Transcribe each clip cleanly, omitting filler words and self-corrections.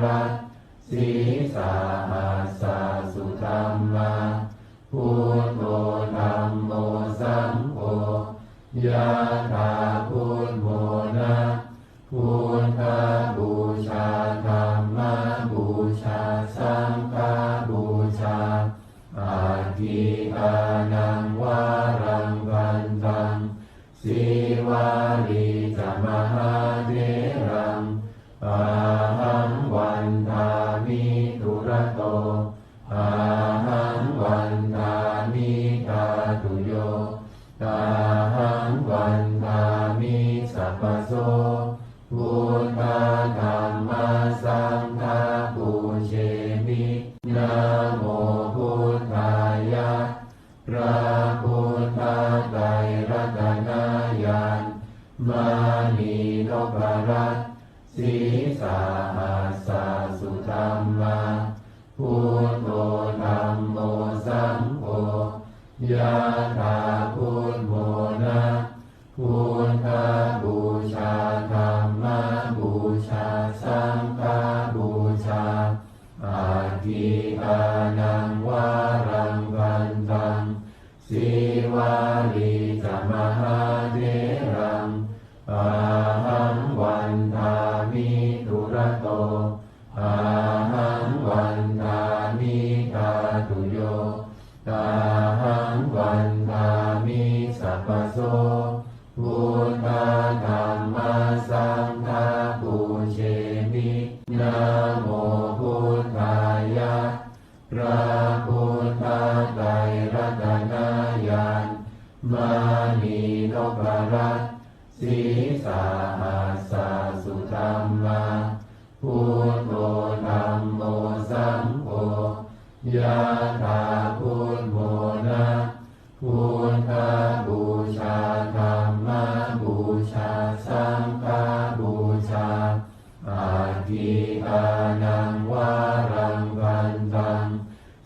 รัตสีสาหัสสะสุธัมมาพุทโธธัมโมสังโฆยะถาพุทโธนะพุทธบูชาธัมมบูชาสังฆบูชาอาทิอานังวารังวันตังสีวาลีจมหาเถรังอาหังวันทามิทุระโตอาหังวันทามิทาตุโยอาหังวันทามิสัพพโสพุทธธัมมาสังฆาปูเชมินะโมพุทธายะพระพุทธไตรรัตนญาณมานีนพรัตน์สีสาหัสสะสุธัมมาพุทโธธัมโมสังโฆยะถาพุทโธนะพุทธบูชาธัมมบูชาสังฆบูชาอาทิอานังวารังวันตังสีวาลีจมหาเถรังอาหังวันทามิทุระโตอาหังวันทามิทาตุโยอาหังวันทามิสัพพโสพุทธธัมมาสังฆาปูเชมินะโมพุทธายะพระพุทธไตรรัตนญาณมานีนพรัตน์สีสาหัสสะสุธัมมาพุทโธธัมโมสังโฆยะถาพุทโธนะพุทธบูชาธัมมบูชาสังฆบูชาอาทิอานังวารังวันตัง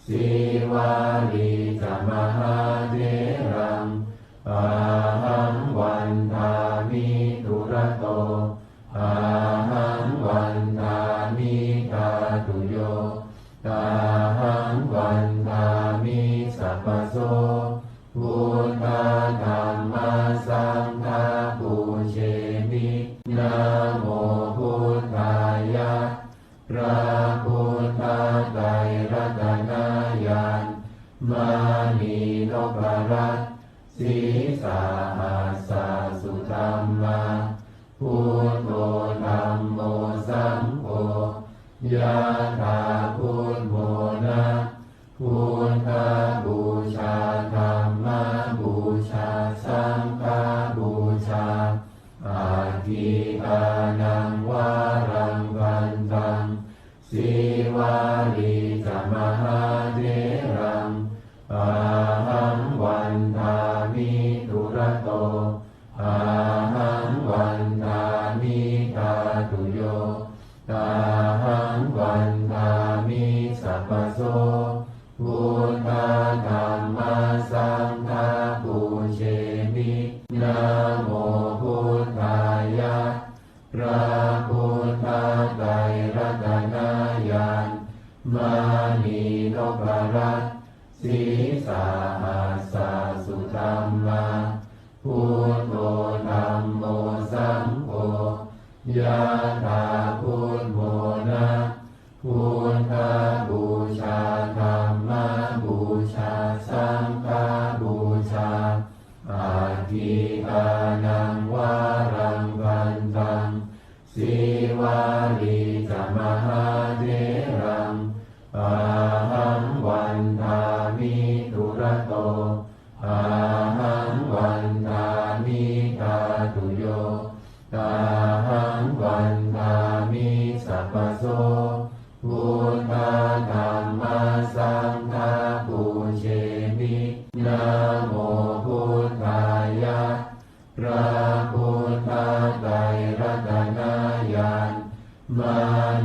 สีวาลีจมหาเถรังอาหังวันทามิทุระโตอาหังวันทามิทาตุโยอาหังวันทามิสัพพโสพุทธธัมมาสังฆาปูเชมินะโมพุทธายะพระพุทธไตรรัตนญาณมานีนพรัตน์สีสาหัสสะสุธัมมาพุทโธธัมโมสังโฆยะถาพุทโธนะพุทธบูชาธัมมบูชาสังฆบูชาอาทิอานังวารังวันตังสีวาลีจมหาเถรังอาหังวันทามิทุระโตอาหังวันทามิทาตุโยอาหังวันทามิสัพพโสพุทธธัมมาสังฆาปูเชมินะโมพุทธายะพระพุทธไตรรัตนญาณมานีนพรัตน์สีสาหัสสะสุธัมมาพุทโธธัมโมสังโฆยะถาพุทโธนะพุทธบูชาธัมมบูชาสังฆบูชาอาทิอานังวารังวันตังสีวาลีจมหาเถรังอาหังวันทามิทุระโตอาหังวันทามิทาตุโยอาหังวันทามิสัพพโสพุทธธัมมาสังฆาปูเชมินะโมพุทธายะพระพุทธไตรรัตนญาณมา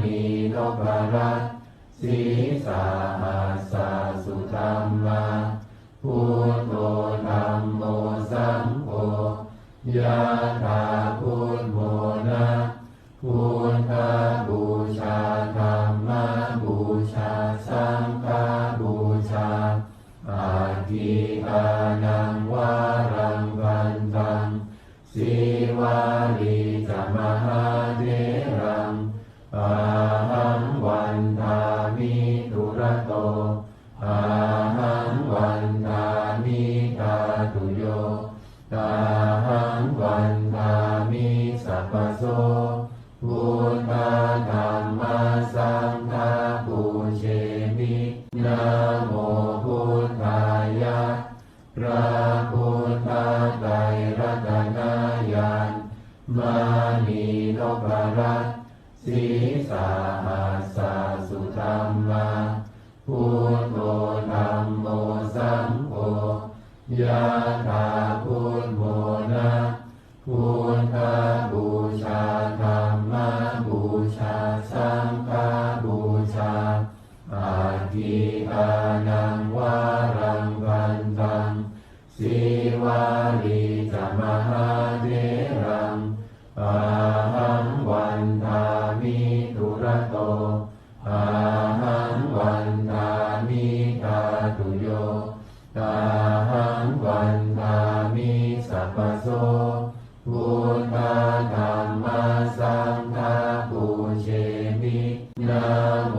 นีนพรัตน์สีสาหัสสะสุธัมมาพุทโธธัมโมสังโฆยะถาพุทโธนะพุทธบูชาธัม งฆปูเชมินะโมพุทธายะพระพุทธไตรรัตนญาณมานีนพรัตน์สีสาหัสสะสุธรรมาพุทโธธัมโมสังโฆยะถาพุทโธนะพุทธบูชาธัมมบูชาสังฆบูชาอาทิอานังวารังวันตังสีวาลีจะมหาเถรังอาหังวันทามิทุระโตอาหังวันทามิทาตุโยอาหังวันทามิสัพพโสพุทธธัมมัสสังฆปูเชมินะโม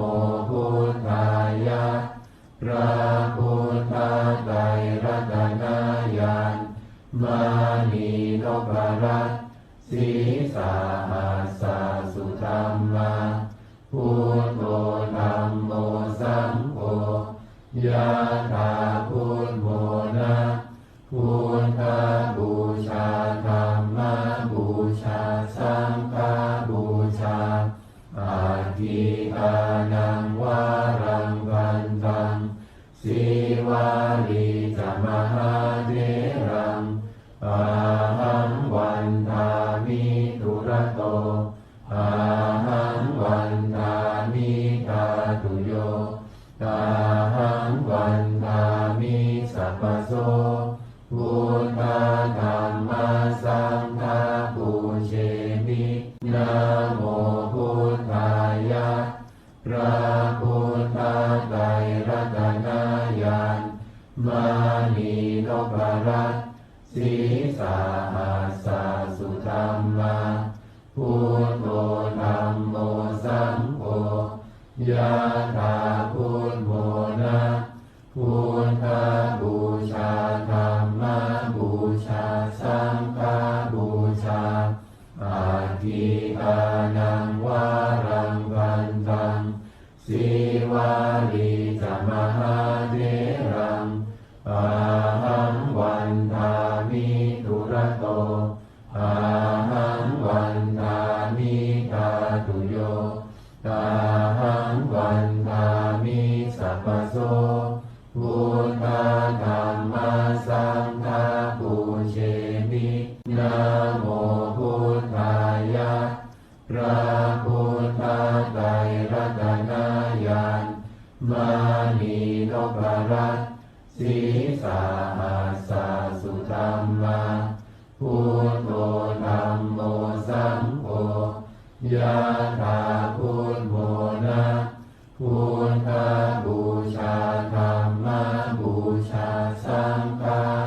พุทธายะพระพุทธไตรรัตนญาณมานีนพรัตน์สีสาหัสสะสุธรรมาพุทโธธัมโมสังโฆยะถาพุทโธนะพุทธบูชาธัมมบูชาสังฆบูชาอาทิอานังวารังวันตังสีวาลีจะมหาเถรังอาหังวันทามิทุระโตอาหังวันทามิทาตุโยอาหังวันทามิสัพพโสพุทธธัมมัสสังฆปูเชมินะโมพุทธายะพระพุทธไตรรัตนญาณมานีนพรัตน์สีสาหัสสะสุธรรมาพุทโธธัมโมสังโฆยะถาพุทโธนะพุทธบูชาธัมมบูชาสังฆบูชาอาทิอานังวารังวันตังสีวาลีจะมหาเถรังอาหังวันทามิทุระโตอาหังวันทามิทาตุโยอาหังวันทามิสัพพโสพุทธธัมมัสสังฆปูเชมินะโมพุทธายะพระพุทธไตรรัตนญาณมานีนพรัตน์สีสาหัสสะสุธรรมาพุทโธธัมโมสังโฆยะถาพุทโธนะพุทธบูชาธัมมบูชาสังฆ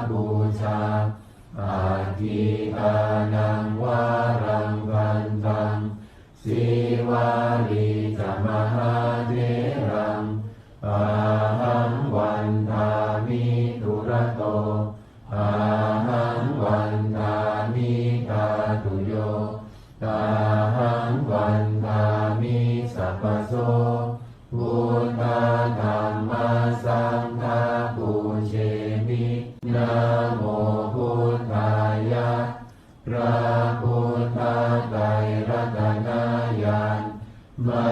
บูชาอาทิอานังวารังวันตังสีวาลีจะมหาเถรังอาหังวันทามิทุระโตอาหังวันทามิทาตุโยอาหังวันทามิสัพพโสพุทธธัมมัสสังฆปูเชมินะโมพุทธายะพระพุทธไตรรัตนญาณมา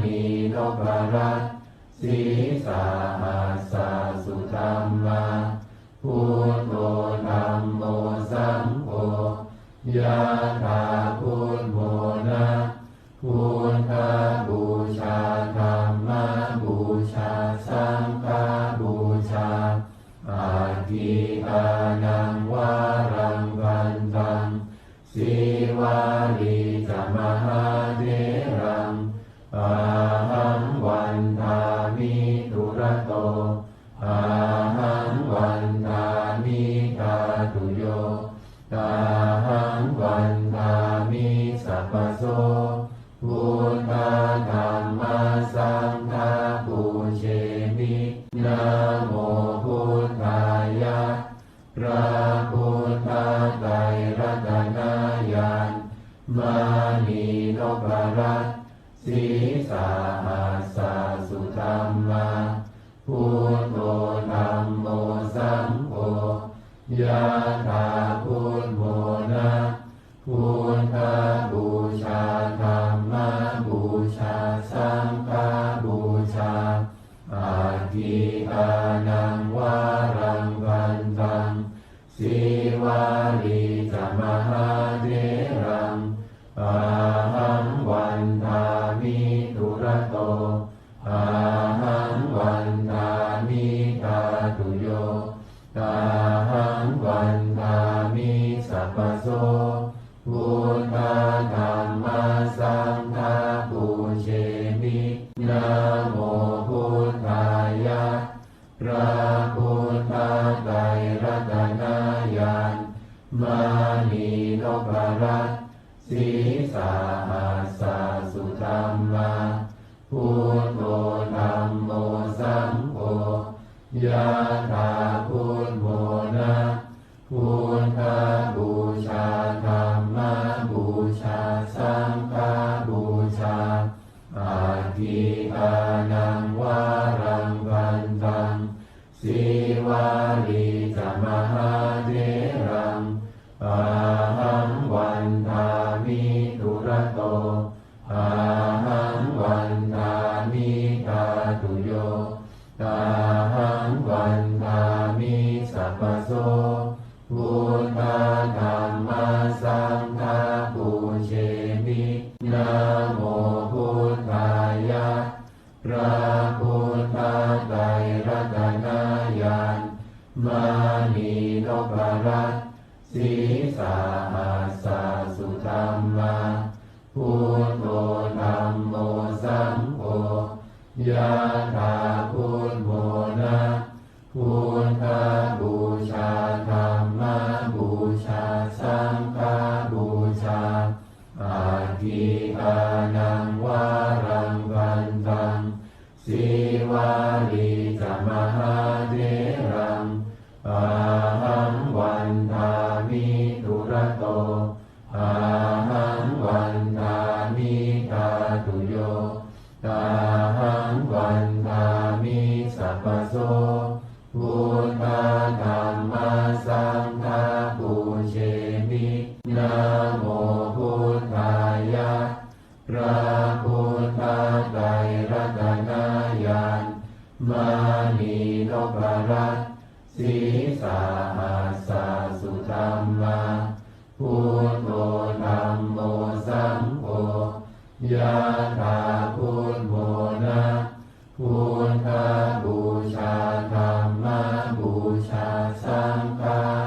นีนพรัตน์สีสาหัสสะสุธรรมาพุทโธธัมโมสังโฆยะถาพุทโธนะพุทธบูชาธัมมบูชาสังฆบูชาอาทิอานังวารังวันตังสีวาลีจะมหาเถรังอาหังวันทามิทุระโตอาหังวันทามิทาตุโยอาหังวันทามิสัพพโสพุทธธัมมัสสังฆปูเชมินะโมพุทธายะพระพุทธไตรรัตนญาณมานีนพรัตน์สีสาหัส นะโมพุทธายะพระพุทธไตรรัตนญาณมานีนพรัตน์สีสาหัสสะสุธัมมาพุทโธธัมโมสังโฆยะถาพุทโธนะพุทธบูชาธัมมบูชาสังฆบูชาอาทิอานังวารังวันตังสีวาลีจมหาเถรังอาหังวันทามิทุระโตอาหังวันทามิทาตุโยอาหังวันทามิสัพพโสพุทธธัมมัสสังฆาปูเชมินะโมพุทธายะพระพุทธไตรรัตนญาณมานีนพรัตน์สีสาหัสสะสุธัมมาพุทโธธัมโมสังโฆยะถาพุทโธนะพุทธบูชาธัมมบูชาสังฆบูชาอาทิอานังวารังวันตังสีวาลีจมหาเถรังอาหังวันทามิทุระโตอาหังวันทามิทาตุโยอาหังวันทามิสัพพโสพุทธธัมมัสสังฆาปูเชมินะโมพุทธายะพระพุทธไตรรัตนญาณมานีนพรัตน์สีสาหัสสะสุธัมมาพุทโธธัมโมสังโฆยะถาพุทโธนะพุทธบูชาธัมมบูชาสังฆ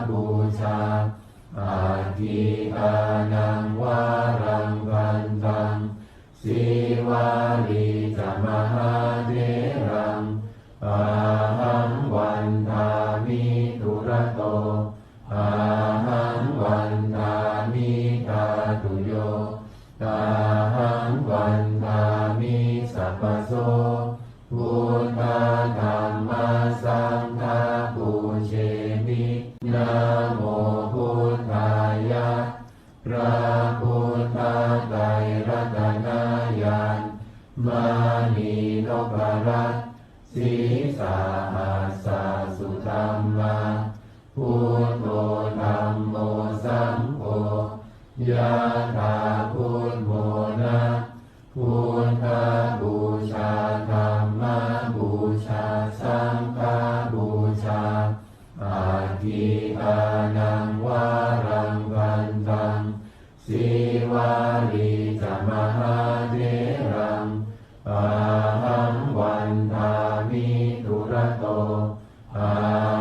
บูชาอาทิอานังวารังวันตังสีวาลีจมหาเถรังอาหังวันทามิทุระโตอาหังวันทามิทาตุโยอาหังวันทามิสัพพโสพุทธธัมมัสสังฆาปูเชมินะโมพุทธายะพระพุทธไตรรัตนญาณมานีนพรัตน์สีสาหัสสะสุธัมมาพุทโธธัมโมสังโฆยะถาพุทโธนะพุทธบูชาธัมมบูชาสังฆบูชาอาทิอานังวารังวันตังสีวาลีจมหาเถรังอาหังวันทามิทุระโตอา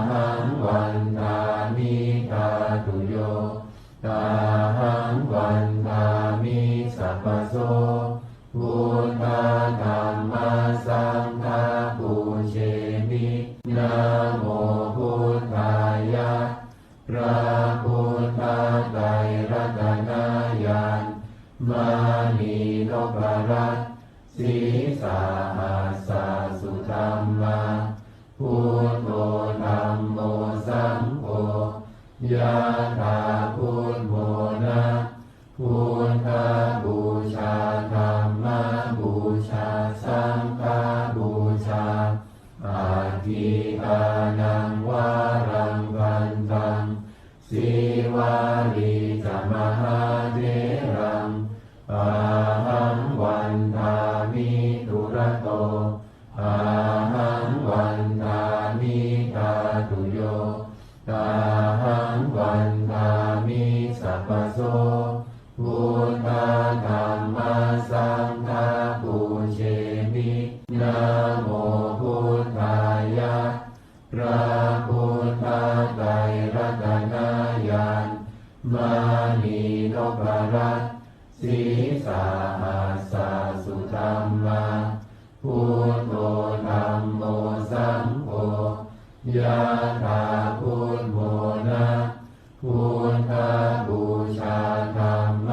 หังวันทามิทาตุโยอาหังวันทามิสัพพโสพุทธธัมมัสสังฆาปูเชมินะโมพุทธายะพระพุทธไตรรัตนญาณมานีนพรัตน์สีสาหัสสะสุธัมมาพุทโธธัมโมสังโฆยะถาพุทโธนะพุทธบูชาธัมมบูชาสังฆบูชาอาทิอานังวารังวันตังสีวาลีจมหาเถรังอาหังวันทามิทุระโตอาหังวันทามิทาตุโยอาหังวันทามิสัพพโสพุทธธัมมัสสังฆาปูเชมินะโมพุทธายะพระพุทธไตรรัตนญาณมานีนพรัตน์สีสาหัสสะสุธัมมา พุทโธธัมโมสังโฆยะถาพุทโธนะพุทธบูชาธัมม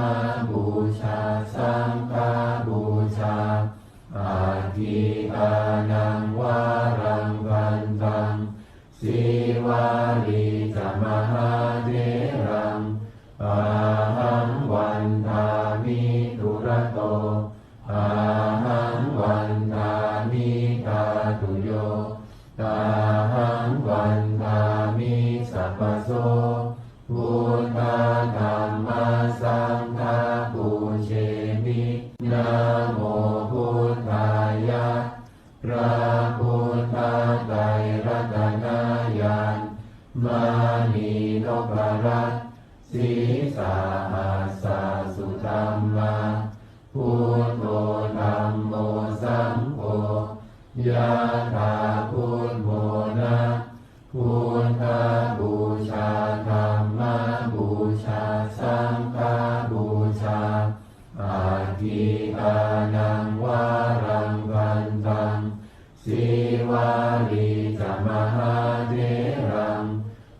บูชาสังฆบูชาอาทิอานังวารังวันตังสีวาลีจมหาเถรังอาหังวันทามิทุระโตอาหังวันทามิทาตุโยอาหังวันทามิสัพพโสพุทธธัมมาสังฆาปูเชมินะโมพุทธายะพระพุทธไตรรัตนญาณมานีนพรัตน์สีสาหัสสุธรรมาพุทโธธัมโมสังโฆยะถาพุทโธนะพุทธบูชาธัมมบูชาสังฆบูชาอาทิอานังวารังวันตังสีวาลีจมหาเถรัง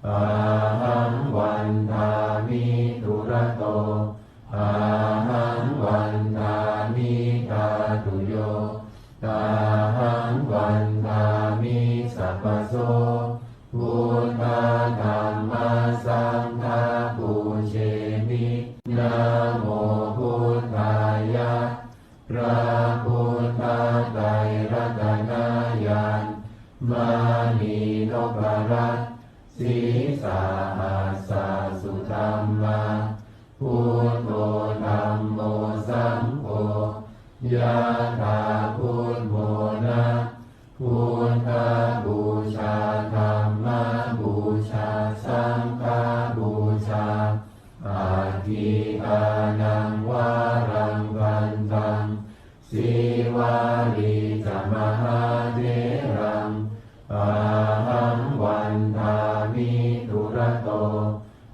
อาหังวันทามิทุระโตอาหังวันทามิทาตุโยอาหังวันทามิสัพพโสพุทธธัมมาสังฆาปูเชมินะโมพุทธายะพระพุทธไตรรัตนญาณมานีนพรัตน์สีสาหัสสุธรรมาพุทโธธัมโมสังโฆยะถาพุทโธนะพุทธบูชาธัมมบูชาสังฆบูชาอาทิอานังวารังวันตังสีวาลีจมหาเถรังอาหังวันทามิทุระโต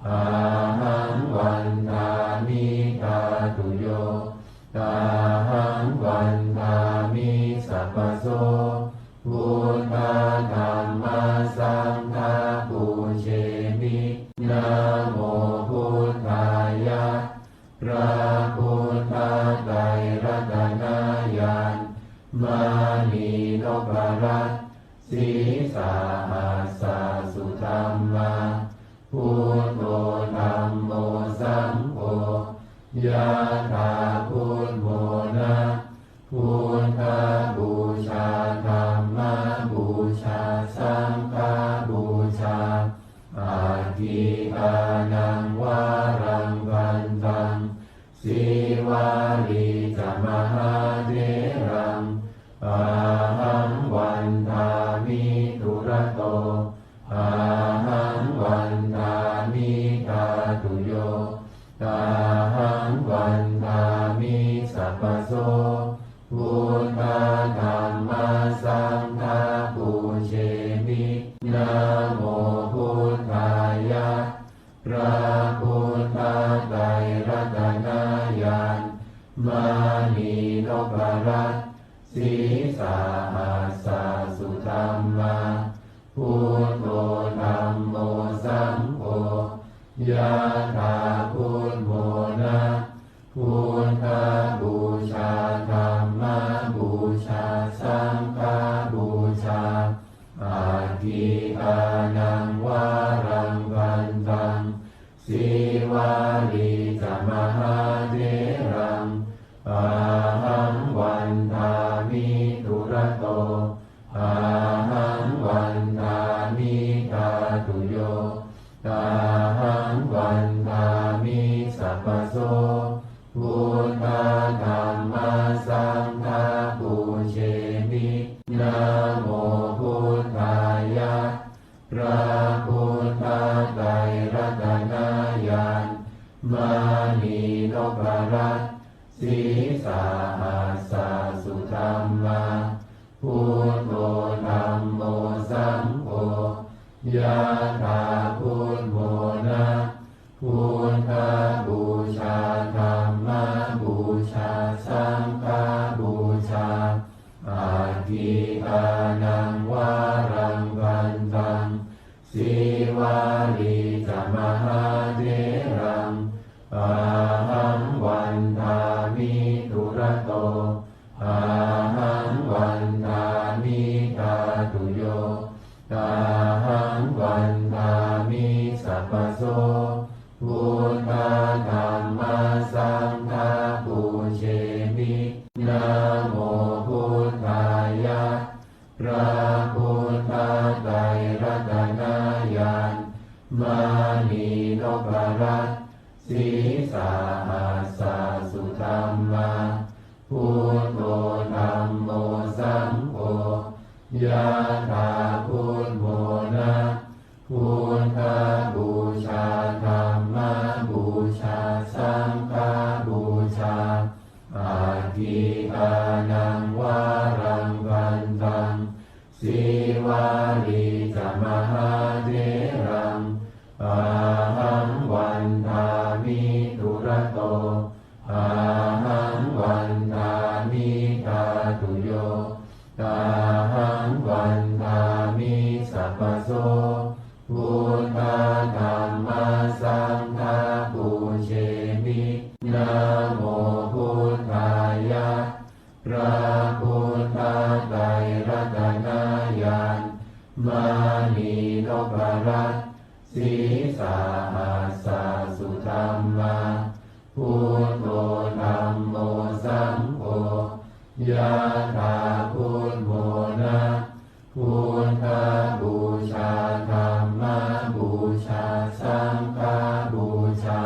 อาหังวันทามิทาตุโยอาหังวันทามิสัพพโสพุทธธัมมาสังฆาปูเชมินะโมพุทธายะพระพุทธไตรรัตนญาณมานีนพรัตน์สีสาหัสสุธรรมาพุทโธธัมโมสังโฆยะถาพุทโธนะพุทธบูชาธัมมบูชาสังฆบูชาอาทิอานังวารังวันตังสีวาลีจมหาเถรังอาหังวันทามิทุระโตอาหังวันทามิทาตุโยอาหังวันทามิสัพพโสพุทธธัมมาสังฆาปูเชมินะโมพุทธายะพระพุทธไตรรัตนญาณมานีนพรัตน์สีสาหัสสุธรรมาพุทโธธัมโมสังโฆยะถาพุทโธนะพุทธบูชาธัมมบูชาสังฆบูชาอาทิอานังวารังวันตังสีวาลีจมหาเถรังอาหังวันทามิทุระโตอาหังวันทามิทาตุโยอาหังวันทามิสัพพโสพุทธธัมมาสังฆาปูเชมินะโมพุทธายะพระพุทธไตรรัตนญาณมานีนพรัตน์สีสาหัสสุธรรมาพุทโธธัมโมสังโฆยะถาพุทโธนะพุทธบูชาธัมมบูชาสังฆบูชาอา ทิตานังวารังกันตังสีวาลีจะมหาเถรังอาหังวันทามิทุระโตอาหังวันทามิตาตุโยอาหังวันทามิสัพพโสพุทธธัมมัสสังฆาปูเชมินะโมพุทธายะพระพุทธไตรรัตนญาณมานีนพรัตน์สีสาหัสสะสุธัมมาพุทโธธัมโมสังโฆยะถาพุทโธนะพุทธบูชาธัมมบูชาสังฆบูชาอาทิตานังวารังกันตังสีวาลีจะมหาเถรังอาหังวันทามิทุระโตอาหังวันทามิตาตุโยอาหังวันทามิสัพพโสพุทธธัมมัสสังฆาปูเชมินะโมพุทธายะพระพุทธไตรรัตนญาณมานีนพรัตน์สีสาหัสสะสุธัมมาพุทโธธัมโมสังโฆยะถาพุทโธนะพุทธบูชาธัมมบูชาสังฆบูชา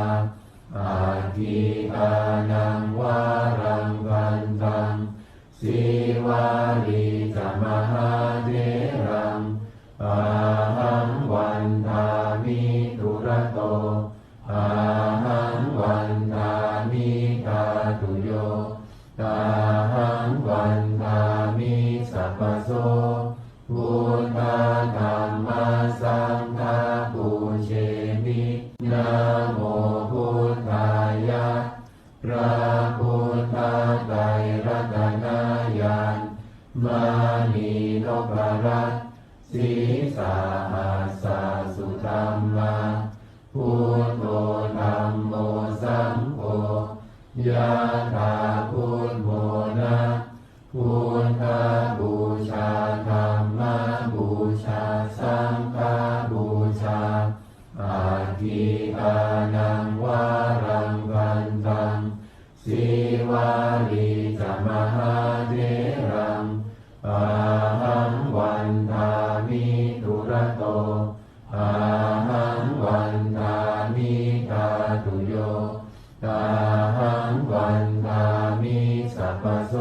อาทิตานังวารังกันตังสีวาลีจะมหาเถรังอาหังวันทามิทุระโตอาหังวันทามิตาตุโยอาหังวันทามิสัพพโสพุทธธัมมัสสังฆาปูเชมินะโมพุทธายะพระพุทธไตรรัตนญาณมานีนพรัตน์สีสาหัสสะสุธัมมาพุทโธธัมโมสังโฆยะถาพุทโธนะพุทธบูชาธัมมบูชาสังฆบูชาอาทิตานังวารังกันตังสีวาลีจะมหาเถรังอาหังวันทามิทุระโตอาหังวันทามิตาตุโยอาหังวันทามิสัพพโส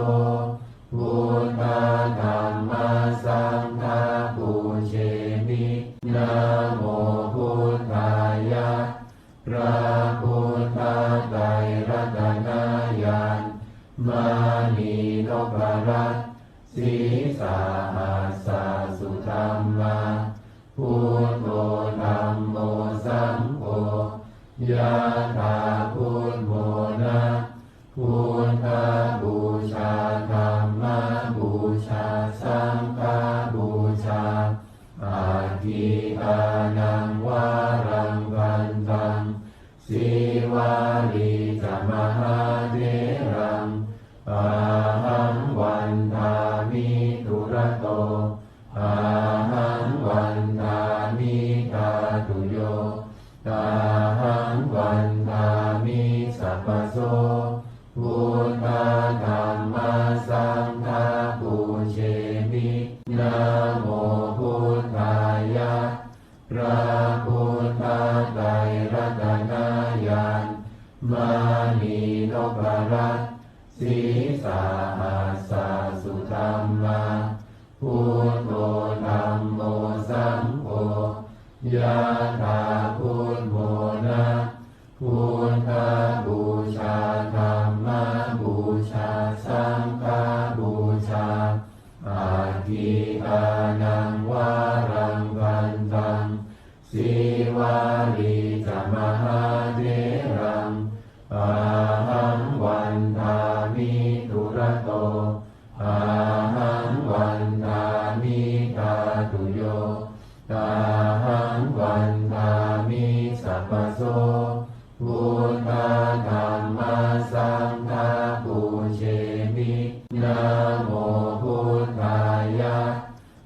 พุทธธัมมัสสังฆาปูเชมินะโมพุทธายะพระพุทธไตรรัตนญาณมานีนพรัตน์สีสาหัสสะสุธัมมาพุทโธธัมโมสังโฆยะถาพุทโธนะพุทธบูชาธัมมบูชาสังฆบูชาอาทิตานังวารังกันตังสีวาลีจะมหาเถรังอาหังวันทามิทุระโตอาหังวันทามิตาตุโยอาหังวันทามิสัพพโสพุทธธัมมัสสังฆาปูเชมินะโมพุทธายะพระพุทธไตรรัตนญาณมานีนพรัตน์สีสาหัสสะสุธัมมาพุทโธธัมโมสังโฆยะถาพุทโธนะพุทธบูชาธัมมบูชาสังฆบูชาอาทิตานังวารังกันตังสีวาลีจะมหาเถรังอาหังวันทามิทุระโตอาหังวัน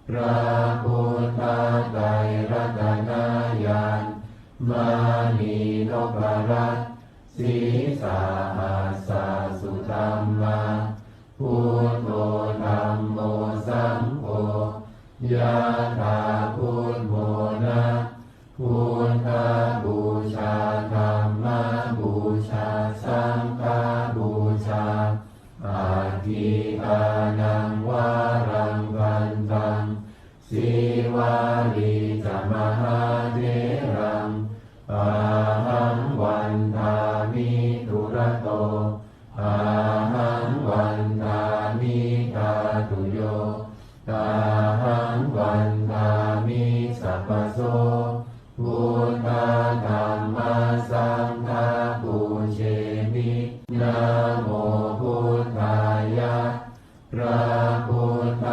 พระพุทธไตรรัตนญาณมานีนพรัตน์ศีสาหัสสะสุธัมมาพุทโธธัมโมสังโฆยะถาพุทโธนะพุทธบูชาธัมมบูชาสังฆบูชาอาทิอานังวารังกันตังสีวาลีจะมหาเถรังอาหังวันทามิทุระโตอาหังวันทามิทาตุโยอาหังวันทามิสัพพโสพุทธธัมมัสสังฆาปูเชมินะโมพุทธายะพระพุทธ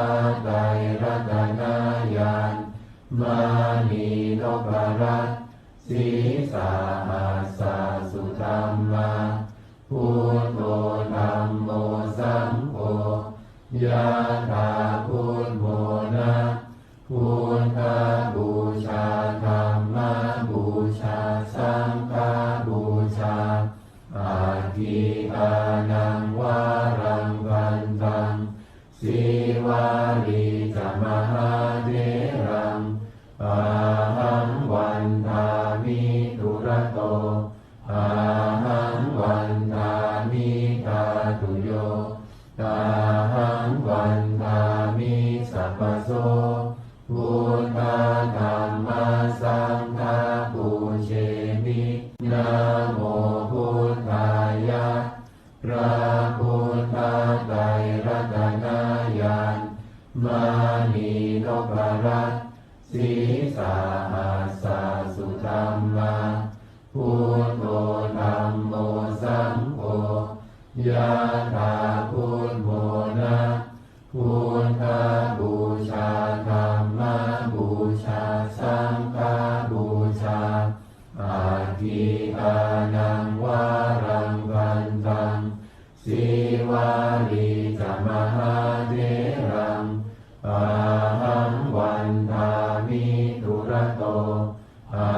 ไตรรัตนญาณมานีนพรัตน์ศีสาหัสสะสุธัมมาพุทโธธัมโมสังโฆยะถาพุทโธนะพุทธบูชาธัมมบูชาสังฆบูชาอาทิอานังวารังกันตังสีวาลีจะมหาเถรังอาหังวันทามิทุระโตอาหังวันทามิทาตุโยอาหังวันทามิสัพพโสพุทธธัมมัสสังฆาปูเชมินะโมพุทธายะพระพุทธไตรรัตนญาณมานีนพรัตน์ศีสาหัสสะสุธัมมาพุทโธธัมโมสังโฆยะถาพุทโธนะพุทธบูชาธัมมบูชาสังฆบูชาอาทิอานังวารังกันตังสีวาลีจะมหาเถรังอาหังวันทามิทุระโตอา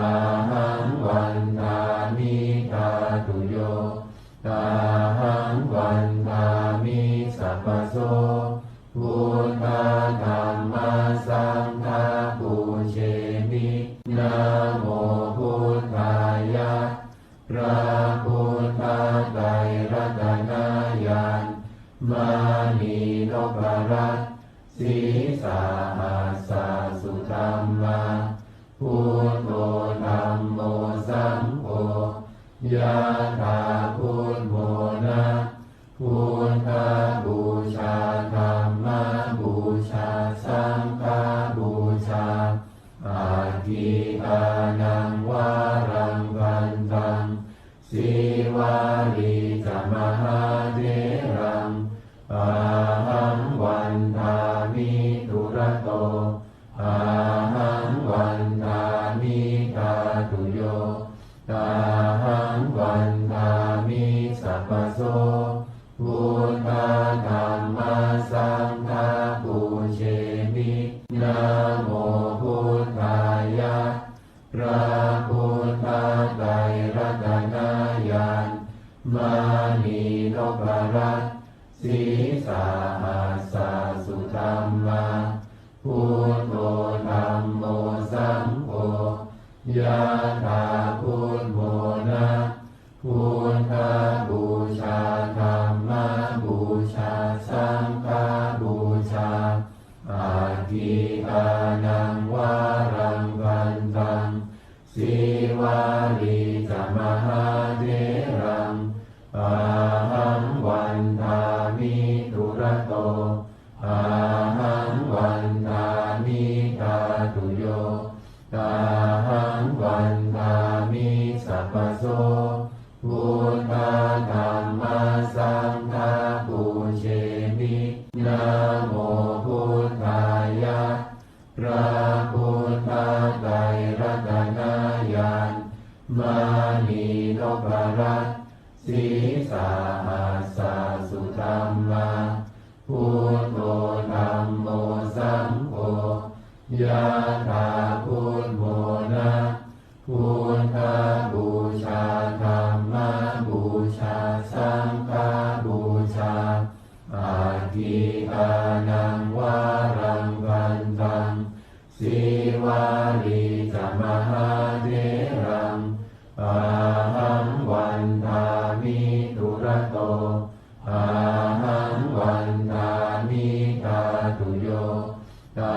หังวันทามิทาตุโยอาหังวันทามิสัพพโสพุทธธัมมัสสังฆาปูเชมินะโมพุทธายะพระพุทธไตรรัตนญาณมานีนพรัตน์ศีสาหัสสะสุธัมมาพุทโธธัมโมสังโฆยะถาพุทโธนะพุทธบูชาธัมมบูชาสังฆบูชาอาทิอานังวารังกันตังสีวาลีจะมหาเถรังอาหังวันทามิทุระโตอาหังวันทามิทาตุโยอาหังวันทามิสัพพโสพุทธธัมมัสสังฆาปูเชมินะโมพุทธายะพระพุทธไตรรัตนญาณมานีนพรัตน์ศีสาหัสสะสุธัมมาพุทโธธัมโมสังโฆยะถาพุทโธนะพุทธบูชาธัมมบูชาสังฆบูชาอาทิอานังวารังกันตังสีวาลีจะมหาเถรังอาหังวันทามิทุระโตอาหังวันทามิทาตุโยอาหังวันทามิสัพพโสพุทธธัมมัสสังฆาปูเชมินะโมพุทธายะพระ ยะถาพุทโธนะพุทธบูชาธัมมบูชาสังฆบูชาอาทิตานังวารังกันตังสีวาลีจะมหาเถรังอาหังวันทามิตุระโตอาหังวันทามิตาตุโยอา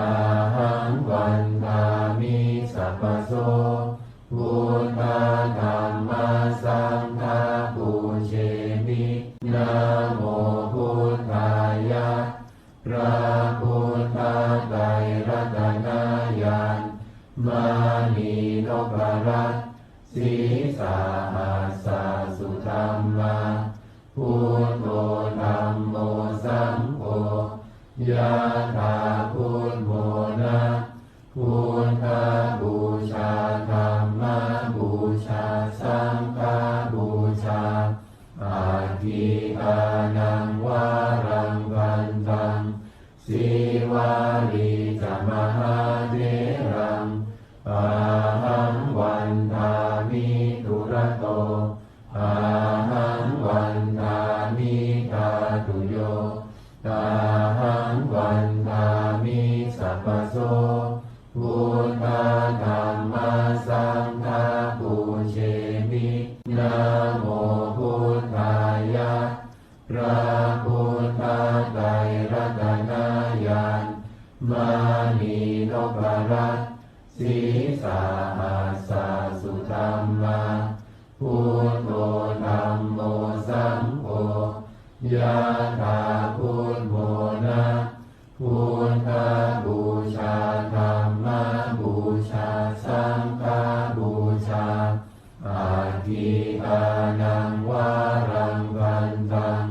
หังวันทามิสัพพโสพุทธธัมมาสังฆาปูเชมินะโมพุทธายะพระพุทธไตรรัตนญาณมานีนพรัตน์สีสาหัสสุธรรมาพุทโธธัมโมสังโฆยะถาพุทโธนะพุทธบูชาธัมมบูชาสังฆบูชาอาทิตานังวารังกันตังสีวาลีจะมหาเถรังอาหังวันทามิตุระโตอาหังวันทามิตาตุโยอาหังวันทามิสัพพโสพุทธธัมมาสังฆาปูเชมินะโมพุทธายะพระพุทธไตรรัตนญาณมานีนพรัตน์สีสาหัสสุธรรมาพุทโธธัมโมสังโฆยะถาพุทโธนะพุทธบูชาธัมมบูชาสังฆบูชาอาทิตานังวารังกันตัง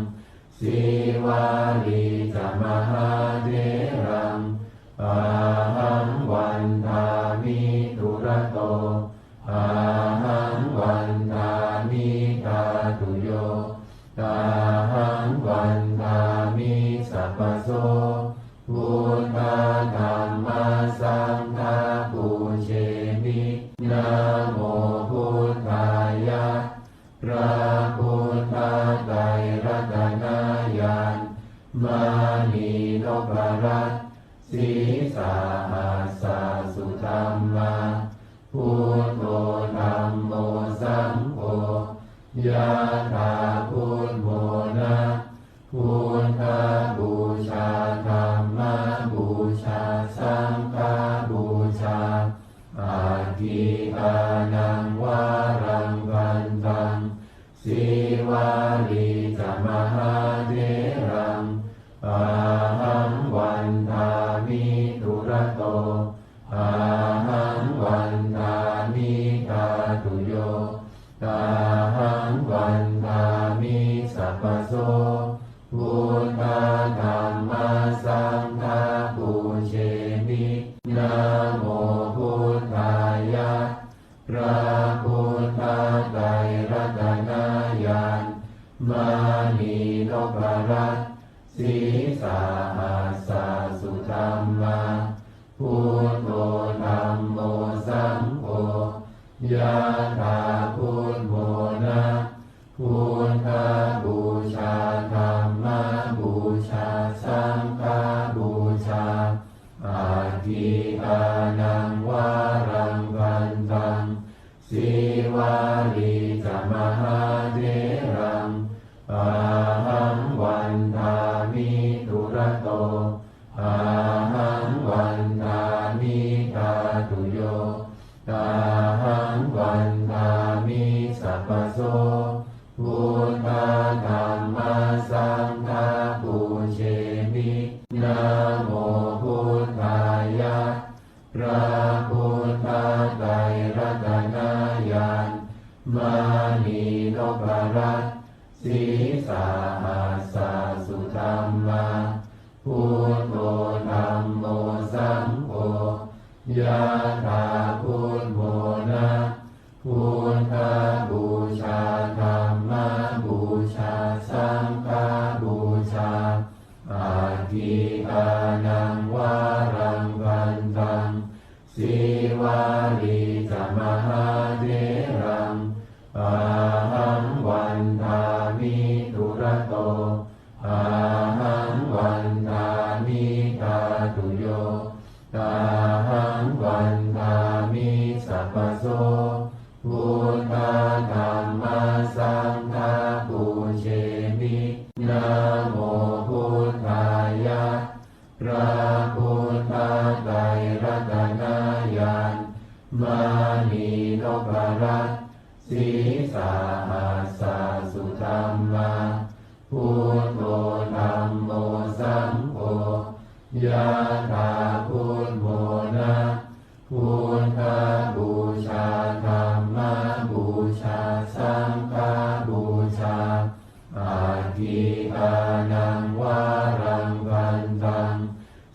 สีวาลีจะมหาเถรังอาหังวันทามิตุระโตอาหังวันทามิตาตุโยอาหังวันทามิสัพพโสพุทธธัมมาสังฆาปูเชมินะโมพุทธายะพระพุทธไตรรัตนญาณมานีนพรัตน์สีสาหัสสุธรรมาพุทโธธัมโมสังโฆยะถาพุทโธนะพุทธบูชาธัมมบูชาสังฆบูชาอาทิตานังวารังกันตังสีวาลีจะมหาเถรังอาหังวันทามิตุระโตอาหังวันทามิตาตุโยอาหังวันทามิสัพพโสพุทธธัมมาสังฆาปูเชมินะโมพุทธายะพระพุทธไตรรัตนญาณมานีนพรัตน์สีสาหัสสุธรรมาพุทโธธัมโมสังโฆยะถาพุทโธนะพุทธบูชาธัมมบูชาสังฆบูชาอาทิตานังวารังกันตังสีวาลีจะมหาเถรังอาหังวันทามิตุระโตอาหังวันทามิตาตุโยอาหังวันทามิสัพพโสพุทธธัมมาสังฆาปูเชมินะโมพุทธายะพระพุทธไตรรัตนญาณมานีนพรัตน์สีสาหัสสุธรรมาพุทโธธัมโมสังโฆยะถาพุทโธนะพุทธบูชาธัมมบูชาสังฆบูชาอาทิตานังวารังกันตัง ตาหังวันทามิสัพพโสพุทธธัมมาสังฆาปูเชมินะโมพุทธายะพระพุทธไตรรัตนญาณมานีนพรัตน์สีสาหัสสะสุธัมมาพุทโธธัมโมสังโฆยะถาพุทโธนะพุทธบูชาธัมมบูชาสังฆบูชาอาทิอานังวารังกันตัง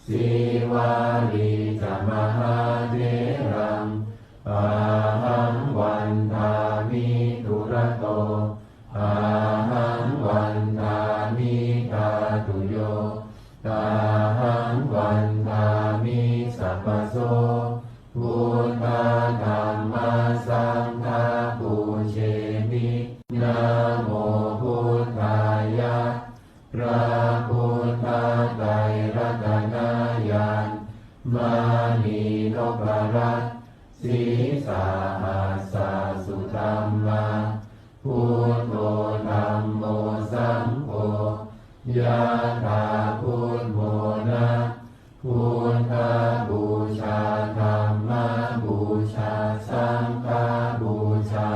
สีวาลีจะมหาเถรังอาหังวันทามิทุระโตอาหังวันทามิตาตุโยตาหังวันทามิสัพพโสพุทธธัมมาสังฆาปูเชมินะโมพุทธายะพระพุทธไตรรัตนญาณมานีนพรัตน์สีสาหัสสะสุธัมมาพุทโธธัมโมสังโฆยะถาพุทโธนะพุทธบูชาธัมมบูชาสังฆบูชา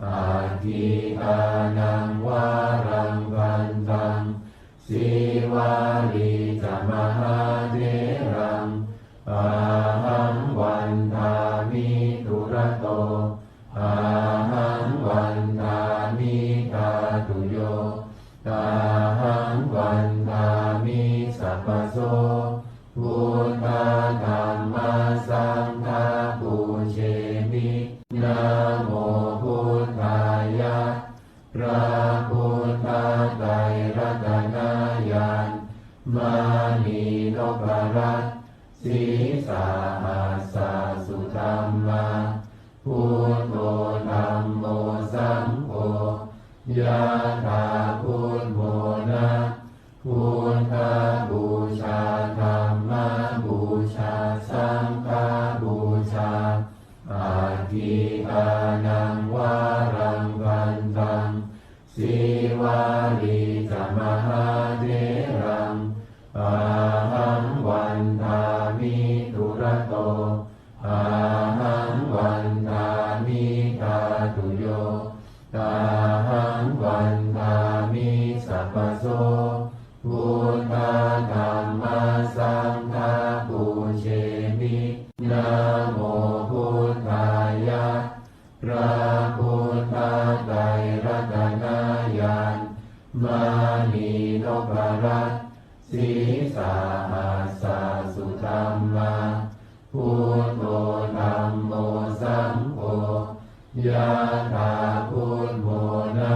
อาทิอานังวารังกันตังสีวาลีจะมหาเถรังอาหังวันทามิทุระโตอาหังวันทามิตาตุโยตาหังวันทามิสัพพโสพุทธธัมมาสังฆาปูเชมินะโมพุทธายะพระพุทธไตรรัตนญาณมานีนพรัตน์สีสาหัสสะสุธัมมาพุทโธธัมโมสังโฆยะถาพุทโธนะพุทธบูชาธัมมบูชาสังฆบูชาอาทิอานังวารังกันตังสีวาลีจะมหาเถรังอาหังวันทามิทุระโตอาหังวันทามิตาตุโยตาหังวันทามิสัพพโสพุทธธัมมาสังฆาปูเชมินะโมพุทธายะพระพุทธไตรรัตนญาณมานีนพรัตน์สีสาหัสสะสุธัมมาพุทโธธัมโมสังโฆยะถาพุทโธนะ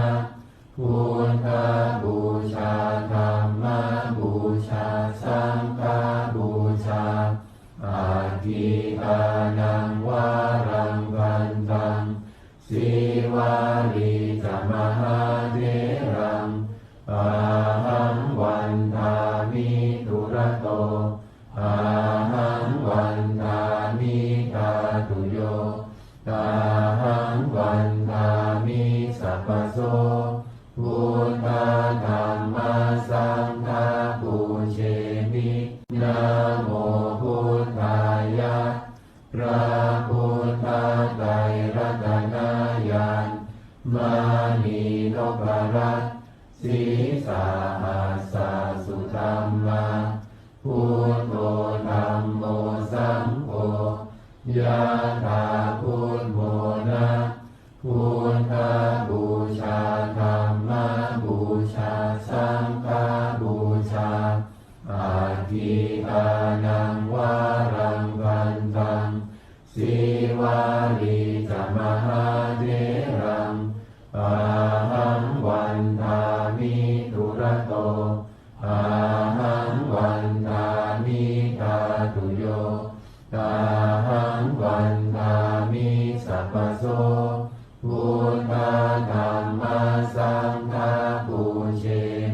พุทธบูชาธัมมบูชาสังฆบูชาอาทิอานังวารังกันตังสีวาลีจะมหาเถรังอาหังวันทามิทุระโตอาหังวันทามิตาตุโยตาหังวันทามิสัพพโสพุทธธัมมาสังฆาปูเชมินะโมพุทธายะพระพุทธไตรรัตนญาณมานีนพรัตน์สีสาหัสสะสุธัมมาพุทโธธัมโมสังโฆยะถาพุทโธนะพุทธบูชาธัมมบูชาสังฆบูชาอาทิอานังวารังกันตังสีวาลีจะมหาเถรังอาหังวันทามิทุระโตอาหังวันทามิตาตุโยตาหังวันทามิสัพพโสพุทธธัมมาสังฆาปูเช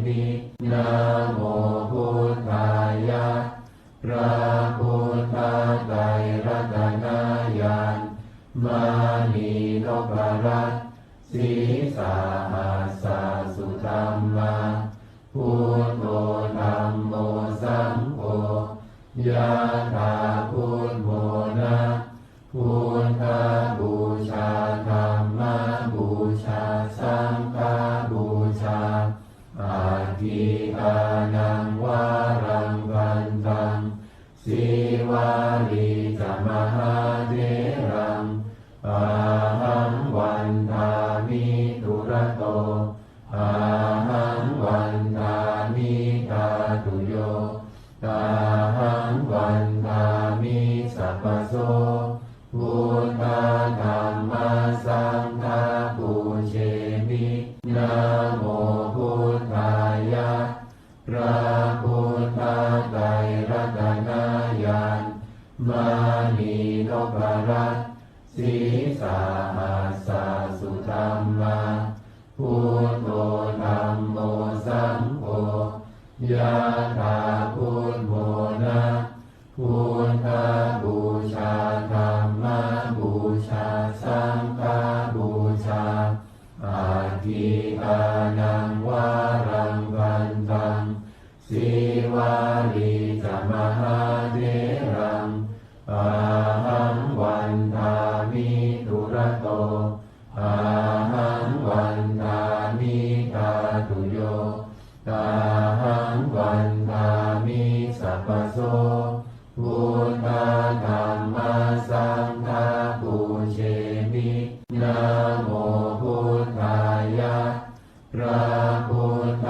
มินะโมพุทธายะพระพุทธ ปรัตสีสาหัสสะสุธัมมาพุทโธธัมโมสังโฆยะถาพุทโธนะพุทธบูชาธัมมบูชาสังฆบูชาอาทิอานังวารังวันตังสีวาลีจมหาเถรังอาหังวันทามิทุระโตอาหังวันทามิทาตุโยอาหังวันทามิสัพพโสพุทธธัมมาสังฆาปูเชมินะโมพุทธายะพระพุทธไตรรัตนญาณมานีนพรัตน์สีสาหัสสะสุธัมมาพุทโธธัมโมสังโฆยะถาพุทโธนะพุทธบูชาธัมมบูชาสังฆบูชาอาทิอานังวารังวันตังสีวาลีจมหาเถรังอาหังวันทามิทุระโตอาหังวันทามิทาตุโยอาหังวันทามิสัพพโสพุทธธัมมาสังฆาปูเชมินะโมพุทธายะพระพุทธ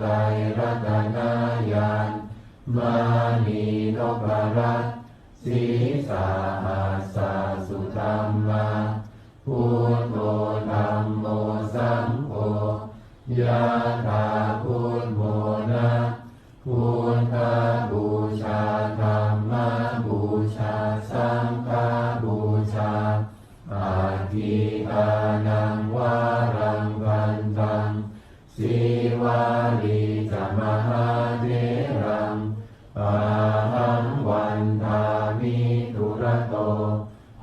ไตรรัตนญาณมานีนพรัตน์สีสาหัสสะสุธัมมาพุทโธธัมโมสังโฆยะถาพุทโธนะพุทธบูชาธัมมบูชาสังฆบูชาอาทิอานังวารังวันตังสีวาลีจมหาเถรังอาหังวันทามิทุระโต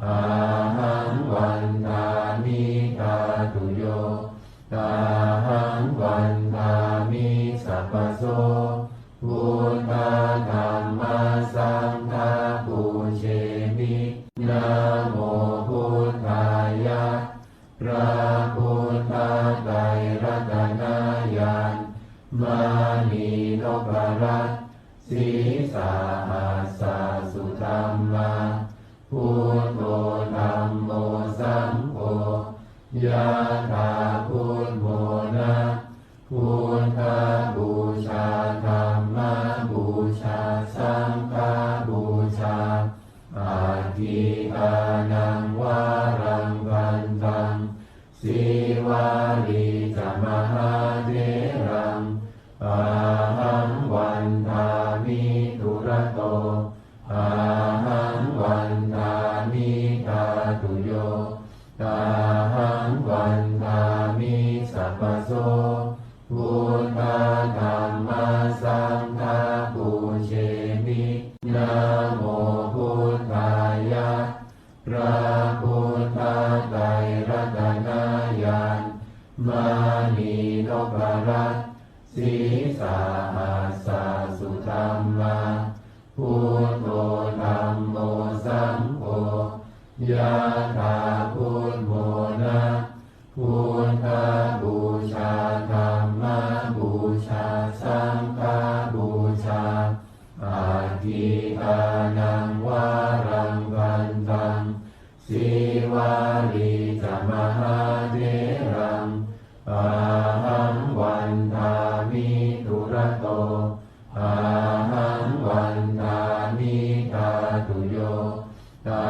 อาหังวันทามิทาตุโยอาหังวันทามิสัพพโสพุทธธัมมาสังฆาปูเชมินะโมพุทธายะพระพุทธไตรรัตนญาณมานีนพรัตน์สีสาหัสสะสุธัมมาพุทโธธัมโมสังโฆยะถาพุทโธนะพุทธบูชาธัมมบูชาสังฆบูชาอาทิอานังวารังวันตังสีวาลีจมหาเถรังอาหังวันทามิทุระโตอาหังวันทามิทาตุโยอาหังวันทามิสัพพโสพุทธธัมมาสังฆาปูเชมินะโมพุทธายะพระพุทธไตรรัตนญาณมานีนพรัตน์สีสาหัสสะสุธัมมาพุทโธธัมโมสังโฆยะถาพุทโธนะพุทธบูชาธัมมบูชาสังฆบูชาอาทิอานังวารังวันตังสีวาลีจมหาเถรังอาหังวันทามิทุระโตอาหังวันทามิทาตุโยอา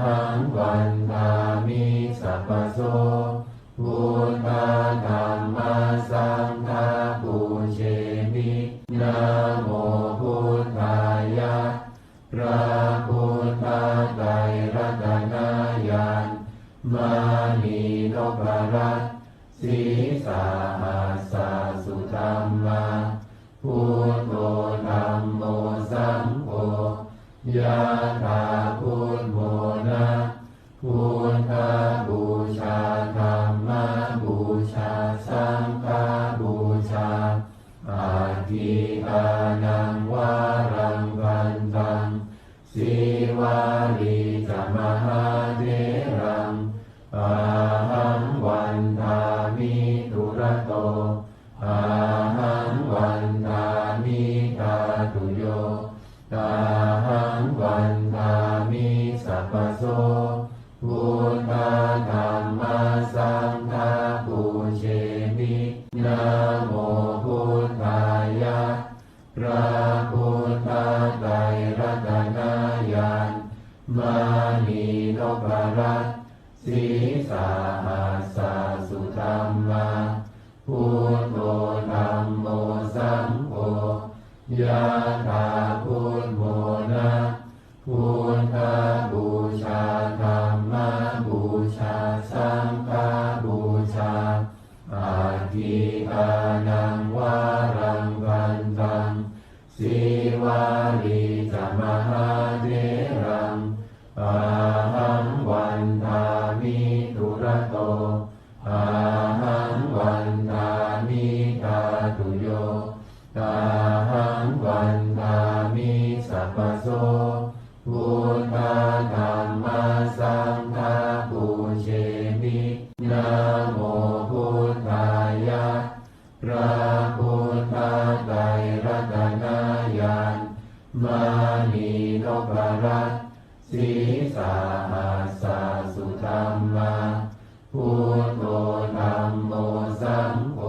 หังวันทามิสัพพโสพุทธธัมมาสังฆาปูเชมินะโมพุทธายะพระพุทธไตรรัตนญาณมานีนพรัตน์สีสาหัสสะสุธัมมาพุทโธธัมโมสังโฆยะถาพุทโธนะพุทธบูชา สีวาลีจะมหาเถรังอาหังวันทามิทุระโตอาหังวันทามิทาตุโยอาหังวันทามิสัพพโสพุทธธัมมาสังฆาปูเชมินะโมพุทธายะพระพุทธไตรรัตนญาณมานีนพรัตน์สีสาหัสสะสุธัมมาพุทโธธัมโมสังโฆยะถาพุทโธนะพุทธบูชาธัมมบูชาสังฆบูชาอาทิอานังวารังกันตังสีวาลีจะมหาเถรังอาหังวันทามิทุระโตอาหังวันทามิทาตุโยอาหังวันทามิสัพพโสพุทธธัมมาสังฆาปูเชมินะโมพุทธายะพระพุทธไตรรัตนญาณมานีนพรัตน์สีสาหัสสะสุธัมมาพุทโธธัมโมสังโฆ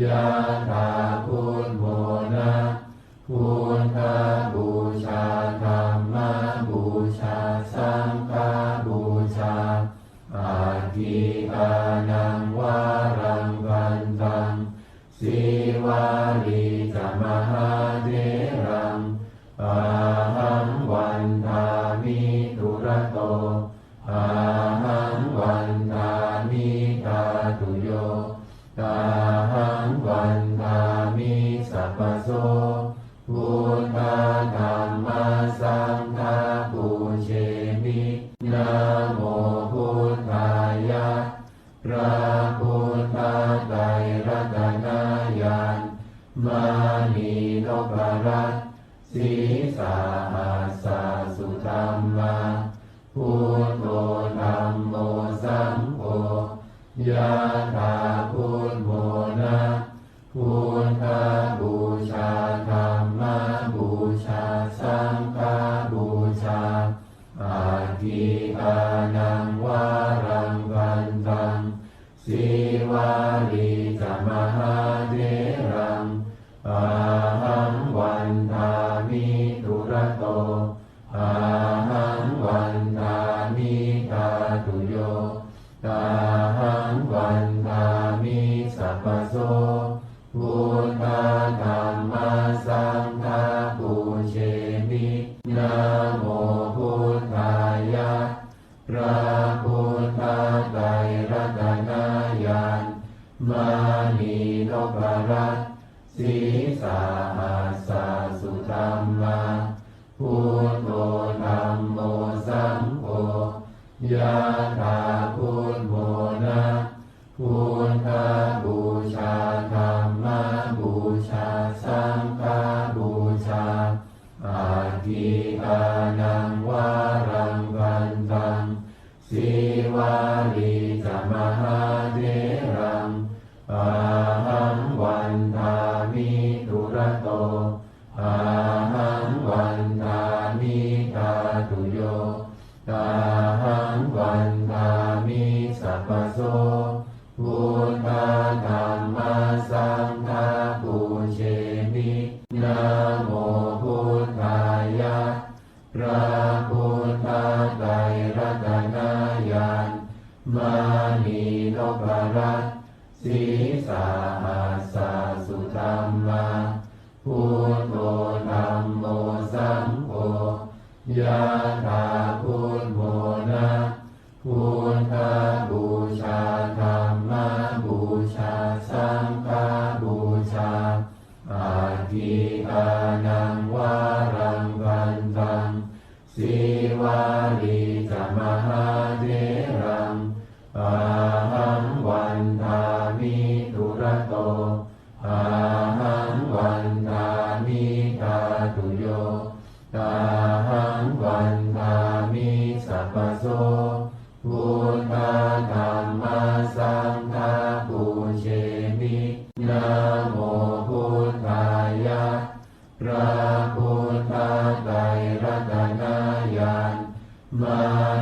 ยะถาพุทโธนะพุทธบูชาธัมมบูชาสังฆบูชาอาทิอานังวารังกันตังสีวาลีจะมหาเถรังอาหังวันทามิทุระโตอาหังวันทามิทาตุโยอาหังวันทามิสัพพโสพุทธธัมมาสังฆาปูเชมินะโมพุทธายะพระพุทธไตรรัตนญาณมานีนพรัตน์สีสาหัสสะสุธัมมาพุทโธธัมโมสังโฆยะถาพุทโธนะพุทธบูชาธัมมบูชาสังฆบูชาอาทิอานังวารังกันตังสีวาลีจะมหาเถรังอาหังวันทามิทุระโตอาหังวันทามิทาตุโยอาหังวันทามิสัพพโสพุทธธัมมาสังฆาปูเชมินะโมพุทธายะพระพุทธไตรรัตนญาณมานีนพรัตน์สีสาหัสสะสุธัมมาพุทโธธัมโมสังโฆยะถาพุทโธนะพุทธบูชาธัมมบูชาสังฆบูชาอาทิอานังวารังกันตังสีวาลีจะมหาเถรังอาหังวันทามิทุระโตอาหังวันทามิทาตุโยอาหังวันทามิสัพพโสพุทธธัมมาสังฆาปูเชมินะโมพุทธายะพระพุทธไตรรัตนญาณมานีนพรัตน์สีสาหัสสะสุธัมมาพุทโธธัมโมสังโฆยะถาพุทโธนะพุทธบูชาธัมมบูชาสังฆบูชาอาทิอานังวารังกันตังสีวาลีจะมหาเถรังอาหังวันทามิทุระโตอาหังวันทามิทาตุโยอาหัง พโสพุทธธัมมาสังฆาปูเชมินะโมพุทธายะพระพุทธไตรรัตนญาณมา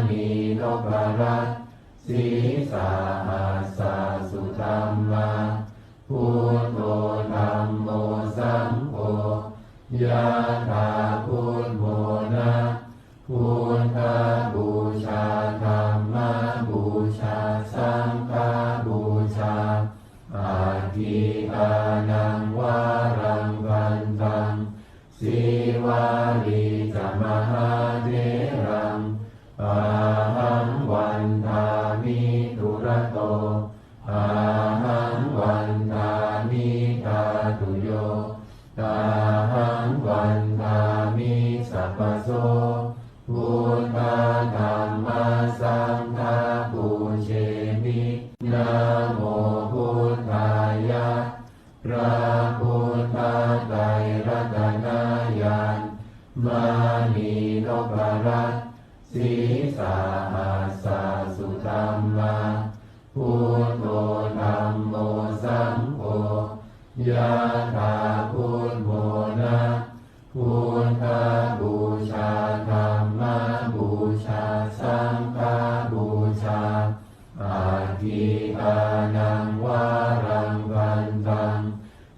นีนพรัตน์สีสาหัสสะสุธัมมาพุทโธธัมโมสังโฆยะถาพุทโธนะพุทธบูชาธัมมบูชาสังฆบูชาอาทิอานังวารังวันตังสีวาลีจมหาเถรังอาหังวันทามิทุระโตอาหังวันทามิทาตุโยอาหังวันทามิสัพพโสพุทธธัมมาสังฆาปูเชมินะโมพุทธายะพระพุทธไตรรัตนญาณมานีนพรัตน์สีสาหัสสะสุธัมมาพุทโธธัมโมสังโฆยะถาพุทโธนะพุทธบูชาธัมมบูชาสังฆบูชาอาทิอานังวารังวันตัง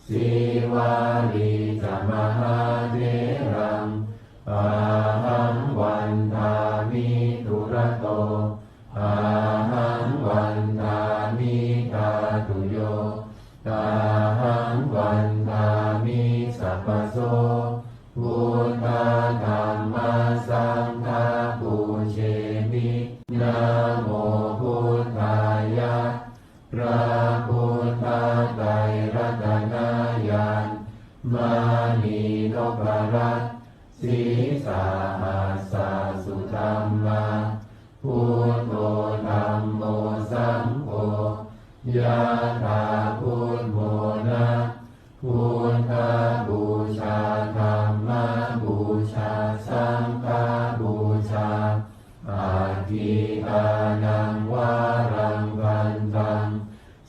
สีวาลีจมหาเถรังอาหังวันทามิทุระโตอาหังวันทามิทาตุโยอาหังวันทามิสัพพโสพุทธธัมมาสังฆาปูเชมินะโมพุทธายะพระพุทธไตรรัตนญาณมานีนพรัตน์สีสาหัสสะสุธัมมาพุทโธธัมโมสังโฆยะถาพุทโธนะพุทธบูชาธัมมบูชาสังฆบูชาอาทิอานังวารังวันตัง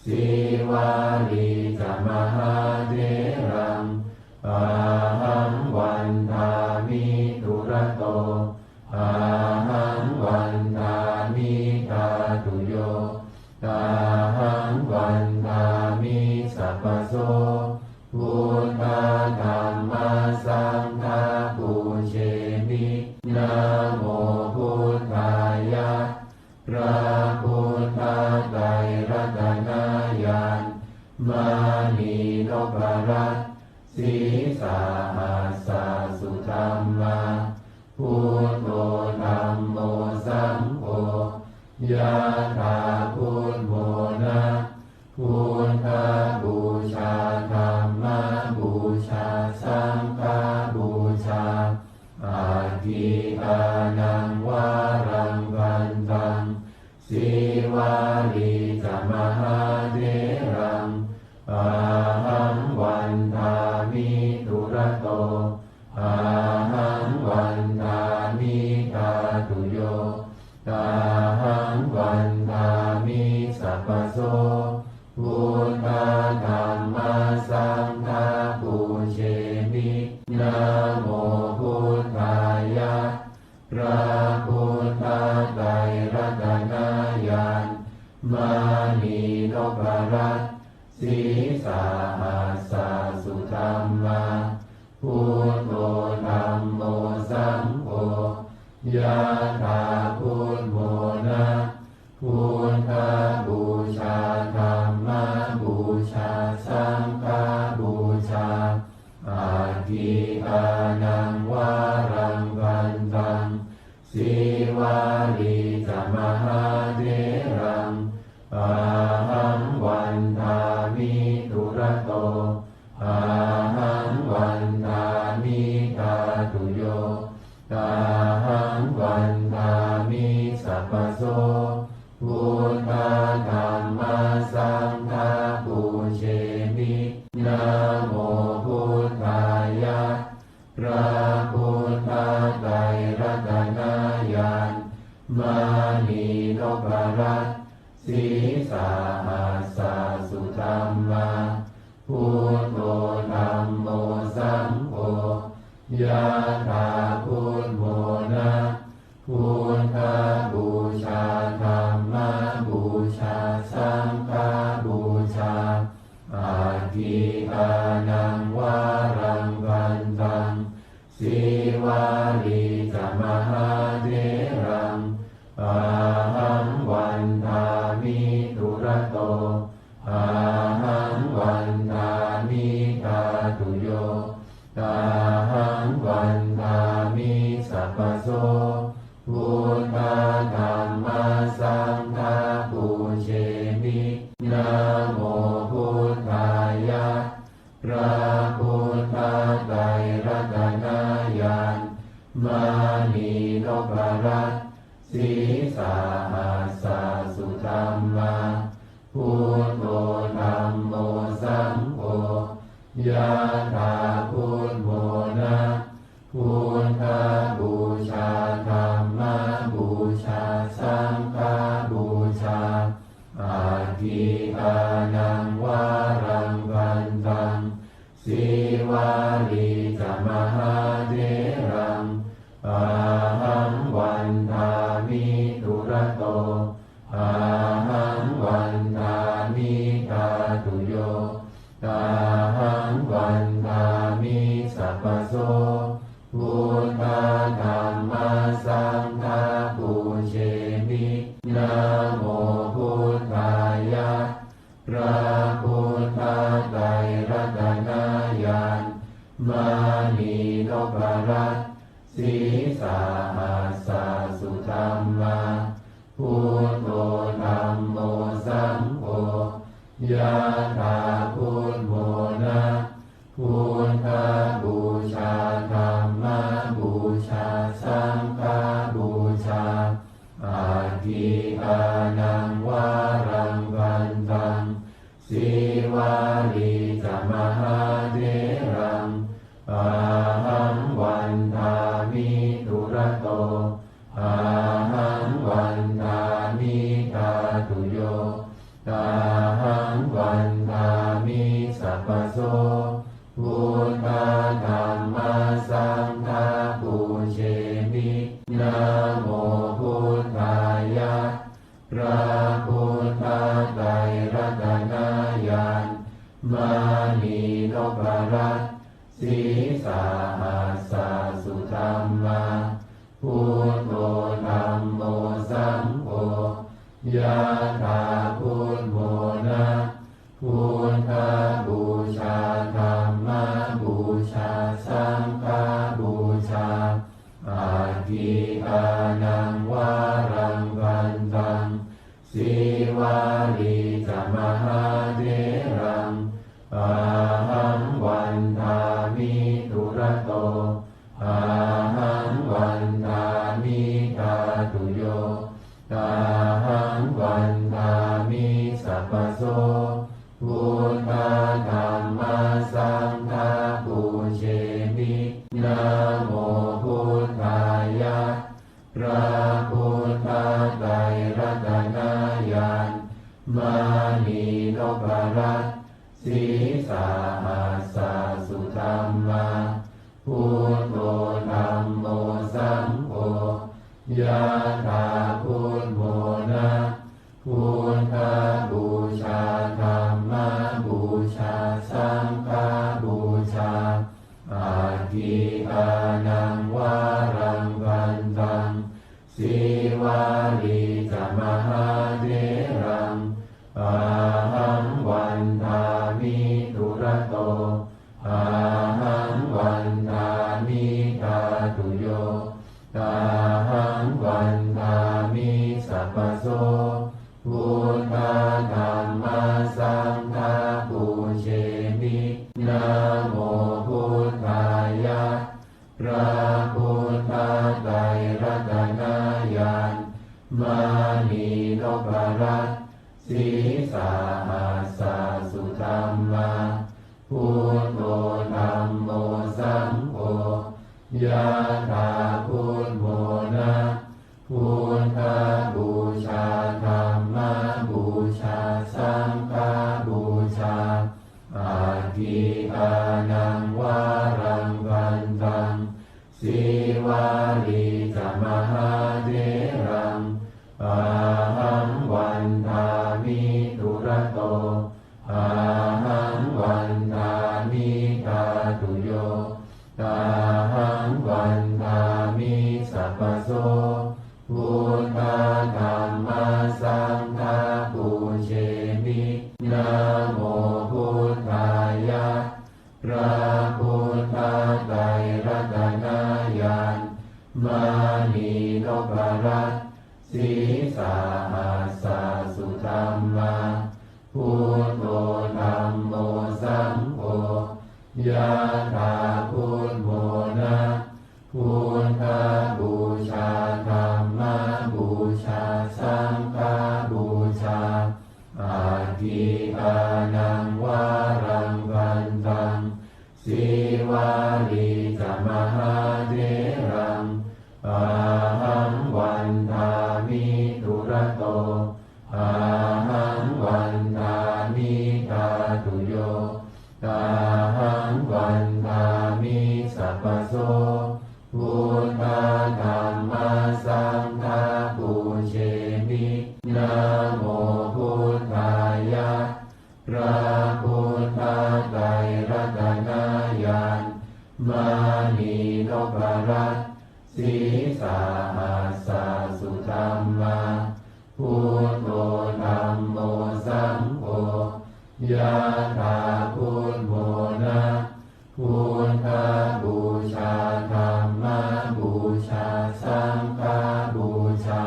สีวาลีจมหาเถรังอาหังวันทามิทุระโตอาหังวันทามิทาตุโยอาหังวันทามิสัพพโสพุทธธัมมาสังฆาปูเชมินะโมพุทธายะพระพุทธไตรรัตนญาณมานีนพรัตน์สีสาหัสสะสุธัมมาพุทโธธัมโมสังโฆยะถาพุทโธนะพุทธบูชาธัมมบูชาสังฆบูชาอาทิอานังวารังวันตังสีวาลีจมหาเถรังอาหังวันทามิทุระโตอาหังวันทามิทาตุโยอาหังวันทามิสัพพโสพุทธธัมมาสังฆาปูเชมินะโมพุทธายะพระพุทธไตรรัตนญาณมานีนพรัตน์สีสาหัสสะสุธัมมาพุทโธธัมโมสังโฆยะถาพุทโธนะพุทธบูชาธัมมบูชาสังฆบูชาอาทิอานังวารังวันตังสีวาลีจมหาเถรังอาหังวันทามิทุระโตอาหังวันทามิทาตุโยอาหังวันทามิสัพพโสพุทธธัมมาสังฆาปูเชมินะโมพุทธายะพระพุทธไตรรัตนญาณ มานีนพรัตน์สีสาหัสสะสุธัมมาพุทโธธัมโมสังโฆยะถาพุทโธนะพุทธบูชาธัมมบูชาสังฆบูชาอาทิอานังวารังวันตังสีวาลีจะมหาเถรังอาหังวันทามิตุระโตอาหังวันทามิตาตุโยอาหังวันทามิสัพพโสพุทธธัมมัสสังฆาปูเชมินะโมพุทธายะพระพุทธไตรรัตนญาณมานีนพรัตน์สีสาหัสสะสุธัมมาพุทโธธัมโมสังโฆยะถาพุทโธนะพุทธบูชาธัมมบูชาสังฆบูชาอาทิอานังวารังวันตังสีวาลีจะมหาเถรังอาหังวันทามิตุระโตอาหังวันทามิตาตุโยอาหังวันทามิสัพพโสพุทธธัมมัสสังฆาปูเชมินะโมพุทธายะพระพุทธไตรรัตนญาณมานีนพรัตน์สีสาหัสสะสุธัมมาพุทโธธัมโมสังโฆยะถาพุทโธนะพุทธบูชาธัมมบูชาสังฆบูชาอาทิอานังวารังวันตังสีวาลีจะมหาเถรังอาหังวันทามิตุระโตอาหังวันทามิตาตุโยอาหังวันทามิสัพพโสพุทธธัมมัสสังฆาปูเชมินะโมพุทธายะพระพุทธไตรรัตนญาณมานีนพรัตน์สีสาหัสสะสุธัมมาพุทโธธัมโมสังโฆยะถาพุทโธนะพุทธบูชาธัมมบูชาสังฆบูชาอาทิอานังวารังวันตังสีวาลีจะมหาเถรังอาหังวันทามิตุระโตอาหังวันทามิตาตุโยอาหังวันทามิสัพพโสพุทธธัมมัสสังฆาปูเชมินะโมพุทธายะพระพุทธไตรรัตนญาณมานีนพรัตน์สีสาหัสสะสุธัมมาพุทโธธัมโมสังโฆยะถาพุทโธนะพุทธบูชาธัมมบูชาสังฆบูชาอาทิอานังวารังวันตังสีวาลีจะมหาเถรังอาหังวันทามิตุระโตอาหังวันทามิตาตุโยอาหังวันทามิสัพพโสพุทธธัมมัสสังฆาปูเชมินะโมพุทธายะพระพุทธไตรรัตนญาณมานีนพรัตน์สีสาหัสสะสุธัมมาพุทโธธัมโมสังโฆยะถาพุทโธนะพุทธ พุทธธัมมาสังฆาปูเชมินะโมพุทธายะพระพุทธไตรรัตนญาณมานีนพรัตน์สีสาหัสสะสุธัมมาพุทโธธัมโมสังโฆยะถาพุทโธนะพุทธบูชาธัมมบูชาสังฆบูชาอาทิอานังวารังวันตังสีวาลีจมหาเถรังอาหังวันทามิทุระโตอาหังวันทามิตาตุโยอาหังวันทามิสัพพโสพุทธธัมมาสังฆาปูเชมินะโมพุทธายะพระพุทธไตรรัตนญาณมานีนพรัตน์สีสาหัสสะสุธัมมาพุทโธธัมโมสังโฆยะถาพุทโธนะพุทธบูชาธัมมบูชาสังฆบูชา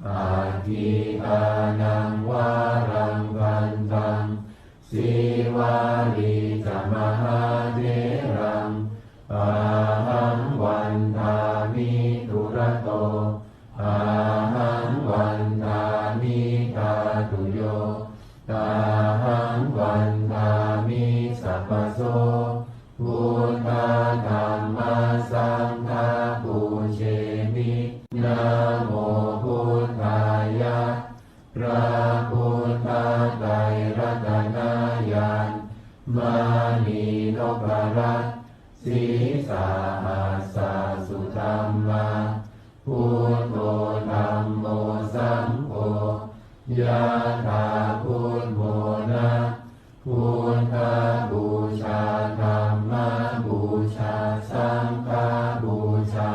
อาทิอานังวารังวันตังสีวาลีจมหาเถรังอาหังวันทามิทุระโตอาหังวันทามิตาตุโยอาหังวันทามิสัพพโสพุทธธัมมาสังฆาปูเชมินะโมพุทธายะพระพุทธไตรรัตนญาณมานีนพรัตน์สีสาหัสสะสุธัมมาพุทโธธัมโมสังโฆยะถาพุทโธนะพุทธบูชาธัมมบูชาสังฆบูชา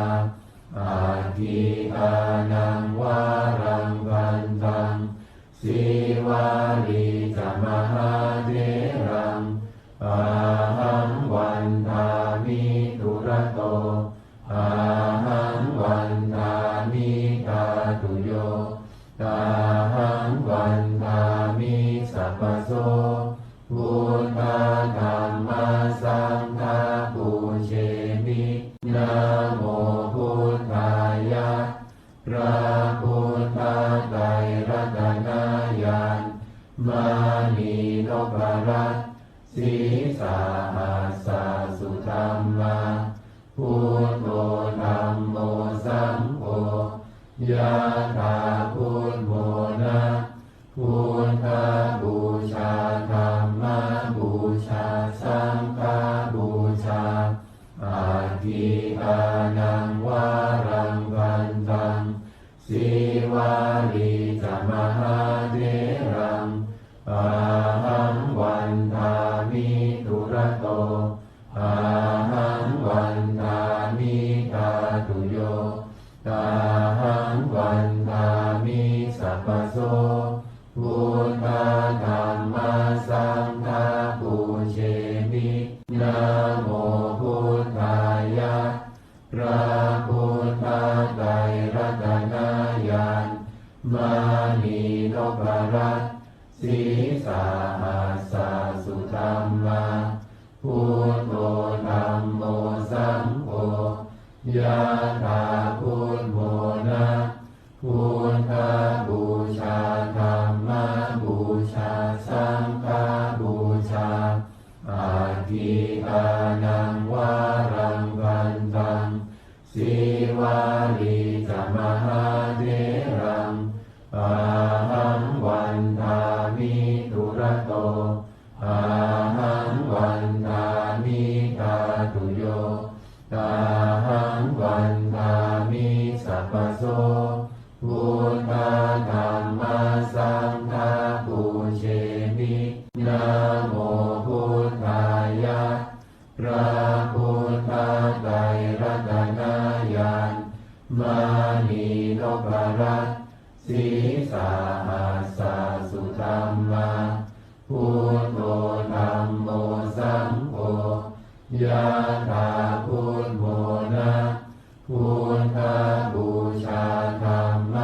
อาทิอานังวารังวันตังสีวาลีจมหาเถรังอาหังวันทามิทุระโตอาหังวันทามิตาตุโยอาหังวันทามิสัพพโสพุทธธัมมาสังฆาปูเชมินะโมพุทธายะพระพุทธไตรรัตนญาณมานีนพรัตน์สีสาหัสสะสุธัมมาพุทโธธัมโมสังโฆยะถาพุทโธนะพุทธบูชาธัมมบูชาสังฆบูชาอาทิอานังวารังวันตังสีวาลีจมหาเถรังอาหังวันทามิทุระโตอาหังวันทามิตาตุโยอาหังวันทามิสัพพโสพุทธธัมมาสังฆาปูเชมินะโมพุทธายะพระพุทธไตรรัตนญาณมานีนพรัตน์สีสาหัสสะสุธัมมาพุทโธธัมโมสังโฆยะถาพุทโธนะพุทธบูชาธัมมบูชาสังฆบูชาอาทิอานังวารังวันตังสีวาลีจมหาเถรังอาหังวันทามิทุระโตอาหังวันทามิตาตุโยอาหังวันทามิสัพพโสพุทธธัมมาสังฆาปูเชมินะโมพุทธายะพระพุทธไตรรัตนญาณมานีนพ ปรัตสีสาหัสสะสุธัมมาพุทโธธัมโมสังโฆยะถาพุทโธนะพุทธบูชาธัมม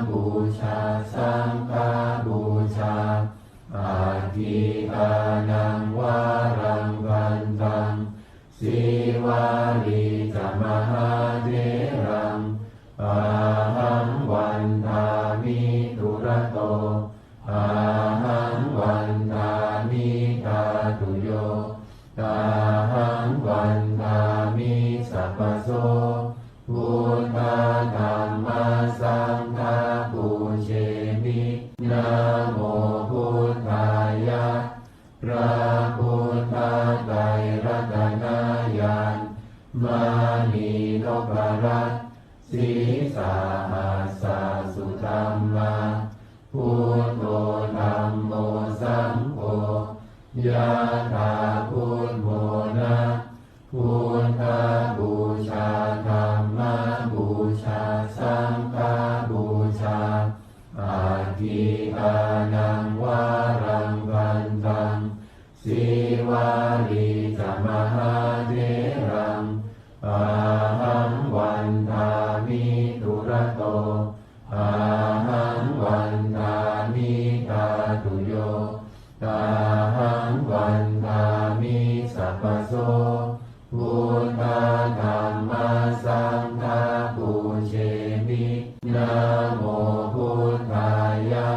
บูชาสังฆบูชาอาทิอานังวารังวันตังสีวาลีจมหาเถรังอาหังวันทามิทุระโตอาหังวันทามิทาตุโยอาหังวันทามิสัพพโสพุทธธัมมาสังฆาปูเชมินะโมพุทธายะพระพุทธไตรรัตนญาณมานีนพรัตน์สีสาหัสสะสุธัมมาพุทโธธัมโมสังโฆยะถาพุทโธนะพุทธบูชาธัมมบูชาสังฆบูชาอาทิอานังวารังวันตังสีวาลีจมหาเถรังอาหังวันทามิทุระโตอาหังวันทามิทาตุโยอาหังวันทามิสัพพโสพุทธธัมมาสังฆาปูเชมินะโมพุทธายะ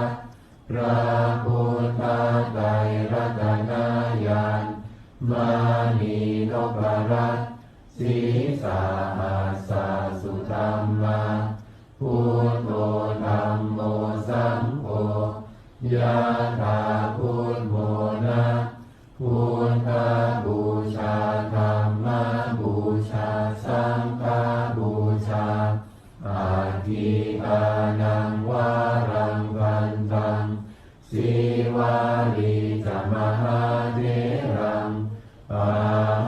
พระพุทธไตรรัตนญาณมานีนพรัตน์สีสาหัสสะสุธัมมาพุทโธธัมโมสังโฆยะถาพุทโธนะพุทธบูชาธัมมบูชาสังฆบูชาอาทิอานังวารังวันตังสีวาลีจมหาเถรังอา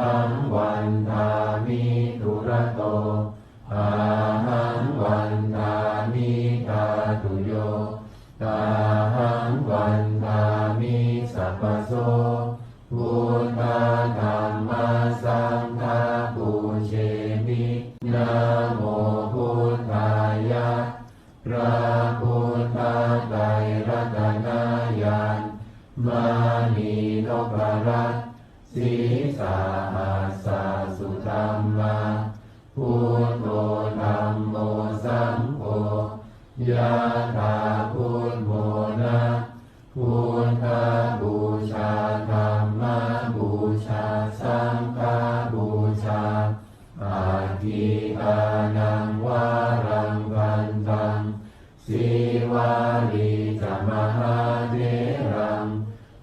หังวันทามิทุระโตอาหังวันทามิทาตุโยอาหังวันทามิสัพพโสพุทธธัมมาสังฆาปูเชมินะโมพุทธายะพระพุทธไตรรัตนญาณมานีนพรัตน์สีสาหัสสะสุธัมมาพุทโธธัมโมสังโฆยะถาพุทโธนะพุทธบูชาธัมมบูชาสังฆบูชาอาทิอานังวารังวันตังสีวาลีจมหาเถรัง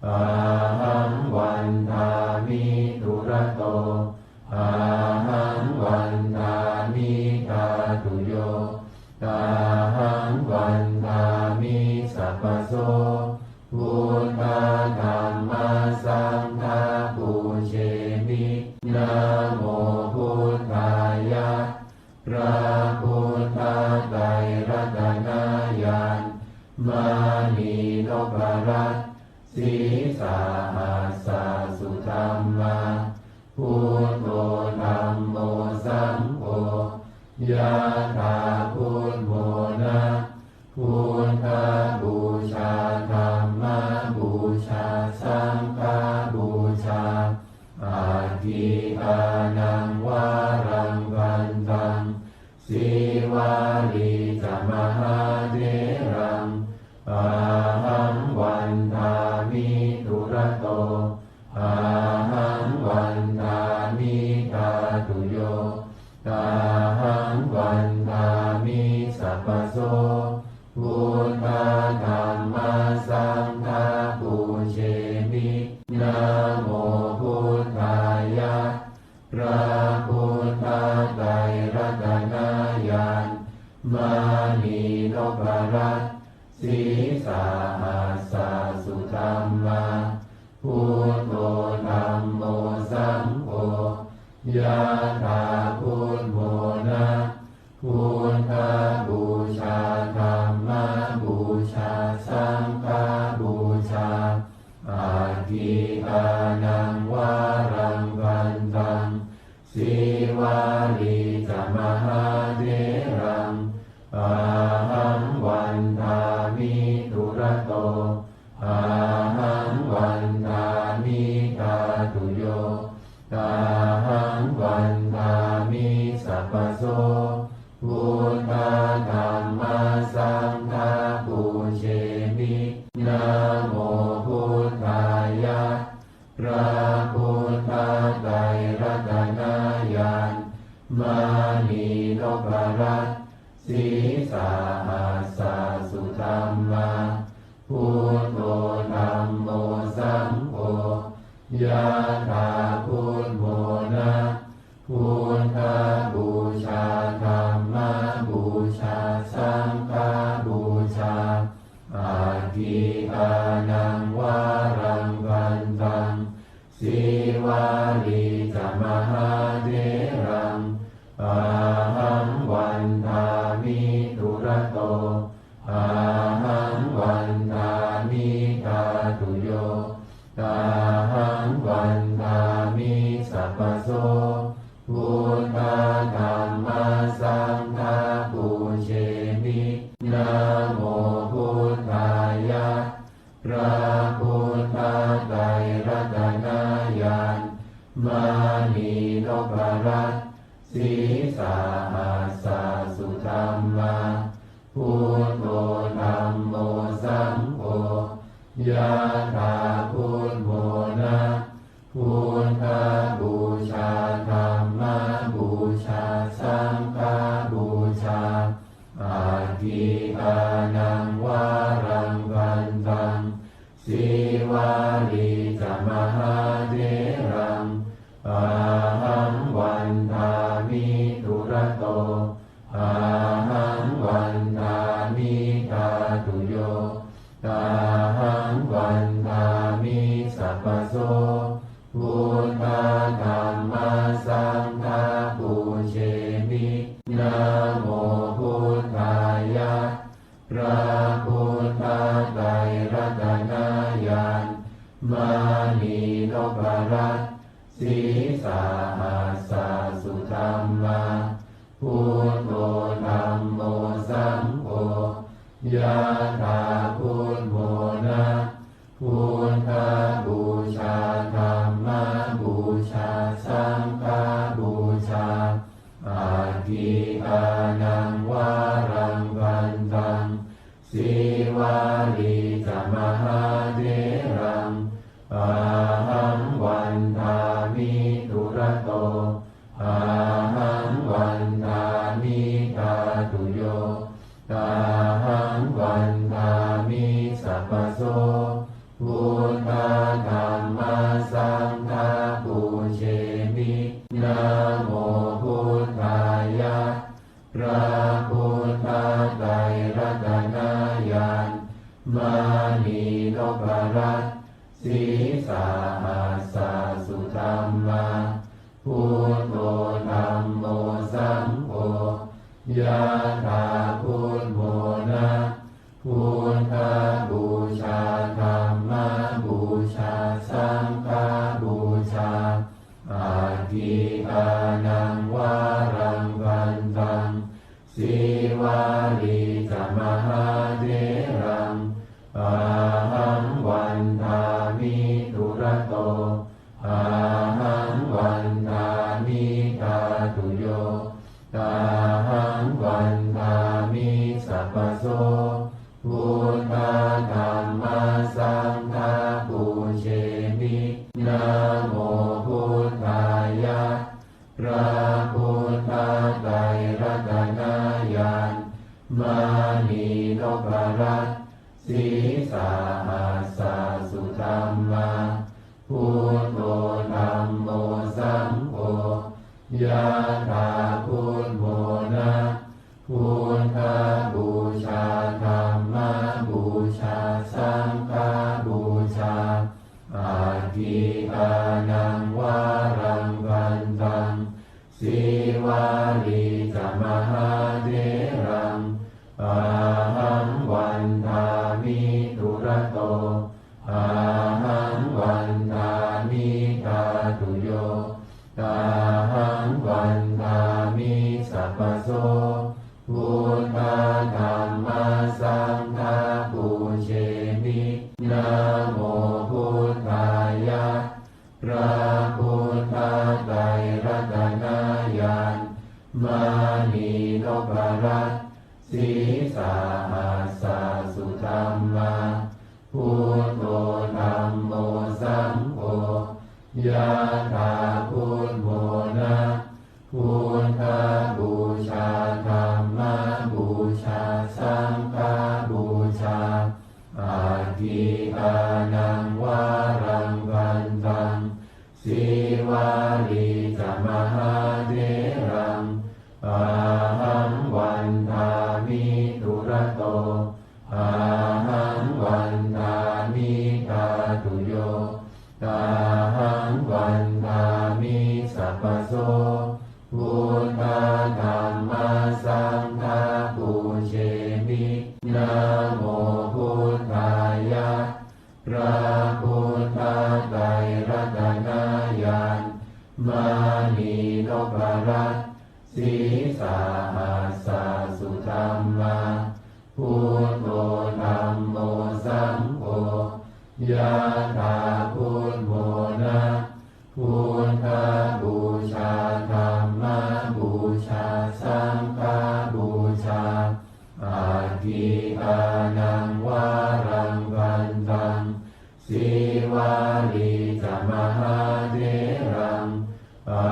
อาหังวันทามิทุระโตอาหังวันทามิทาตุโยอาหังวันทามิสัพพโสพุทธธัมมาสังฆาปูเชมินะโมพุทธายะพระพุทธไตรรัตนญาณมานีนพรัตน์สีสาหัสสะสุธัมมาพุทโธธัมโมสังโฆยะถาพุทโธนะพุทธบูชาธัมมบูชาสังฆบูชาอาทิอานังวารังวันตังสีวาลีจมหาเถรังอาหังวันทามิทุระโตอาหังวันทามิทาตุโยอาหังวันทามิสัพพโสพุทธธัมมาสังฆาปูเชมินะโมพุทธายะพระพุทธไตรรัตนญาณมานีนพรัตน์สีสาหัสสะสุธัมมาพุทโธธัมโมสังโฆยะถาพุทโธนะพุทธบูชา อาหังวันทามิธาตุโยอาหังวันทามิสัพพโสพุทธธัมมาสังฆาปูเชมินะโมพุทธายะพระพุทธไตรรัตนญาณมานีนพรัตน์สีสาหัสสะสุธัมมาพุทโธธัมโมสังโฆยะถาพุทโธนะพุทธบูชาธัมมบูชาสังฆบูชาอาทิตานังวารังกันตังสีวาลีจมหาเถรังอาหังวันทามิทุระโตอาหังวันทามิธาตุโยอาหังวันทามิสัพพโสพุทธธัมมาสังฆาปูเชมินะโมพุทธายะพระพุทธไตรรัตนญาณมานีนพรัตน์สีสาหัสสะสุธัมมาพุทโธธัมโมสังโฆยะถาพุทโธนะพุทธบูชาธัมมบูชาสังฆบูชาอาทิตานังวารังกันตังสีวาลีจมหาเถรังอาหังวันทามิทุระโตอาหังวันทามิธาตุโยอาหังวันทามิสัพพโสพุทธธัมมาสังฆาปูเชมินะโมพุทธายะพระพุทธไตรรัตนญาณมานีนพรัตน์สีสาหัสสะสุธัมมาพุทโธธัมโมสังโฆยะถาพุทโธนะพุทธบูชาธัมมบูชาสังฆบูชาอาทิตานังวารังกันตังสีวาลีจมหาเถรังอาหังวันทามิทุระโตอาหังวันทามิธาตุโยอาหังวันทามิสัพพโสพุทธธัมมาสังฆาปูเชมินะโมพุทธายะพระพุทธไตรรัตนญาณมานีนพรัตน์สีสาหัสสะสุธัมมาพุทโธธัมโมสังโฆยะถาพุทโธนะพุทธบูชาธัมมบูชาสังฆบูชาอาทิตานังวารังกันตังสีวาลีจมหาเถรังอาหังวันทามิทุระโตอาหังวันทามิธาตุโยอาหังวันทามิสัพพโสพุทธธัมมาสังฆาปูเชมินะโมพุทธายะพระพุทธไตรรัตนญาณมานีนพรัตน์สีสาหัสสะสุธัมมาพุทโธธัมโมสังโฆยะถาพุทโธนะพุทธบูชาธัมมบูชาสังฆบูชาอาทิตานังวารังกันตังสีวาลีจมหาเถรังอาหังวันทามิทุระโตอาหังวันทามิธาตุโยอาหังวันทามิสัพพโสพุทธธัมมาสังฆาปูเชมิ นะโมพุทธายะพระพุทธไตรรัตนญาณมานีนพรัตน์สีสาหัสสะสุธรรมาพุทโธธัมโมสังโฆยะถาพุทโธนะพุทธบูชาธัมมบูชาสังฆบูชาอาทิอานังวารังกันตังสีวาลีจะมหาเถรังอา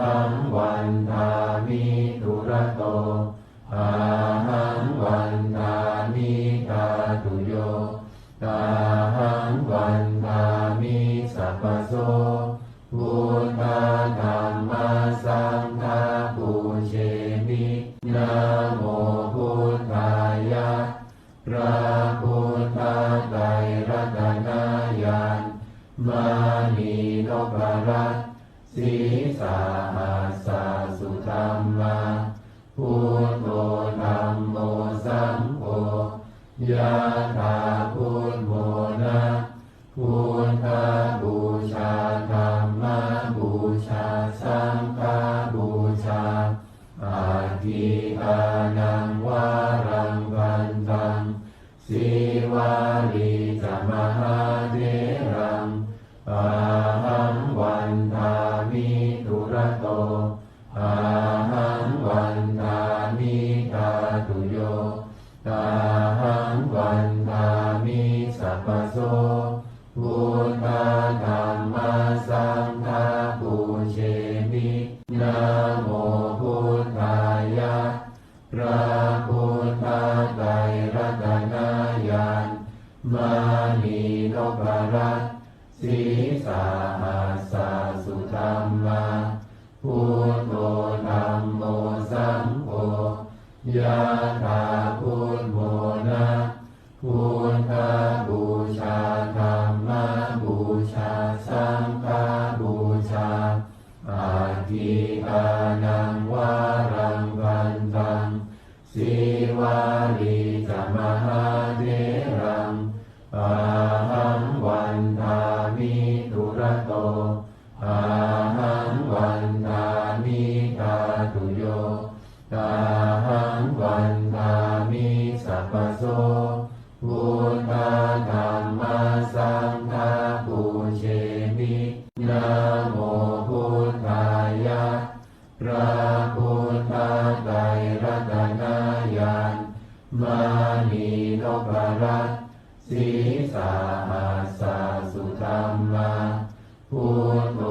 หังวันทามิทุระโตอาหังวันทามิตาตุโยอาหังวันทามิสัพพโสพุทธธัมมัสสังฆาปูเชมินะโมพุทธายะพระพุทธไตรรัตนญาณมานีนพรัตน์สีสาหัสสะสุธรรมาพุทโธธัมโมสังโฆยะถาพุทโธนะพุทธบูชาธัมมบูชาสังฆบูชาอาทิอานังวารังกันตังสีวาลีจะมหาเถรังอาหังวันทามิทุระโตอาหังวันทามิตาตุโยอาหังวันทามิสัพพโสพุทธธัมมัสสังฆาปูเชมินะโมพุทธายะพระพุทธไตรรัตนญาณมานีนพรัตน์สีสาหัสสะสุธรรมาพุทโธธัมโมสังโฆยะถาพุทโธนะพุทธบูชาธัมมบูชาสังฆบูชาอาทิอานังวารังกันตังสีวาลีจะมหาเถรังอาหังวันทามิทุระโตอาหังวันทามิตาตุโยอาหังวันทามิสัพพโสพุทธธัมมัสสังฆาปูเชมินะโมพุทธายะพระพุทธไตรรัตนญาณมานีนพรัตน์สีสาหัสสะสุธรรมาพุทโธ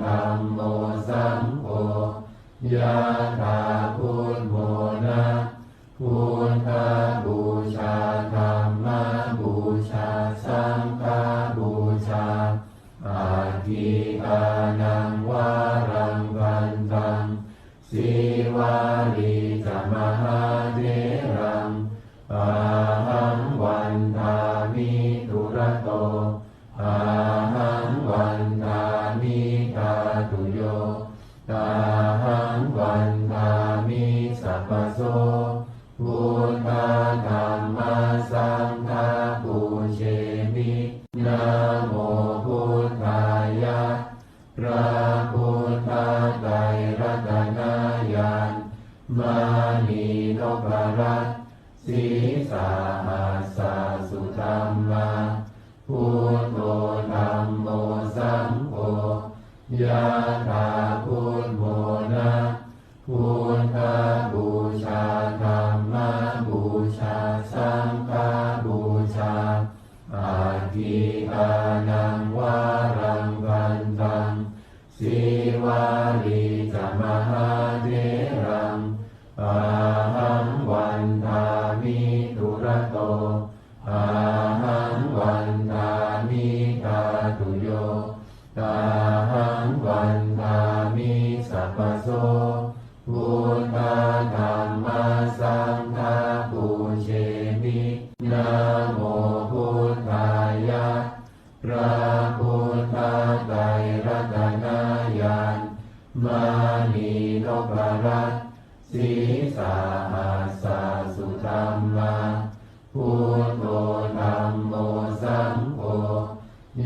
ธัมโมสังโฆยะถาพุทโธนะพุทธบูชาธัมมบูชาสังฆบูชาอาทิอานังวารังกันตังสีวาลีจะมหาเถรังอาหังวันทามิทุระโตอาหังวันทามิตาตุโยอาหังวันทามิสัพพโสพุทธธัมมัสสังฆาปูเชมินะโมพุทธายะพระพุทธไตรรัตนญาณมานีนพรัตน์สีสาหัสสะสุธรรมาพุทโธธัมโมสังโฆยะถาพุทโธนะพุทธบูชาธัมมบูชาสังฆบูชาอาทิอานังวารังกันตังสีวาลีจะมหาเถรังอาหังวันทามิทุระโตอาหังวันทามิตาตุโยอาหังวันทามิสัพพโสพุทธธัมมัสสังฆาปูเชมินะโมพุทธายะพระพุทธไตรรัตนญาณมานีนพรัตน์สีสาหัสสะสุธรรมา พุทโธธัมโมสังโฆ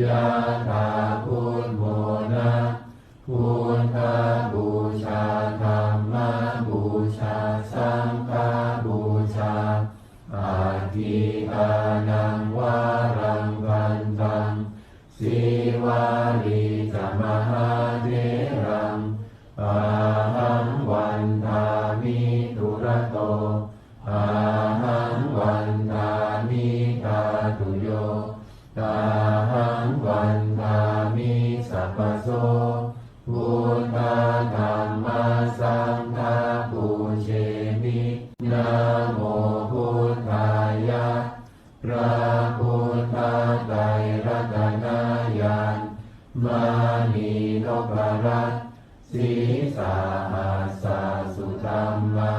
ยะถาพุทโธนะพุทธบูชาธัมมบูชาสังฆบูชาอาทิอานังวารังกันตังสีวาลีจมหาเถรังอาหังวันทามิทุระโตอาหังวันทามิทาตุโยอาหังวันทามิสัพพโสพุทธธัมมัสสังฆาปูเชมินะโมพุทธายะพระพุทธไตรรัตนญาณมานีนพรัตน์สีสาหัสสะสุธัมมา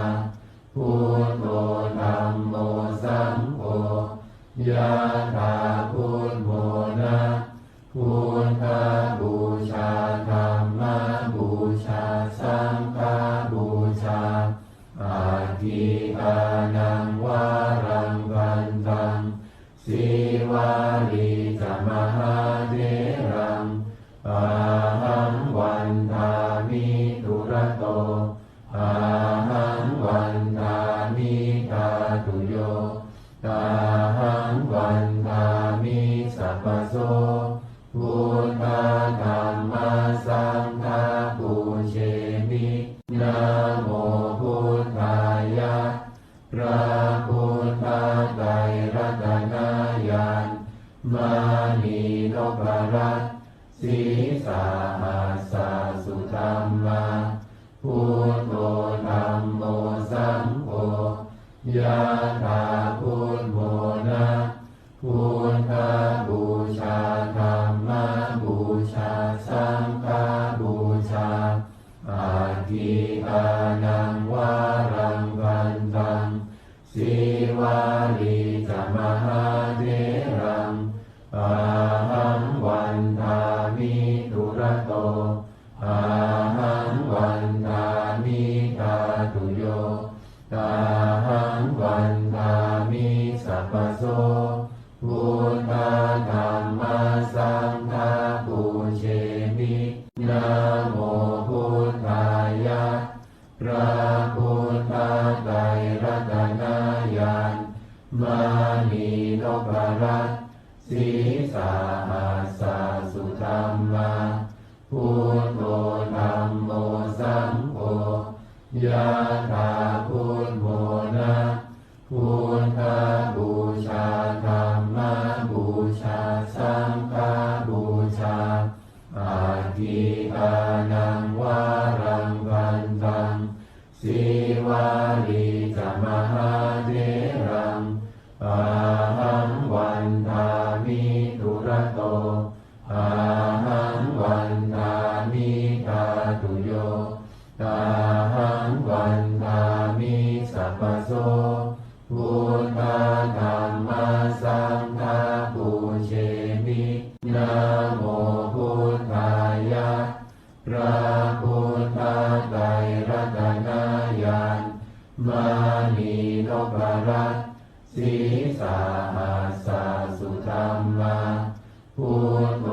พุทโธธัมโมสังโฆยะถาพุทโธนะพุทธบูชาธัมมบูชาสังฆบูชาอาทิอานังวารังกันตังสีวาลีจมหาเถรังอาหังวันทามิทุระโตอาหังวันทามิทาตุโยอาหังวันทามิสัพพโสพุทธธัมมัสสังฆาปูเชมินะโมพุทธายะพระพุทธไตรรัตนญาณมานีนพรัตน์สีสาหัสสะสุธัมมาพุทโธธัมโมสังโฆยะถาพุทโธนะพุทธบูชาธัมมบูชาสังฆบูชาอาทิอานังวารังกันตังสีวาลีจมหาเถรังอาหังวันทามิทุระโตอาหังวันทามิทาตุโยอาหังวันทามิสัพพโสพุทธธัมมัสสังฆาปูเชมินะโมพุทธายะพระพุทธไตรรัตนญาณมานีนพรัตน์สีสาหัสสะสุธัมมาพุทโธธัมโมสังโฆยะถาพุทโธนะพุทธบูชาธัมมบูชาสังฆบูชาอาทิอานังวารังกันตังสีวาลีจมหาเถรังอาหังวันทามิทุระโตอาหังวันทามิทาตุโยอาหังวันทามิสัพพโสพุทธธัมมัสสังฆาปูเชมินะโมพุทธายะพระพุทธไตรรัตนญาณมานีนพรัตน์สีสาหัสสะสุธัมมาพุทโธ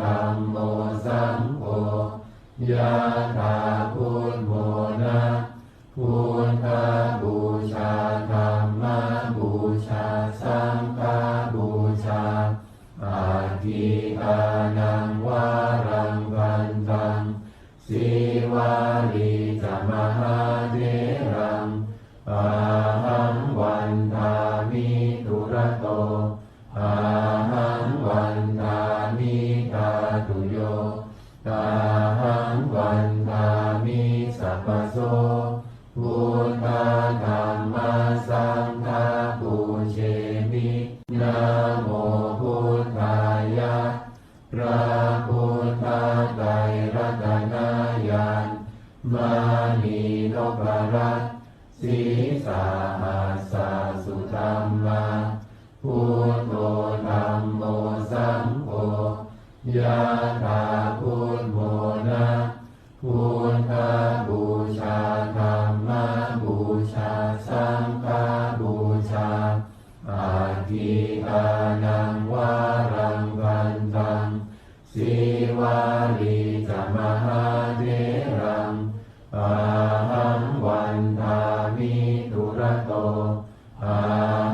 ธัมโมสังโฆยะถาพุทโธนะพุทธบูชาธัมมบูชาสังฆบูชาอาทิอานังวารังกันตังสีวาลีจมหาเถรังอาหังวันทามิทุระโตอาหังวันทามิทาตุโยอาหังวันทามิสัพพโสพุทธธัมมัสสังฆาปูเชมินะโมพุทธายะพระพุทธไตรรัตนญาณมานีนพรัตน์สีสาหัสสะสุธัมมาพุทโธธัมโมสังโฆยะถาพุทโธนะพุทธบูชาธัมมบูชาสังฆบูชาอา ทิตานังวารังกันตังสีวาลีจะมหาเถรังอาหังวันทามิทุระโตอา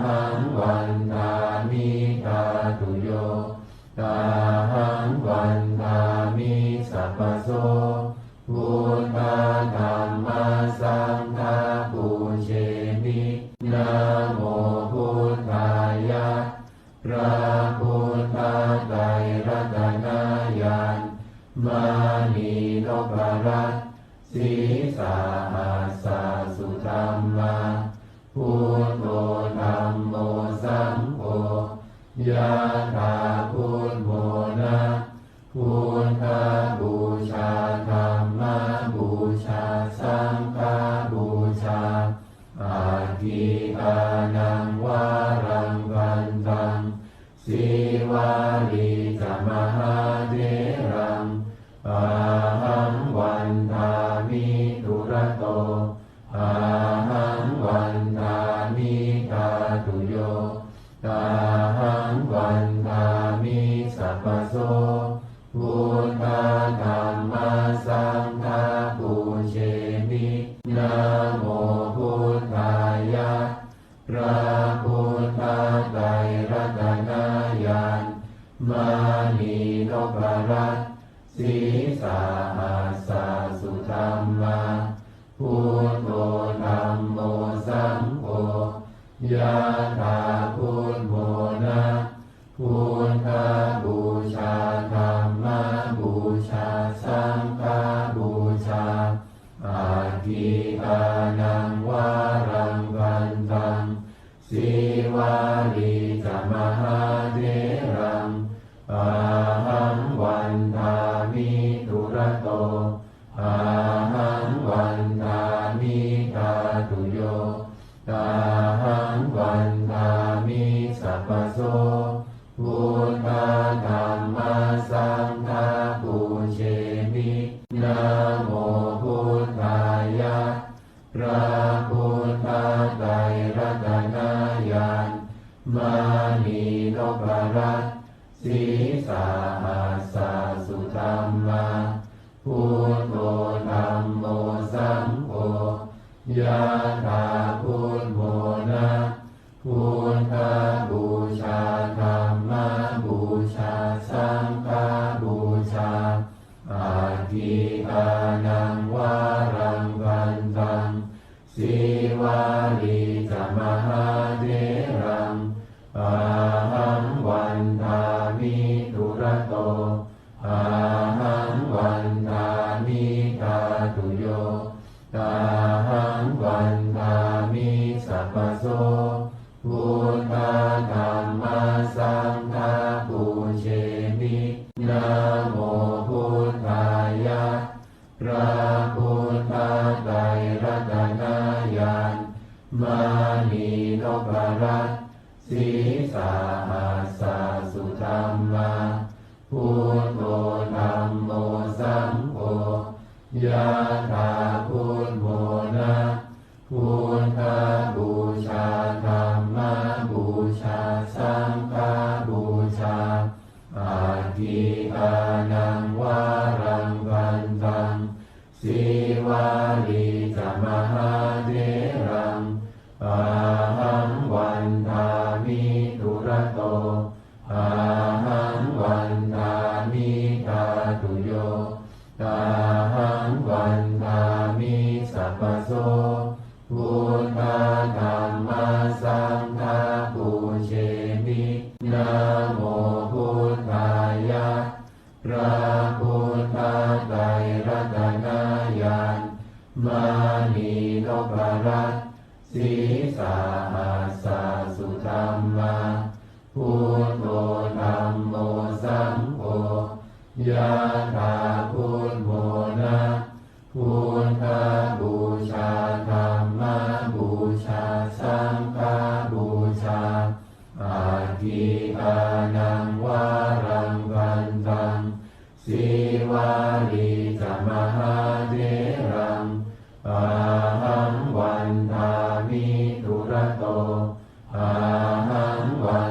หังวันทามิตาตุโยตาหังวันทามิสัพพโสพุทธธัมมาสังฆาปุเชมินะโมพุทธายะพระพุทธไตรรัตนญาณมานีนพรัตน์สีสาหัสสะสุธัมมาพุทโธธัมโมสังโฆยะถาพุทโธนะพุทธบูชาธัมมบูชาสังฆบูชาอาทิตานังวารังกันตังสีวาลีจะมหาเถรังอาหังวันทามิทุระโตอาหังวันทามิตาตุโยตาหังวันทามิสัพพโสพุทธธัมมาสังฆาปุเชมินะโมพุทธายะพระพุทธไตรรัตนญาณมานีนพรัตน์สีสาหัสสะสุธัมมาพุทโธธัมโมสังโฆยะถาพุทโธนะพุทธบูชาธัมมบูชาสังฆบูชาอาทิตานังวารังกันตังสีวาลีจะมหาเถรังอาหังวันทามิทุระโตอาหังวันทามิตาตุโยตาหังวันทามิสัพพโสพุทธธัมมาสังฆาปุเชมินะโมพุทธายะพระพุทธไตรรัตนญาณมานีนพรัตน์สีสาหัสสะสุธัมมาพุทโธธัมโมสังโฆยะถาพุทโธนะพุทธบูชาธัมมบูชาสังฆบูชาอาทิตานังวารังกันตังสีวาลีจะมหาเถรังอาหังวันทามิทุระโตอาหังวันทามิตาตุโยตาหังวันทามิสัพพโสพุทธธัมมาสังฆาปุเชมินะโมพุทธายะพระพุทธไตรรัตนญาณมานีนพรัตน์สีสาหัสสะสุธัมมาพุทโธธัมโมสังโฆยะถาพุทโธนะพุทธบูชาธัมมบูชาสังฆบูชาอาทิตานังวารังกันตังสีวาลีจะมหาเถรังอาหังวันทามิทุระโตอาหังวันทามิตาตุโยตาหังวันทามิสัพพโสพุทธธัมมาสังฆาปุเชมินะโมพุทธายะพระพุทธไตรรัตนญาณมานีนพรัตน์สีสาหัสสะสุธัมมาพุทโธธัมโมสังโฆยะถาพุทโธนะพุทธบูชาธัมมบูชาสังฆบูชาอาทิตานังวารังกันตังสีวาลีจะมหาเถรังอาหังวันทามิทุระโตอาหังวัน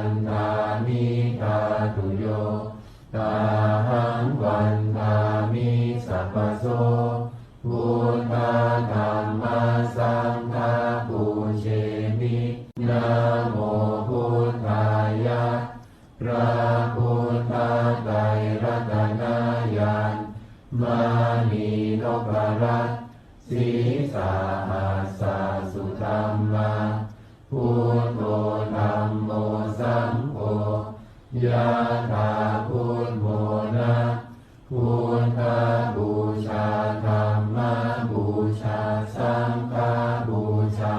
ยะถาพุทโธนะพุทธบูชาธัมมบูชาสังฆบูชา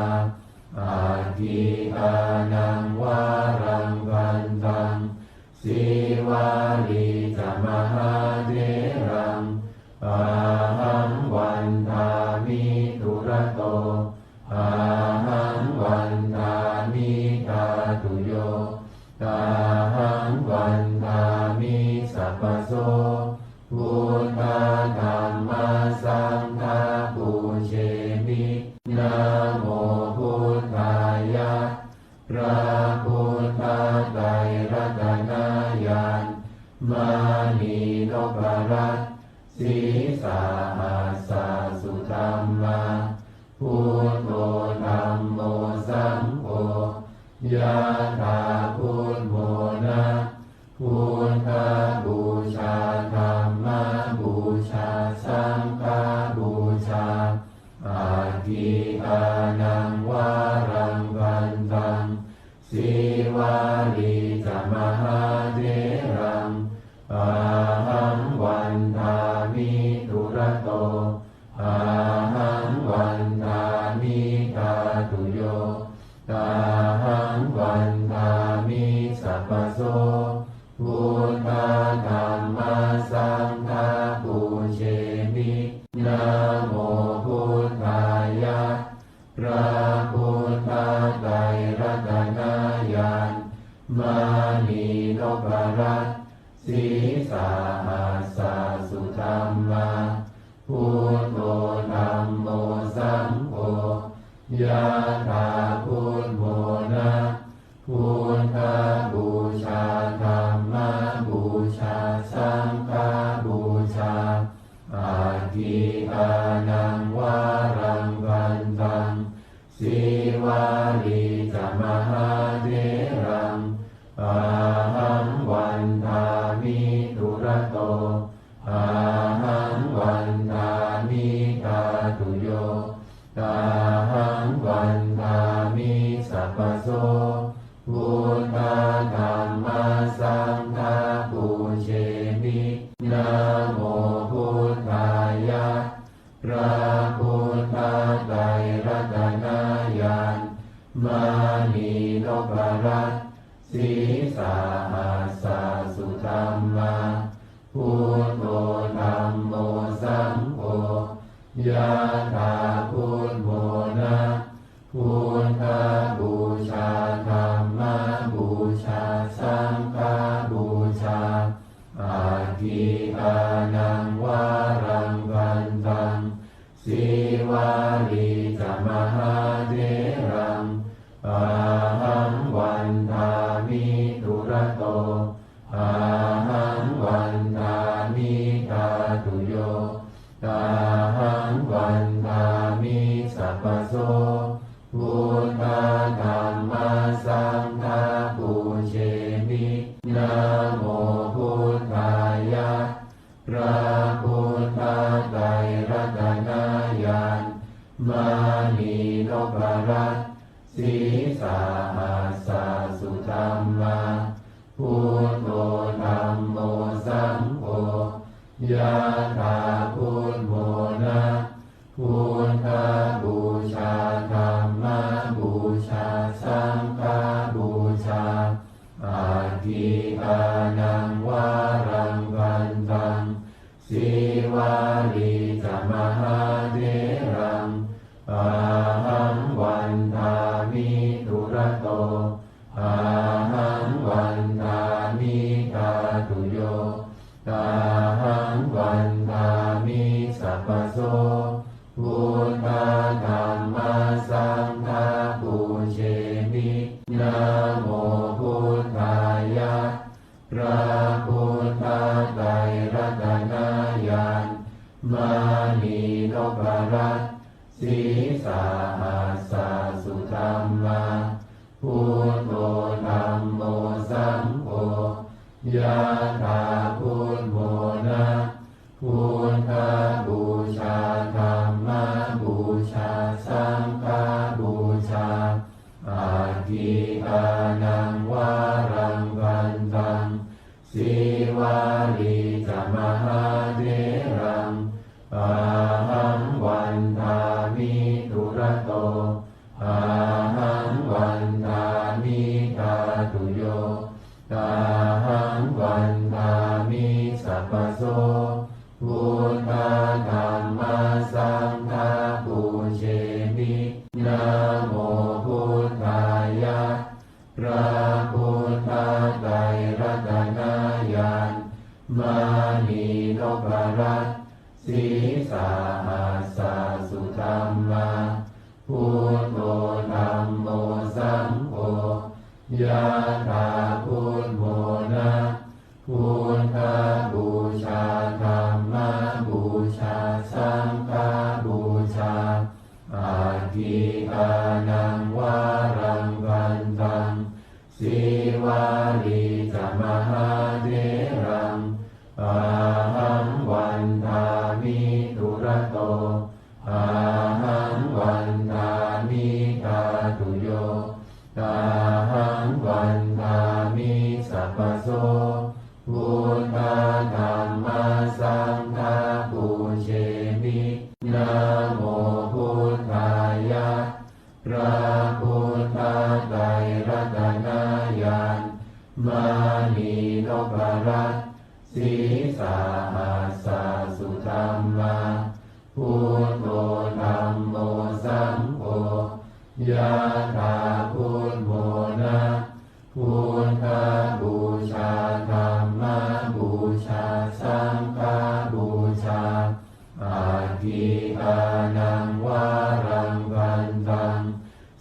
อาทิอานังวารังกันตังสีวาลีจะมหาเถรังอาหังวันทามิทุระโตอาหังวันทามิตาตุโยตาหังวันทามิสัพพโสพุทธธัมมัสสังฆาปูเชมินะโมพุทธายะพระพุทธไตรรัตนญาณมานีนพรัตน์สีสาหัสสะสุธัมมาพุทโธธัมโมสังโฆยะถาพุทโธนะพุทธบูชาธัมมบูชาสังฆบูชาอาทิอานังวารังกันตังสีวาลีจะมหาเถรังอาหังวันทามิทุระโตอาหังวันทามิตาตุโยตาหังวันทามิสัพพโสพุทธธัมมัสสังฆาปูเชมินะโมพุทธายะพระพุทธไตรรัตนญาณมานีนพรัตน์สีสาหัสสะสุธัมมาพุทโธธัมโมสังโฆยะถาพุทโธนะพุทธบูชาธัมมบูชาสังฆบูชาอาทิอานังวารังกันตังสีวาลีจะมหาเถรังอาหังวันทามิทุระโตอาหังวันทามิตาตุโยตาหังวันทามิสัพพโสพุทธธัมมัสสังฆาปูเชมินะโมพุทธายะพระพุทธไตรรัตนญาณมานีนพรัตน์สีสาหัสสะสุธัมมาพุทโธธัมโมสังโฆยะถาพุทโธนะพุทธบูชาธัมมบูชาสังฆบูชาอาทิอานังวารังกันตังสีวาลีจะมหาเถรังอาหังวันทามิทุระโตอาหังวันทามิตาตุโยตาหังวันทามิสัพพโสพุทธธัมมัสสังฆาปูเชมินะโมพุทธายะพระพุทธไตรรัตนญาณมานีนพรัตน์สีสาหัสสะสุธัมมาพุทโธธัมโมสังโฆยะถาพุทโธนะพุทธบูชาธัมมบูชาสังฆบูชาอาทิอานังวารังกันตังสีวาลีจะมหาเถรังอาหังวันทามิทุระโตอาหังวันทามิตาตุโยตาหังวันทามิสัพพโสพุทธธัมมัสสังฆาปูเชมินะโมพุทธายะพระพุทธไตรรัตนญาณมานีนพรัตน์สีสาหัสสะสุธัมมาพุทโธธัมโมสังโฆยะถาพุทโธนะพุทธบูชาธัมมบูชาสังฆบูชาอาทิอานังวารังกันตัง ตาหังวันทามิสัพพโสพุทธธัมมาสังฆาปูเชมินะโมพุทธายะพระพุทธไตรรัตนญาณมานีนพรัตน์สีสาหัสสะสุธัมมาพุทโธธัมโมสังโฆยะถาพุทโธนะพุทธบูชาธัมมบูชาสังฆบูชาอาทิอานังวารังวันตังสีวาลีจมหาเถรังอาหังวันทามิทุระโตอาหังวันทามิทาตุโยอาหังวันทามิสัพพโสพุทธธัมมาสังฆาปูเชมินะโมพุทธายะพระพุทธไตรรัตนญาณมานีนพรัตน์สีสาหัสสะสุธัมมาพุทโธธัมโมสังโฆยะถาพุทโธนะพุทธบูชาธัมมบูชาสังฆบูชาอาทิอานังวารังวันตัง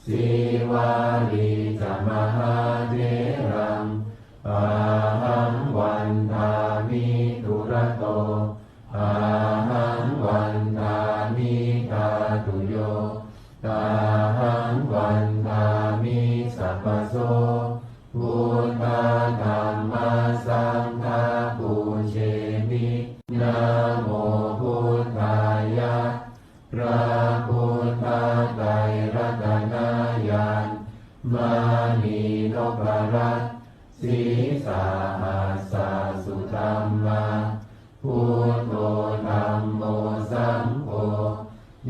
สีวาลีจมหาเถรังอาหังวันทามิทุระโตอาหังวันทามิทาตุโยอาหังวันทามิสัพพโสพุทธธัมมาสังฆาปูเชมินะโมพุทธายะพระพุทธไตรรัตนญาณมานีนพรัตน์สีสาหัสสะสุธัมมาพุทโธธัมโมสังโฆ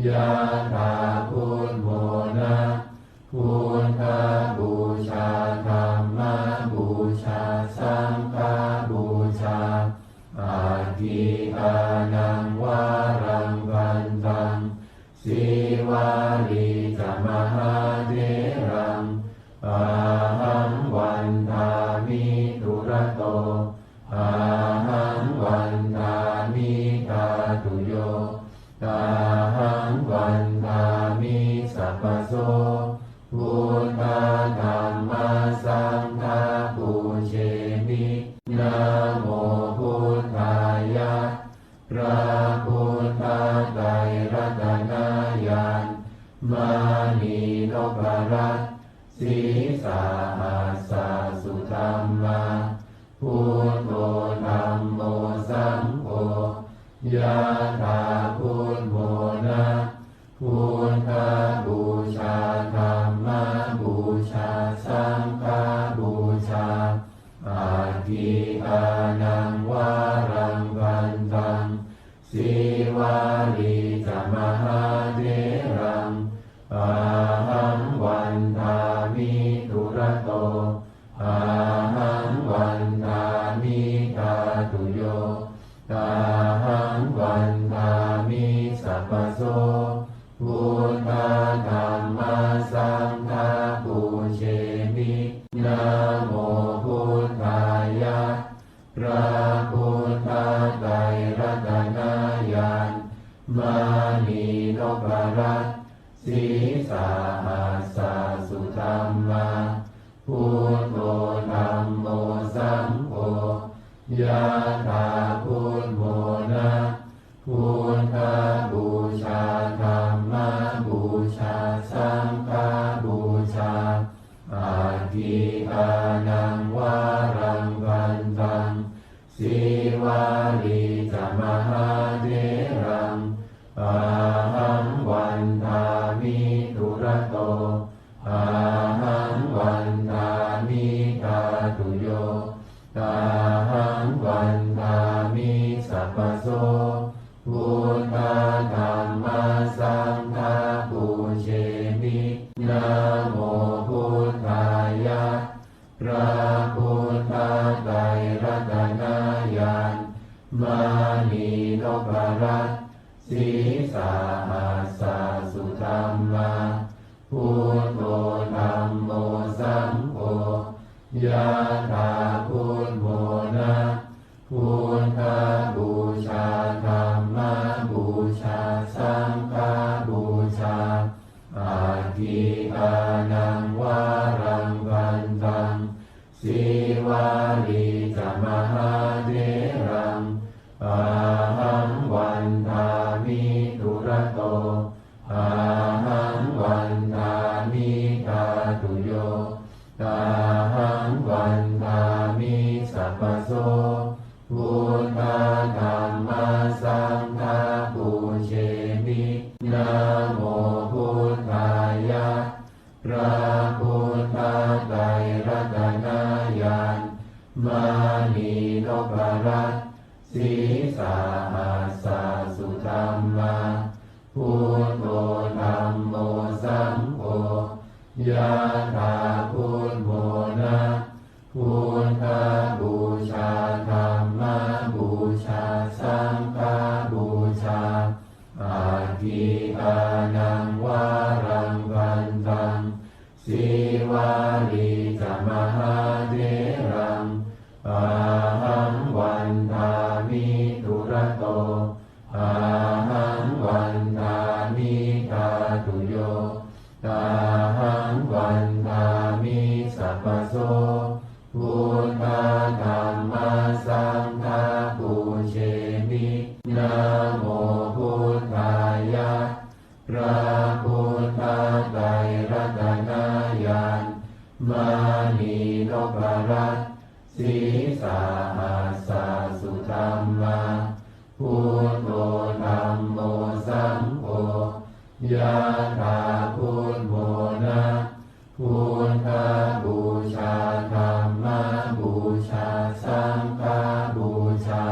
ยะถาพุทโธนะพุทธบูชาธัมมบูชาสังฆบูชาอาทิอานังวารังวันตังสีวาลีจมหาเถรังอาหังวันทามิทุระโตอาหังวันทามิทาตุโยอาหังวันทามิสัพพโสพุทธธัมมาสังฆาปูเชมินะโมพุทธายะพระพุทธไตรรัตนญาณมานีนพรัตน์สีสาหัสสะสุธัมมาพุทโธธัมโมสังโฆยะถาพุทโธนะพุทธบูชาธัมมบูชาสังฆบูชาอาทิอานังวารังวันตังสีวาลีจมหาเถรังอาหังวันทามิทุระโตอาหังวันทามิทาตุโยอาหังวันทามิสัพพโสพุทธธัมมาสังฆาปูเชมินะโมพุทธายะพระพุทธไตรรัตนญาณมานีนพรัตน์สีสาหัสสะสุธัมมาพุทโธธัมโมสังโฆยะถาพุทโธนะพุทธบูชาธัมมบูชาสังฆบูชาอาทิอานังวารังวันตังสีวาลีจมหาเถรังอาหังวันทามิทุระโตอาหังวันทามิทาตุโยอาหังวันทามิสัพพโสพุทธธัมมาสังฆาปูเชมินะโมพุทธายะพระ พุทธไตรรัตนญาณมานีนพรัตน์สีสาหัสสะสุธัมมาพุทโธธัมโมสังโฆยะถาพุทโธนะพุทธบูชาธัมมบูชาสังฆบูชาอาทิตานังวารังกันตังสีวาลีจะมหาเถรังอาหังวันทามิทุระโตอาหังวันทามิตาตุโยอาหังวันทามิสัพพโสพุทธธัมมัสสังฆาปูเชมินะโมพุทธายะพระพุทธไตรรัตนญาณมานีนพรัตน์สีสาหัสสะสุธัมมาพุทโธธัมโมสังโฆยะถาพุทโธนะพุทธบูชาธัมมบูชาสังฆบูชาอาทิตานังวารังกันตังสีวาลีจะมหาเถรังอาหังวันทามิทุระโตอาหังวันทามิตาตุโยอาหังวันทามิสัพพโสพุทธธัมมัสสังฆาปูเชมินะโมพุทธายะพระพุทธไตรรัตนญาณมานีนพรัตน์สีสาหัสสะสุธัมมาพุทโธธัมโมสังโฆยะถาพุทโธนะพุทธบูชาธัมมบูชาสังฆบูชา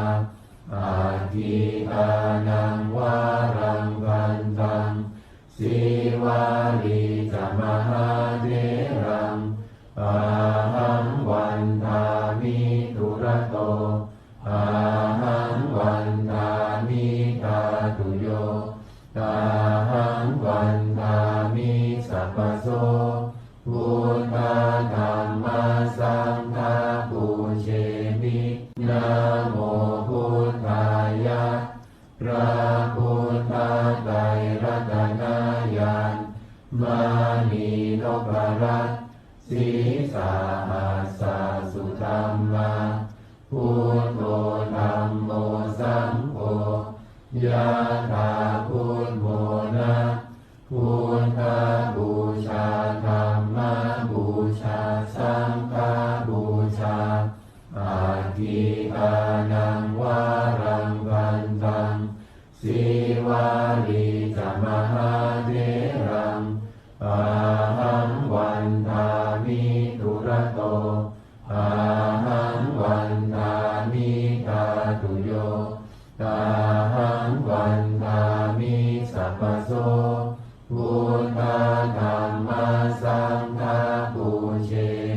อาทิตานังวารังกันตังสีวาลีจะมหาเถรังอาหังวันทามิทุระโตอาหังวันทามิตาตุโยอาหังวันทามิสัพพโสพุทธธัมมัสสังฆาปูเชมินะโมพุทธายะพระพุทธไตรรัตนญาณมานีนพรัตน์สีสาหัสสะสุธัมมาพุทโธธัมโมสังโฆยะถาพุทโธนะพุทธบูชาธัมมบูชาสังฆบูชาอาทิตานังวารังกันตังสีวาลีจะมหาเถรังอาหังวันทามิทุระโตอาหังวันทามิตาตุโยอาหังวันทามิสัพพโสพุทธธัมมัสสังฆาปูเช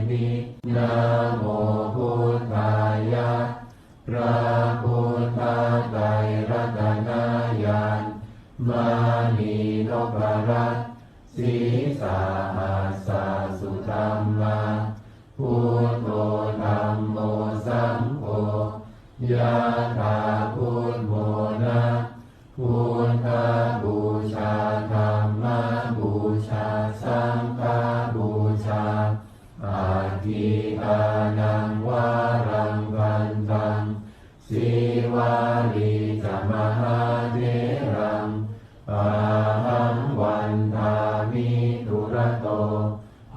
มินะโมพุทธายะพระพุทธไตรรัตนญาณมานีนพรัตน์สีสาหัสสะสุธัมมาพุทโธธัมโมสังโฆยะถาพุทโธนะพุทธบูชาธัมมบูชาสังฆบูชาอาทิตานังวารังกันตังสีวาลีจะมหาเถรังอาหังวันทามิทุระโต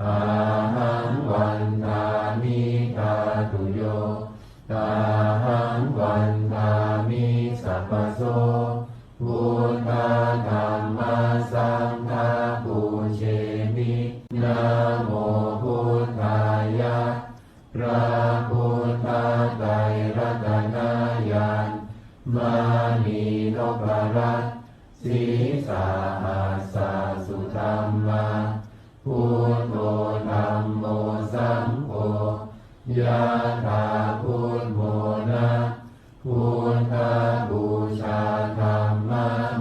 อาหังวันทามิตาตุโยอาหังวันทามิสัพพโสพุทธธัมมัสสังฆาปูเชมินะโมพุทธายะพระพุทธไตรรัตนญาณมานีนพรัตน์สีสาหัสสะสุธัมมาพุทโธธัมโมสังโฆ ยะถาพุทโธนะพุทธบูชาธัมม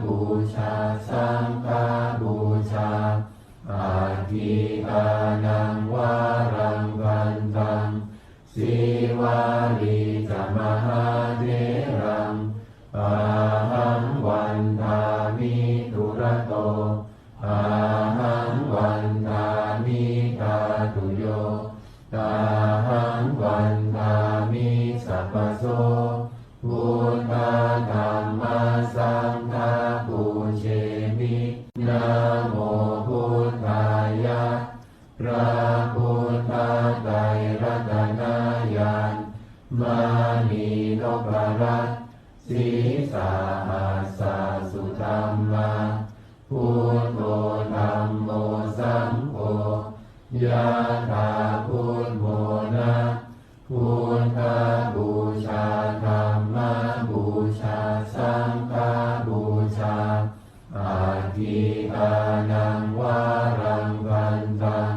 บูชาสังฆบูชาอาทิตานังวารังกันตังสีวาลีจะมหาเถรังอาหังวันทามิทุระโตอาหังวันทามิตาตุโยตาหังวันทามิสัพพโสพุทธธัมมาสังฆาปูเชมินะโมพุทธายะพระพุทธไตรรัตนญาณมานีนพรัตน์สีสาหัสสะสุธัมมาพุทโธธัมโมสังโฆยะถาพุทโธนะพุทธบูชาธัมมบูชาสังฆบูชาอาทิตานังวารังกันตัง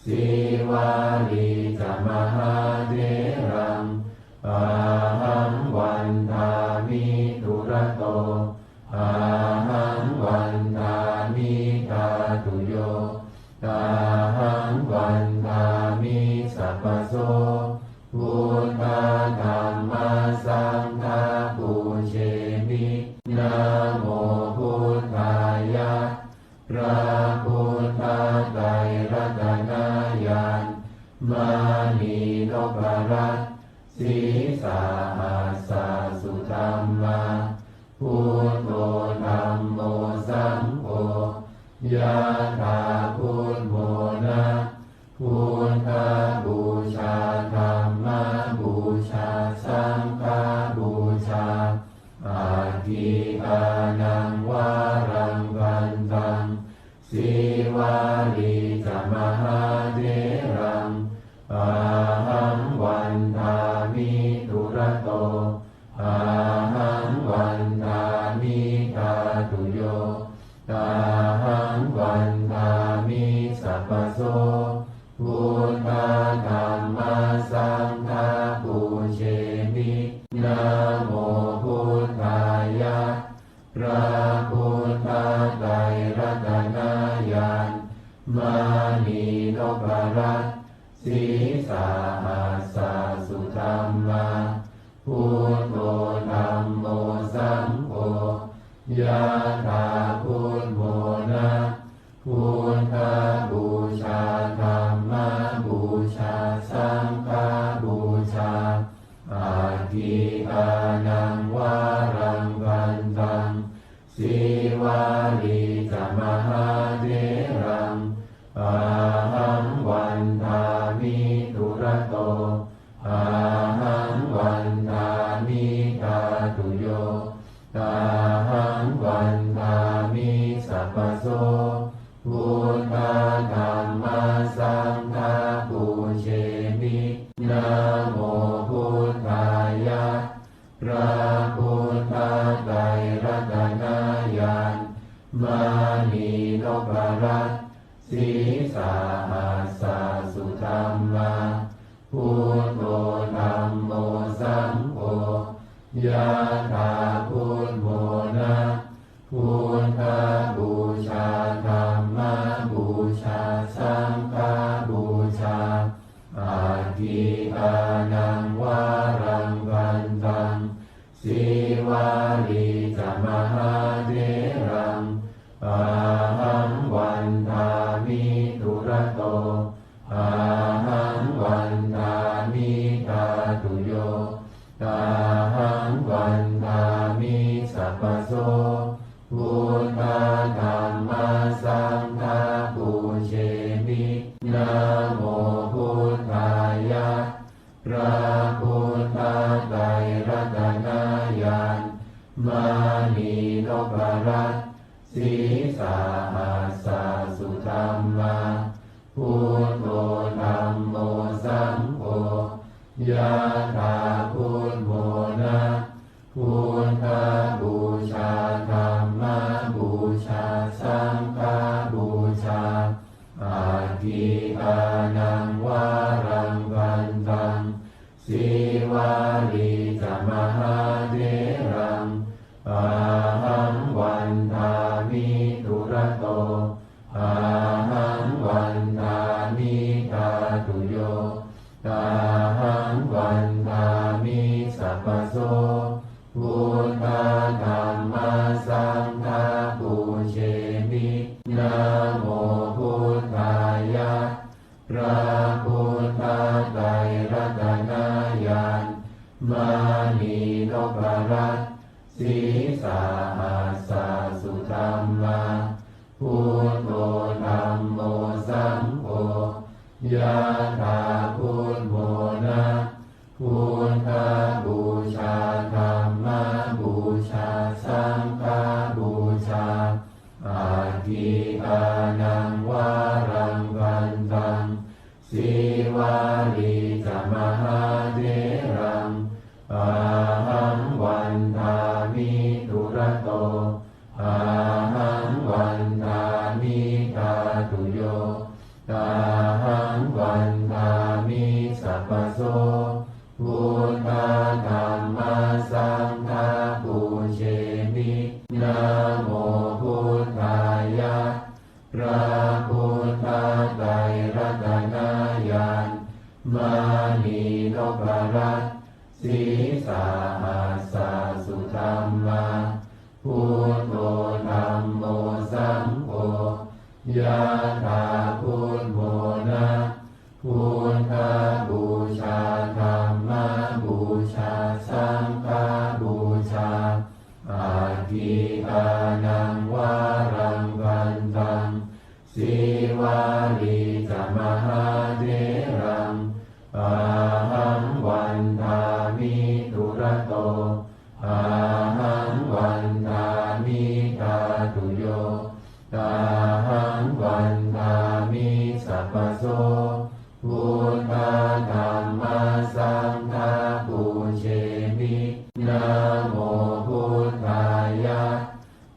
สีวาลีจะมหาเถรังอาหังวันทามิทุระโตอาหังวันทามิตาตุโยตาหังวันทามิสัพพโสพุทธธัมมาสังฆาปูเชมินะโมพุทธายะพระพุทธไตรรัตนญาณมานีนพรัตน์สีสาหัสสะสุธัมมาพุทโธธัมโมสังโฆยะถาพุทโธนะพุทธบูชาธัมมบูชาสังฆบูชาอาทิตานังวารังกันตังสีวาลีจะมหาเถรังอาหังวันทามิทุระโตอาหังวันทามิตาตุโยตาหังวันทามิสัพพโสพุทธธัมมาสังฆาปูเชมินะโมพุทธายะพระพุทธไตรรัตนญาณมานีนพรัตน์สีสาหัสสะสุธัมมาพุทโธธัมโมสังโฆยะถาพุทโธนะพุทธบูชาธัมมบูชาสังฆบูชาอาทิตานังวารังกันตังสีวาลีจะมหาเถรังอาหังวันทามิทุระโตอาหังวันทามิตาตุโยตาหังวันทามิสัพพโสพุทธธัมมาสังฆาปูเชมินะโมพุทธายะพระพุทธไตรรัตนญาณมานีนพรัตน์สีสาหัสสะสุธัมมาพุทโธธัมโมสังโฆยะถาพุทโธนะพุทธบูชาธัมมบูชาสังฆบูชาอาทิตานังวารังกันตังสีวาลีจะมหาเถรังอาหังวันทามิทุระโตอาหังวันทามิตาตุโยตาหังวันทามิสัพพโสพุทธธัมมาสังฆาปูเชมินะโมพุทธายะพระพุทธไตรรัตนญาณมานีนพรัตน์สีสาหัสสะสุธัมมาพุทโธธัมโมสังโฆยะถาพุทโธนะพุทธบูชาธัมมบูชาสังฆบูชาอาทิตานังวารังกันตัง สีวาลีจะมหาเถรังอาหังวันทามิทุระโตอาหังวันทามิทาตุโยอาหังวันทามิสัพพโสพุทธธัมมาสังฆาปูเชมินะโมพุทธายะพระพุทธไตรรัตนญาณมานีนพรัตน์สีสาหัสสุธรรมาพุทโธธัมโมสังโฆยะถาพุทโธนะพุทธบูชาธัมมบูชาสังฆบูชาอาทิอานังวารังกันตังสีวาลีจะมหาเถรังอาหังวันทามิทุระโตอาหังวันทามิทาตุโยอาหังวันทามิสัพพโสพุทธธัมมาสังฆาปูเชมินะโมพุทธายะพระพุทธไตรรัตนญาณมานีนพรัตน์สีสาหัสสุธรรมาพุทโธธัมโมสังโฆยะถาพุทโธนะพุทธบูชาธัมมบูชาสังฆบูชาอาทิอานังวารังกันตังสีวาลีจะมหาเถรังอาหังวันทามิทุระโตอาหังวันทามิทาตุโยอาหังวันทามิสัพพโสพุทธธัมมาสังฆาปูเชมินะโมพุทธายะ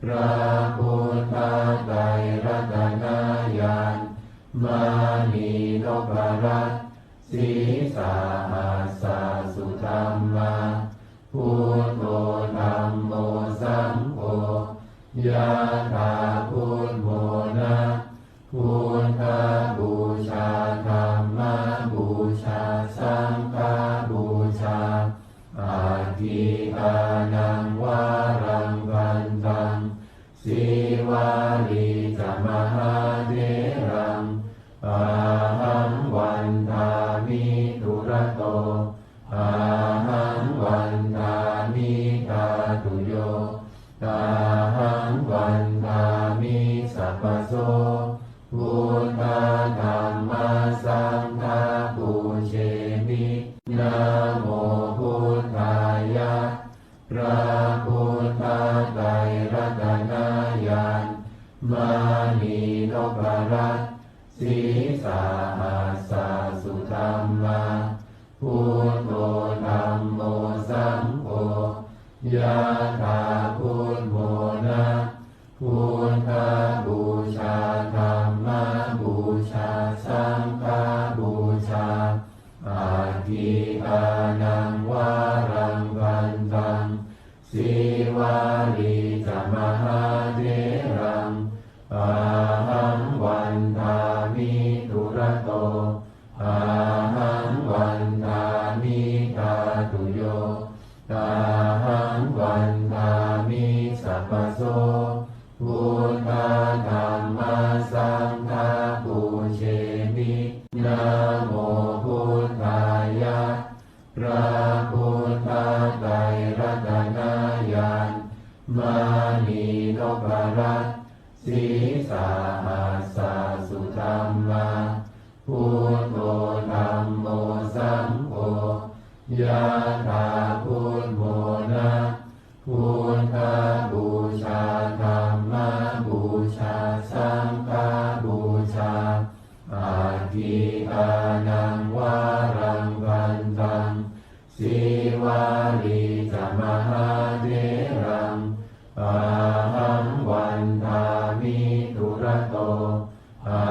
พระพุทธไตรรัตนญาณมานีนพรัตน์สีสาหัสสุธรรมาพุทโธธัมโมสังโฆยะถาพุทโธนะพุทธบูชาธัมมบูชาสังฆบูชาอาทิอานังวารังกันตังสีวาลีจะมหาเถรังอาหังวันทามิทุระโตอาหังวันทามิทาตุโยอาหังวันทามิสัพพโสพุทธธัมมาสังฆาปูเชมินะโมพุทธายะพระพุทธไตรรัตนญาณมานีนพรัตน์สีสาหัสสุธรรมาพุทโธธัมโมสังโฆยะถาพุทโธนะพุทธบูชาธัมมบูชาสังฆบูชาอาทิอานังวารังกันตังสีวาลีจะมหาเถรังอาหังวันทามิทุระโตอาหังวันทามิทาตุโยอาหังวันทามิสัพพโสพุทธธัมมาสังฆาปูเชมินะโมพุทธายะพระพุทธไตรรัตนญาณมานีนพรัตน์สีสาหัสสุธรรมาพุทโธธัมโมสังโฆยะถาพุทโธนะพุทธบูชาธัมมบูชาสังฆบูชาอาทิอานังวารังกันตังสีวาลีจะมหาเถรังอาหังวันทามิทุระโตอา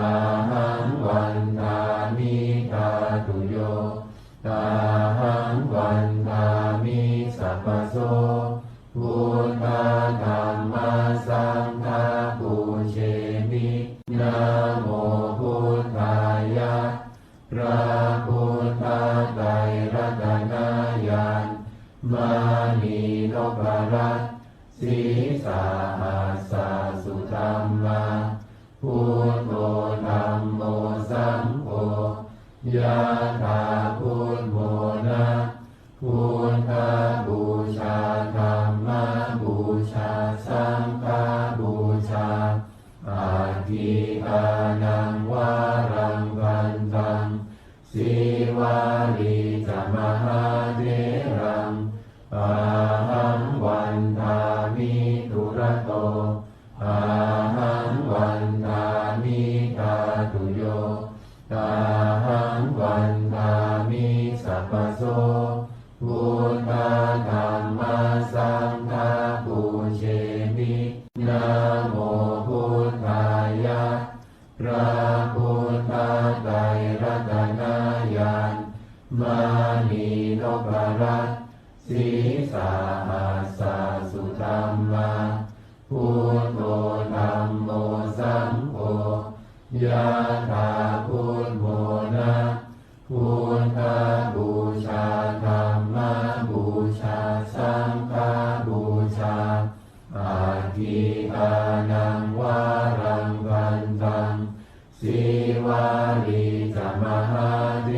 หังวันทามิทาตุโยอาหัง มานีนพรัตน์สีสาหัสสะสุธัมมาพุทโธธัมโมสังโฆยะถาพุทโธนะพุทธบูชาธัมมบูชาสังฆบูชาอาทิอานังวารังกันตังสีวาลีจะมหาเถรังอาหังวันทามิทุระโตอาหังวันทามิตาตุโยอาหังวันทามิสัพพโสพุทธธัมมัสสังฆาปูเชมินะโมพุทธายะพระพุทธไตรรัตนญาณมานีนพรัตน์สีสาหัสสะสุธัมมาพุทโธธัมโมสังโฆยะถาพุทโธนะพุทธบูชาธัมมบูชาสังฆบูชาอาทิอานังวารังกันตังสีวาลีจะมหาเถ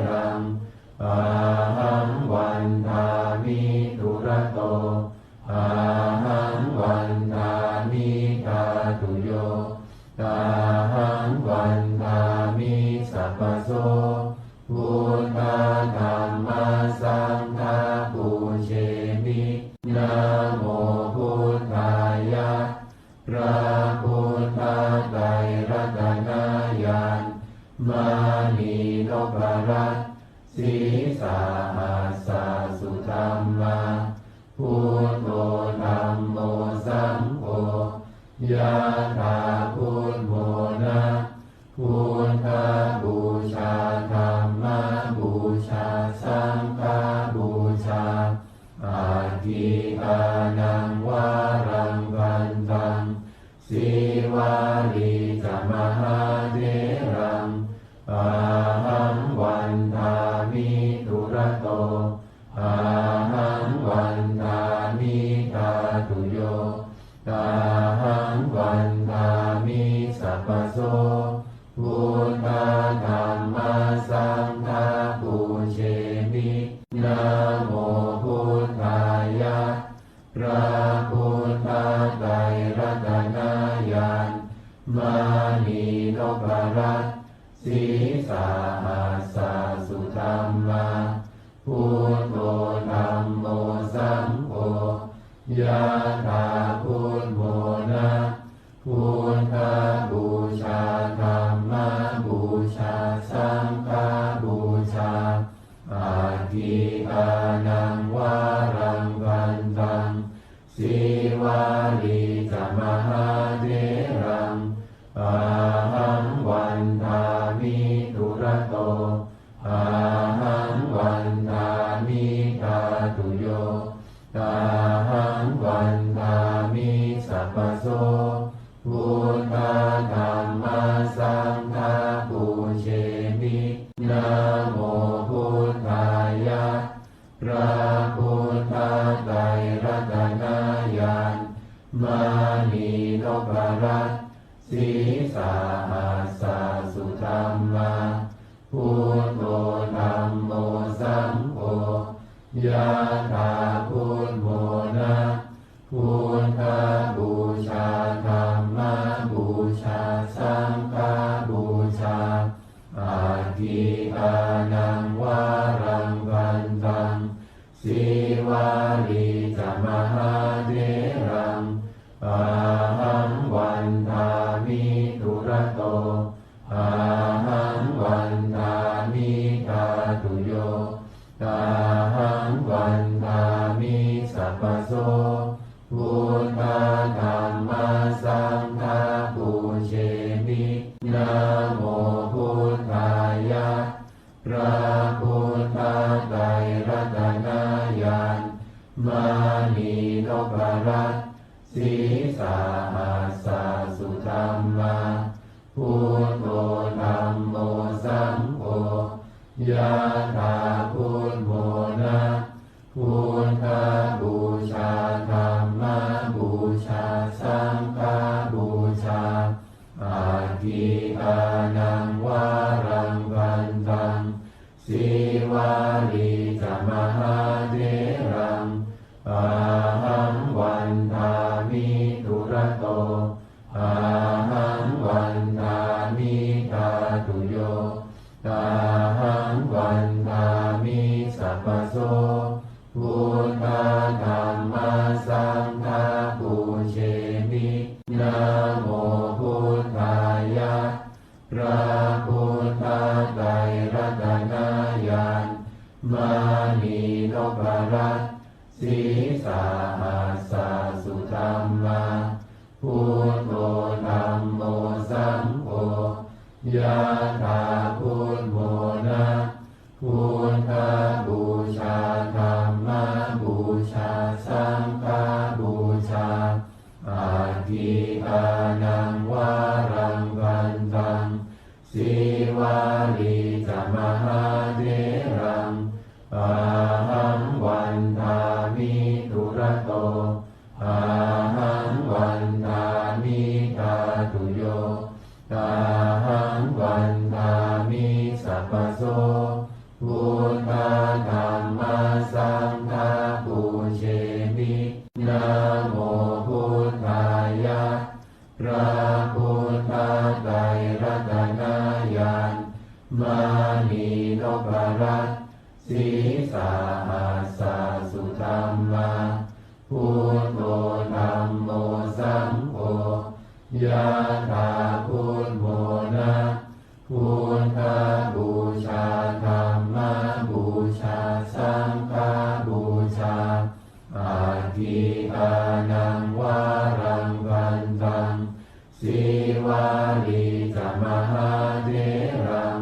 รังอาหังวันทามิทุระโตอาหังวันทามิตาตุโยอาหังวันทามิสัพพโสพุทธธัมมัสสังฆาปูเชมินะโมพุทธายะพระพุทธไตรรัตนญาณมานีนพรัตน์สีสาหัสสะสุธัมมาพุทโธธัมโมสังโฆยะถาพุทโธนะพุทธบูชาธัมมบูชาสังฆบูชาอาทิอานังวารังกันตังสีวาลีจะมหาเถรังอาหังวันทามิทุระโตอาหังวันทามิตาตุโยอาหังวันทามิสัพพโสพุทธธัมมัสสังฆาปูเชมินะโมพุทธายะพระพุทธไตรรัตนญาณมานีนพรัตน์สีสาหัสสะสุธัมมาพุทโธธัมโมสังโฆยะถาพุทโธนะพุทธบูชาธัมมบูชาสังฆบูชาอาทิอานังวารังกันตังสีวาลีจะมหาเถรังอาหังวันทามิทุระโตอาหังวันทามิตาตุโยอาหังวันทามิสัพพโสพุทธธัมมัสสังฆาปูเชมินะโมพุทธายะพระพุทธไตรรัตนญาณมานีนพรัตน์สีสาหัสสะสุธัมมาพุทโธธัมโมสังโฆยะถาพุทโธนะพุทธบูชาธัมมบูชาสังฆบูชาอาทิอานังวารังกันตังสีวาลีจะมหาเถรังอาหังวันทามิทุระโตอาหังวันทามิตาตุโยอาหังวันทามิสัพพโสพุทธธัมมัสสังฆาปูเชมินะโมพุทธายะพระพุทธไตรรัตนญาณมานีนพรัตน์สีสาหัสสะสุธัมมาพุทโธธัมโมสังโฆยะถาพุทโธนะพุทธ ลีจะมหาเถรังอาหังวันทามิทุระโตอาหังวันทามิธาตุโยอาหังวันทามิสัพพโสพุทธธัมมัสสังฆาปูเชมินะโมพุทธายะพระพุทธไตรรัตนญาณมานีนพรัตน์สีสาหัสสะสุธัมมาพุทโธธัมโมสังโฆยะถาพุทโธนะพุทธบูชาธัมมบูชาสังฆบูชาอาทิอานังวารังกันตังสีวาลีจะมหาเถรังอาหังวันทามิทุระโตอาหังวันทามิธาตุโยอาหังวันทามิสัพพโสพุทธธัมมัสสังฆาปูเชมินะโมพุทธายะพระพุทธไตรรัตนญาณมานีนพรัตน์สีสาหัสสะสุธัมมาพุทโธธัมโมสังโฆยะถาพุทโธนะพุทธบูชาธัมมบูชาสังฆบูชาอาทิอานังวารังกันตังสีวาลีจะมหาเถรัง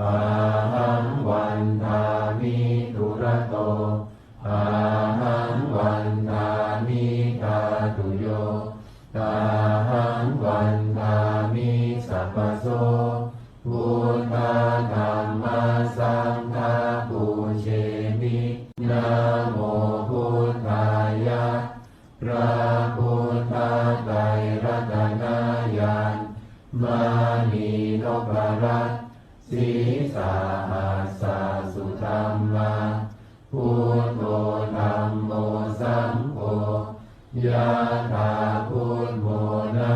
อาหังวันทามิทุระโตอาหังวันทามิธาตุโยอาหังวันทามิสัพพโสพุทธธัมมัสสังฆาปูเชมินะโมพุทธายะพระพุทธไตรรัตนญาณมานีนพรัตน์สีสาหัสสะสุธัมมาพุทโธธัมโมสังโฆยะถาพุทโธนะ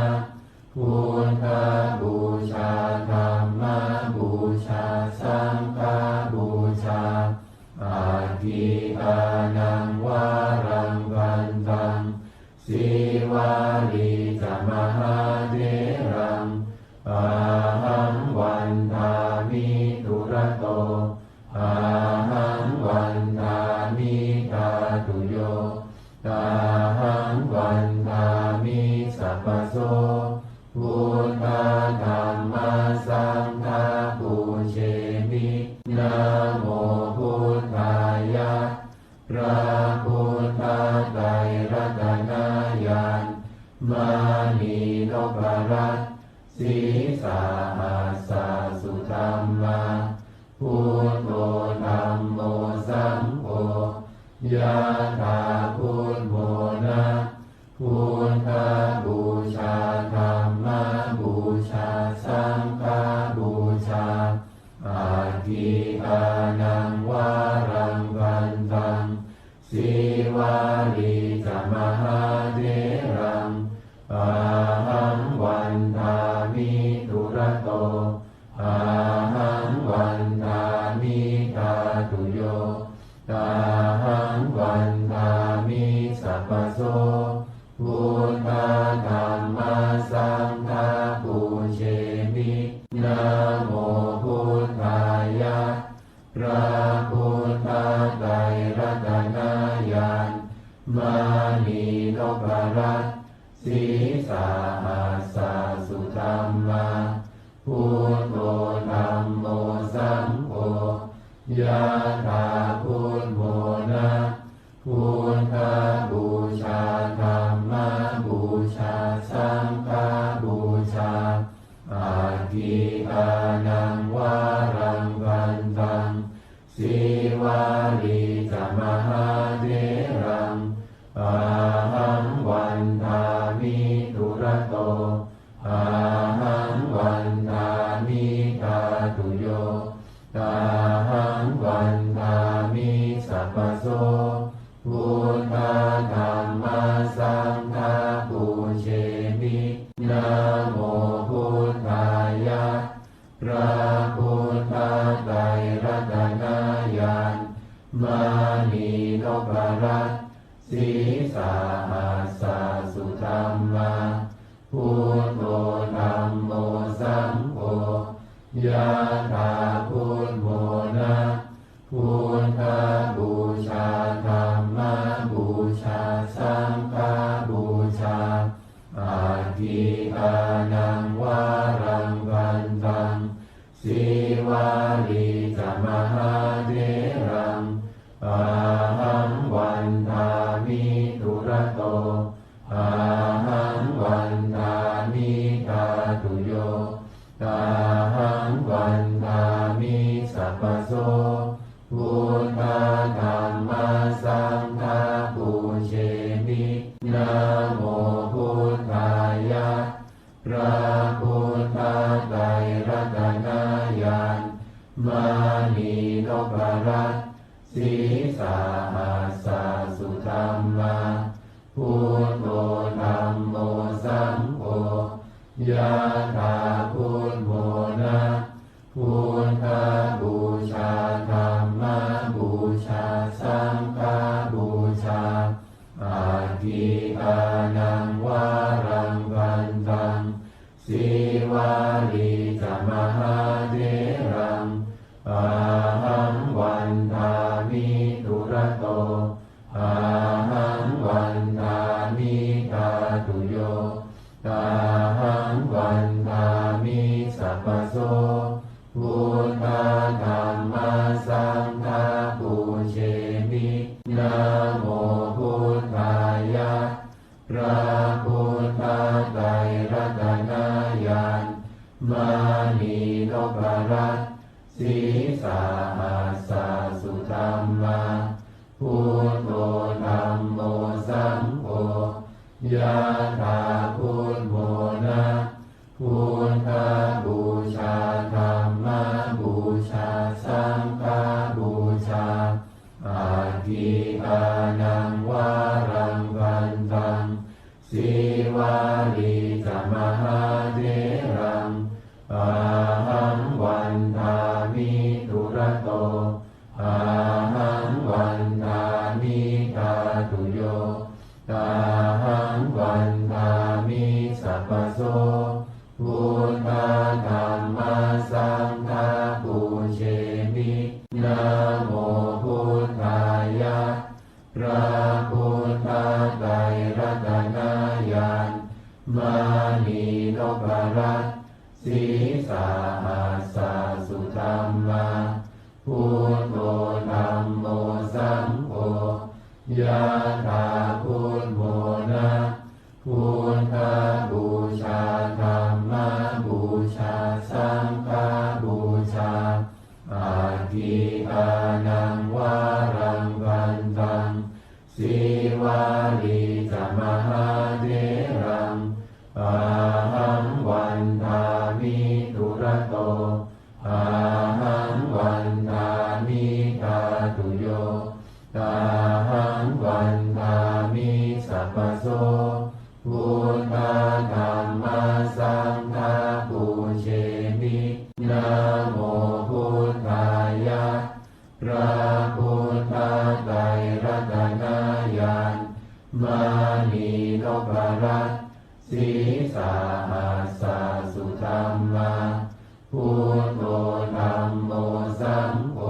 พุทธบูชาธัมมบูชาสังฆบูชาอาทิอานังวารังกันตังสีวาลีจะมหาเถรังอาหังวันทามิทุระโตอาหังวันทามิธาตุโยอาหังวันทามิสัพพโสพุทธธัมมัสสังฆาปูเชมินะโมพุทธายะพระพุทธไตรรัตนญาณมานีนพรัตน์สีสาหัสสะสุธัมมาพุทโธธัมโมสังโฆยะถาพุทโธนะพุทธบูชาธัมมบูชาสังฆบูชาอาทิอานังวารังกันตังสีวาลีจะมหาเถรังอาหังวันทามิทุระโตอาหังวันทามิธาตุโยอาหังวันทามิสัพพโสพุทธธัมมัสสังฆาปูเชมินะโมพุทธายะพระพุทธไตรรัตนญาณมานีนพรัตน์สีสาหัสสะสุธัมมาพุทโธธัมโมสังโฆยะถาพุทโธนะพุทธบูชาธัมมบูชาสังฆบูชาอาทิอานังวารังกันตังสีวาลีจะมหาเถรังอาหังวันทามิทุระโตอาหังวันทามิธาตุโยอาหังวันทามิ สัพพโสพุทธธัมมาสังฆาปูเชมินะโมพุทธายะพระพุทธไตรรัตนญาณมานีนพรัตน์สีสาหัสสุธรรมาพุทโธธัมโมสังโฆยะถาพุทโธนะพุทธบูชาธัมมบูชาสังฆบูชาอาทิอานังวารังกันตังสีวาลีจะมหาเถรังอาหังวันทามิทุระโตอาหังวันทามิทาตุโยอาหังวันทามิสัพพโสพุทธธัมมาสังฆาปูเชมินะโมพุทธายะพระพุทธไตรรัตนญาณมานีนพรัตน์สีสาหัสสุธรรมาพุทโธธัมโมสังโฆยะถาพุทโธนะพุทธบูชาธัมมบูชาสังฆบูชาอาทิอานังวารังกันตังสีวาลีจะมหาเถรังอาหังวันทามิทุระโตอาหังวันทามิทาตุโยอาหังวันทามิสัพพโสพุทธธัมมาสังฆาปูเชมินะโมพุทธายะพระพุทธไตรรัตนญาณมานีนพรัตน์สีสาหัสสุธรรมาพุทโธธัมโมสังโฆยะถาพุทโธนะพุทธบูชาธัมมบูชาสังฆบูชาอาทิอานังวารังกันตังสีวาลีจะมหาเถรังอาหังวันทามิทุระโตอาหังวันทามิทาตุโยอาหังวันทามิสัพพโสพุทธธัมมาสังฆาปูเชมินะโมพุทธายะพระพุทธไตรรัตนญาณมานีนพรัตน์สีสาหัสสุธรรมาพุทโธธัมโมสังโฆยะถาพุทโธนะพุทธบูชาธัมมบูชาสังฆบูชาอาทิอานังวารังกันตังสีวาลีจะมหาเถรังอาหังวันทามิทุระโตอาหังวันทามิทาตุโยอาหังวันทามิสัพพโสพุทธธัมมาสังฆาปูเชมินะโมพุทธายะพระพุทธไตรรัตนญาณมานีนพรัตน์สีสาหัสสุธรรมาพุทโธธัมโมสังโฆ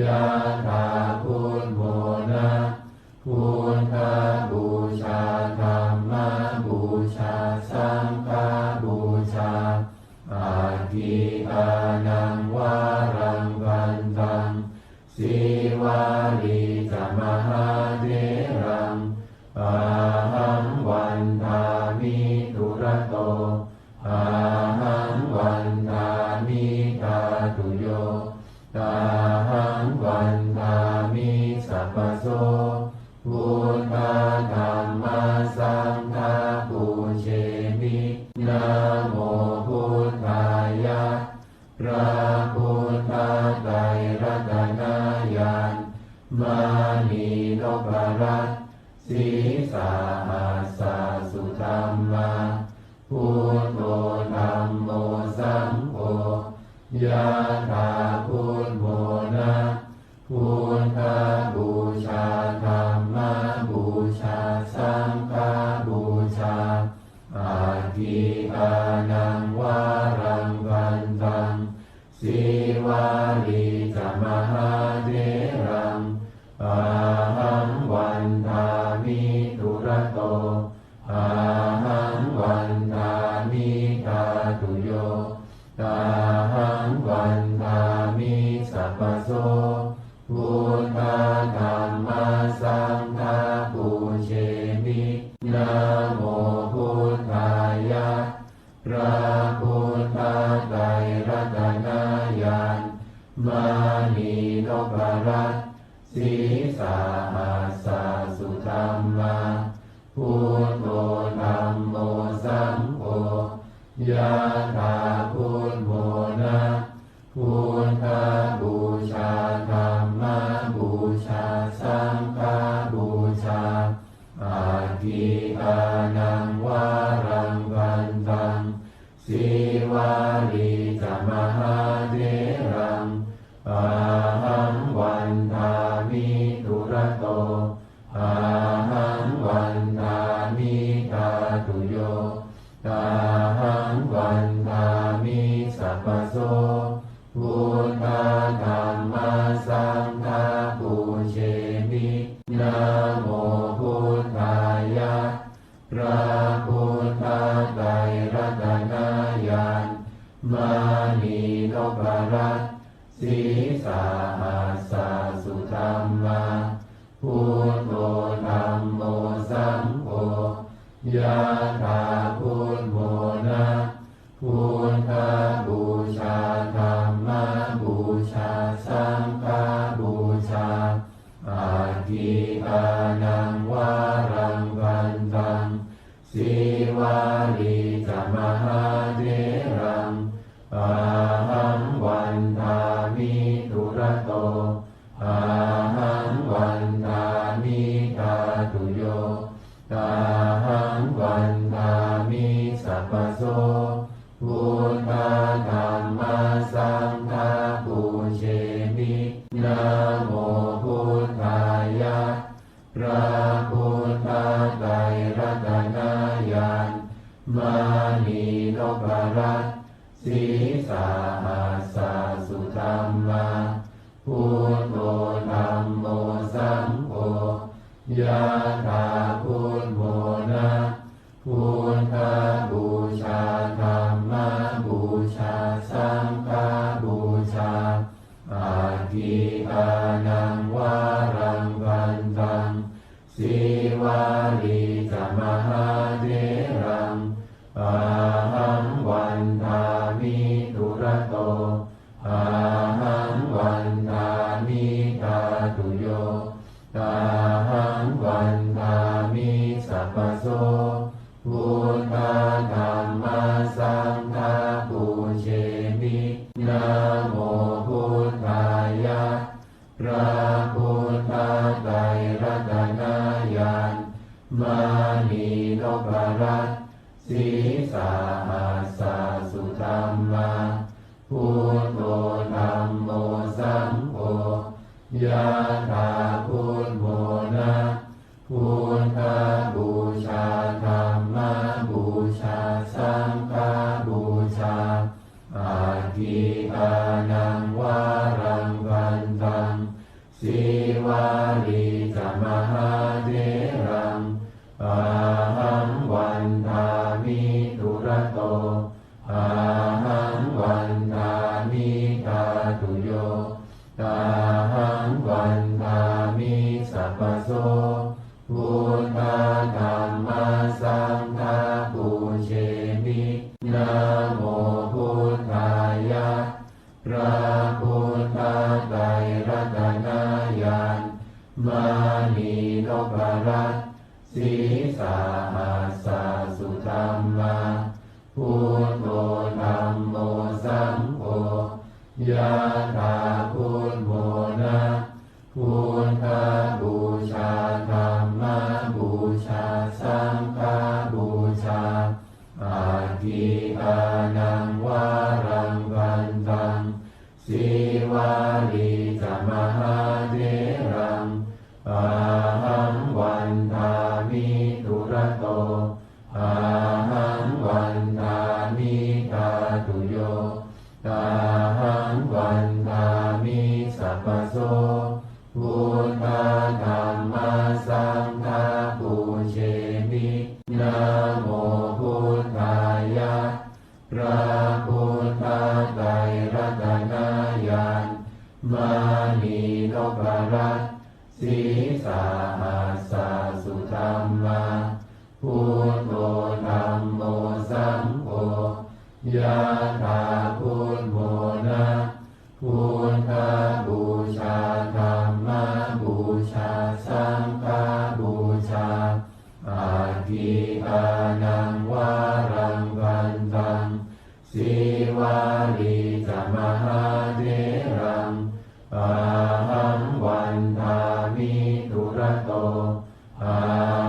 ยะถาพุทโธนะพุทธบูชาธัมมบูชาสังฆบูชาอาทิอานังวารังกันตังสีวาลีจะมหาเถรังอาหังวันทามิทุระโตอาหังวันทามิทาตุโยอาหังวันทามิสัพพโสพุทธธัมมาสังฆาปูเชมินะโมพุทธายะพระพุทธไตรรัตนญาณ มานีนพรัตน์สีสาหัสสะสุธัมมาพุทโธธัมโมสังโฆยะถาพุทโธนะพุทธบูชาธัมมบูชาสังฆบูชาอาทิอานังวารังวันตังสีวาลีจมหาเถรังอาหังวันทามิทุระโตอาหังวันทามิทาตุโยอาหังวันทามิสัพพโสพุทธธัมมาสังฆาปูเชมินะโมพุทธายะพระพุทธไตรรัตนญาณมานีนพรัตน์สีสาหัสสะสุธัมมาพุทโธธัมโมสังโฆยะถาพุทโธนะพุทธบูชาธัมมบูชาสังฆบูชาอาทิอานังวารังวันตังสีวาลีจมหาเถรังอาหังวันทามิทุระโตอาหังวันทามิทาตุโยอาหังวันทามิสัพพโสพุทธธัมมาสังฆาปูเชมินะโมพุทธายะพระพุทธไตรรัตนญาณมานีนพรัตน์สีสาหัสสะสุธัมมาพุทโธธัมโมสังโฆยะถาพุทโธนะพุทธบูชาธัมมบูชาสังฆบูชาอาทิอานังวารังวันตังสีวาลีจมหาเถรังอาหังวันทามิทุระโตอาหังวันทามิทาตุโยอาหังวันทามิสัพพโสพุทธธัมมาสังฆาปูเชมินะโมพุทธายะพระพุทธไตรรัตนญาณมานีนพรัตน์สีสาหัสสะสุธัมมาพุทโธธัมโมสังโฆยะถาพุทโธนะพุทธบูชาธัมมบูชาสังฆบูชาอาทิอานังวารังวันตังสีวาลีจมหาเถรังอาหังวันทามิทุระโตอาหังวันทามิทาตุโยอาหังวันทามิสัพพโสพุทธธัมมาสังฆาปูเชมินะโมพุทธายะพระพุทธไตรรัตนญาณมานีนพรัตน์สีสาหัสสะสุธัมมาพุทโธธัมโมสังโฆยะถาพุทโธนะพุทธบูชาธัมมบูชาสังฆบูชาอาทิอานังวารังวันตังสีวาลีจมหาเถรังอาหังวันทามิทุระโตอาหังวันทามิทาตุโยอาหังวันทามิสัพพโสพุทธธัมมาสังฆาปูเชมินะโมพุทธายะพระพุทธไตรรัตนญาณมานีนพรัตน์สีสาหัสสะสุธัมมาพุทโธธัมโมสังโฆยะถาพุทโธนะพุท ธบูชาธัมมบูชาสังฆบูชาอาทิอานังวารังกันตังสีวาลีจะมหาเถรังอาหังวันทามิทุระโตอาหังวันทามิตาตุโยอาหังวันทามิสัพพโสพุทธธัมมาสังฆาปูเชมินะโมพุทธายะพระพุทธไตรรัตนญาณมานีนพรัตน์สีสาหัสสะสุธัมมาพุทโธธัมโมสังโฆยะถาพุทโธนะพุทธบูชาธัมมบูชาสังฆบูชาอาทิอานังวารังกันตังสีวาลีจะมหาเถรังอาหังวันทามิทุระโตอา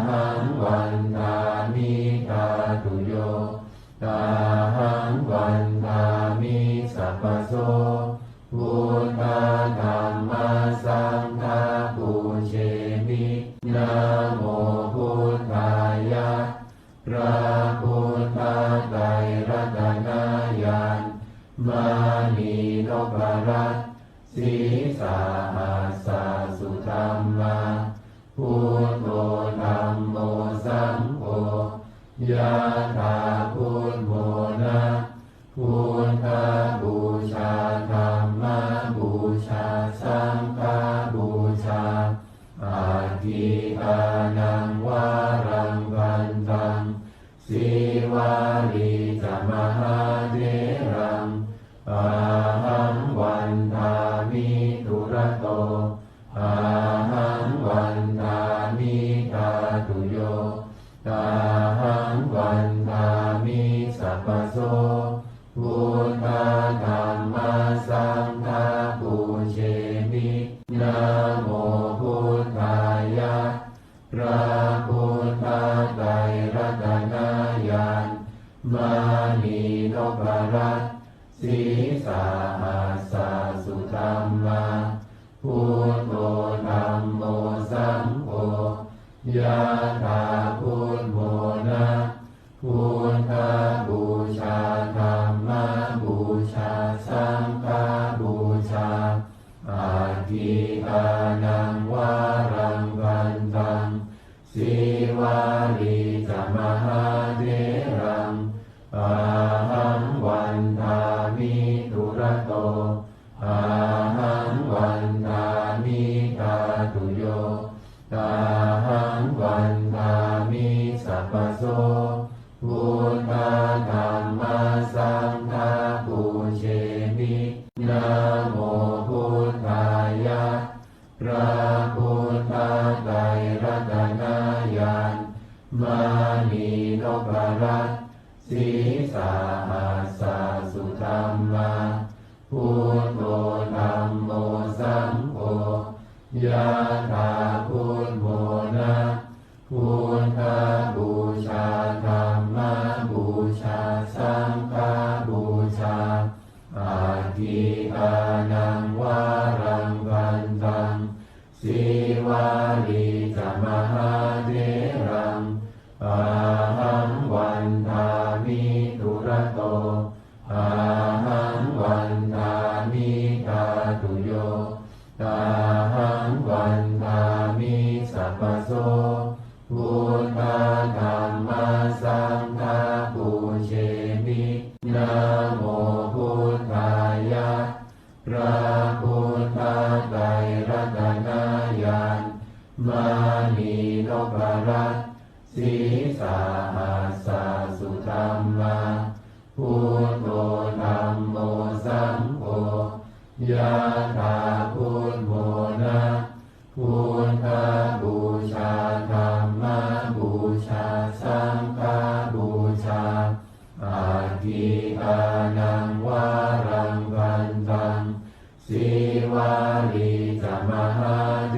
หังวันทามิตาตุโยอาหังวันทามิสัพพโสพุทธธัมมาสังฆาปูเชมินะโมพุทธายะพระพุทธไตรรัตนญาณมานีนพรัตน์สีสาหัสสะสุธัมมาพุทโธธัมโมสังโฆยะถาพุทโธนะพุทธบูชาธัมมบูชาสังฆบูชาอาทิอานังวารังกันตังสีวาลีจะมหาเถรังอาหังวันทามิทุระโตอาหังวันทามิตาตุโยอาหังวันทามิสัพพโสพุทธธัมมาสังฆาปูเชมินะโมพุทธายะพระพุทธไตรรัตนญาณมานีนพรัตน์สีสาหัสสะสุธัมมาพุทโธธัมโมสังโฆยะถาพุทโธนะพุทธบูชาธัมมบูชาสังฆบูชาอาทิอานังวารังกันตังสีวาลีจะมหาเถรังอาหังวันทามิทุระโตอาหังวันทามิตาตุโยอาหังวันทามิสัพพโสพุทธธัมมาสังฆาปูเชมินะโมพุทธายะพระพุทธไตรรัตนญาณมานีนพรัตน์สีสาหัสสะสุธัมมาพุทโธธัมโมสังโฆยะถาพุทโธนะพุทธบูชาธัมมบูชาสังฆบูชาอาทิอานังวารังกันตังสีวาลีจะมหาเถรังอาหังวันทามิทุระโตอาหังวันทามิตาตุโยอาหังวันทามิสัพพโสพุทธธัมมาสังฆาปูเชมินะโมพุทธายะพระพุทธไตรรัตนญาณมานีนพรัตน์สีสาหัสสะสุธัมมาพุทโธธัมโมสังโฆยะถาพุทโธนะพุทธบูชาธัมมบูชาสังฆบูชาอาทิอานังวารังกันตังสีวาลีจะมหาเถ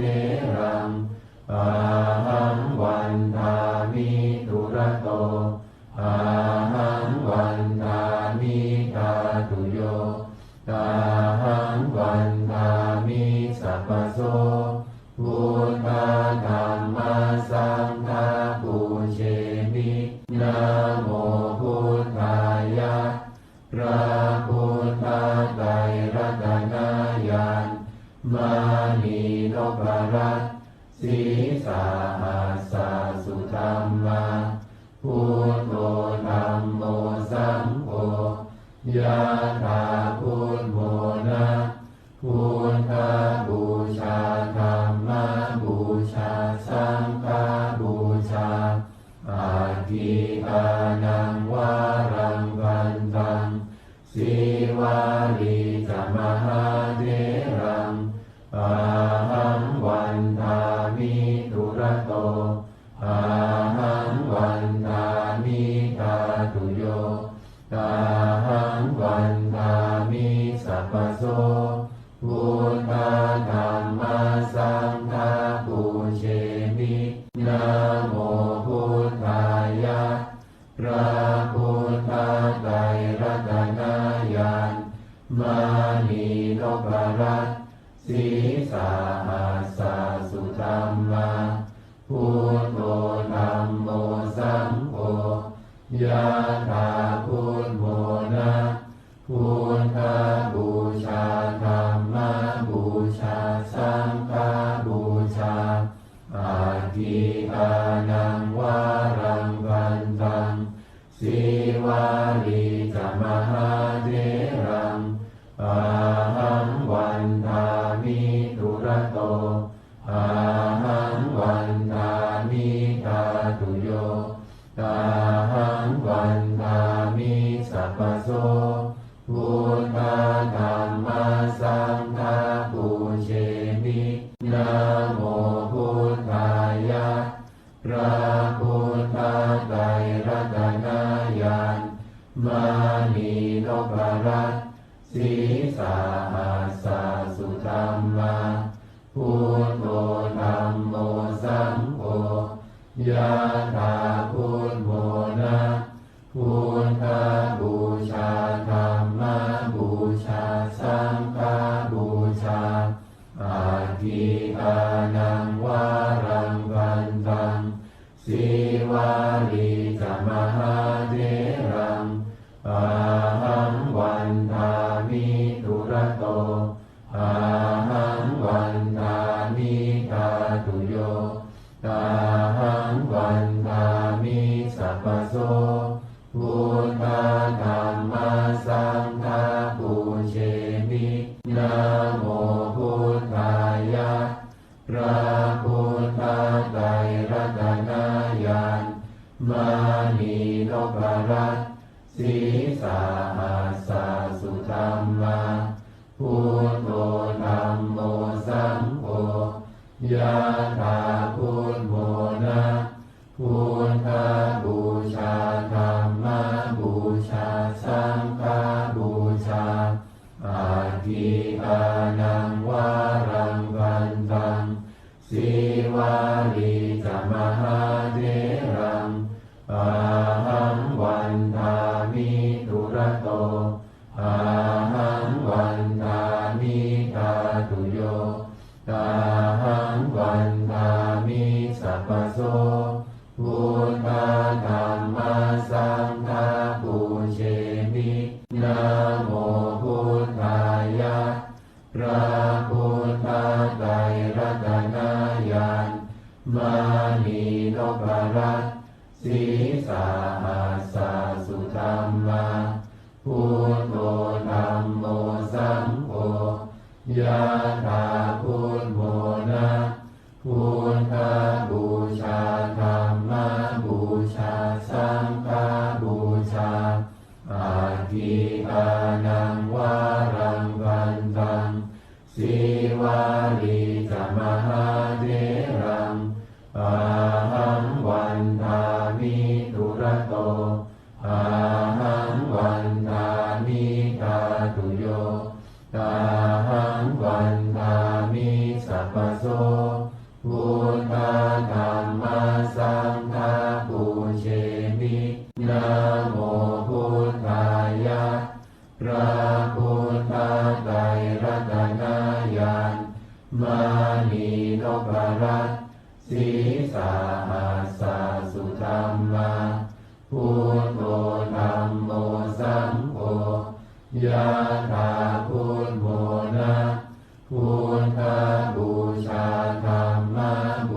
สีสาหัสสะสุธัมมาพุทโธธัมโมสังโฆยะถาพุทโธนะพุทธบูชาธัมมบูชาสังฆบูชาอาทิอานังวารังวันตังสีวาลีจมหาเถรังอาหังวันทามิทุระโตอาหังวันทามิทาตุโยอาหังวันทามิสัพพโสพุทธธัมมาสังฆาปูเชมินะโมพุทธายะพระพุทธไตรรัตนญาณมานีนพรัตน์สีสาหัสสะสุธัมมาพุทโธธัมโมสังโฆยะถาพุทโธนะพุทธบูชาธัมมบูชาสังฆบูชาอาทิอานังวารังวันตังสีวาลีจมหาเถรังอาหังวันทามิทุระโตอาหังวันทามิทาตุโยอาหังวันทามิสัพพโสพุทธธัมมาสังฆาปูเชมินะโมพุทธายะพระพุทธไตรรัตนญาณมานีนพรัตน์สีสาหัสสะสุธัมมาพุทโธธัมโมสังโฆยะถาพุทโธนะพุทธบูชาธัมมบูชาสังฆบูชาอาทิอานังวารังวันตังสีวาลีจมหาเถรังอาหังวันทามิทุระโตอาหังวันทามิทาตุโยอาหังวันทามิสัพพโสพุทธธัมมาสังฆาปูเชมินะโมพุทธายะพระพุทธไตรรัตนญาณมานีนพรัตน์สีสาหัสสะสุธัมมาพุทโธธัมโมสังโฆยะถาพุทโธนะพุทธบูชาธัมมบูชาสังฆบูชาอาทิอานังวารังวันตังสีวาลีจมหาเถรังอาหังวันทามิทุระโตอาหังวันทามิทาตุโยอาหังวันทามิสัพพโสพุทธธัมมาสังฆาปูเชมินะโมพุทธายะพระพุทธไตรรัตนญาณมานีนพรัตน์สีสาหัสสะสุธัมมาพุทโธธัมโมสังโฆยะถาพุทโธนะพุทธบูชาธัมมบูชาสังฆบูชาอาทิอานังวารังวันตังสีวาลีจมหาเถรังอาหังวันทามิทุระโตอาหังวันทามิทาตุโยอาหังวันทามิสัพพโสพุทธธัมมาสังฆาปูเชมินะโมพุทธายะพระพุทธไตรรัตนญาณมานีนพรัตน์สีสาหัสสะสุธัมมาพุทโธธัมโมสังโฆยะถาพุทโธนะพุทธบูชาธัมมบู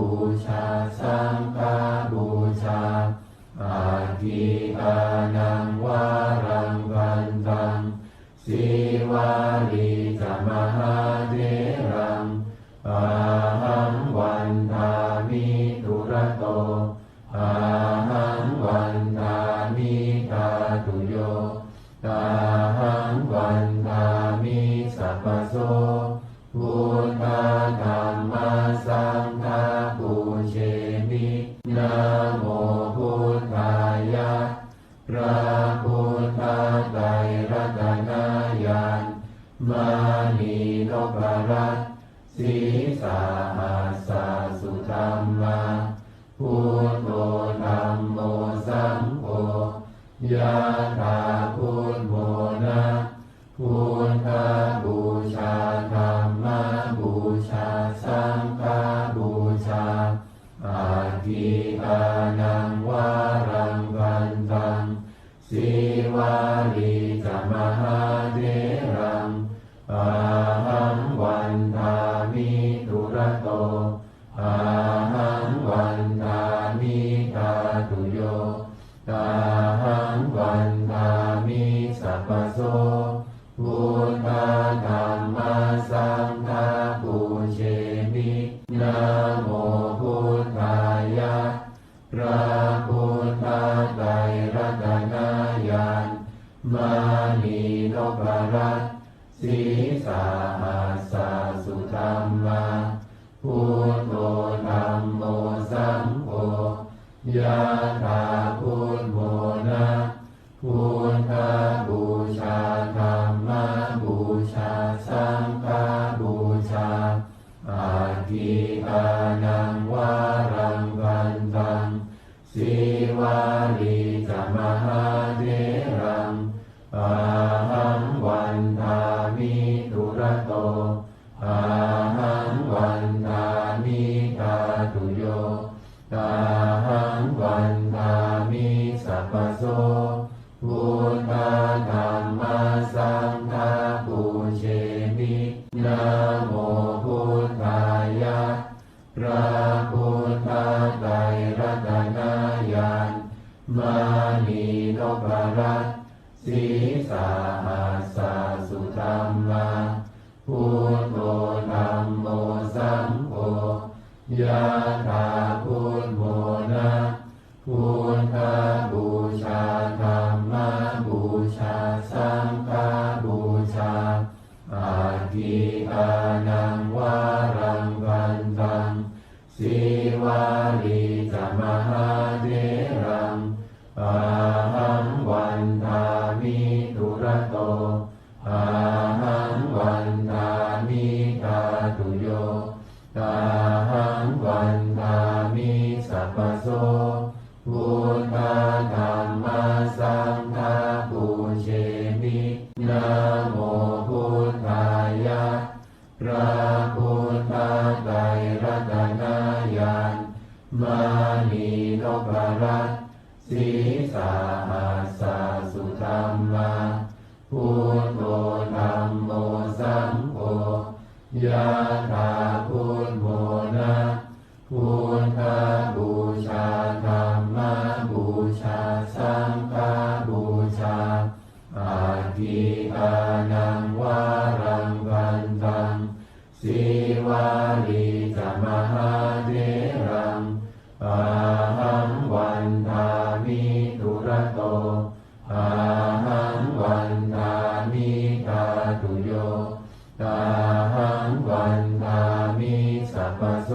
มิทุระโตอาหังวันทามิธาตุโยอาหังวันทามิสัพพโสพุทธธัมมัสสังฆาปูเชมินะโมพุทธายะพระพุทธไตรรัตนญาณมานีนพรัตน์สีสาหัสสะสุธัมมาพุทโธธัมโมสังโฆยะถาพุทโธนะพุทธบูชาธัมมบูชาสังฆบูชาอาทิอานังวารังวันตังสีวาลีจมหาเถรังอาหังวันทามิทุระโตอาหังวันทามิธาตุโยอาหังวันทามิสัพพโสพุทธธัมมัสสังฆาปูเชมินะโมพุทธายะพระพุทธไตรรัตนญาณมานีนพรัตน์สีสาหัสสะสุธัมมาพุทโธธัมโมสังโฆยะถาพุทโธนะพุทธบูชาธัมมบูชาสังฆบูชาอาทิอานังวารังวันตังสีวาลีจมหาเถรังอาหังวันทามิทุระโตอาหังวันทามิธาตุโยอาหังวันทามิสัพพโสพุทธธัมมัสสังฆาปูเชมินะโมพุทธายะพระพุทธไตรรัตนญาณมานีนพรัตน์สีสาหัสสะสุธัมมาพุทโธธัมโมสังโฆยะถาพุทโธนะพุทธบูชาธัมมบูชาสังฆบูชาอาทิอานังวารังวันตังสีวาลีจมหาเถรังอาหังวันทามิทุระโตอาหังวันทามิธาตุโยอาหังวันทามิสัพพโสพุทธธัมมัสสังฆาปูเชมินะโมพุทธายะพระพุทธไตรรัตนญาณมานีนพรัตน์สีสาหัสสะสุธัมมาพุทโธธัมโมสังโฆยะถาพุทโธนะพุทธบูชาธัมมบูชาสังฆบูชาอาทิอานังวารังวันตังสีวาลีจมหาเถรังอาหังวันทามิทุระโตอาหังวันทามิธาตุโยอาหังวันทามิสัพพโส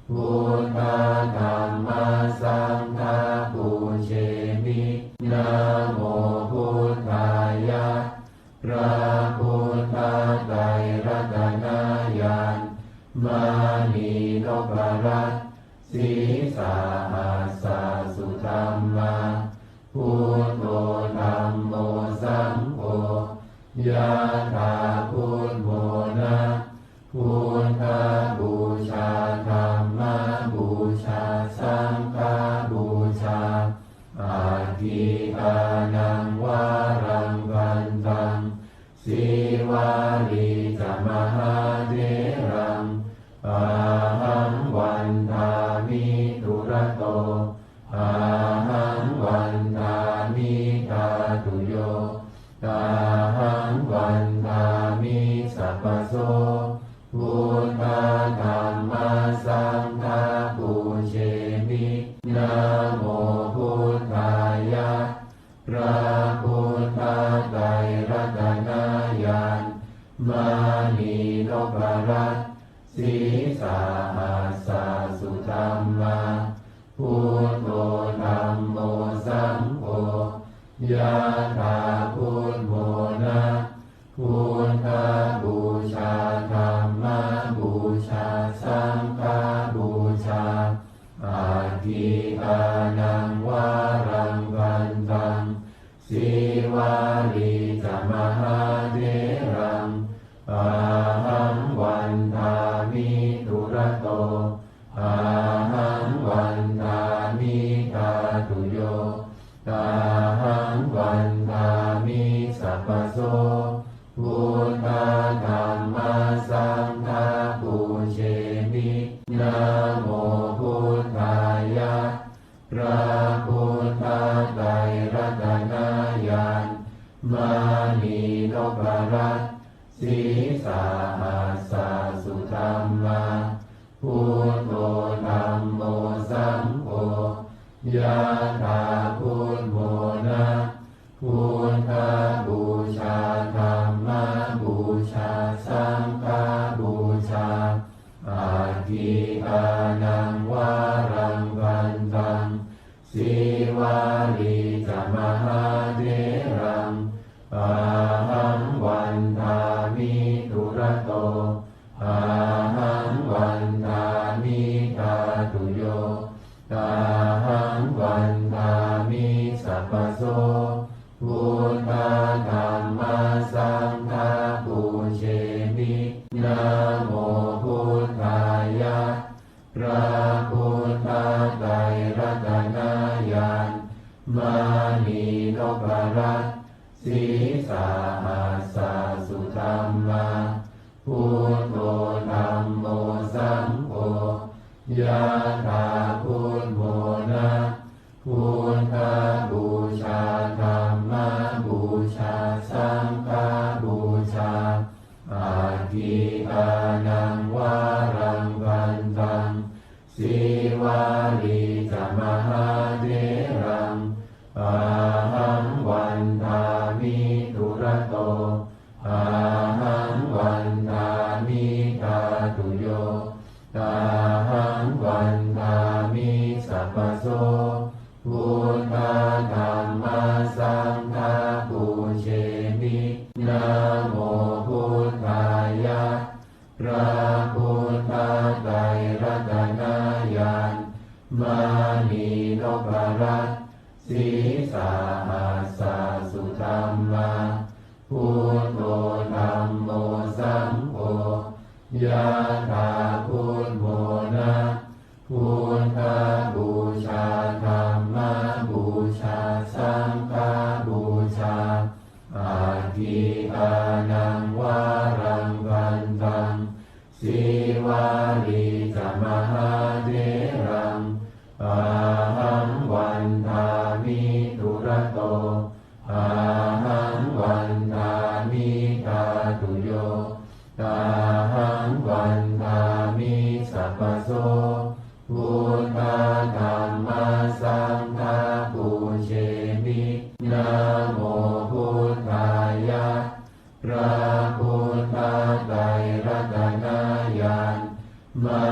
พุทธธัมมัสสังฆาปูเชมินะโมพุทธายะพระพุทธไตรรัตนญาณมานีนพรัตน์สีสาหัสสะสุธัมมาพุทโธธัมโมสังโฆยะถาพุทโธนะพุทธบูชาธัมมบูชาสังฆบูชาอาทิอานังวารังวันตังสีวาลีจมหาเถรังอาหังวันทามิทุระโตอาหังวันทามิธาตุโยอาหังวันทามิสัพพโสพุทธธัมมัสสังฆาปู าอาทิอานังวารังกันตังสีวาลีจมหาเถรังอาหังวันทามิทุระโตอาหังวันทามิทาตุโยอาหังวันทามิสัพพโสพุทธธัมมาสังฆาปุเชมินะโมพุทธายะพระพุทธไตรรัตนญาณมานีนพรัตน์สีสาหัสสะสุธัมมาพุทโธธัมโมสังโฆยะถาพุทโธนะพุทธบูชาธัมมบูชาสังฆบูชาอาทิอานังวารังกันตังสีวาลีจมหาเถรังอาหังวันทามิทุระโตอาหังวันทามิทาตุโยอาหังวันทามิสัพพโสพุทธธัมมาสังฆาปุเชมินะโมพุทธายะพระพุทธไตรรัตนญาณมานีนพรัตน์สีสาหัสสะสุธัมมาพุทโธธัมโมสังโฆยะถาพุทโธนะพุทธบูชาธัมมบูชาสังฆบูชาอาทิอานังวารังกันตังสีวาลีจมหาเถรังอาหังวันทามิทุระโตอาหังวันทามิทาตุโยอาหังวันทามิสัพพโสพุทธธัมมาสังฆาปุเชมินะโมพุทธายะพระพุทธไตรรัตนญาณมานีนพรัตน์สีสาหัสสะสุธัมมาพุทโธธัมโมสังโฆยะถาพุทโธนะพุทธบูชาธัมมบูชาสังฆบูชาอาทิอานังวารังกันตังสีวาลีจมหาเถรังอาหังวันทามิทุระโตอาหังวันทามิทาตุโยอาหังวันทามิสัพพโสพุทธธัมมาสังฆาปุเชมินะโมพุทธายะพระพุทธไตรรัตนญาณมา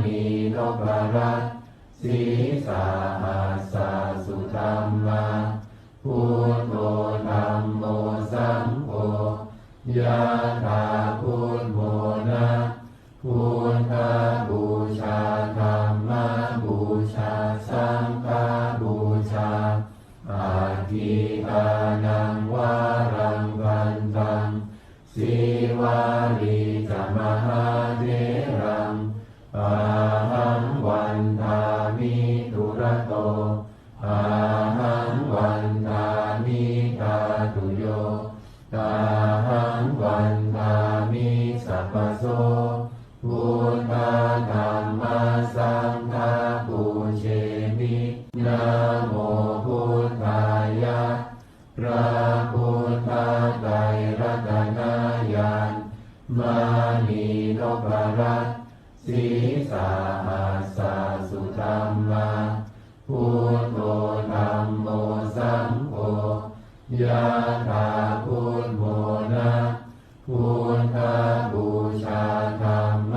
นีนพรัตน์สีสาหัสสะสุธัมมาพุทโธธัมโมสังโฆยะถาพุทโธนะพุทธบูชาธัมมบูชาสังฆบูชาอาทิอานังวารังกันตังสีวาลีจมหาเถรังอาหังวันทามิทุระโตอาหังวันทามิทาตุโยอาหังวันทามิสัพพโสพุทธธัมมาสังฆาปุเชมินะโมพุทธายะพระพุทธไตรรัตนญาณมานีนพรัตน์สีสาหัสสะสุธัมมาพุทโธธัมโมสังโฆยะถาพุทโธนะพุทธบูชาธัมม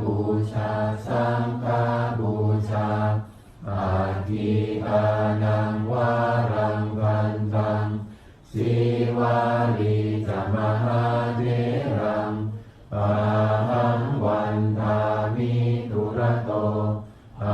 บูชาสังฆบูชาอาทิอานังวารังกันตังสีวาลีจมหาเถรังอาหังวันทามิทุระโตอา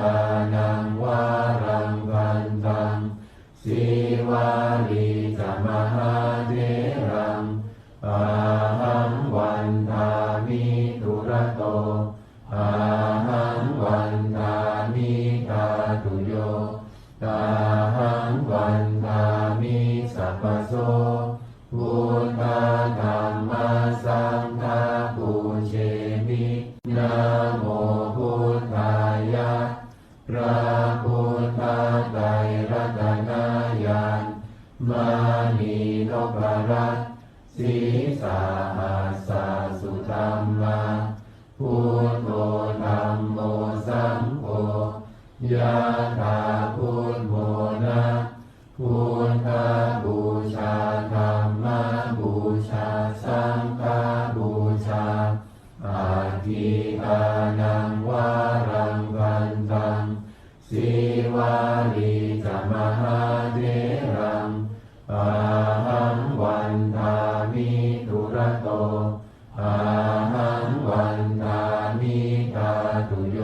านังวารังกันตังสีวาลีจะมหาเถรังอาหังวันทามิทุระโตอาหังวันทามิทาตุโยอาหังวันทามิสัพพโสพุทธธัมมัสสังฆาปูเชมินะโมพุทธายะพระพุทธไตรรัตนญาณมานีนพรัตน์สีสาหัสสะสุธัมมาพุทโธธัมโมสังโฆยะถาพุทโธนะพุทธบูชาธัมมบูชาสังฆบูชาอาทิอานังวารังกันตังสีวาลีจะมหาเถรังอาหังวันทามิทุระโตอาหังวันทามิทาตุโย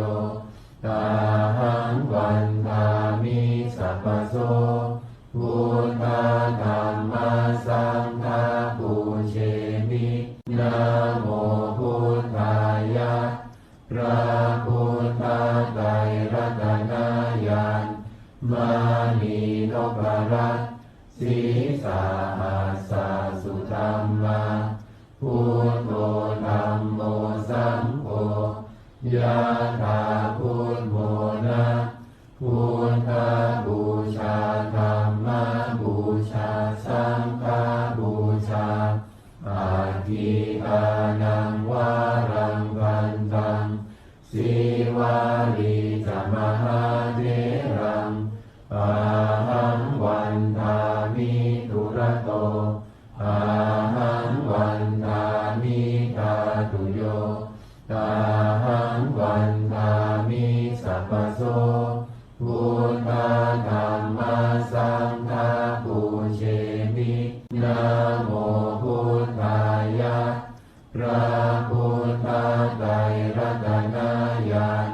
อาหังวันทามิสัพพโสพุทธธัมมัสสังฆาปูเชมินะโมพุทธายะพระพุทธไตรรัตนญาณมานีนพรัตน์สีสาหัสสะสุธัมมาพุทโธธัมโมสังโฆยะถาพุทโธนะพุทธบูชาธัมมบูชาสังฆบูชาอาทิอานังวารังกันตังสีวาลีจะมหาเถรังอาหังวันทามิทุระโตอาหังวันทามิทาตุโยอาหังวันทามิสัพพโสพุทธธัมมัสสังฆาปูเชมินะโมพุทธายะพระพุทธไตรรัตนญาณ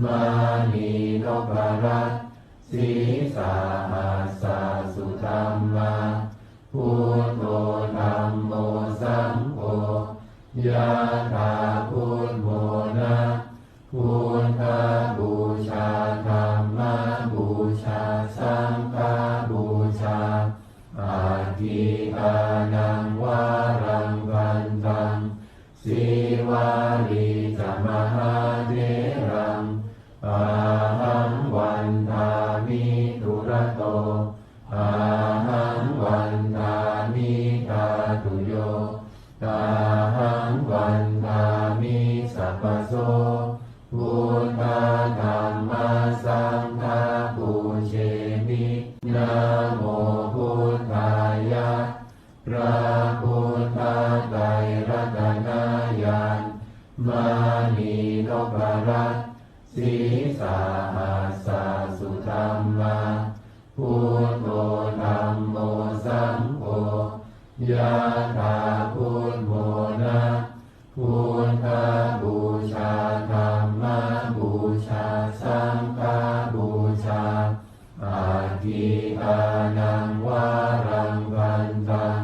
มานีนพรัตน์สีสาหัสสะสุธัมมาพุทโธธัมโมสังโฆยะถาพุทโธนะพุทธบูชาธัมมบูชาสังฆบูชาอาทิอานังวารังกันตังสีวาลีจะมหาเถรังอาหังวันทามิทุระโตอาหังวันทามิทาตุโยอาหังวันทามิสัพพโสพุทธธัมมัสสังฆาปูเชมินะโมพุทธายะพระพุทธไตรรัตนญาณมานีนพรัตน์สีสาหัสสะสุธัมมาพุทโธธัมโมสังโฆยะถาพุทโธนะพุทธบูชาธัมมบูชาสังฆบูชาอาทิอานังวารังกันตัง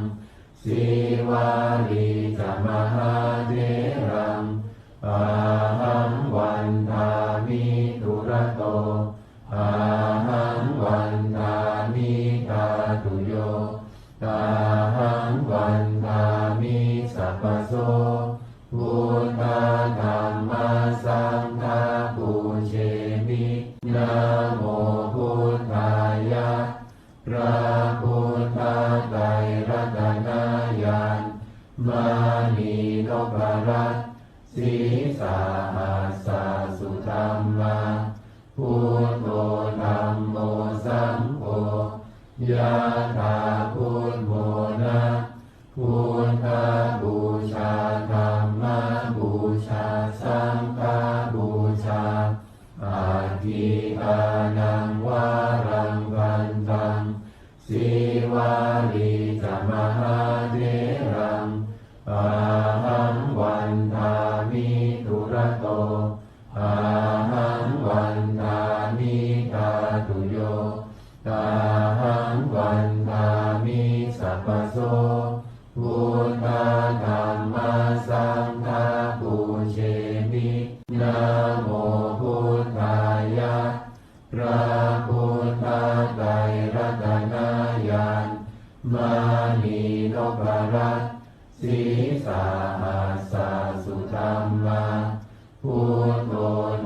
สีวาลีจะมหาเถรังอาหังวันทามิทุระโตอาหังวันทามิทาตุโยอาหังวันทามิสัพพโสพุทธธัมมัสสังฆาปูเชมินะโมพุทธายะพระพุทธไตรรัตนญาณมานีนพรัตน์สีสาหัสสะสุธัมมาพุทโธธัมโมสังโฆยะถาพุทโธนะพุทธบูชาธัมมบูชาสังฆบูชาอาทิอานั พระพุทธไตรรัตนญาณมานีนพรัตน์สีสาหัสสะสุธรรมาพุทโธ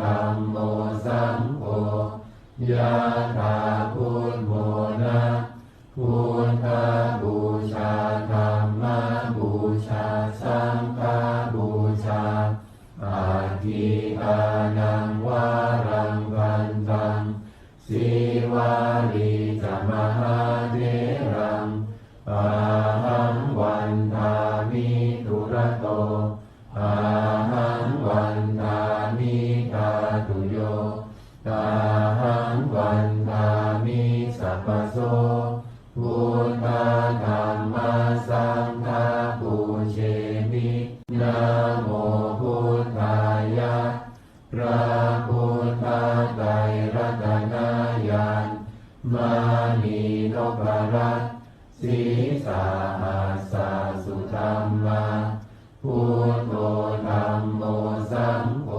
ธัมโมสังโฆยะถาพุทโธนะพุทธบูชาธัมมบูชาสังฆบูชาอาทิอานังวารังกันตังสีวาลีจะมหาเถรังอาหังวันทามิทุระโตอาหังวันทามิทาตุโยอาหังวันทามิสัพพโสพุทธธัมมัสสังฆาปูเชมินะโมพุทธายะพระพุทธไตรรัตนญาณมานีนพรัตน์สีสาหัสสะสุธรรมาพุทโธธัมโมสังโฆ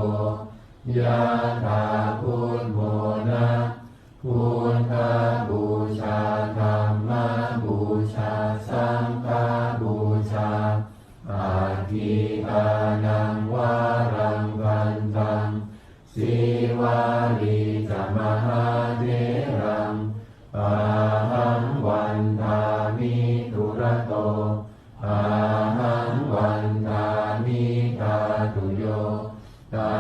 ยะถาพุทโธนะพุทธบูชาธัมมบูชาสังฆบูชาอาทิอานังวารังกันตังสีวาลีจะมหาเถรังอาหังวันทามิทุระโตอาหังวันทามิทาตุโยอา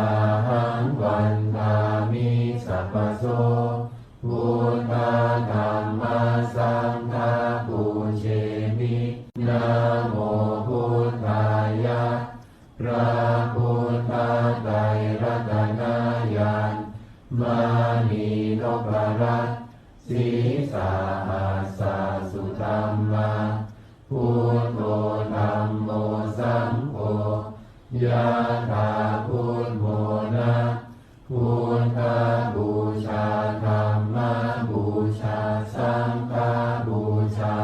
หังวันทามิสัพพโสพุทธธัมมัสสังฆาปูเชมินะโมพุทธายะพระพุทธไตรรัตนญาณมานีนพรัตน์สีสาหัสสะสุธรรมาพุทโธธัมโมสังโฆยะถาพุทโธนะพุทธบูชาธัมมบูชาสังฆบูชา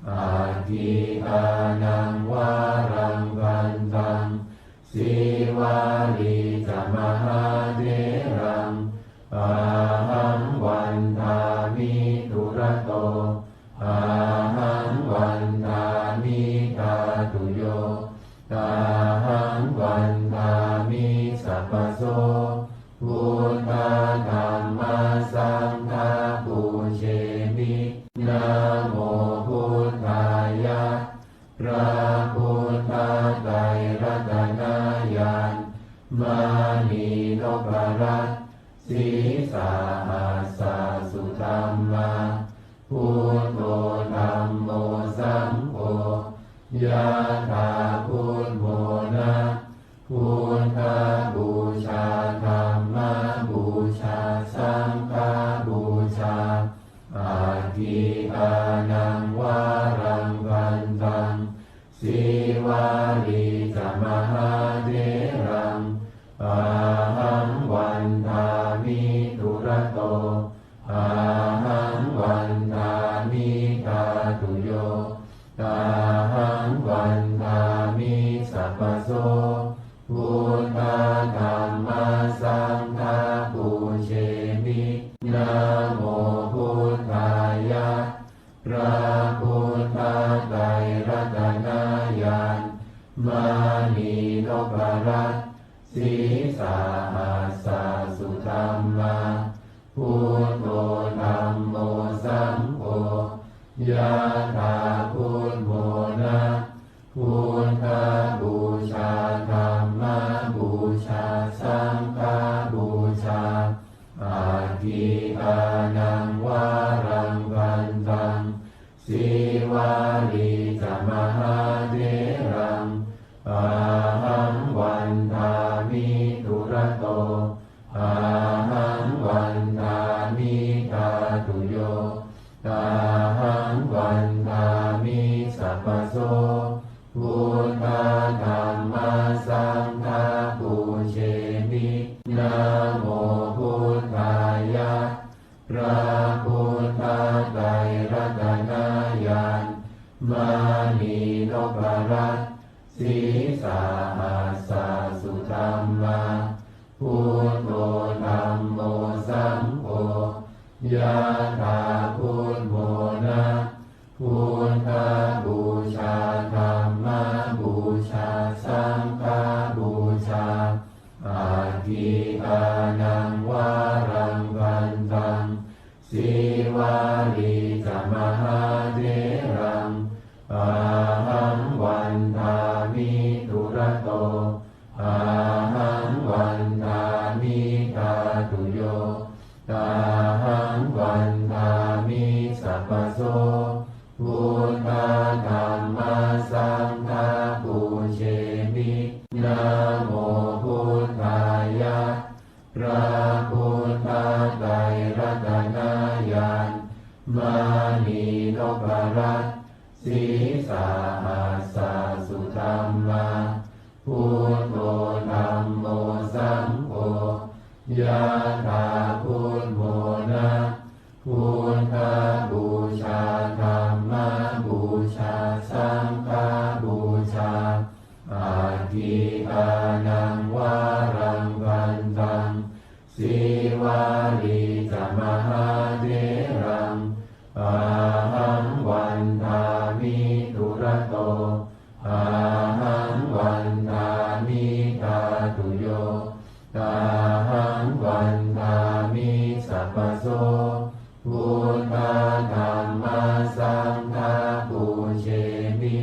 อาทิอานังวารังกันตังสีวาลีจะมหาเถรังอาหังวันทามิทุระโตอาหังวันทามิทาตุโยอาหังวันทามิสัพพโสพุทธธัมมัสสังฆาปูเชมินะโมพุทธายะพระพุทธไตรรัตนญาณมานีนพรัตน์สีสาหัสสะสุธรรมาพุทโธธัมโมสังโฆยะถาพุทโธนะพุทธบูชาธัมมบูชาสังฆบูชาอาทิอานังวารังกันตังสีวาลีจะมหาเถรังอาหังวันทามิทุระโตอาหังวันทามิทาตุโยอาหังวันทามิสัพพโสพุทธธัมมัสสังฆาปูเชมินะโมพุทธายะพระพุทธไตรรัตนญาณมานีนพรัตน์สีสาหัสสะสุธรรมาพุทโธธัมโมสังโฆยะถาพุทโธนะพุทธบูชาธัมมบูชาสังฆบูชาอาทิอานังวารังกันตังสีวาลีจะมหาเถรังอาหังวันทามิทุระโตอาหังวันทามิทาตุโยอาหังวันทามิสัพพโสพุทธธัมมัสสังฆาปูเชมินะโมพุทธายะพระพุทธไตรรัตนญาณมานีนพรัตน์สีสาหัสสะสุธรรมาพุทโธธัมโมสังโฆ ยะถาพุทโธนะพุทธบูชาธัมมบูชาสังฆบูชาอาทิอานังวารังกันตังสีวาลีจะมหาเถรังอาหังวันทามิทุระโตอาหังวันทามิตาตุโยตาหังวันทามิสัพพโสพุทธธัมมาสังฆาปูเชมินะโมพุทธายะพระพุทธไตรรัตนญาณมานีนพรัตน์สีสาหัสสะสุธัมมาพุทโธธัมโมสังโฆยะถาพุทโธนะพุทธบูชาธัมมบูชาสังฆบูชาอาทิอานังวารังกันตังสีวาลีจะมหาเถรังอาหังวันทามิทุระโตอาหังวันทามิตาตุโยตาหังวันทามิสัพพโสพุทธธัมมาสังฆาปูเชมิ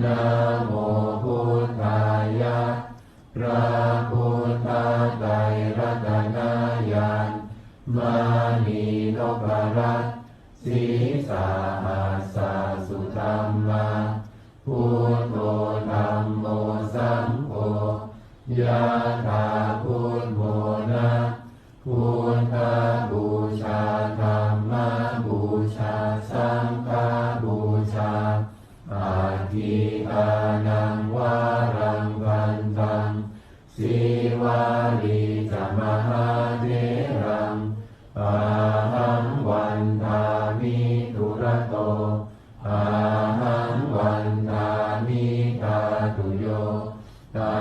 นะโมพุทธายะพระพุทธไตรรัตนญาณมานีนพรัตน์สีสาหัสสะสุธัมมาพุทโธธัมโมสังโฆยะถาพุทโธนะพุทธบูชาธัมมบูชาสังฆบูชาอาทิอานังวารังกันตังสีวาลีจะมหาเถรังอาหังวันทามิทุระโตอาหังวันทามิตาตุโยตา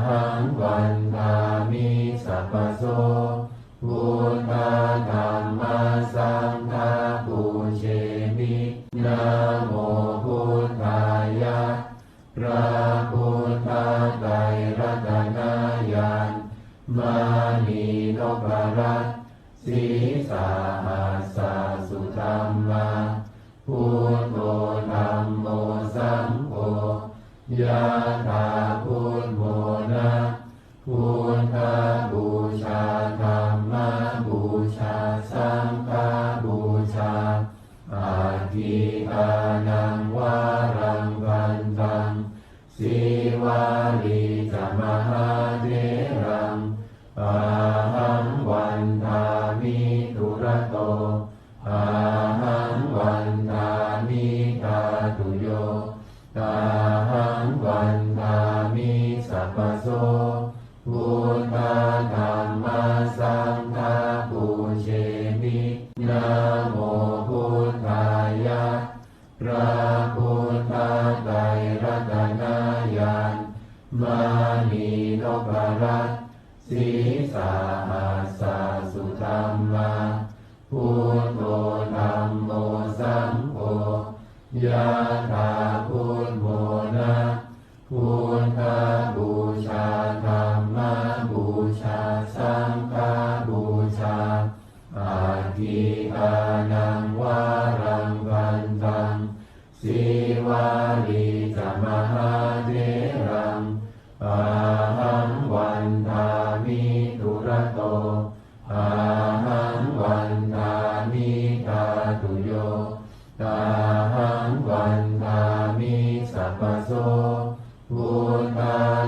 หังวันทามิสัพพโสพุทธธัมมาสังฆาปูเชมินะโมพุทธายะพระพุทธไตรรัตนญาณมานีนพรัตน์สีสาหัสสะสุธัมมาพุทโธธัมโมสังโฆยะถาพุทโธนะพุทธบูชาธัมมบูชาสังฆบูชาอาทิอานังวารังกันตังสีวาลีจะมหาเถรังอาหังวันทามิทุระโตอาหังวันทามิตาตุโยตาหังวันทามิสัพพโสพุทธธัมมาสังฆาปูเชมินะโมพุทธายะพระพุทธไตรรัตนญาณมานีนพรัตน์สีสาหัสสะสุธัมมาพุทโธธัมโมสังโฆยะถาพุทโธนะพุทธบูชาธัมมบูชาสังฆบูชาอาทิอานังวารังกันตังสีวาลีจะมหาเถรังอาหังวันทามิทุระโตอาหังวันทามิตาตุโยตาหังวันทามิสัพพโสพุทธ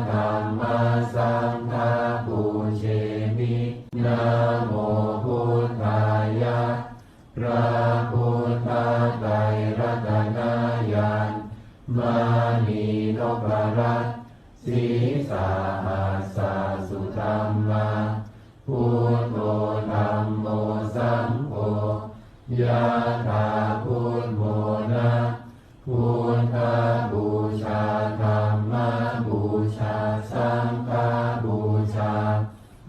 ธัมมาสังฆาปูเชมินะโมพุทธายะพระพุทธไตรรัตนญาณมานีนพรัตน์สีสาหัสสะสุธัมมาพุทโธธัมโมสังโฆยะถาพุทโธนะพุทธบูชาธัมมบูชาสังฆบูชา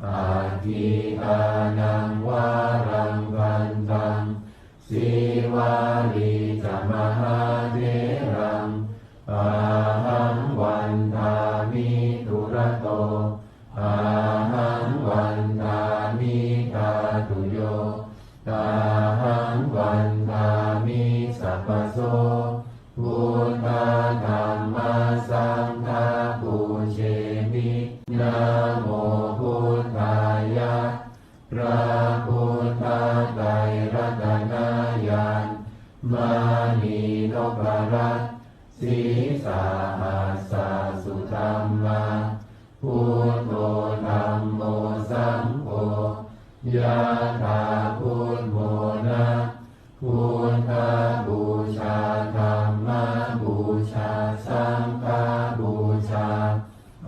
อาทิอานังวารังกัน สีวาลีจะมหาเถรังอาหังวันทามิทุระโตอาหังวันทามิทาตุโยอาหังวันทามิสัพพโสพุทธธัมมาสังฆาปูเชมินะโมพุทธายะพระพุทธไตรรัตนญาณมานีนพรัตน์สีสาหัสสะสุธัมมาพุทโธธัมโมสังโฆยะถาพุทโธนะพุทธบูชาธัมมบูชาสังฆบูชา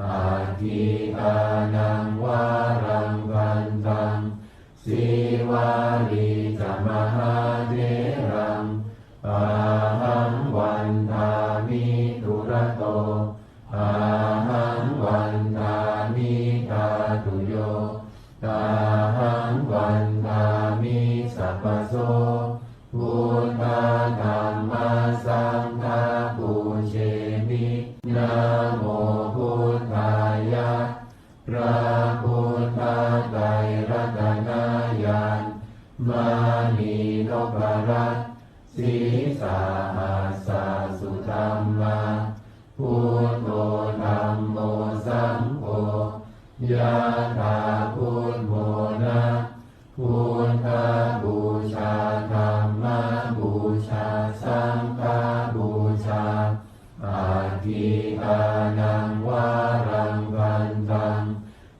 อาทิอานังวารังกันตังสีวาลีจะมหาเถรังอาหังวันทามิทุระโตอาหังวันทามิทาตุโยอาหังวันทามิสัพพโสพุทธธัมมาสังฆาปูเชมินะโมพุทธายะพระพุทธไตรรัตนญาณมานีนพรัตน์สีสาหัสสะสุธัมมาพุทโธธัมโมสังโฆยะถาพุทโธนะพุทธบูชาธัมมบูชาสังฆบูชาอาทิอานังวารังกันตัง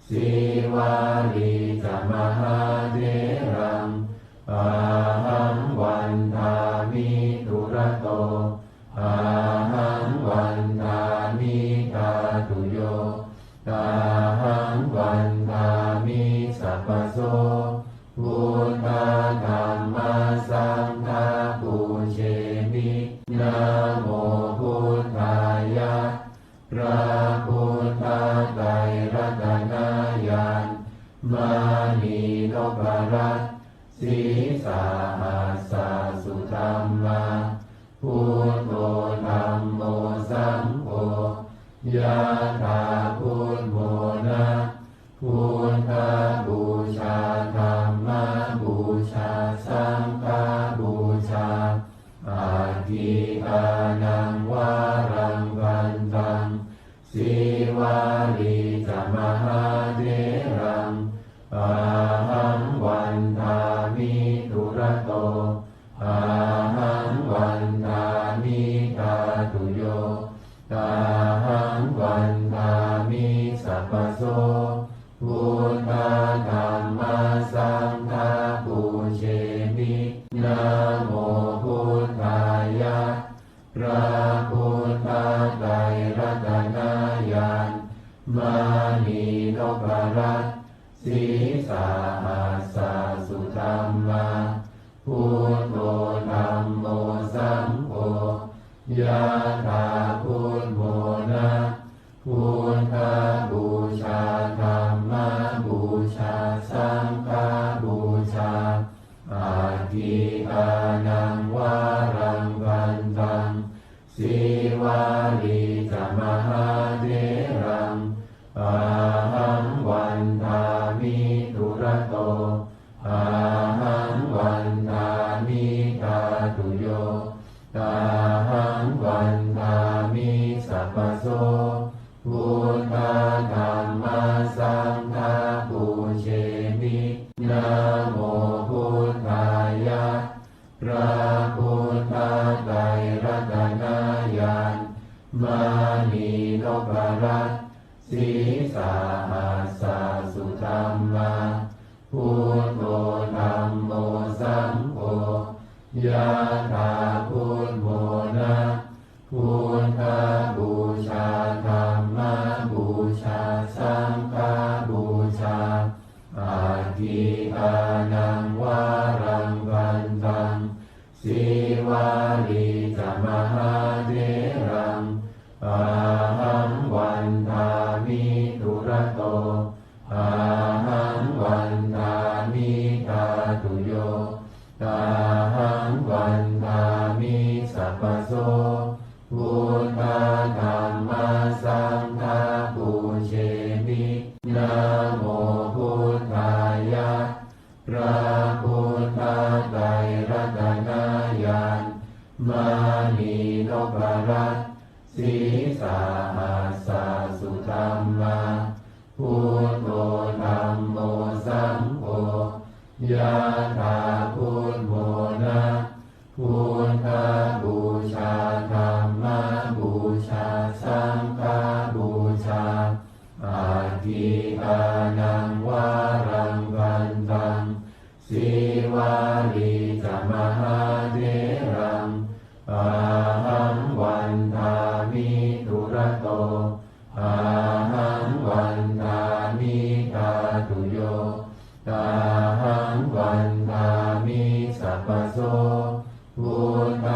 สีวาลีจะมหาเถรังอาหังวันทามิทุระโตอาหังวันทามิทาตุโยอาหังวันทามิสัพพโสพุทธธัมมาสังฆาปูเชมินะโมพุทธายะพระพุทธไตรรัตนญาณมานีนพรัตน์สีสาหัสสะสุธัมมาพุทโธธัมโมสังโฆยะถาพุทโธนะพุทธบูชาธัมมบูชาสังฆบูชาอาทิอานังวารังกันตังสีวาลีจะมหาเถรังอาหังวันทามิทุระโตอาหังวันทามิทาตุโยอาหังวันทามิสัพพโสพุทธธัมมาสังฆาปูเชมินะโมพุทธายะพระพุทธไตรรัตนญาณมานีนพรัตน์สีสาหัสสะสุธัมมาพุทโธธัมโมสังโฆยะถาพุทโธนะพุทธบูชาธัมมบูชาสังฆบูชาอาทิอานังวารังกันตังสีวาลีจะมหาเถรังอาหังวันทามิทุระโตอาหังวันทามิทาตุโยอาหังวันทามิสัพพโสพุทธธัมมาสังฆาปูเชมินะโมพุทธายะพระพุทธไตรรัตนญาณมานีนพรัตน์สีสาหัสสะสุธัมมาพุทโธธัมโมสังโฆยะถาพุทโธนะพุทธบูชาธัมมบูชาสังฆบูชาอาทิอานังวารังกันตังสีวาลีจะมหาเถรังอาหังวันทามิทุระโตอาหังวันทามิทาตุโย ตาหังวันทามิสัพพโสพุทธธัมมาสังฆาปูเชมินะโมพุทธายะพระพุทธไตรรัตนญาณมานีนพรัตน์สีสาหัสสะสุธัมมาพุทโธธัมโมสังโฆยะถาพุทโธนะพุทธบูชาธัมมบูชาสังฆบูชาอาทิตานังวารังกันตังสีวาลีจมหาเถรังอาหังวันทามิทุระโตอาหังวันทามิทาตุโยตาหังวันทามิสัพพโสพุทธ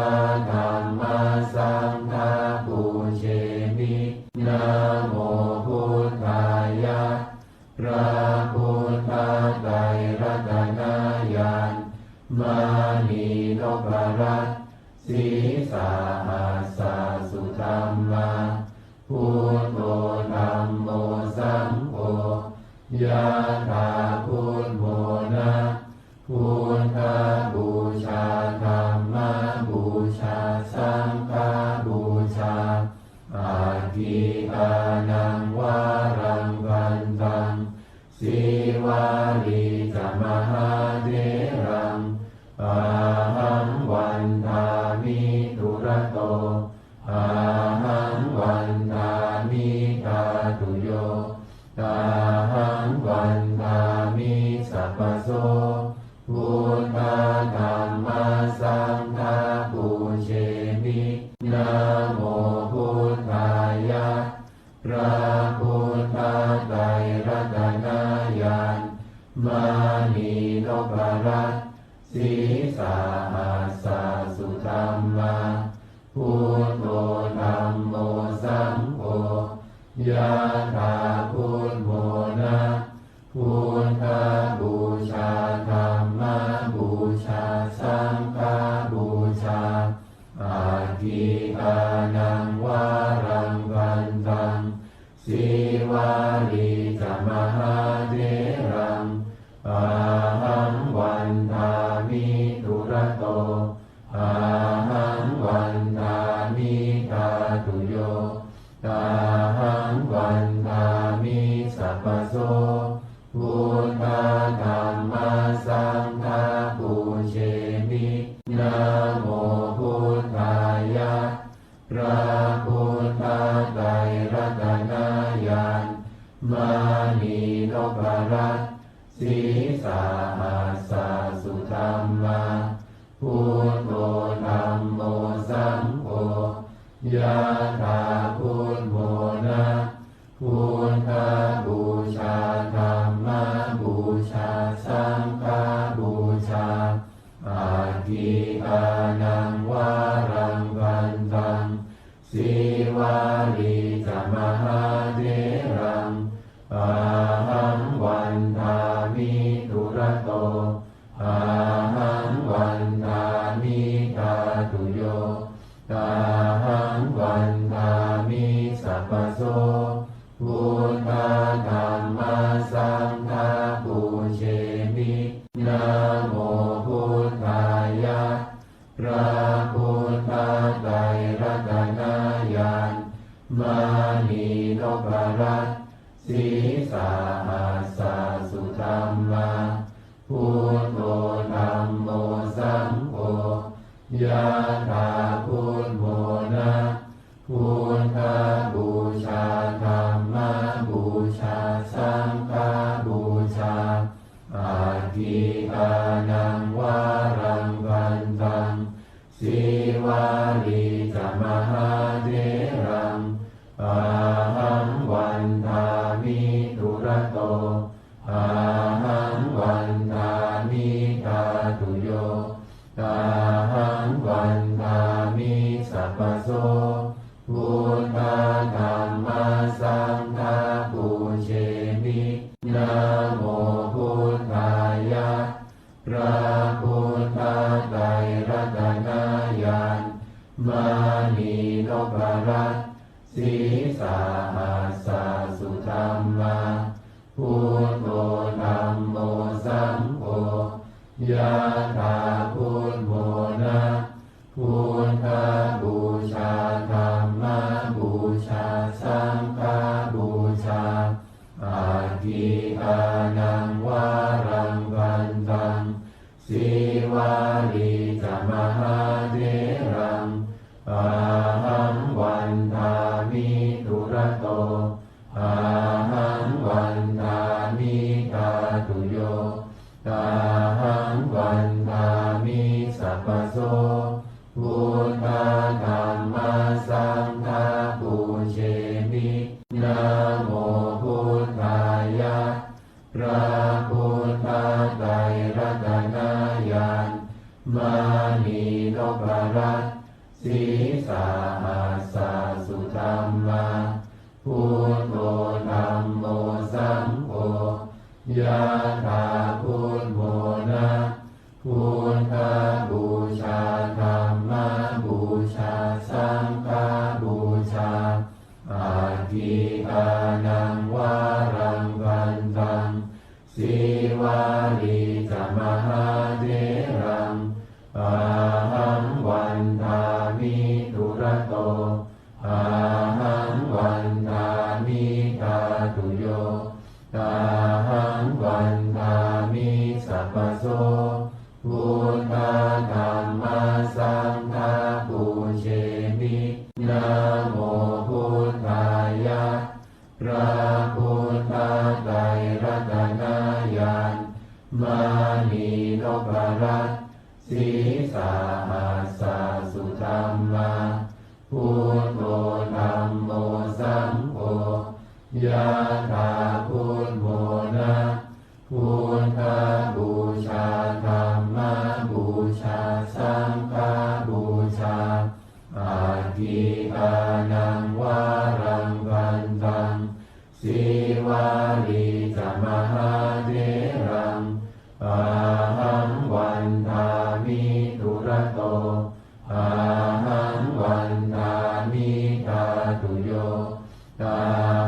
ธัมมาสังฆาปูเชมินะโมพุทธายะพระพุทธไตรรัตนญาณมานีนพรัตน์สีสาหัสสะสุธัมมาพุทโธธัมโมสังโฆยะถาพุทโธนะพุทธบูชาธัมมบูชาสังฆบูชาอาทิตานังวารังกันตังสีวาลีจมหาเถรังอาหังวันทามิทุระโตอาหังวันทามิทาตุโยตาหังวันทามิสัพพโสพุทธธัมมาสังฆาปูเชมินะโมพุทธายะพระพุทธไตรรัตนญาณมานีนพรัตน์สีสาหัสสะสุธัมมาพุทโธธัมโมสังโฆยะถาพุทโธนะพุทธบูชาธัมมบูชาสังฆบูชาอาทิตานังวารังกันตังสีวาลีจมหาเถรังอาหังวันทามิทุระโตอาหังวันทามิทาตุโยตาหังวันทามิสัพพโสพุทธธัมมาสังฆาปูเชมินะโมพุทธายะพระพุทธไตรรัตนญาณมานีนพรัตน์สีสาหัสสะสุธัมมาพุทโธธัมโมสังโฆยะถาพุทโธนะพุทธบูชาธัมมบูชาสังฆบูชาอาทิตานังวารังกันตังสีวาลีจมหาเถรังอาหังวันทามิทุระโตอาหังวันทามิทาตุโยตาหังวันทามิสัพพโสพุทธธัมมาสังฆาปูเชมินะโมพุทธายะพระพุทธไตรรัตนญาณมานีนพรัตน์สีสาหัสสะสุธัมมาพุทโธธัมโมสังโฆยะถาพุทโธนะพุทธบูชาธัมมบูชาสังฆบูชาอาทิตานังวารังกันตังสีวาลีจมหาเถรังอาหังวันทามิทุระโตอาหังวันทามิทาตุโยตาหังวันทามิสัพพโสพุทธธัมมาสังฆาปูเชมินะโมพุทธายะพระพุทธ มานีนพรัตน์สีสาหัสสะสุธัมมาพุทโธธัมโมสังโฆยะถาพุทโธนะพุทธบูชาธัมมบูชาสังฆบูชาอาทิอานังวารังวันตังสีวาลีจมหาเถรังอาหังวันทามิทุระโตอาหังวันทามิตาตุโยตาหังวันทามิสัพพโสพุทธธัมมาสังฆาปูเชมินะโมพุทธายะพระพุทธไตรรัตนญาณมานีนพรัตน์สีสาหัสสะสุธัมมาพุทโธธัมโมสังโฆยะถาพุทโธนะพุทธบูชาธัมมบูชาสังฆบูชาอาทิอานังวารังวันตังสีวาลีจมหาเถรังอาหังวันทามิทุระโตอาหังวันทามิตาตุโยตาหังวันทามิสัพพโสพุทธธัมมาสังฆาปูเชมินะโมพุทธายะพระพุทธไตรรัตนญาณมานีนพรัตน์สีสาหัสสะสุธัมมาพุทโธธัมโมสังโฆยะถาพุทโธนะพุทธบูชาธัมมบูชาสังฆบูชาอาทิอานังวารังวันตังสีวาลีจมหาเถรังอาหังวันทามิทุระโตอาหังวันทามิตาตุโยตา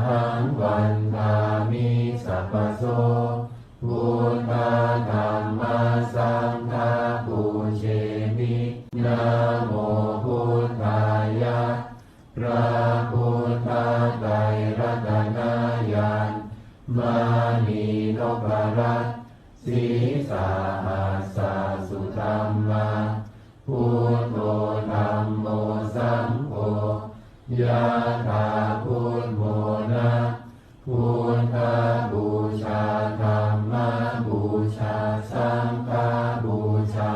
หังวันทามิสัพพโสพุทธธัมมาสังฆาปูเชมินะโมพุทธายะพระพุทธไตรรัตนญาณมานีนพรัตน์สีสาหัสสะสุธัมมาพุทโธธัมโมสังโฆยะถาพุทโธนะพุทธบูชาธัมมบูชาสังฆบูชา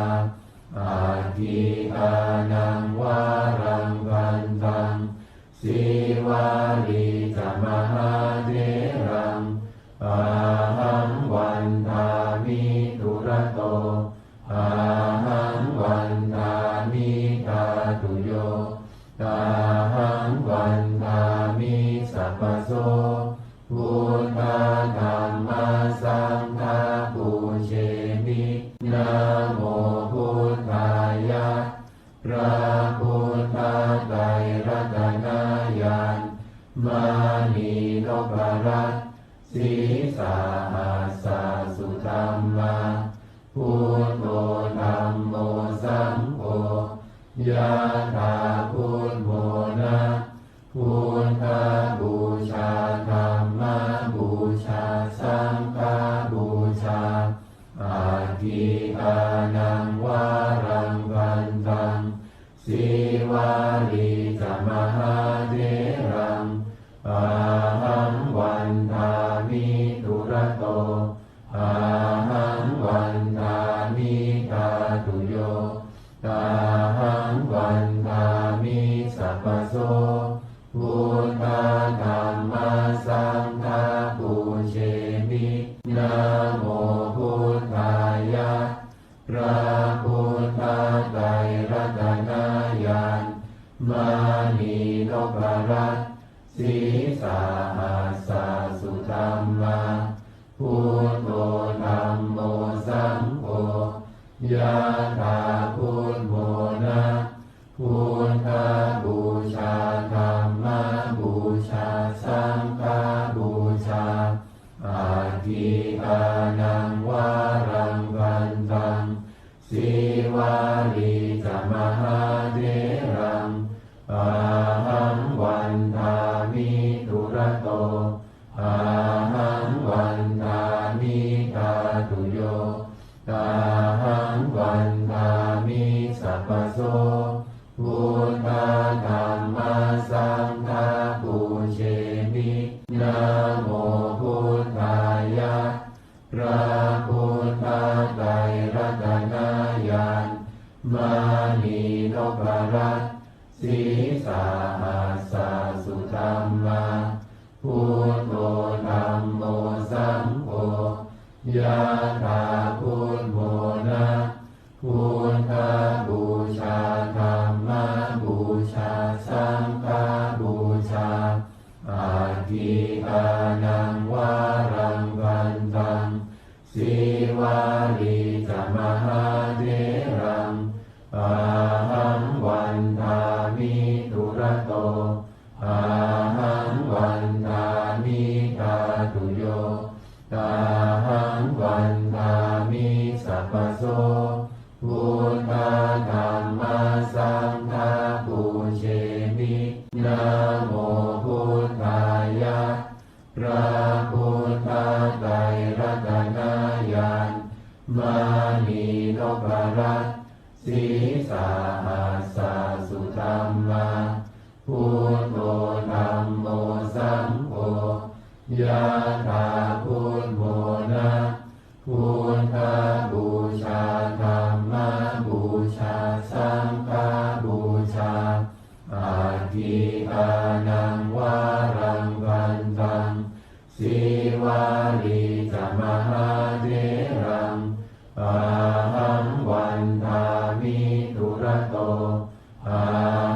อาทิอานังวารังวันตังสีวาลีจมหาเถรังอาหังวันทามิทุระโตอาหังวันทามิตาตุโยตาหังวันทามิสัพพโสพุทธธัมมาสังฆาปูเชมินะโมพุทธายะพระพุทธไตรรัตนญาณมานีนพรัตน์สีสาหัสสะสุธัมมาพุทโธธัมโมสังโฆยะถาพุทโธนะพุทธบูชาธัมมบูชาสังฆบูชาอาทิอานังวารังวันตังสีวาลีจมหาเถรังอาหังวันทามิทุระโตอาหังวันทามิตาตุโยตาหังวันทามิสัพพโสพุทธธัมมาสังฆาปูเชมินะโมพุทธายะพระพุทธไตรรัตนญาณมานีนพรัตน์สีสาหัสสะสุธัมมาพุทโธธัมโมสังโฆยะถาพุทโธ พพโสพุทธธัมมาสังฆาปูเชมินะโมพุทธายะพระพุทธไตรรัตนญาณมานีนพรัตน์สีสาหัสสะสุธัมมาพุทโธธัมโมสังโฆยะถาพุทโธนะพุทธบูชาธัมมบูชาสังฆบูชาอาทิอานังวารังวันตังสีวาลีจมหาเถรังอาหังวันทามิทุระโตอาหังวันทามิทาตุโยอาหังวันทามิสัพพโสพุทธธัมมาสังฆาปูเชมินะโมพุทธายะพระพุทธไตรรัตนญาณมานีนพรัตน์สีสาหัสสะสุธัมมาพุทโธธัมโมสังโฆยะถาพุทโธนะพุทธบูชาธัมมบูชาสังฆบูชาอาทิอานังวารังวันตังสีวาลีจมหาเถรังอาหังวันทามิทุระโตอา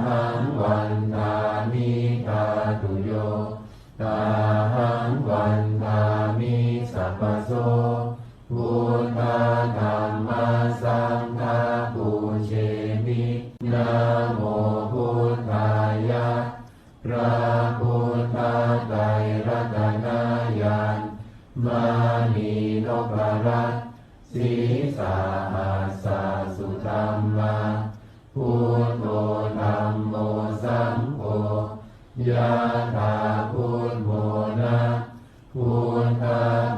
หังวันทามิทาตุโยอาหังวันทามิสัพพโสพุทธธัมมาสังฆาปูเชมินะโมพุทธายะพระพุทธไตรรัตนญาณมานีนพรัตน์สีสาหัสสะสุธัมมาพุทโธธัมโมสังโฆยะถาพุทโธนะพุทธ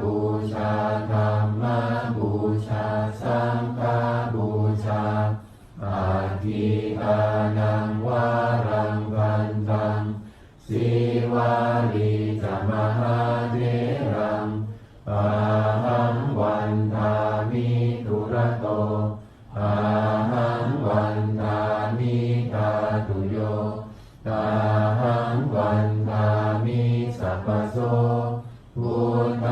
บูชาธัมมบูชาสังฆบูชาอาทิอานังวารังวันตังสีวาลีจมหาเถรังอาหังวันทามิทุระโตอาหังวันทามิทาตุโยอาหังวันทามิสัพพโสพุทธ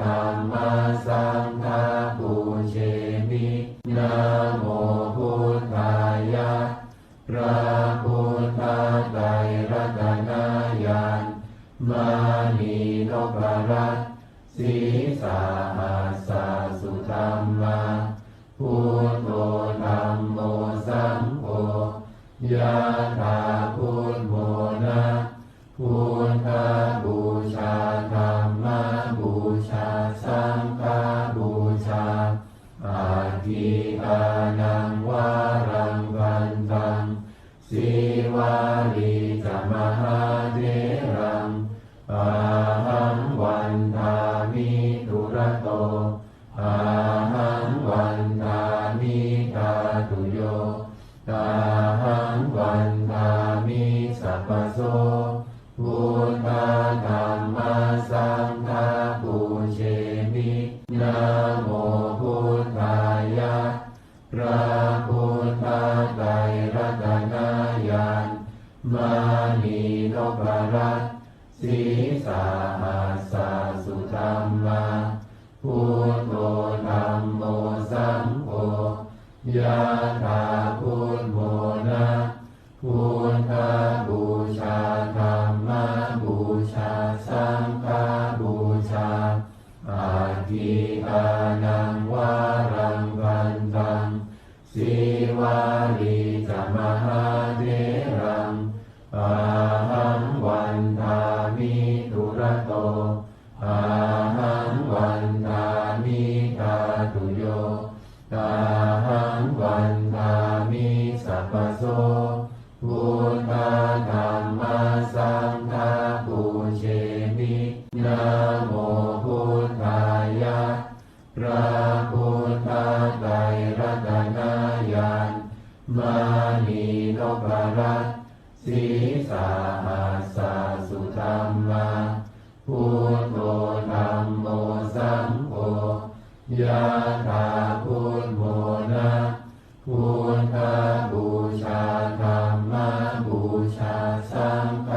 ธัมมาสังฆาปูเชมินะโมพุทธายะพระพุทธไตรรัตนญาณมานีนพรัตน์สีสาหัสสะสุธัมมาพุทโธธัมโมสังโฆยะถาพุทโธนะพุทธบูชาธัมมบูชาสังฆบูชาอาทิอานังวารังวันตังสีวาลีจมหาเถรังอาหังวันทามิทุระโตอาหังวันทามิทาตุโยอาหังวันทามิสัพพโสพุทธธัมมาสังฆาปูเชมินะโมพุทธายะพระพุทธไตรรัตนญาณมานีนพรัตน์สีสาหัสสะสุธัมมาพุทโธธัมโมสังโฆยะถาพุทโธนะพุทธบูชาธัมมบูชาสังฆบูชาอาทิอานังวารังวันตังสีวาลีจมหาเถรังอาหังวันทามิทุระโตอาหังวันทามิทาตุโยอาหังวันทามิสัพพโสพุทธธัมมาสังฆาปูเชมินะโมพุทธายะพระพุทธไตรรัตนญาณม มานีนพรัตน์สีสาหัสสะสุธัมมาพุทโธธัมโมสังโฆยะถาพุทโธนะพุทธบูชาธัมมบูชาสังฆ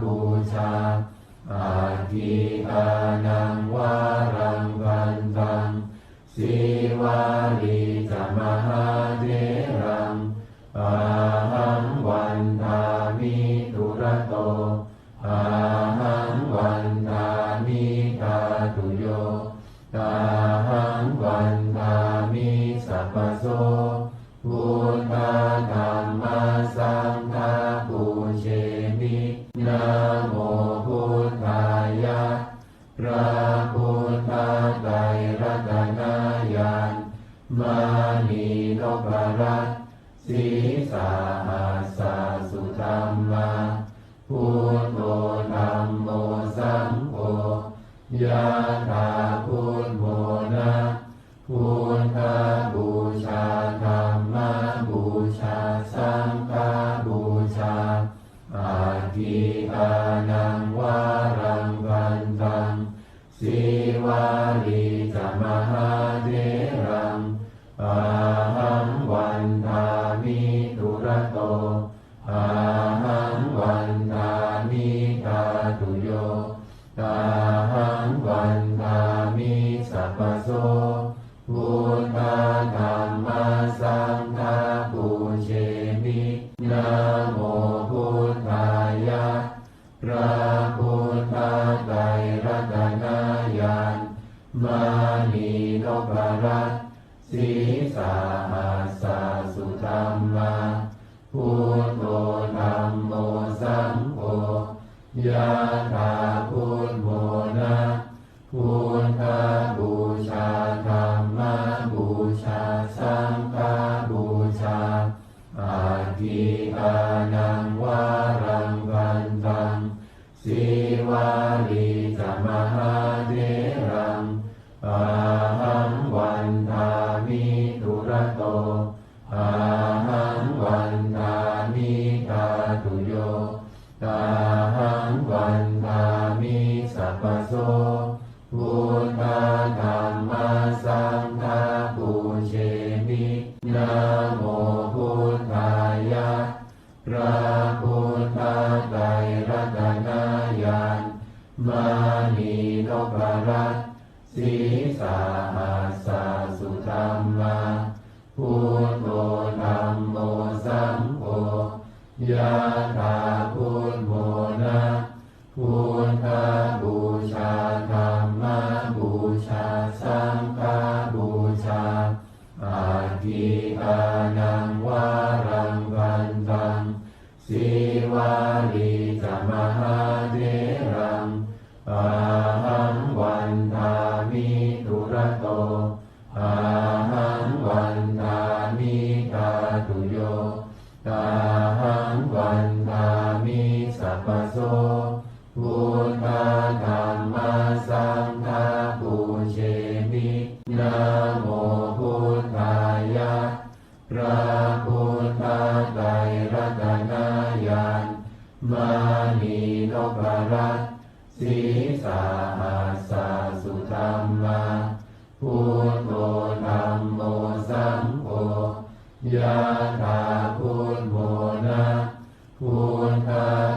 บูชาอาทิอานังวารังวันตังสีวาลีจมหาเถรังอาหังวันทามิทุระโตอาหังวันทามิทาตุโยอาหังวันทามิสัพพโสพุทธธัมมาสังฆาปูเชมินะโมพุทธายะพระพุทธไตรรัตนญาณมานีนพรัตน์สีสาหัสสะสุธัมมาพุทโธธัมโมสังโฆยะถาพุทโธนะพุทธบูชาธัมมบูชาสังฆบูชาอาทิอานังวารังวันตังสีวาลีจมหาเถรังอาหังวันทามิทุระโตอาหังวันทามิทาตุโยอาหังวันทามิสัพพโสพุทธธัมมาสังฆาปูเชมินะโมพุทธายะพระพุทธไตรรัตนญาณมานีนพรัตน์สีสาหัสสะสุธัมมาพุทโธธัมโมสังโฆยะถาพุทโธนะพุทธบูชาธัมมบูชาสังฆบูชาอาทิอานังวารังวันตังสีวาลีจมหาเถรังอาหังวันทามิทุระโตอาหังวันทามิทาตุโยอาหังวันทามิสัพพโสพุทธธัมมาสังฆาปูเชมินะโมพุทธายะพระพุทธไตรรัตนญาณมานีนพรัตน์สีสาหัสสะสุธัมมาพุทโธธัมโมสังโฆยะถาพุทโธนะพุทธบูชาธัมมบูชาสังฆบูชาอาทิอานังวารังวันตังสีวาลีจมหาเถรังอาหังวันทามิทุระโตอาหังวันทามิทาตุโยอาหังวันทามิสัพพโสพุทธธัมมาสังฆาปูเชมินะโมพุทธายะพระพุทธไตรรัตนญาณมานีนพรัตน์สีสาหัสสะสุธัมมาพุทโธธัมโมสังโฆยะถาพุทโธนะพุทธ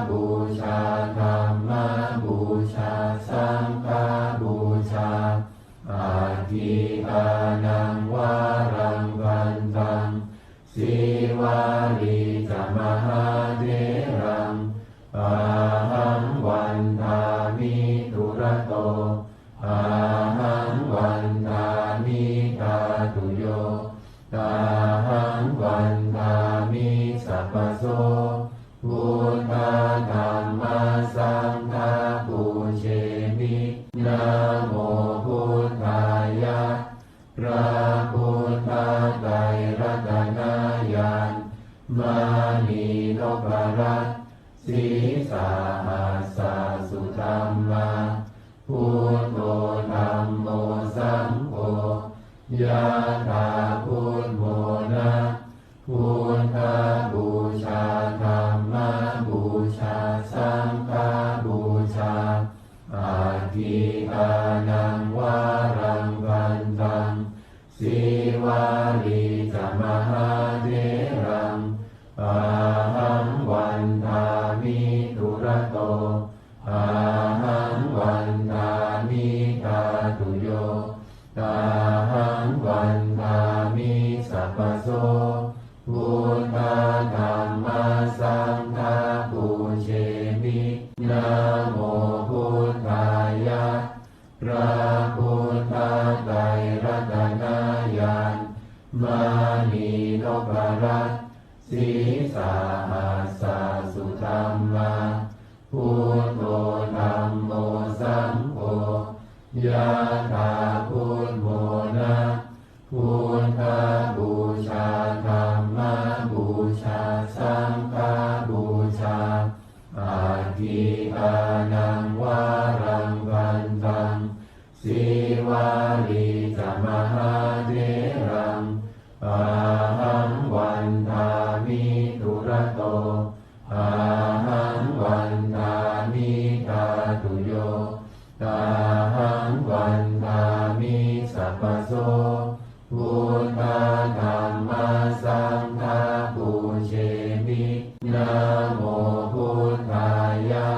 บูชาธัมมบูชาสังฆบูชาอาทิอานังวารังวันตังสีวาลีจมหาเถรังอาหังวันทามิทุระโตอาหังวันทามิทาตุโยอาหังวันทามิสัพพโสพุทธธัมมาสังฆาปูเชมินะโมพุทธายะพระพุทธไตรรัตนญาณมานีนพรัตน์สีสาหัสสะสุธัมมาพุทโธธัมโมสังโฆยะถาพุทโธนะพุทธ สีสาหัสสะสุธัมมาพุทโธธัมโมสังโฆยะถาพุทโธนะพุทธบูชาธัมมบูชาสังฆบูชาอาทิอานังวารังวันตังสีวาลีจะมหาเถรังอาหังวันทามิทุระโตอาหังวันทามิทาตุโยอาหังวันทามิสัพพโสพุทธธัมมาสังฆาปูเชมินะโมพุทธายะ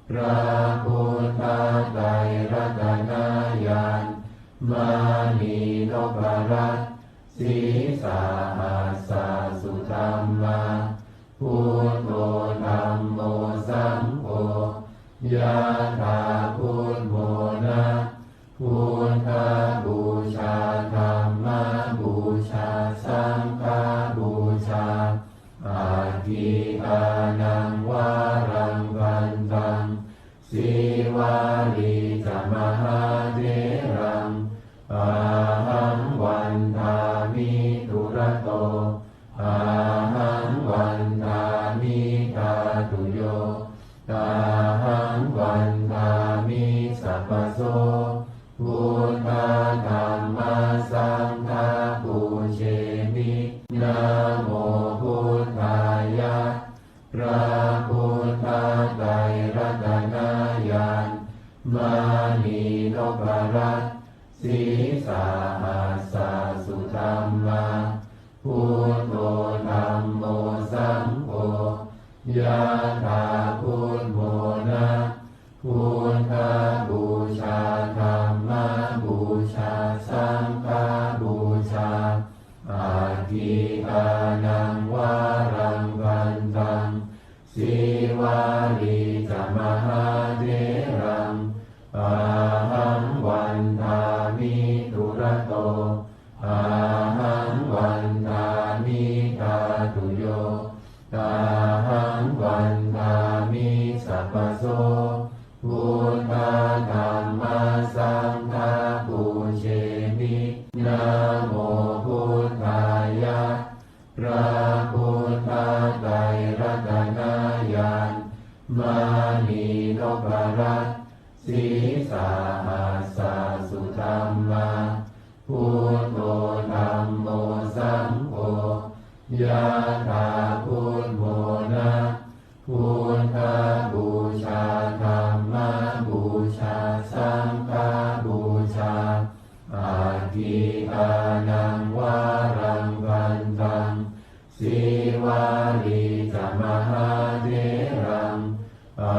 พระพุทธไตรรัตนญาณมานีนพรัตน์สีสาหัสสะสุธัมมาพุทโธธัมโมสังโฆยะถาพุทโธนะพุทธบูชาธัมมบูชาสังฆบูชาอาทิอานังวารังวันตังสีวาลีจะมหาเถรังอาหังวันทามิทุระโตอาหังวันทามิทาตุโยอาหังวันทามิสัพพโสพุทธธัมมาสังฆาปูเชมินะโมพุทธายะพระพุทธไตรรัตนญาณมานีนพรัตน์สีสาหัสสะสุธัมมาพุทโธธัมโมสังโฆยะถาพุทโธนะพุทธบูชาธัมมบูชาสังฆบูชาอาทิอานังวารังวันตังสีวาลีจะมหาเถรังอาหังวันทามิทุระโตอาหังวันทามิทาตุโยอาหังวันทามิสัพพโสพุทธธัมมาสังฆาปูเชมินะโมพุทธายะพระพุทธไตรรัตนญาณมานีนพรัตน์สีสาหัสสะสุธัมมาพุทโธธัมโมสังโฆยะถาพุทโธนะพุทธบูชาธัมมบูชาสังฆบูชาอาทิอานังวารังวันตังสีวาลีจะมหาเถรังอา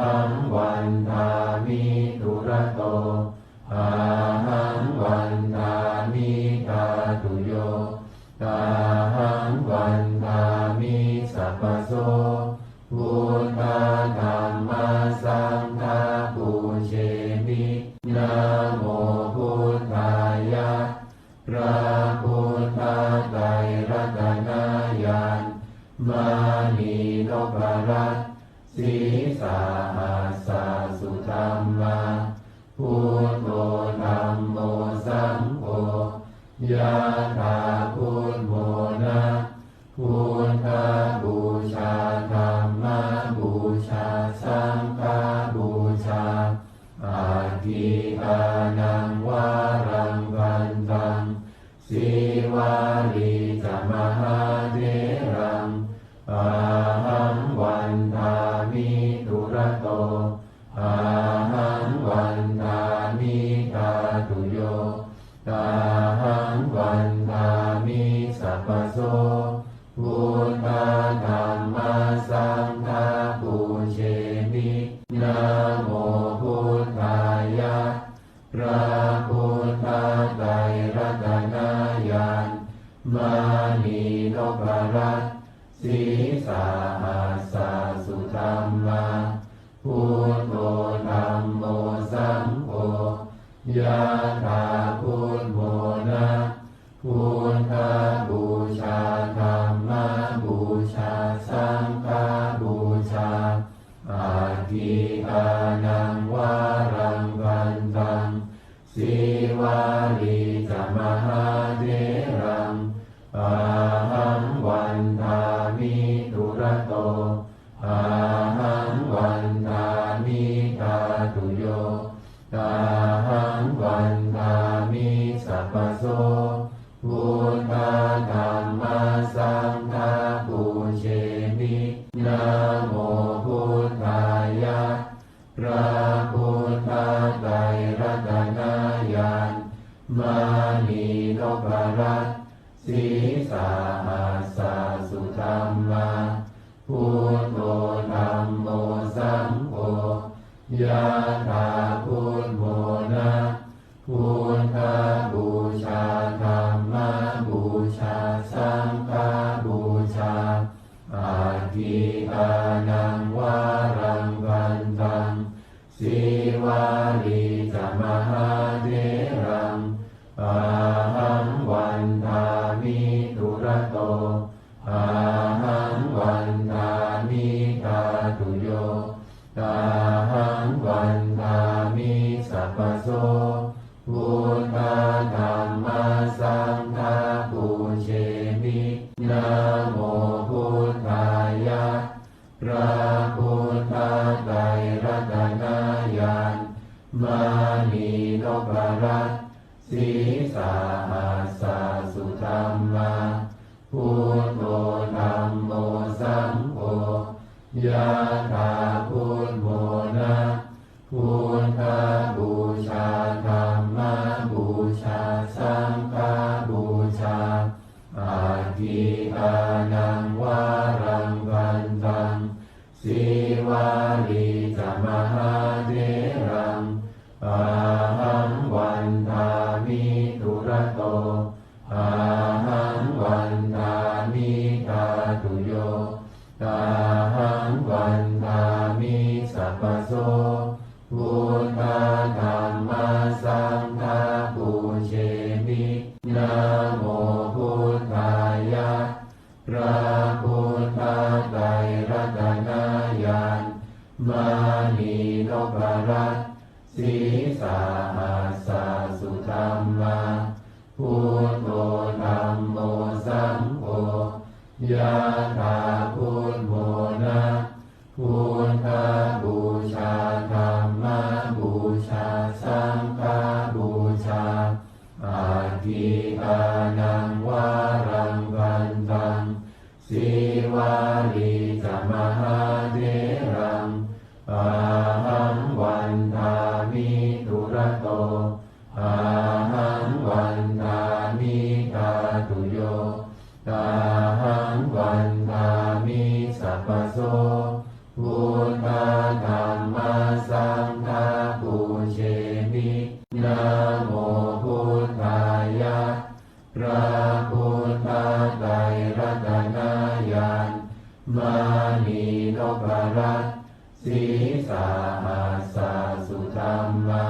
หังวันทามิทุระโตอาหังวันทามิทาตุโยอาหังวันทามิสัพพโสพุทธธัมมาสังฆาปูเชมินะโมพุทธายะพระพุทธไตรรัตนญาณมานีนพรัตน์สีสาหัสสะสุธัมมาพุทโธธัมโมสังโฆยะถาพุทโธนะพุทธบูชาธัมมบูชาสังฆบูชาอาทิอานังวารังวันตังสีวาลีจะมหาเถรังอาหังวันทามิทุระโตอาหังวันทามิทาตุโยอาหังวันทามิสัพพโสพุทธธัมมาสังฆาปูเชมินะโมพุทธายะพระพุทธไตรรัตนญาณมานีนพรัตน์สีสาหัสสะสุธัมมาพุทโธธัมโมสังโฆยะถาพุทโธนะพุทธบูชาธัมมบู มิทุระโตอาหังวันทามิธาตุโยอาหังวันทามิสัพพโสพุทธธัมมาสังฆาปูเชมินะโมพุทธายะพระพุทธไตรรัตนญาณมานีนพรัตน์สีสาหัสสะสุธัมมาพุทโธธัมโมสังโฆยะถาพุทโธนะพุทธบูชาธัมมบูชาสังฆบูชาอาทิตานังวารังกันตังสีวาลีจะมหาเถรังอาหังวันทามิทุระโตอาหังวันทามิธาตุโยอาหังวันทามิสัพพโสพุทธธัมมาสังฆาปูเชมินะโมพุทธายะพระพุทธไตรรัตนญาณมานีนพรัตน์สีสาหัสสะสุธัมมาพุทโธธัมโมสังโฆยะถาพุทโธนะพุทธบูชาธัมมบูชาสังฆบูชาอาทิตานังวารังกันตังสีวาลีจะมหาเถรังอาหังวันทามิทุระโตอาหังวันทามิธาตุโยอาหังวันทามิสัพพโสพุทธธัมมาสังฆาปูเชมินะโมพุทธายะพระพุทธไตรรัตนญาณมานีนพรัตน์สีสาหัสสะสุธัมมาพุทโธธัมโมสังโฆยะถาพุทโธนะพุทธบูชาธัมมบูชาสังฆบูชาอาทิตานังวารังกันตังสีวาลีจะมหาเถรังอาหังวันทามิทุระโตอาหังวันทามิธาตุโยอาหังวันทามิสัพพโสพุทธธัมมาสังฆาปูเชมินะโมพุทธายะพระพุทธไตรรัตนญาณมานีนพรัตน์สีสาหัสสะสุธัมมา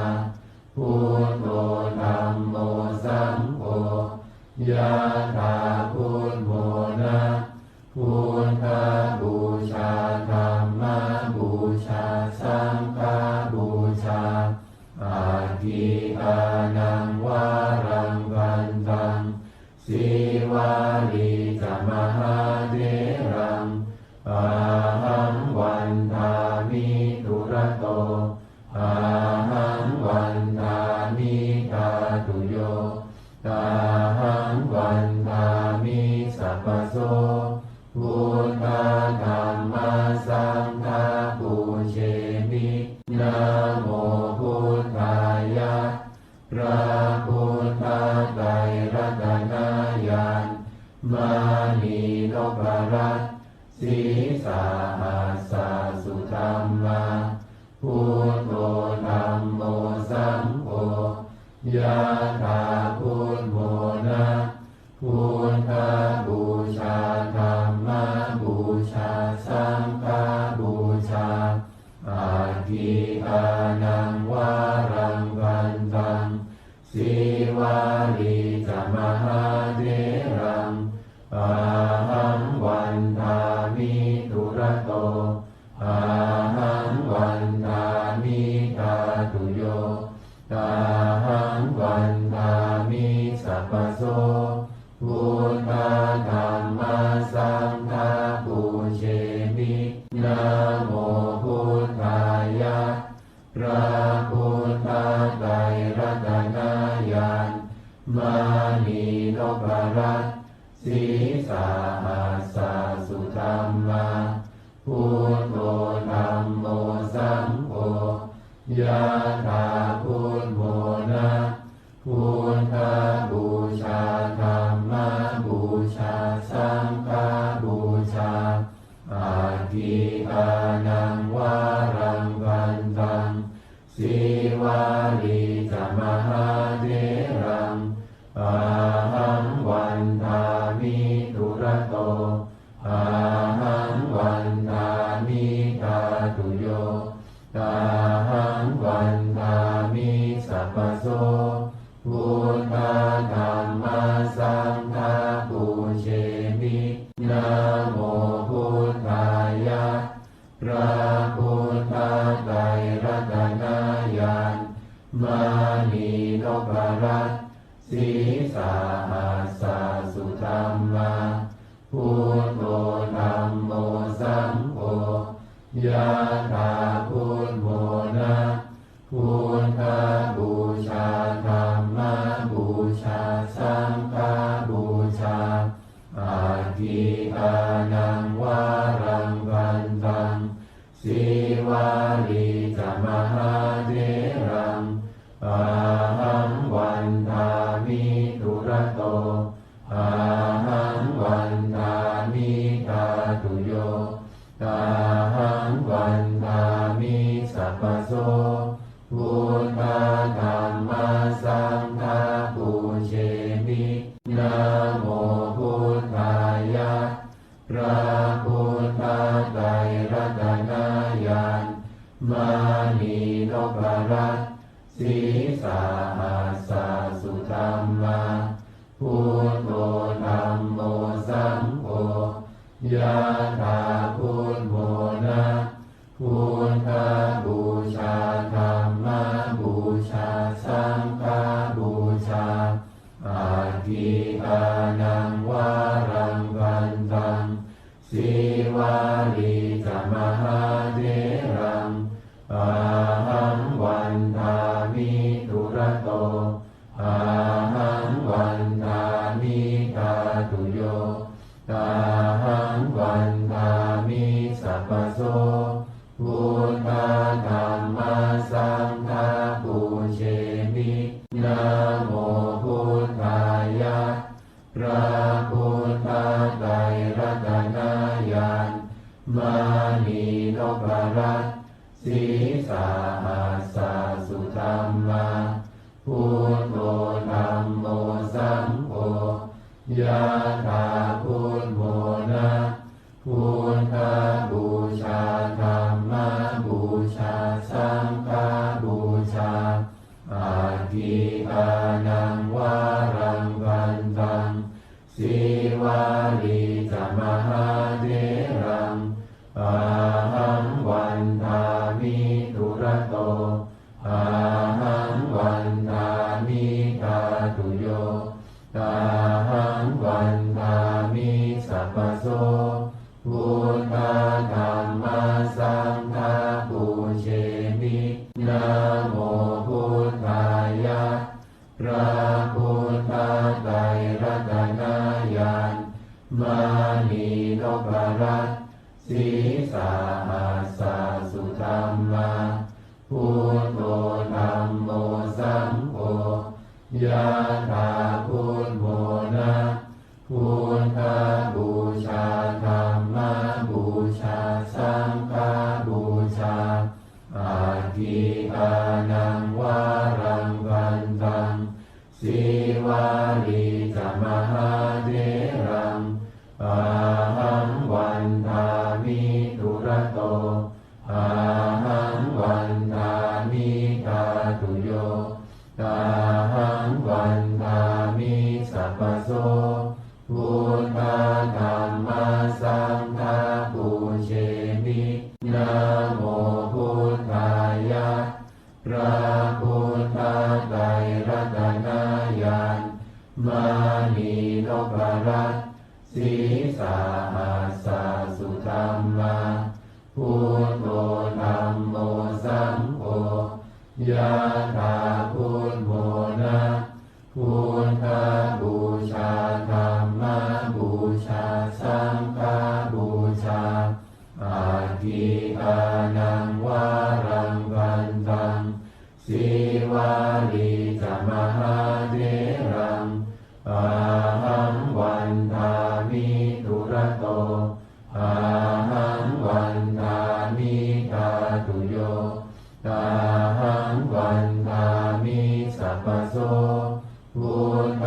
พุทโธธัมโมสังโฆยะถาพุทโธนะพุทธบูชาธัมมบูชาสังฆบูชาอาทิตานังวารังกันตังสีวาลีจะมหาเถรังอาหังวันทามิทุระโตอาหังวันทามิธาตุโยอาหังวันทามิสัพพโสพุทธธัมมาสังฆาปูเชมินะโมพุทธายะพระพุทธไตรรัตนญาณมานีนพรัตน์สีสาหัสสะสุธัมมาพุทโธธัมโมสังโฆยะถาพุทโธนะพุทธบูชาธัมมบูชาสังฆบูชาอาทิตานังวารังกันตังสีวาลีจะมหาเถรังอาหังวันทามิทุระโตอาหังวันทามิธาตุโยอาหังวันทามิสัพพโสพุทธธัมมาสังฆาปู าอาทิอานังวารังกันตังสีวาลีจะมหาเถรังอาหังวันทามิทุระโตอาหังวันทามิตาตุโยอาหังวันทามิสัพพโสพุทธธัมมาสังฆาปุเชมินะโมพุทธายะพระพุทธไตรรัตนญาณมานีนพรัตน์สีสาหัสสะสุธัมมาพุทโธธัมโมสังโฆยะถาพุทโธนะพุทธบูชาธัมมบูชาสังฆบูชาอาทิอานังวารังกันตังสีวาลีจะมหาเถรังอาหังวันทามิทุระโตอาหังวันทามิตาตุโยอาหังวันทามิสัพพโสพุทธธัมมาสังฆาปุเชมินะโมพุทธายะพระพุทธไตรรัตนญาณมานีนพรัตน์สีสาหัสสะสุธัมมาพุทโธธัมโมสังโฆยะถาพุทโธนะพุทธบูชาธัมมบูชาสังฆบูชาอาทิอานังวารังกันตังสีวาลีจะมหาเถรังอาหังวันทามิทุระโตอาหังวันทามิตาตุโยอาหังวันทามิสัพพโสพุทธธัมมาสังฆาปุเชมินะโมพุทธายะพระพุทธไตรรัตนญาณมานีนพรัตน์สีสาหัสสะสุธัมมาพุทโธธัมโมสังโฆยะถาพุทโธนะพุทธบูชาธัมมบูชาสังฆบูชาอาทิอานังวารังกันตังสีวาลีจะมหาเถรังอาหังวันทามิทุระโตอาหังวันทามิตาตุโยอาหังวันทามิสัพพโสพุทธธัมมาสังฆาปุเชมินะโมพุทธายะพระพุทธไตรรัตนญาณมานีนพรัตน์สีสาหัสสะสุธัมมาพุทโธธัมโมสังโฆยะถาพุทโธนะพุทธบูชาธัมมบูชาสังฆบูชาอาทิอานังวารังกันตังสีวาลีจะมหาเถรังอาหังวันทามิทุระโตอาหังวันทามิตาตุโยอาหังวันทามิสัพพโสพุทธธัมมาสังฆาปุเชมินะโมพุทธายะพระพุทธไตรรัตนญาณมานีนพรัตน์สีสาหัสสะสุธัมมาพุทโธธัมโมสังโฆยะถาพุทโธนะพุทธบูชาธัมมบูชาสังฆบูชาอาทิอานังวารังกันตังสีวาลีจะมหาเถรังอาหังวันทามิทุระโต อาหังวันทามิธาตุโยตาหังวันทามิสัพพโสพุทธ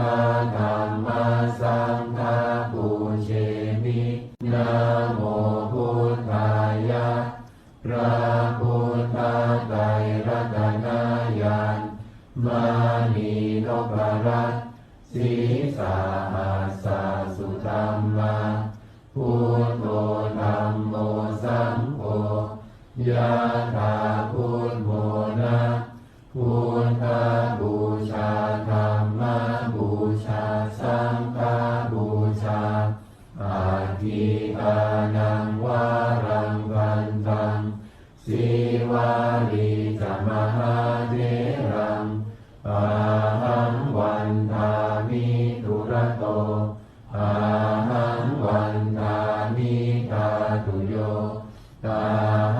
ธัมมาสังฆาปูเชมินะโมพุทธายะพระพุทธไตรรัตนญาณมานีนพรัตน์สีสาหัสสะสุธัมมาพุทโธธัมโมสังโฆยะถาพุทโธนะพุทธบูชาธัมมบูชาสังฆบูชาอาทิอานังวารังวันตังสีวาลีจมหาเถรังอาหังวันทามิทุระโตอาหังวันทามิธาตุโยตา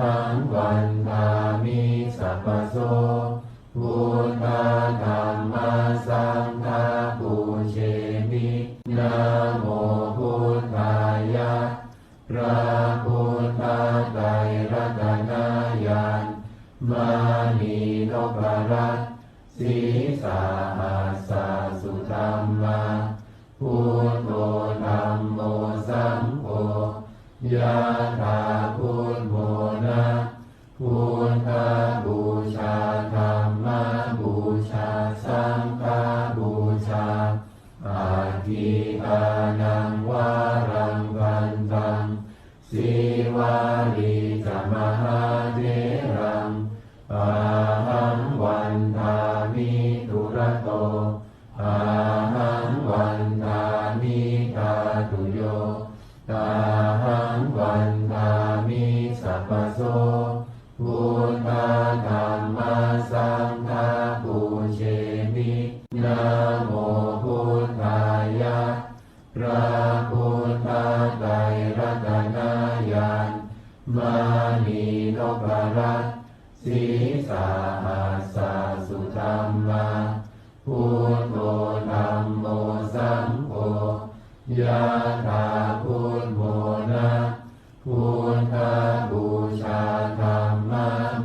หังวันทามิสัพพโสพุทธธัมมาสังฆาปูเชมินะโมพุทธายะพระพุทธไตรรัตนญาณมานีนพรัตน์สีสาหัสสะสุธัมมาพุทโธธัมโมสังโฆยะถาพุทโธนะพุทธบูชาธัมมบูชาสังฆบูชาอาทิอานังวารังวันตังสีวาลีจมหาเถรังอาหังวันทามิทุระโตอาหังวันทามิธาตุโยตาหังวันทามิสัพพโสพุทธธัมมาสังฆาปูเชมินะโมพุทธายะพระพุทธไตรรัตนญาณมานีนพรัตน์สีสาหัสสะสุธัมมาพุทโธธัมโมสังโฆยะถาพุทโธนะพุทธบูชาธัมม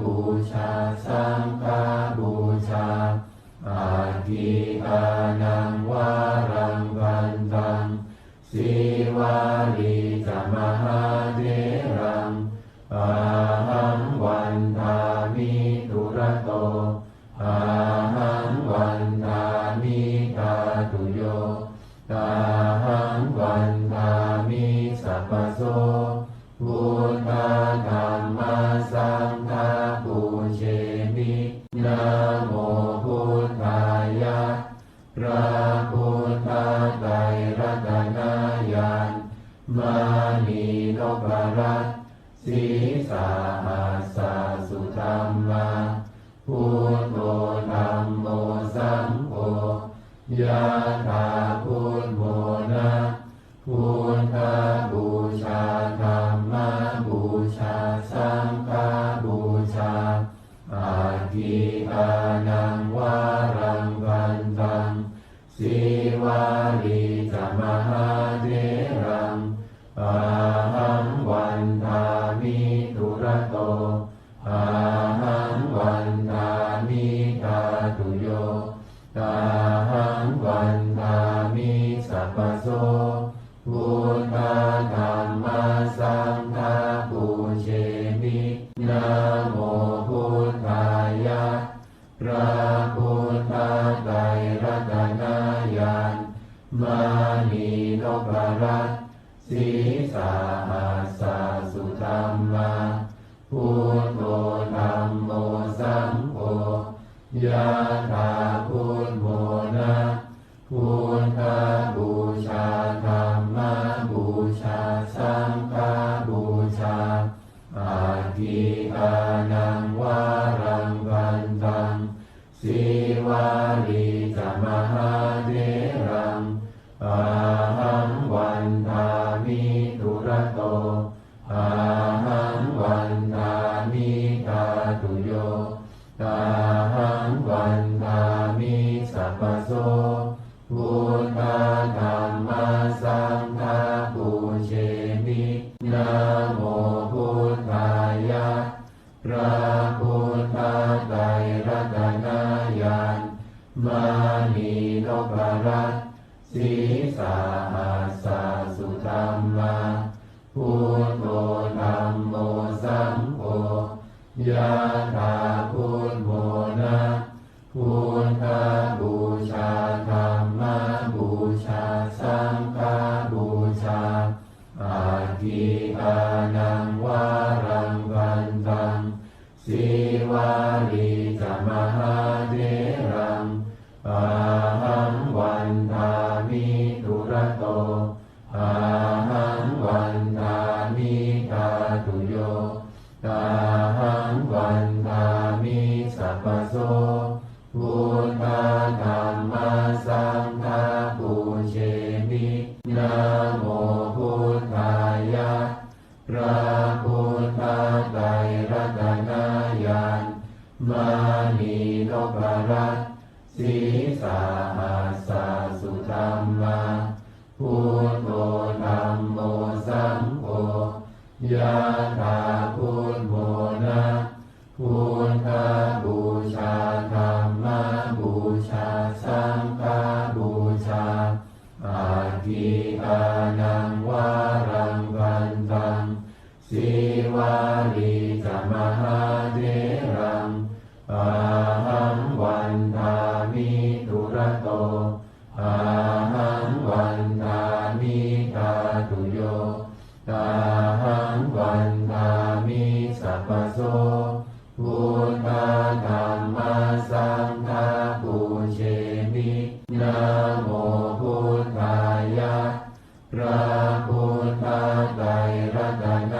บูชาสังฆบูชาอาทิอานังวารังวันตังสีวาลีจมหาเถรังอาหังวันทามิทุระโตอาหังวันทามิธาตุโยตาหังวันทามิสัพพโสพุทธธัมมาสังฆาปูเชมินะโมพุทธายะพระพุทธไตรรัตนญาณมานีนพรัตน์สีสาหัสสะสุธัมมาพุทโธธัมโมสังโฆยะถาพุทโธนะพุทธบูชาธัมมบูชาสังฆบูชาอาทิอานังวารังวันตังสีวาลีจมหาเถรังอาหังวันทามิทุระโตอาหังวันทามิธาตุโยตาหังวันทามิสัพพโสพุทธธัมมาสังฆาปูเชมินะโมพุทธายะพระพุทธไตรรัตนญาณมานีนพรัตน์สีสาหัสสะสุธัมมาพุทโธธัมโมสังโฆยะถาพุทโธนะพุทธบูชาธัมมบูชาสังฆบูชาอาทิอานังวารังวันตังสีวาลีจมหาเถรังอาหังวันทามิทุระโตอาหังวันทามิธาตุโยตาหังวันทามิสัพพโสพุทธธัมมาสังฆาปูเชมินะ นะโมพุทธายะพระพุทธไตรรัตนญาณมานีนพรัตน์สีสาหัสสะสุธัมมาพุทโธธัมโมสังโฆยะถาพุทโธนะพุทธบูชาธัมมบูชาสังฆบูชาอาทิอานังวารังวันตังสีวาลีจะมหาเถรังอาหังวันทามิทุระโตอาหังวันทามิทาตุโยอาหังวันทามิสัพพโสพุทธธัมมาสังฆาปูเชมินะโมพุทธายะพระพุทธไตรรัตนญาณมานีนพรัตน์สีสาหัสสะสุธัมมาพุทโธธัมโมสังโฆยะถาพุทโธนะพุทธบูชาธัมมบูชาสังฆบูชาอาทิอานังวารังวันตังสีวาลีจะมหาเถรังอาหังวันทามิทุระโตอาหังวันทามิทาตุโยอาหังวันทามิสัพพโสพุทธธัมมาสังฆาปูเชมินะโมพุทธายะพระพุทธไตรรัตน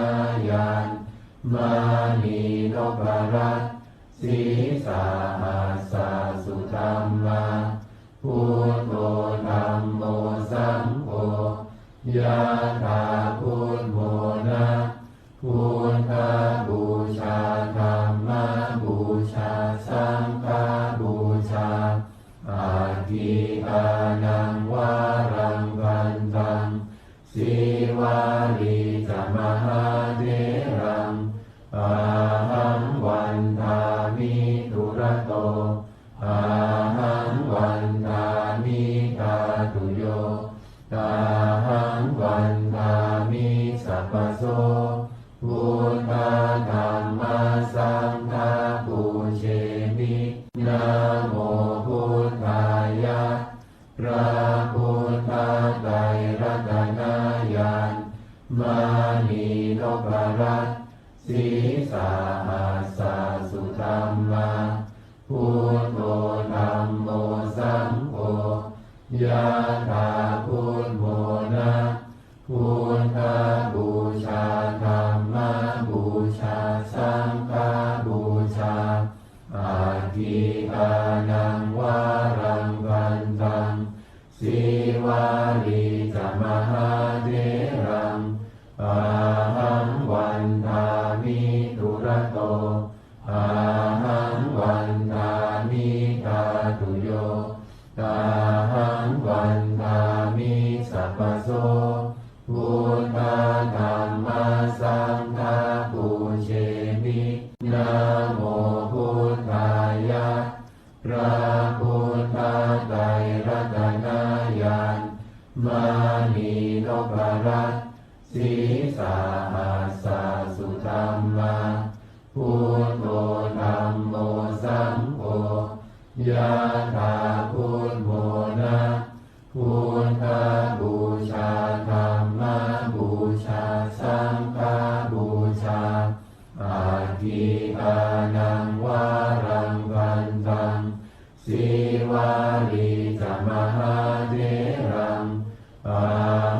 ญาณมานีนพรัตน์สีสาหัสสะสุธัมมาพุทโธธัมโมสังโฆยะถาพุทโธนะพุทธบูชาธัมมบูชาสังฆบูชาอาทิอานังวารังวันตังสีวาลีจะมหาเถรังอาหังวันทามิทุระโตอาหังวันทามิทาตุโยอาหังวันทามิสัพพโสพุทธธัมมาสังฆาปูเชมินะโมพุทธายะพระพุทธไตรรัตนญาณมานีนพรัตน์สีสาหัสสะสุธัมมาพุทโธธัมโมสังโฆยะถาพุทโธนะพุทธบูชาธัมมบูชาสังฆบูชาอาทิอานังวารังวันตังสีวาลีจะมหาเถรังอาหังวันทามิทุระโตอาหังวันทามิทาตุโยอาหังวันทามิสัพพโสพุทธธัมมาสังฆาปูเชมินะโมพุทธายะพระพุทธไตรรัตนญาณมานีนพรัตน์สีสาหัสสะสุธัมมาพุทโธธัมโมสังโฆยะถาพุทโธนะพุทธบูชาธัมมบูชาสังฆบูชาอาทิอานังวารังวันตังสีวาลีจะมหาเถรังอา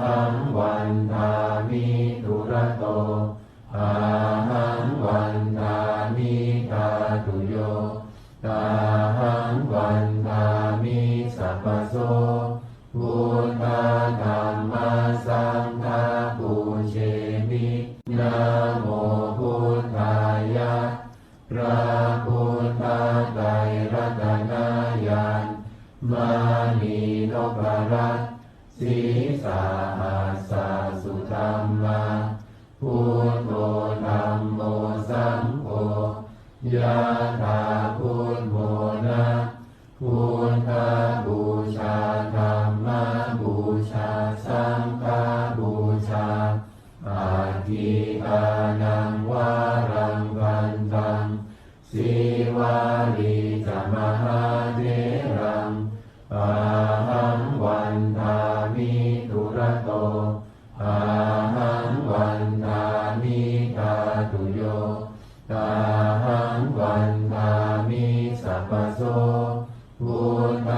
หังวันทามิทุระโตอาหังวันทามิทาตุโยอาหังวันทามิสัพพโสพุทธธัมมาสังฆาปูเชมินะโมพุทธายะพระพุทธไตรรัตนญาณมานีนพรัตน์สีสาหัสสะสุธัมมาพุ ยะถาพุทโธนะพุทธบูชาธัมมบูชาสังฆบูชาอาทิอานังวารังกันตังสีวาลีจมหาเถรังอาหังวันทามิทุระโตอาหังวันทามิทาตุโยอาหังวันทามิสัพพโสพุทธ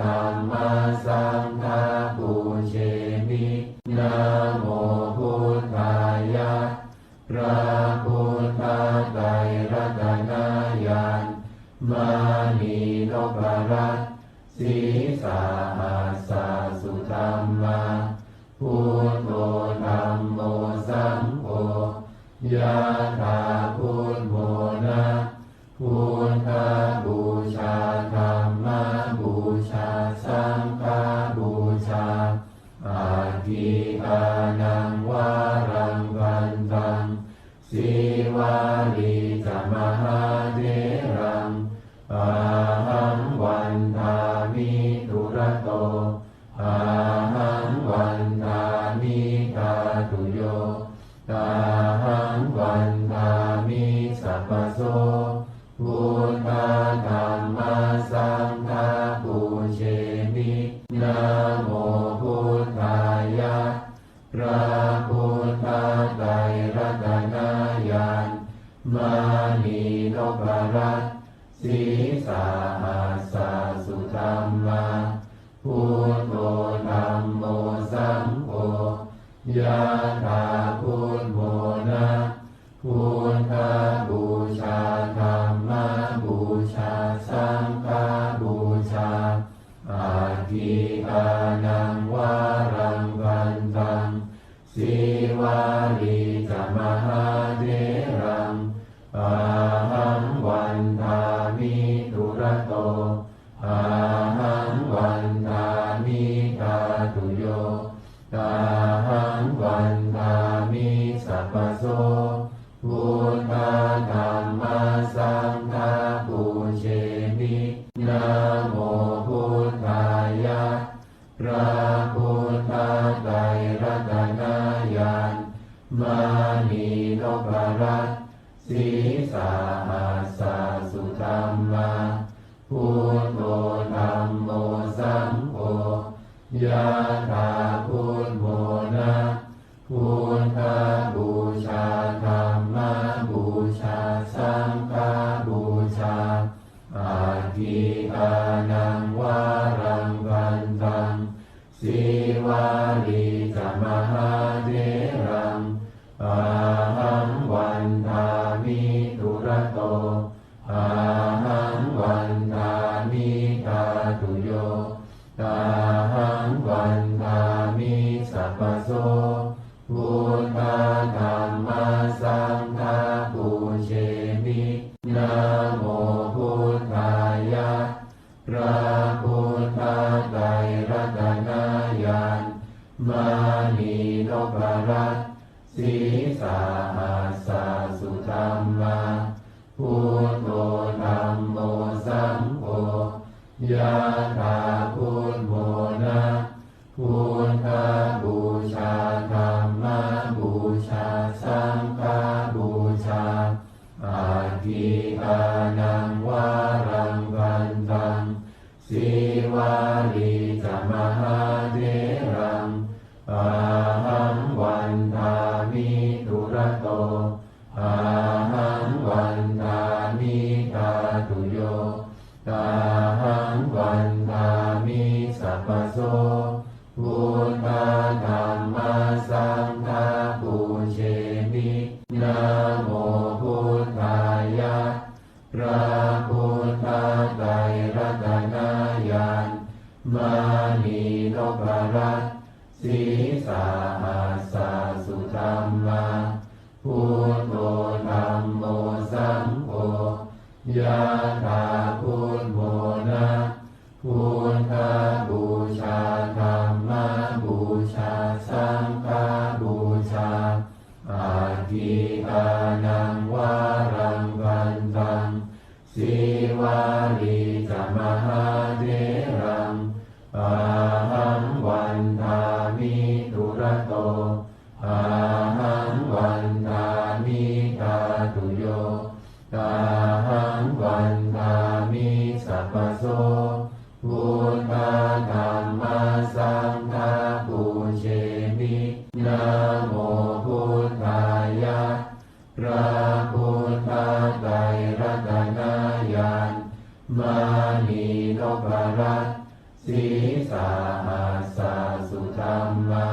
ธัมมาสังฆาปูเชมินะโมพุทธายะพระพุทธไตรรัตนญาณมานีนพรัตน์สีสาหัสสุธัมมาพุทโธธัมโมสังโฆยะถาพุทโธนะพุทธบูชาธัมมบูชาสังฆบูชาอาทิอานังวารังกันตังสีวาลีจมหาเถรังอาหังวันทามิทุระโตอาหังวันทามิทาตุโยอาหังวันทามิสัพพโสพุทธธัมมาสังฆาปูเชมินะโมพุทธายะพระพุทธไตรรัตนญาณมานีนพรัตน์สีสาหัสสุธัมมาพุทโธธัมโมสังโฆยะถาพุทโธนะพุทธบูชาธัมมบูชาสังฆบูชาอาทิอานังวารังกันตังสีวาลีจมหาเถรังอาหังวันทามิทุระโตอาหังวันทามิทาตุโยอาหังวันทามิสัพพโสพุทธธัมมาสังฆาปูเชมินะโมพุทธายะพระพุทธไตรรัตนญาณมานีนพรัตน์สีสาหัสสุธัมมาพุทโธธัมโมสังโฆยะถาพุทโธนะพุทธบูชาธัมมบูชาสังฆบูชาอาทิอานังวารังกันตังสีวาลีจมหาเถรังอาหังวันทามิทุระโตอาหังวันทามิทาตุโยอาหังวันทามิสัพพโสพุทธธัมมาสังฆาปูเชมินะโมพุทธายะพระพุทธไตรรัตนญาณมานีนพรัตน์สีสาหัสสุธัมมาพุทโธธัมโมสังโฆยะถาพุทโธนะพุทธบูชาธัมมบูชาสังฆบูชาอาทิอานังวารังกันตังสีวาลีจมหาเถรังอาหังวันทามิทุระโตอาหังวันทามิทาตุโยอาหังวันทามิสัพพโสพุทธธัมมาสังฆาปูเชมินะโมพุทธายะพระพุทธไตรรัตนญาณมานีนพรัตน์สีสาหัสสุธัมมาพุทโธธัมโมสังโฆยะถาพุทโธนะพุทธบูชาธัมมบูชาสังฆบูชาอาทิอานังวารังกันตัง มิธาตุโยตาหังวันทามิสัพพโสพุทธธัมมาสังฆาปูเชมินะโมพุทธายะพระพุทธไตรรัตนญาณมานีนพรัตน์สีสาหัสสะสุธัมมา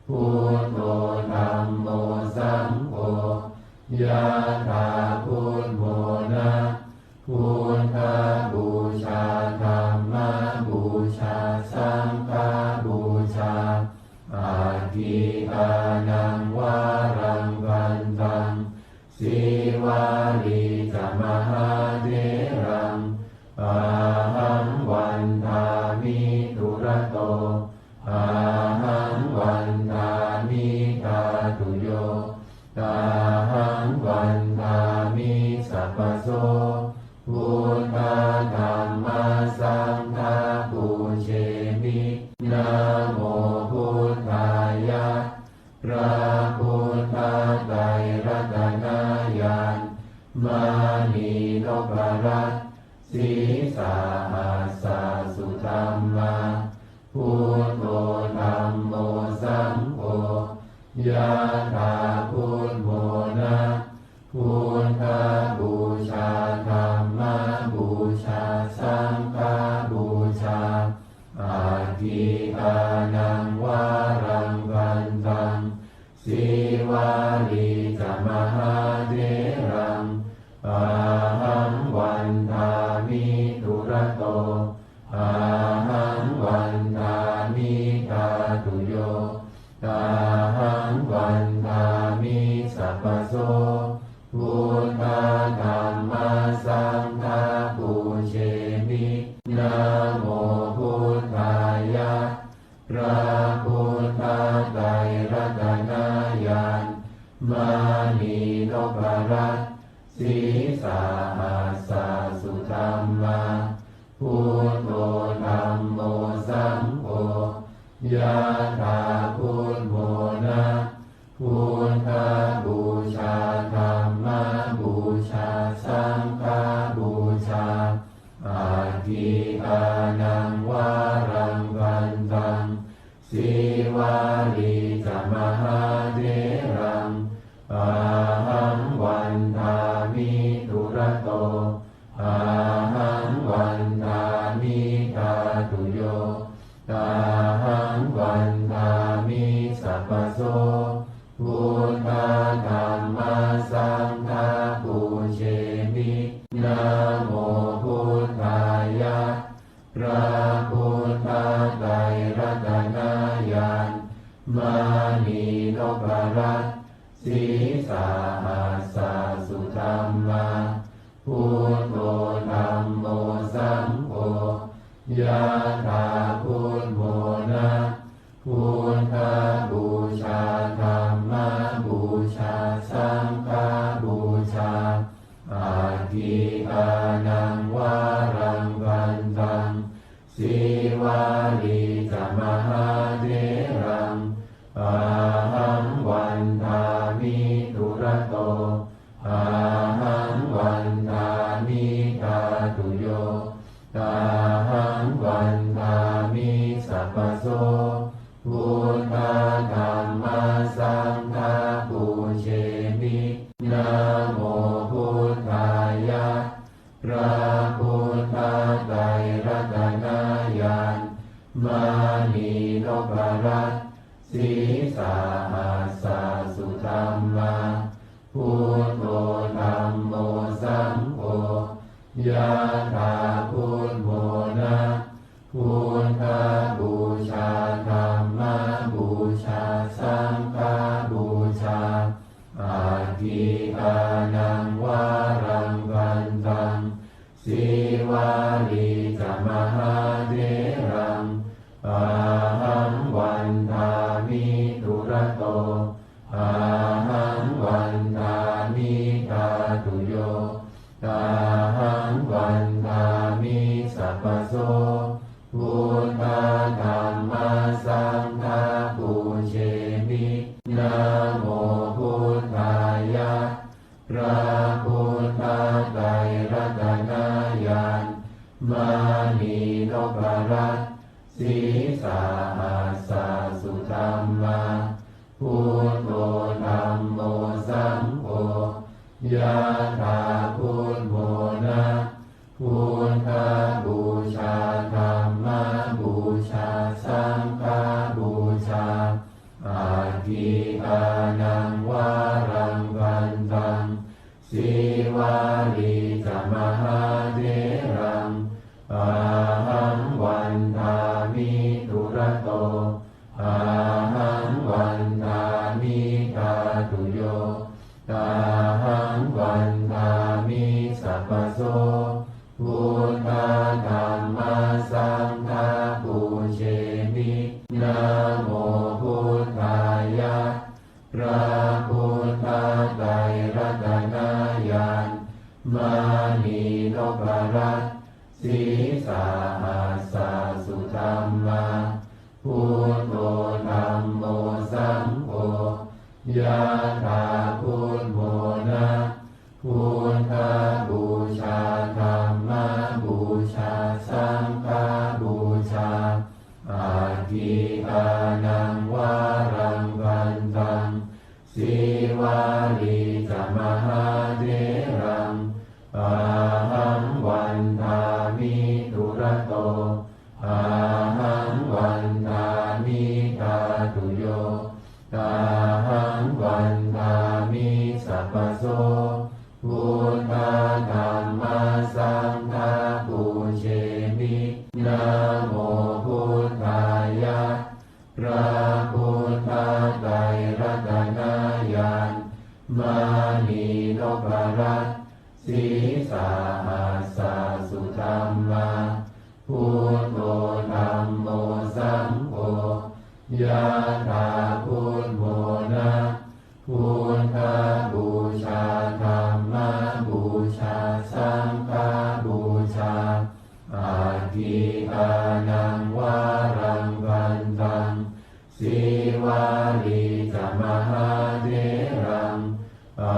พุทโธธัมโมสังโฆยะถาพุทโธนะพุทธบูชาธัมมบูชาสังฆบูชาอาทิอานังวารังวันตังสีวาลีจมหาเถรังอาหังวันทามิทุระโตอาหังวันทามิธาตุโยตาหังวันทามิสัพพโสพุทธธัมมาสังฆาปูเชมินะโมพุทธายะพระพุทธไตรรัตนญาณมานีนพรัตน์สีสาหัสสะสุธัมมาพุทโธธัมโมสังโฆยะถาพุทโธนะพุทธบูชาธัมมบูชาสังฆบูชาอาทิอานังวารังวันตังสีวาลีจมหาเถรังอาหังวันทามิทุระโตอาหังวันทามิธาตุโยตาหังวันทามิสัพพโสพุทธธัมมาสังฆาปูเชมินะโมพุทธายะพระพุทธไตรรัตนญาณมานีนพรัตน์สีสาหัสสะสุธัมมาพุทโธธัมโมสังโฆยะถาพุทโธนะพุทธบูชาธัมมบูชาสังฆบูชาอาทิอานังวารังวันตังสีวาลีจมหาเถรังอาหังวันทามิทุระโตอาหังวันทามิธาตุโยตาหังวันทามิสัพพโสพุทธธัมมาสังฆาปูเชมินะโมพุทธายะพระพุทธไตรรัตนญาณมานีนพรัตน์สีสาหัสสะสุธัมมาพุทโธธัมโมสังโฆยะถาพุทโธนะพุทธบูชาธัมมบูชาสังฆบูชาอาทิอานังวารังวันตังสีวาลีจมหาเถรังอาหังวันทามิทุระโตอาหังวันทามิธาตุโยตาหังวันทามิสัพพโสพุทธธัมมาสังฆาปูเชมินะโมพุทธายะพระพุทธไตรรัตนญาณมานีนพรัตน์สีสาหัสสะสุธัมมาพุทโธธัมโมสังโฆยะถาพุทโธนะพุทธบูชาธัมมบูชาสังฆบูชาอาทิอานังวารังวันตังสีวาลีจมหาเถรังอาหังวันทามิทุระโตอาหังวันทามิธาตุโยตาหังวันทามิสัพพโสพุทธธัมมาสังฆาปูเชมินะโมพุทธายะ พระพุทธไตรรัตนญาณมานีนพรัตน์สีสาหัสสะสุธรรมาพุทโธธัมโมสังโฆยะถาพุทโธนะพุทธบูชาธัมมบูชาสังฆบูชาอาทิอานังวารังกันตังสีวาลีจะมหาเถรังอาหังวันทามิตุระโตอาหังวันทามิตาตุโยตาหังวันทามิสัพพโสพุทธธัมมัสสังฆาปูเชมินะโมพุทธายะพระพุทธไตรรัตนญาณมานีนพรัตน์สีสาหัสสะสุธรรมาพุทโธธัมโมสังโฆยะถาพุทโธนะพุทธบูชาธัมมบูชาสังฆบูชาอาทิอานังวารังกันตังสีวาลีจะมหาเถรังอาหังวันทามิตุระโตอาหังวันทามิตาตุโยตาหังวันทามิสัพพโสพุทธธัมมัสสังฆาปูเชมินะโมพุทธายะพระพุทธไตรรัตนญาณมานีนพรัตน์สีสาหัสสะสุธรรมาพุทโธธัมโมสังโฆยะถาพุทโธนะพุทธบูชาธัมมบูชาสังฆบูชาอาทิอานังวารังกันตังสีวาลีจะมหาเถรังอา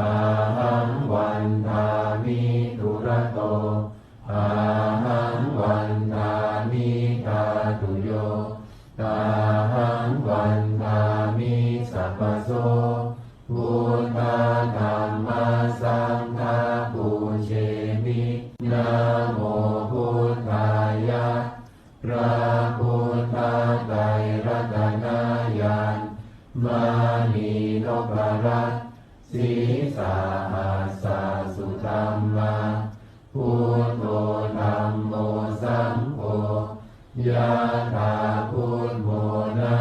หังวันทามิตุระโตอาหังวันทามิตาตุโยตาหังวันทามิสัพพโสพุทธธัมมัสสังฆาปูเชมินะโมพุทธายะพระพุทธไตรรัตนญาณมานีนพรัตน์สีสาหัสสะสุธรรมาพุทโธธัมโมสังโฆยะถาพุทโธนะ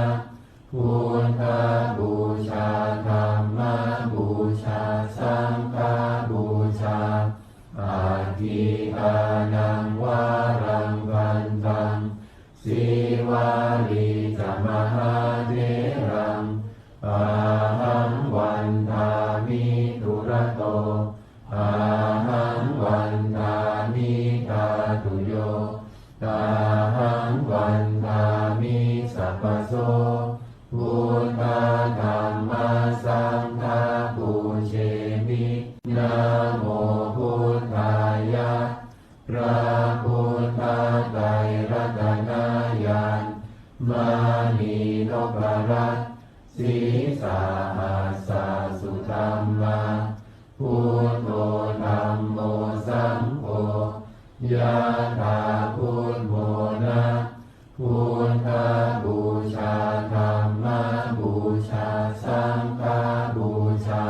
พุทธบูชาธัมมบูชาสังฆบูชาอาทิอานังวารังกันตังสีวาลีจะมหาเถรังอาหังวันทามิตุระโตอาหังวันทามิตาตุโยตาหังวันทามิสัพพโสพุทธธัมมัสสังฆาปูเชมินะโมพุทธายะพระพุทธไตรรัตนญาณมานีนพรัตน์สีสาหัสสะสุธรรมาพุทโธธัมโมสังโฆยะถาพุทโธนะพุทธบูชาธัมมบูชาสังฆบูชา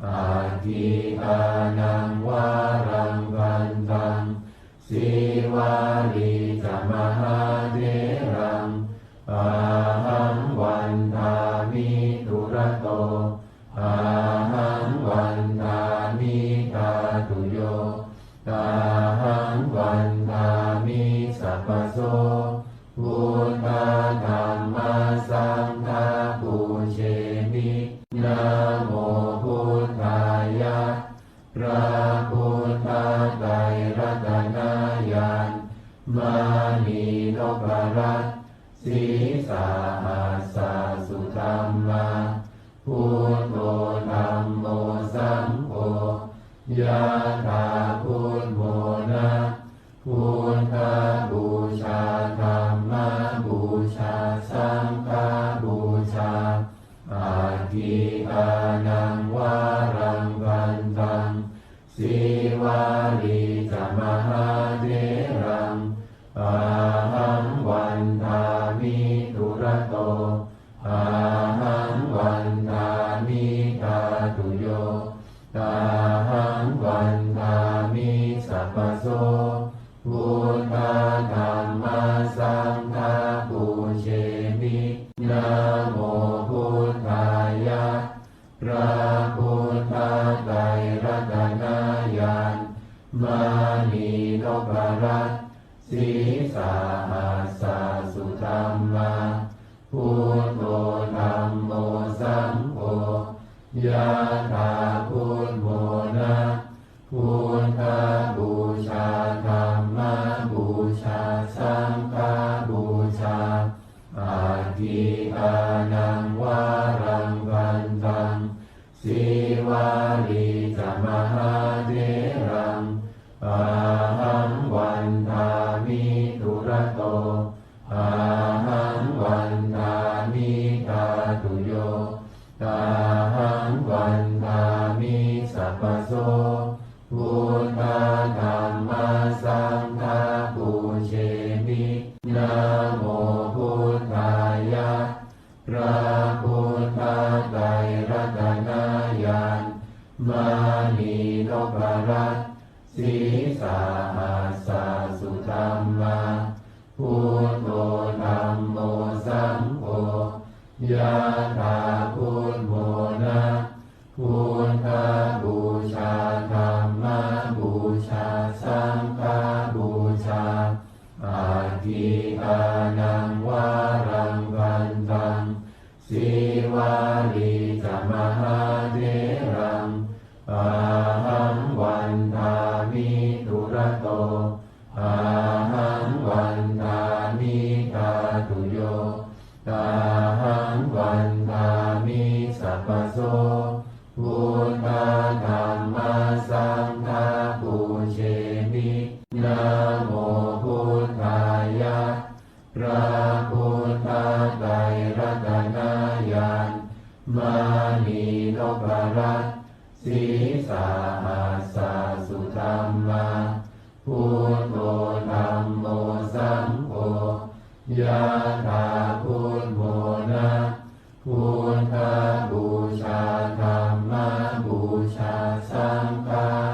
อาทิอานังวารังกันตังสีวาลีจะมหาเถรังอาหังวันทามิตุระโตอาหังวันทามิตาตุโยตาหังวันทามิสัพพโสพุทธธัมมัสสังฆาปูเชมินะโมพุทธายะพระพุทธไตรรัตนญาณมานีนพรัตน์สีสาหัสสะสุธรรมาพุทโธธัมโมสังโฆ ยะถาพุทโธนะพุทธบูชาธัมมบูชาสังฆบูชาอาทิอานังวารังวันตังสีวาลีจมหาเถรังอาหังวันทามิทุระโตอาหังวันทามิทาตุโยอาหังวันทามิสัพพโสพุทธธัมมาสังฆาปูเชมินะโมพุทธายะพระพุทธไตรรัตนญาณมานีนพรัตน์สีสาหัสสุธรรมาพุทโธธัมโมสังโฆยะถาพุทโธนะพุทธบูชาธัมมบูชาสังฆบูชาอาทิอานังวารังวันตังสีวาลีจมหาเถรังอาหังวันทามิทุระโตอาหังวันทามิทาตุโยอาหังวันทามิสัพพโสพุทธธัมมาสังฆาปูเชมินะโมพุทธายะพระพุทธไตรรัตนญาณมานีนพรัตน์สีสาหัสสุธรรมาพุทโธธัมโมสังโฆยะถาพุทโธนะพุทธบูชาธัมมบูชาสังฆบูชาอาทิอานังวารังวันตังสีวาลีจมหาเถรังอาหังวันทามิทุระโตอาหังวันทามิทาตุโยอาหังวันทามิสัพพโสพุทธธัมมาสังฆาปูเชมินะโมพุทธายะพระพุทธไตรรัตนญาณมานีนพรัตน์สีสาหัสสุธรรมาพุทโธธัมโมสังโฆยะถาพุทโธนะพุทธบูชาธัมมบูชาสังฆ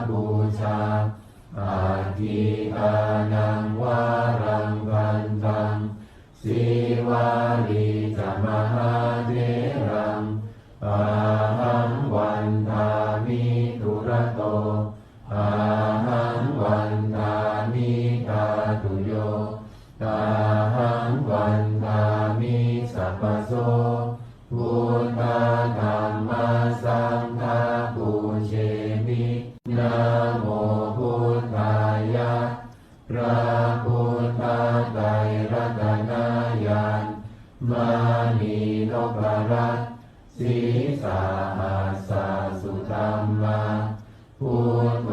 บูชาอาทิอานังวารังวันตังสีวาลีจมหาเถรังอาหังวันทามิทุระโตอาหังวันทามิทาตุโยอาหังวันทามิสัพพโสพุทธธัมมาสังฆาปูเชมินะโมพุทธายะพระพุทธไตรรัตนญาณมานีนพรัตน์สีสาหัสสุธรรมาพุทโธ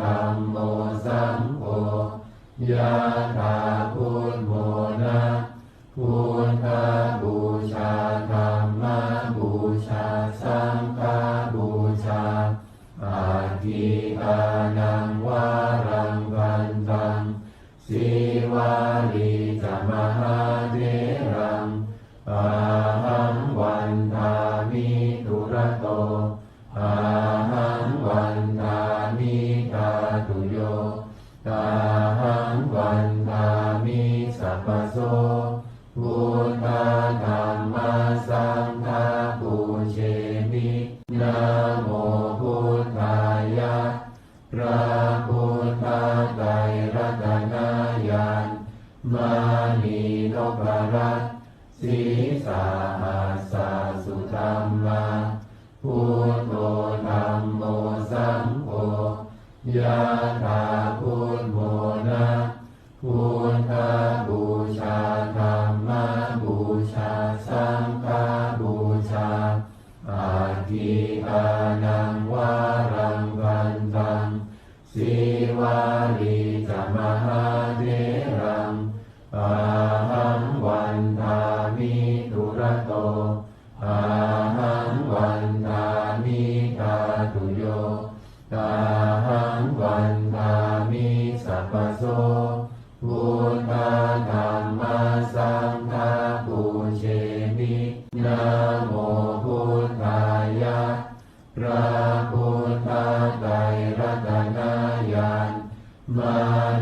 ธัมโมสังโฆยะถาพุทโธนะพุทธบูชาธัมมบูชาสังฆบูชาอาทิอานังวารังวันตังสีวาลีจมหาเถรังอาหังวันทามิทุระโตอาหังวันทามิทาตุโยอาหังวันทามิสัพพโสพุทธธัมมาสังฆาปูเชมินะโมพุทธายะพระพุทธไตรรัตนญาณมานีนพรัตน์สีสาหัสสุธรรมาพุทโธธัมโมสังโฆยะถาพุทโธนะพุทธบูชาธัมมบูชาสังฆบูชาอาทิอานังวารังวันตัง ตาหังวันทามิสัพพโสพุทธธัมมาสังฆาปูเชมินะโมพุทธายะพระพุทธไตรรัตนญาณมา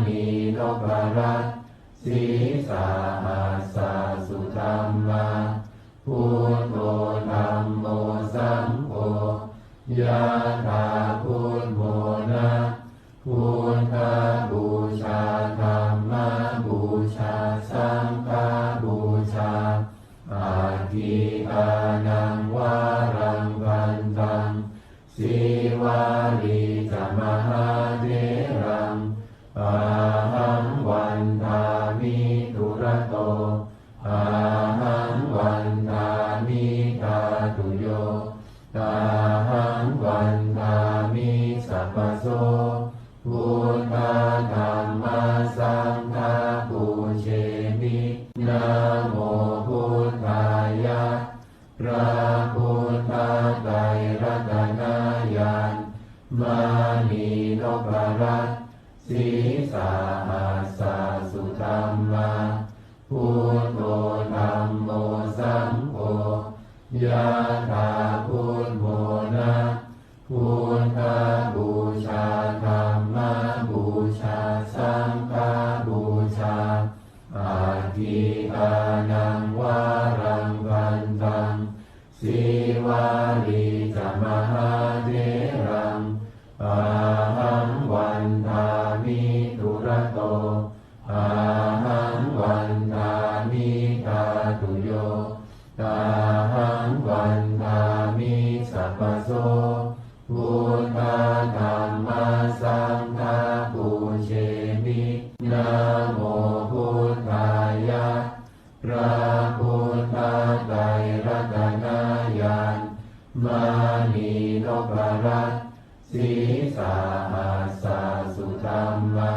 นีนพรัตน์สีสาหัสสะสุธัมมาพุทโธธัมโมสังโฆยะถาพุทโธนะพุทธบูชาธัมมบูชาสังฆบูชาอาทิอานังวารังวันตังสีวาลีจมหาเถรังอาหังวันทามิทุระโตอาหังวันทามิทาตุโยอาหังวันทามิสัพพโสพุทธธัมมาสังฆาปูเชมินะโมพุทธายะพระพุทธไตรรัตนญาณมานีนพรัตน์สีสาหัสสะสุธัมมาพุทโธธัมโมสังโฆยะถาพุทโธนะพุทธบูชาธัมมบูชาสังฆบูชาอาทิอานังวารังวันตังสีวาลีจมหาเถรังอาหังวันทามิทุระโตอาหังวันทามิทาตุโยอาหังวันทามิสัพพโสพุทธธัมมาสังฆาปูเชมินะโมพุทธายะพระพุทธไตรรัตนญาณมานีนพรัตน์สีสาหัสสะสุธัมมา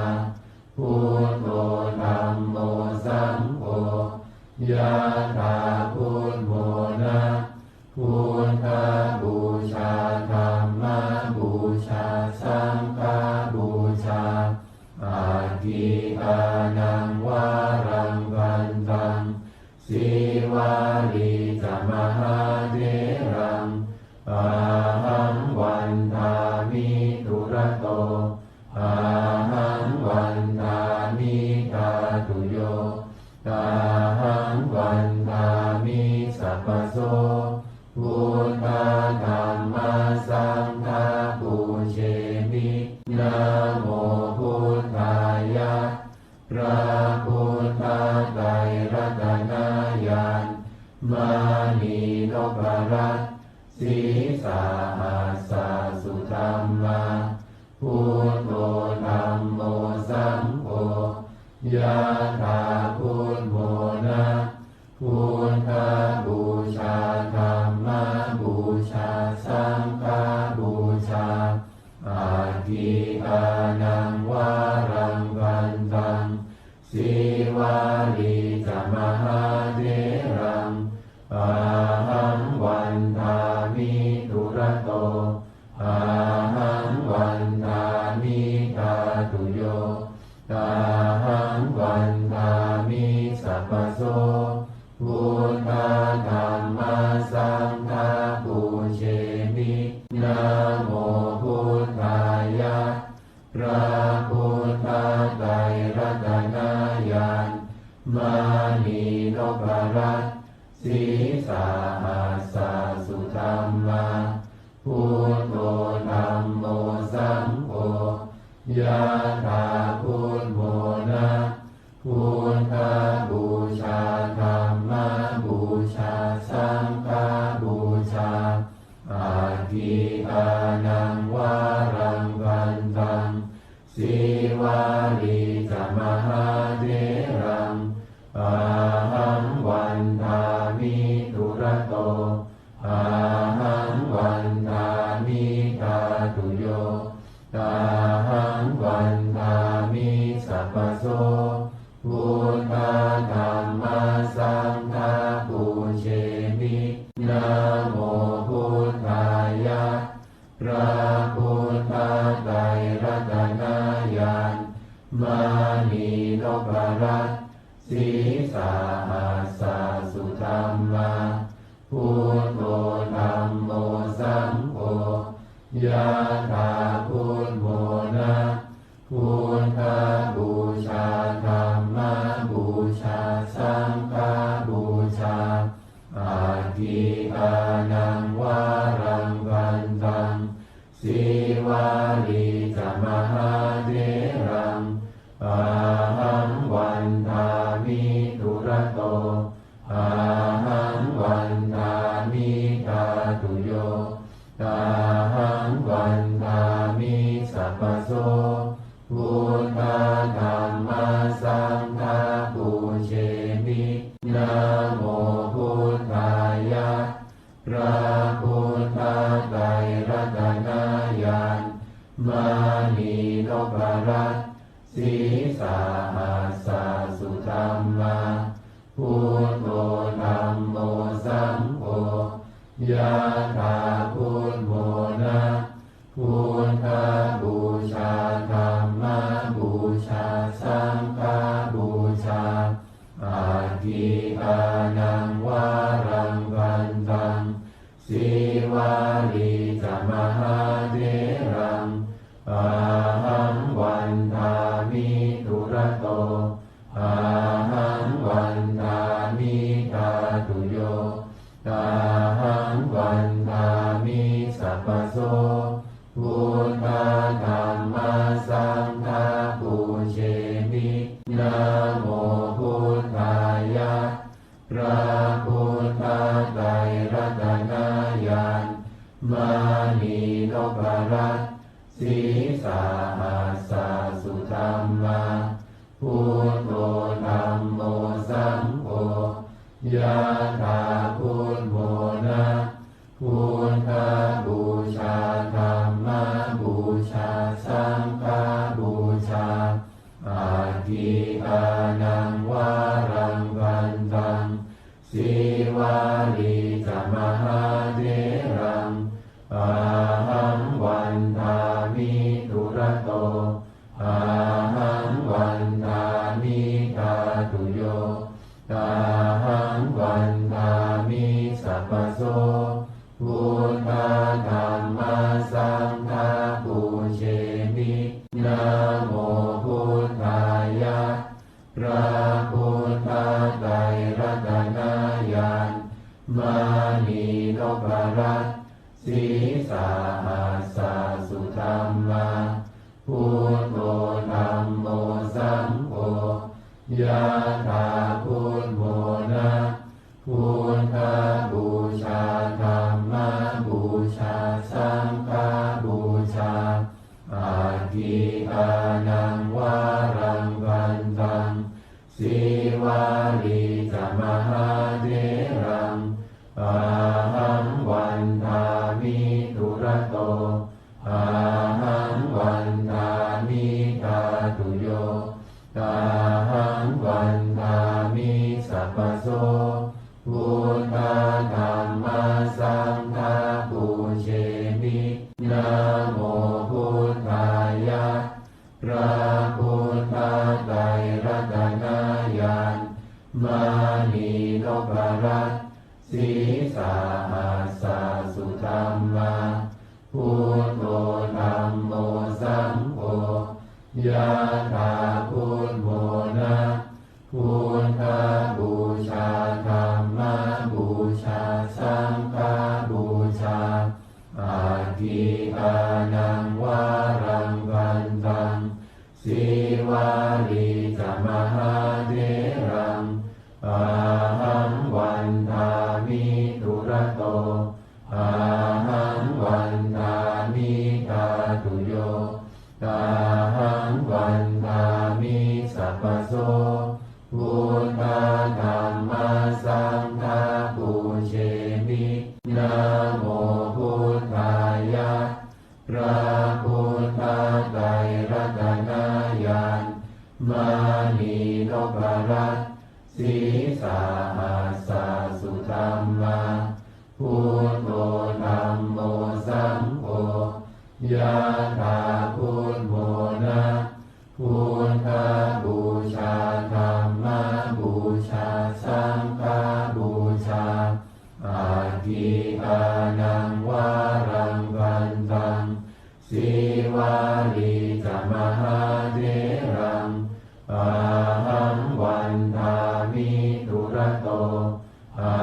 พุทโธธัมโมสังโฆยะถาพุทโธนะพุทธบูชาธัมมบูชาสังฆบูชาอาทิอานังวารังวันตังสีวาลีจมหาเถรังอาหังวันทามิทุระโตอาหังวันทามิทาตุโยอาหังวันทามิสัพพโสพุทธธัมมาสังฆาปูเชมินะโมพุทธายะพระพุทธไตรรัตนญาณมานีนพรัตน์สีสาหัสสะสุธัมมาพุทโธธัมโมสังโฆยะถาพุทโธนะพุทธบูชาธัมมบูชาสังฆบูชาอาทิอานังวารังวันตังสีวาลีจมหาเถรังอาหังวันทามิทุระโตอาหังวันทามิทาตุโยอาหังวันทามิสัพพโสพุทธธัมมาสังฆาปูเชมินะโมพุทธายะพระพุทธไตรรัตนญาณมานีนพรัตน์สีสาหัสสะสุธัมมาพุทโธธัมโมสังโฆยะถาพุทโธนะพุทธบูชาธัมมบูชาสังฆบูชาอาทิอานังวารังวันตังสีวาลีจมหาเถรังอาหังวันทามิทุระโตอาหังวันทามิทาตุโยอาหังวันทามิสัพพโสพุทธธัมมาสังฆาปูเชมินะโมพุทธายะพระพุทธ ไตรรัตนญาณมานีนพรัตน์สีสาหัสสะสุธรรมาพุทโธธัมโมสังโฆยะถาพุทโธนะพุทธบูชาธัมมบูชาสังฆบูชาอาทิอานังวารังวันตังสีวาลีจมหาเถรังอาหังวันทามิทุระโตอาหังวันทามิทาตุโยอาหังวันทามิสัพพโสพุทธธัมมัสสังฆาปูเชมินะโมพุทธายะพระพุทธไตรรัตนญาณมานีนพรัตน์สีสาหัสสะสุธรรมาพุทโธธัมโมสังโฆยะถาพุทโธนะพุทธบูชาธัมมบูชาสังฆบูชาอาทิอานังวารังวันตังสีวาลีจมหาเถรังอาหังวันทามิทุระโตอาหังวันทามิทาตุโยอาหังวันทามิสัพพโสพุทธธัมมัสสังฆาปูเชมินะโมพุทธายะพระพุทธไตรรัตนญาณมานีนพรัตน์สีสาหัสสะสุธรรมาพุทโธธัมโมสังโฆยะถาพุทโธนะพุทธบูชาธัมมบูชาสังฆบูชาอาทิอานังวารังวันตังสีวาลีจมหาเถรังอาหังวันทามิทุระโตอาหังวันทามิทาตุโยอาหังวันทามิสัพพโสพุทธธัมมัสสังฆาปูเชมินะโมพุทธายะพระพุทธไตรรัตนญาณมานีนพรัตน์สีสาหัสสะสุธรรมาพุทโธธัมโมสังโฆยะถาพุทโธนะพุทธบูชาธัมมบูชาสังฆบูชาอาทิอานังวารังวันตังสีวาลีจมหาเถรังอาหังวันทามิทุระโตอาหังวันทามิทาตุโยอาหังวันทามิสัพพโสพุทธธัมมัสสังฆาปูเชมินะโมพุทธายะพระพุทธไตรรัตนญาณมานีนพรัตน์สีสาหัสสะสุธรรมาพุทโธธัมโมสังโฆยะถาพุทโธนะพุทธบูชาธัมมบูชาสังฆบูชาอาทิอานังวารังวันตังสีวาลีจมหาเถรังอาหังวันทามิทุระโตอาหังวันทามิทาตุโยอาหังวันทามิสัพพโสพุทธธัมมัสสังฆาปูเชมินะโมพุทธายะพระพุทธไตรรัตนญาณมานีนพรัตน์สีสาหัสสะสุธรรมาพุทโธธัมโมสังโฆยะถา พุทโธนะพุทธบูชาธัมมบูชาสังฆบูชาอาทิอานังวารังกันตังสีวาลีจมหาเถรังอาหังวันทามิทุระโตอา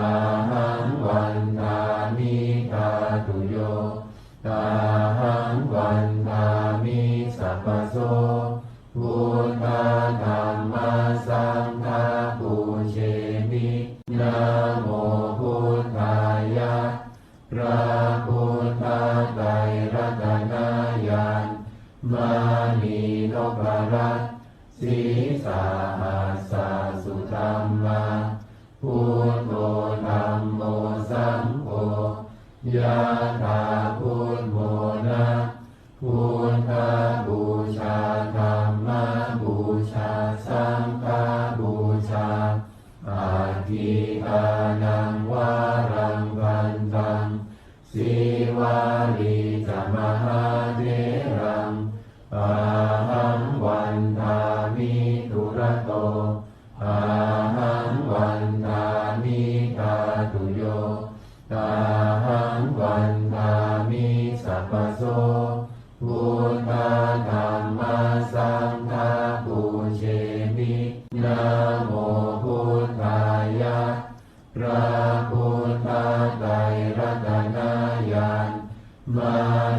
หังวันทามิทาตุโยอาหังวันทามิสัพพโสพุทธธัมมัสสังฆาปูเชมินะโมพุทธายะพระพุทธไตรรัตนญาณมานีนพรัตน์สีสาหัสสะสุธัมมาพุทโธธัมโมสังโฆยะถาพุทโธนะพุทธบูชาธัมมบูชาสังฆบูชาอาทิอานังวารังกันตังสีวาลีจมหาเถรังอาหังวันทามิทุระโตอาหังวันทามิทาตุโยอาหังวันทามิสัพพโสพุทธธัมมัสสังฆาปูเชมินะโมพุทธายะพระพุทธไตรรัตนญาณมา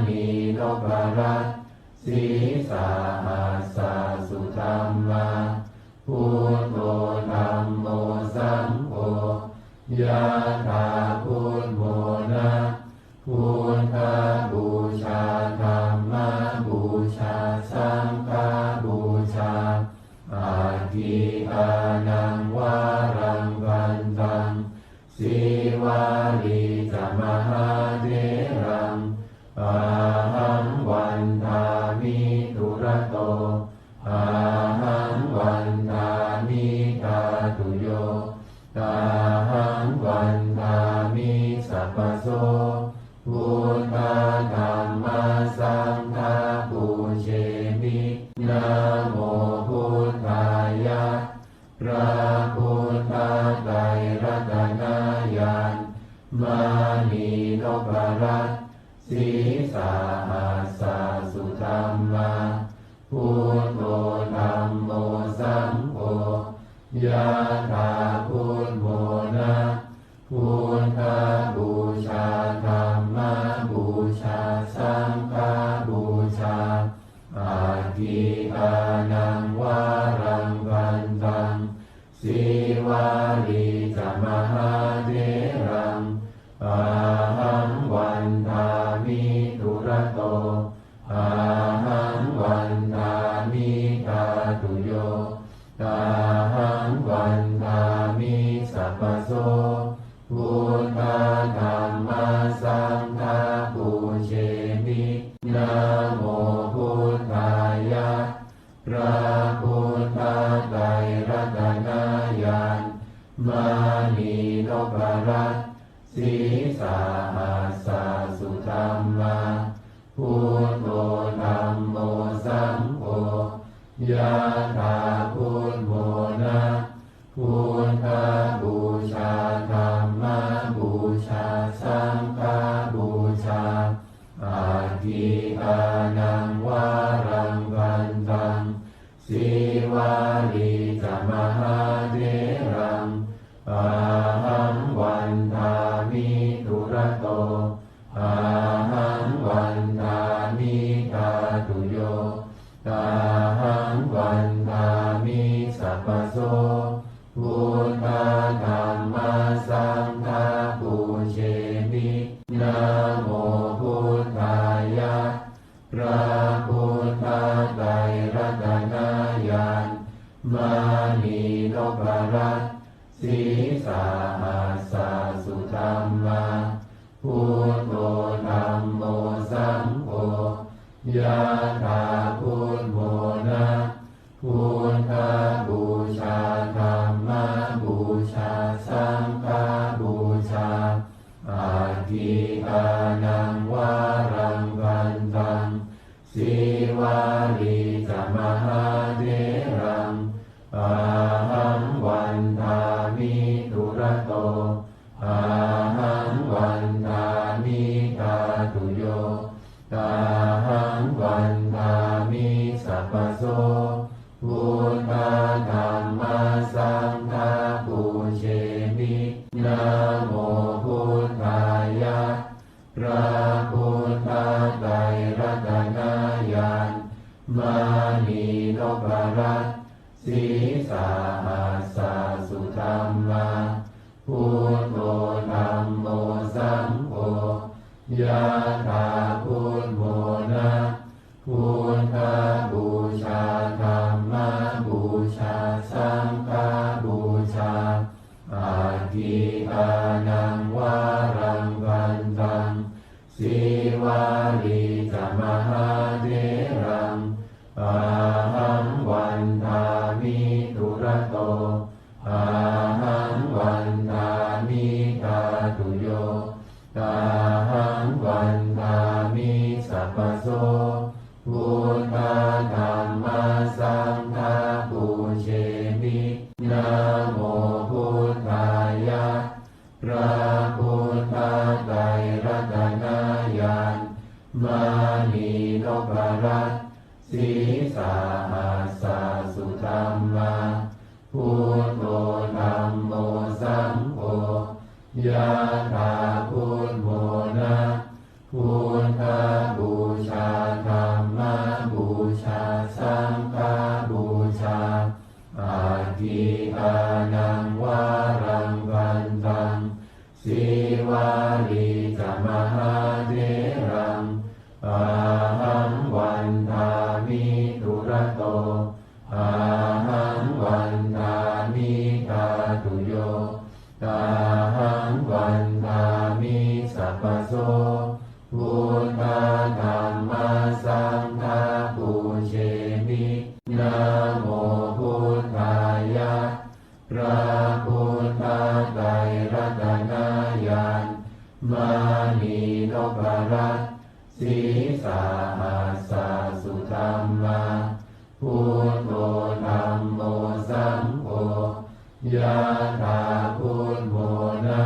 นีนพรัตน์สีสาหัสสะสุธัมมาพุทโธธัมโมสังโฆยะถาพุทโธนะพุทธบูชาธัมมบูชาสังฆบูชาอาทิอานังวารังกันตังสีวาลีจมหาเถรังอาหังวันทามิทุระโตอาหังวันทามิทาตุโยอาหังวันทามิสัพพโสพุทธธัมมัสสังฆาปูเชมินะโมพุทธายะพระพุทธไตรรัตนญาณมานีนพรัตน์สีสาหัสสะสุธัมมาพุทโธธัมโมสังโฆยะถาพุทโธนะพุทธบูชาธัมมบูชาสังฆบูชาอาทิอานังวารังกันตังสีวาลีจมหาเถรังอาหังวันทามิทุระโตอาหังวันทามิทาตุโยอาหังวันทามิสัพพโสพุทธธัมมัสสังฆาปูเชมินะโมพุทธายะพระพุทธไตรรัตนญาณมานีนพรัตน์สีสาหัสสะสุธัมมาพุทโธธัมโมสังโฆยะถาพุทโธนะพุทธบูชาธัมมบูชาสังฆบูชาอาทิอานังวารังกันตังสีวาลีจมหาเถรังอาหังวันทามิทุระโตอาหังวันทามิทาตุโยอาหังวันทามิสัพพโสพุทธธัมมัสสังฆาปูเชมินะโมพุทธายะพระพุทธไตรรัตนญาณมานีนพรัตน์สีสาหัสสะสุธัมมาพุทโธธัมโมสังโฆยะถาพุทโธนะพุทธบูชาธัมมบูชาสังฆบูชาอาทิอานังวารังกันตังสี วาลีจะมหาเถรังอาหังวันทามิทุระโตอาหังวันทามิตาตุโยตาหังวันทามิสัพพโสพุทธธัมมัสสังฆาปูเชมินะโมพุทธายะพระพุทธไตรรัตนญาณมานีนพรัตน์สีสาหัสสะสุธัมมาพุทโธธัมโมสังโฆยะถาพุทโธนะพุทธบูชาธัมมบูชาสังฆบูชาอาทิอานังวารังวันตังสีวาลีจะมหาเถรังอาหังวันทามิทุระโตอาหังวันทามิตาตุโยตาหังวันทามิสัพพโสพุทธธัมมัสสังฆาปูเชมินะโมพุทธายะพระพุทธไตรรัตนญาณมานีนพรัตน์สีสาหัสสะสุธัมมาพุทโธธัมโมสังโฆยะถาพุทโธนะพุทธบูชาธัมมบูชาสังฆบูชาอาทิอานังวารังวันตังสีวาลีจะมหาเถรังอาหังวันทามิทุระโตอาหังวันทามิตาตุโยตาหังวันทามิสัพพโสพุทธธัมมัสสังฆาปูเชมินะโมพุทธายะพระพุทธไตรรัตนญาณมานีนพรัตน์สีสาหัสสะสุธัมมาพุทโธธัมโมสังโฆยะถาพุทโธนะ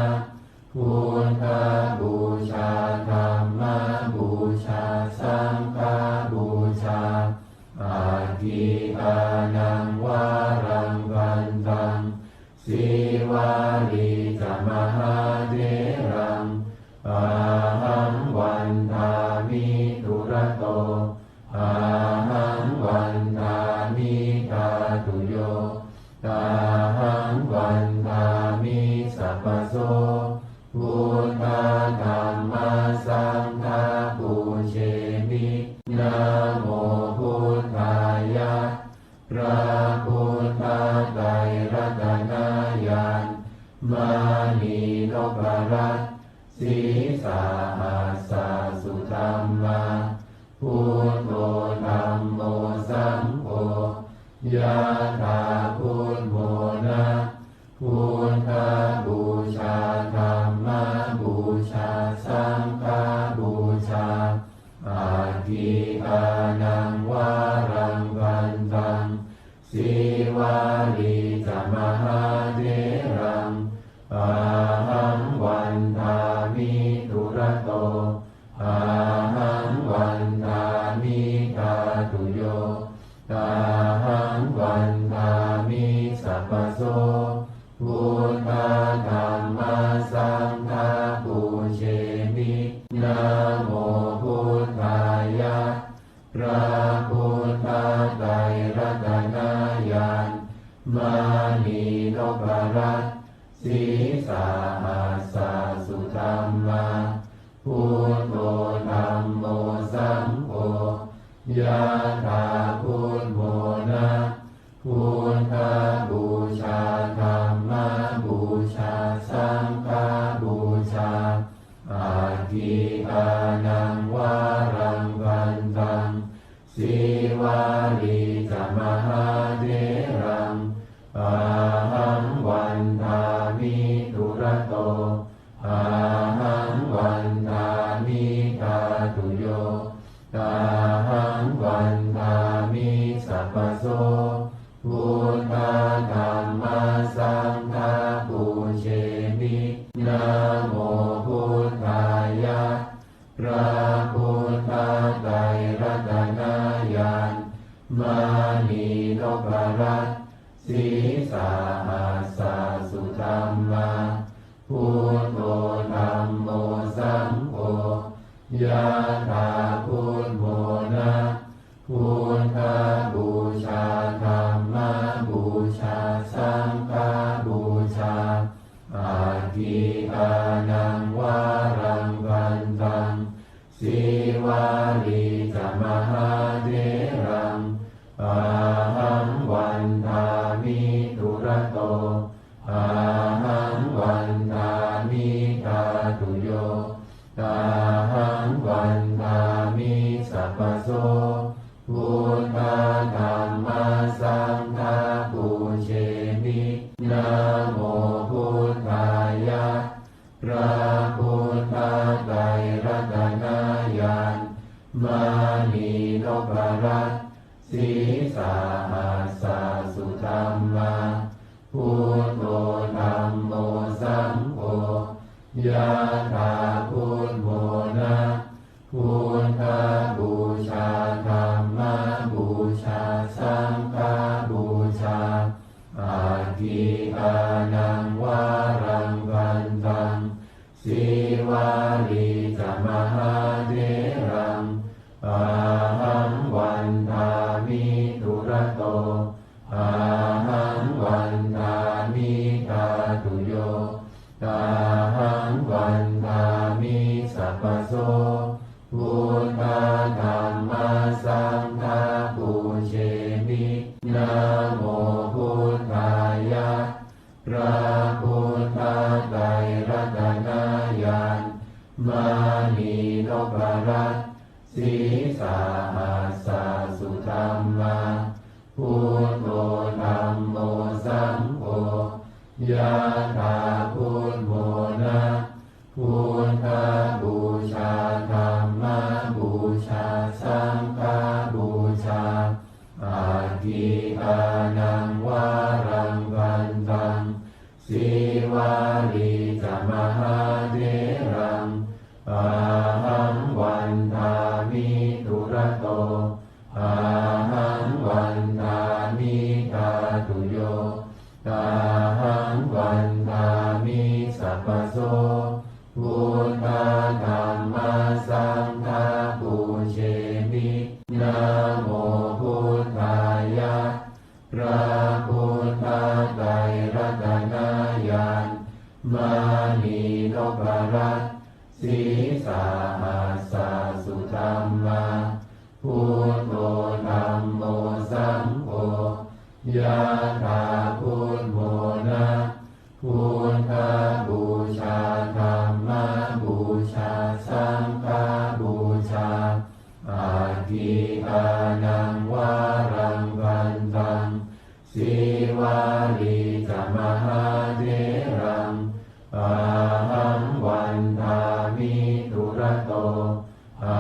พุทธบูชาธัมมบูชาสังฆบูชาอาทิอานังวารังวันตังสีวาลีจะมหาเถรังอาหังวันทามิทุระโตอาหังวันทามิตาตุโยตาหังวันทามิสัพพโสพุทธธัมมัสสังฆาปูเชมินะโมพุทธายะพระพุทธไตรรัตนญาณมานีนพรัตน์สีสาหัสสะสุธัมมาพุทโธธัมโมสังโฆยะถาพุทโธนะพุทธบูชาธัมมบูชาสังฆบูชาอาทิอานังวารังวันตังสีวาลีจะมหาเถรังอาหังวันทามิทุระโตอาหังวันทามิตาตุโยตาหังวันทามิสัพพโสพุทธธัมมัสสังฆาปูเชมินะโมพุทธายะพระพุทธไตรรัตนญาณมานีนพรัตน์สีสาหัสสะสุธัมมาพุทโธธัมโมสังโฆยะถาพุทโธนะพุทธบูชาธัมมบูชาสังฆบูชาอาทิอานังวารังวันตังสีวาลีจะมหาเถรังอาหังวันทามิทุระโตอาหังวันทามิตาตุโยตาหังวัน นทามิสัพพโสพุทธธัมมัสสังฆาปุเชมินะโมพุทธายะพระพุทธไตรรัตนญาณมานีนพรัตน์สีสาหัสสะสุธัมมาพุทโธธัมโมสังโฆยะถาพุทโธนะพุทธบูชาธัมมบูชาสังฆบูชาอาทิอานังวารังวันตังสีวาลีจะมหาเถรังอาหังวันทามิทุระโตอาหังวันทามิทาตุโยอาหังวันทามิสัพพโสพุทธธัมมัสสังฆาปุเชมินะโมพุทธายะพระพุทธไตรรัตนญาณมานีนพรัตน์สีสาหัสสะสุธัมมาพุทโธธัมโมสังโฆยะถาพุทโธนะพุทธบูชาธัมมบูชาสังฆบูชาอาทิอานังวารังวันตังสีวาลีจะมหาเถรังอาหังวันทามิทุระโตอาหังวันทามิทาตุโยอาหังวันทามิสัพพโสพุทธธัมมัสสังฆาปุเชมินะโมพุทธายะพระพุทธไตรรัตนญาณมานีนพรัตน์สีสาหัสสะสุธัมมาพุทโธธัมโมสังโฆยะถาพุทโธนะพุทธบูชาธัมมบูชาสังฆบูชาอาทิอานังวารังวันตังสีวาลีจะมหาเถรังอาหังวันทามิทุระโตอาหังวันทามิทาตุโยอาหังวันทามิสัพพโสพุทธธัมมัสสังฆาปุเชมินะโมพุทธายะพระพุทธไตรรัตนญาณมานีนพรัตน์สีสาหัสสะสุธัมมาพุทโธธัมโมสังโฆยะถาพุทโธนะพุทธบูชาธัมมบูชาสังฆบูชาอาทิอานังวารังวันตังสีวาลีจะมหาเถรังอาหังวันทามิทุระโตอา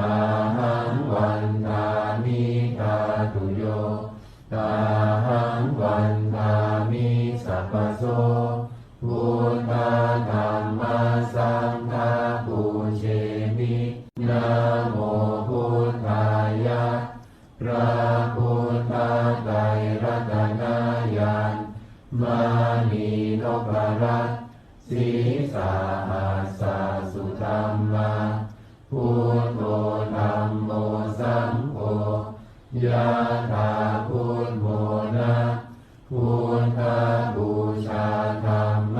หังวันทามิทาตุโยอาหังวันทามิสัพพโสพุทธธัมมัสสังฆาปุเชมินะโมพุทธายะพระพุทธไตรรัตนญาณมานีนพรัตน์สีสาหัสสะสุธัมมาพุทโธธัมโมสังโฆยะถาพุทโธนะพุทธบูชาธัมม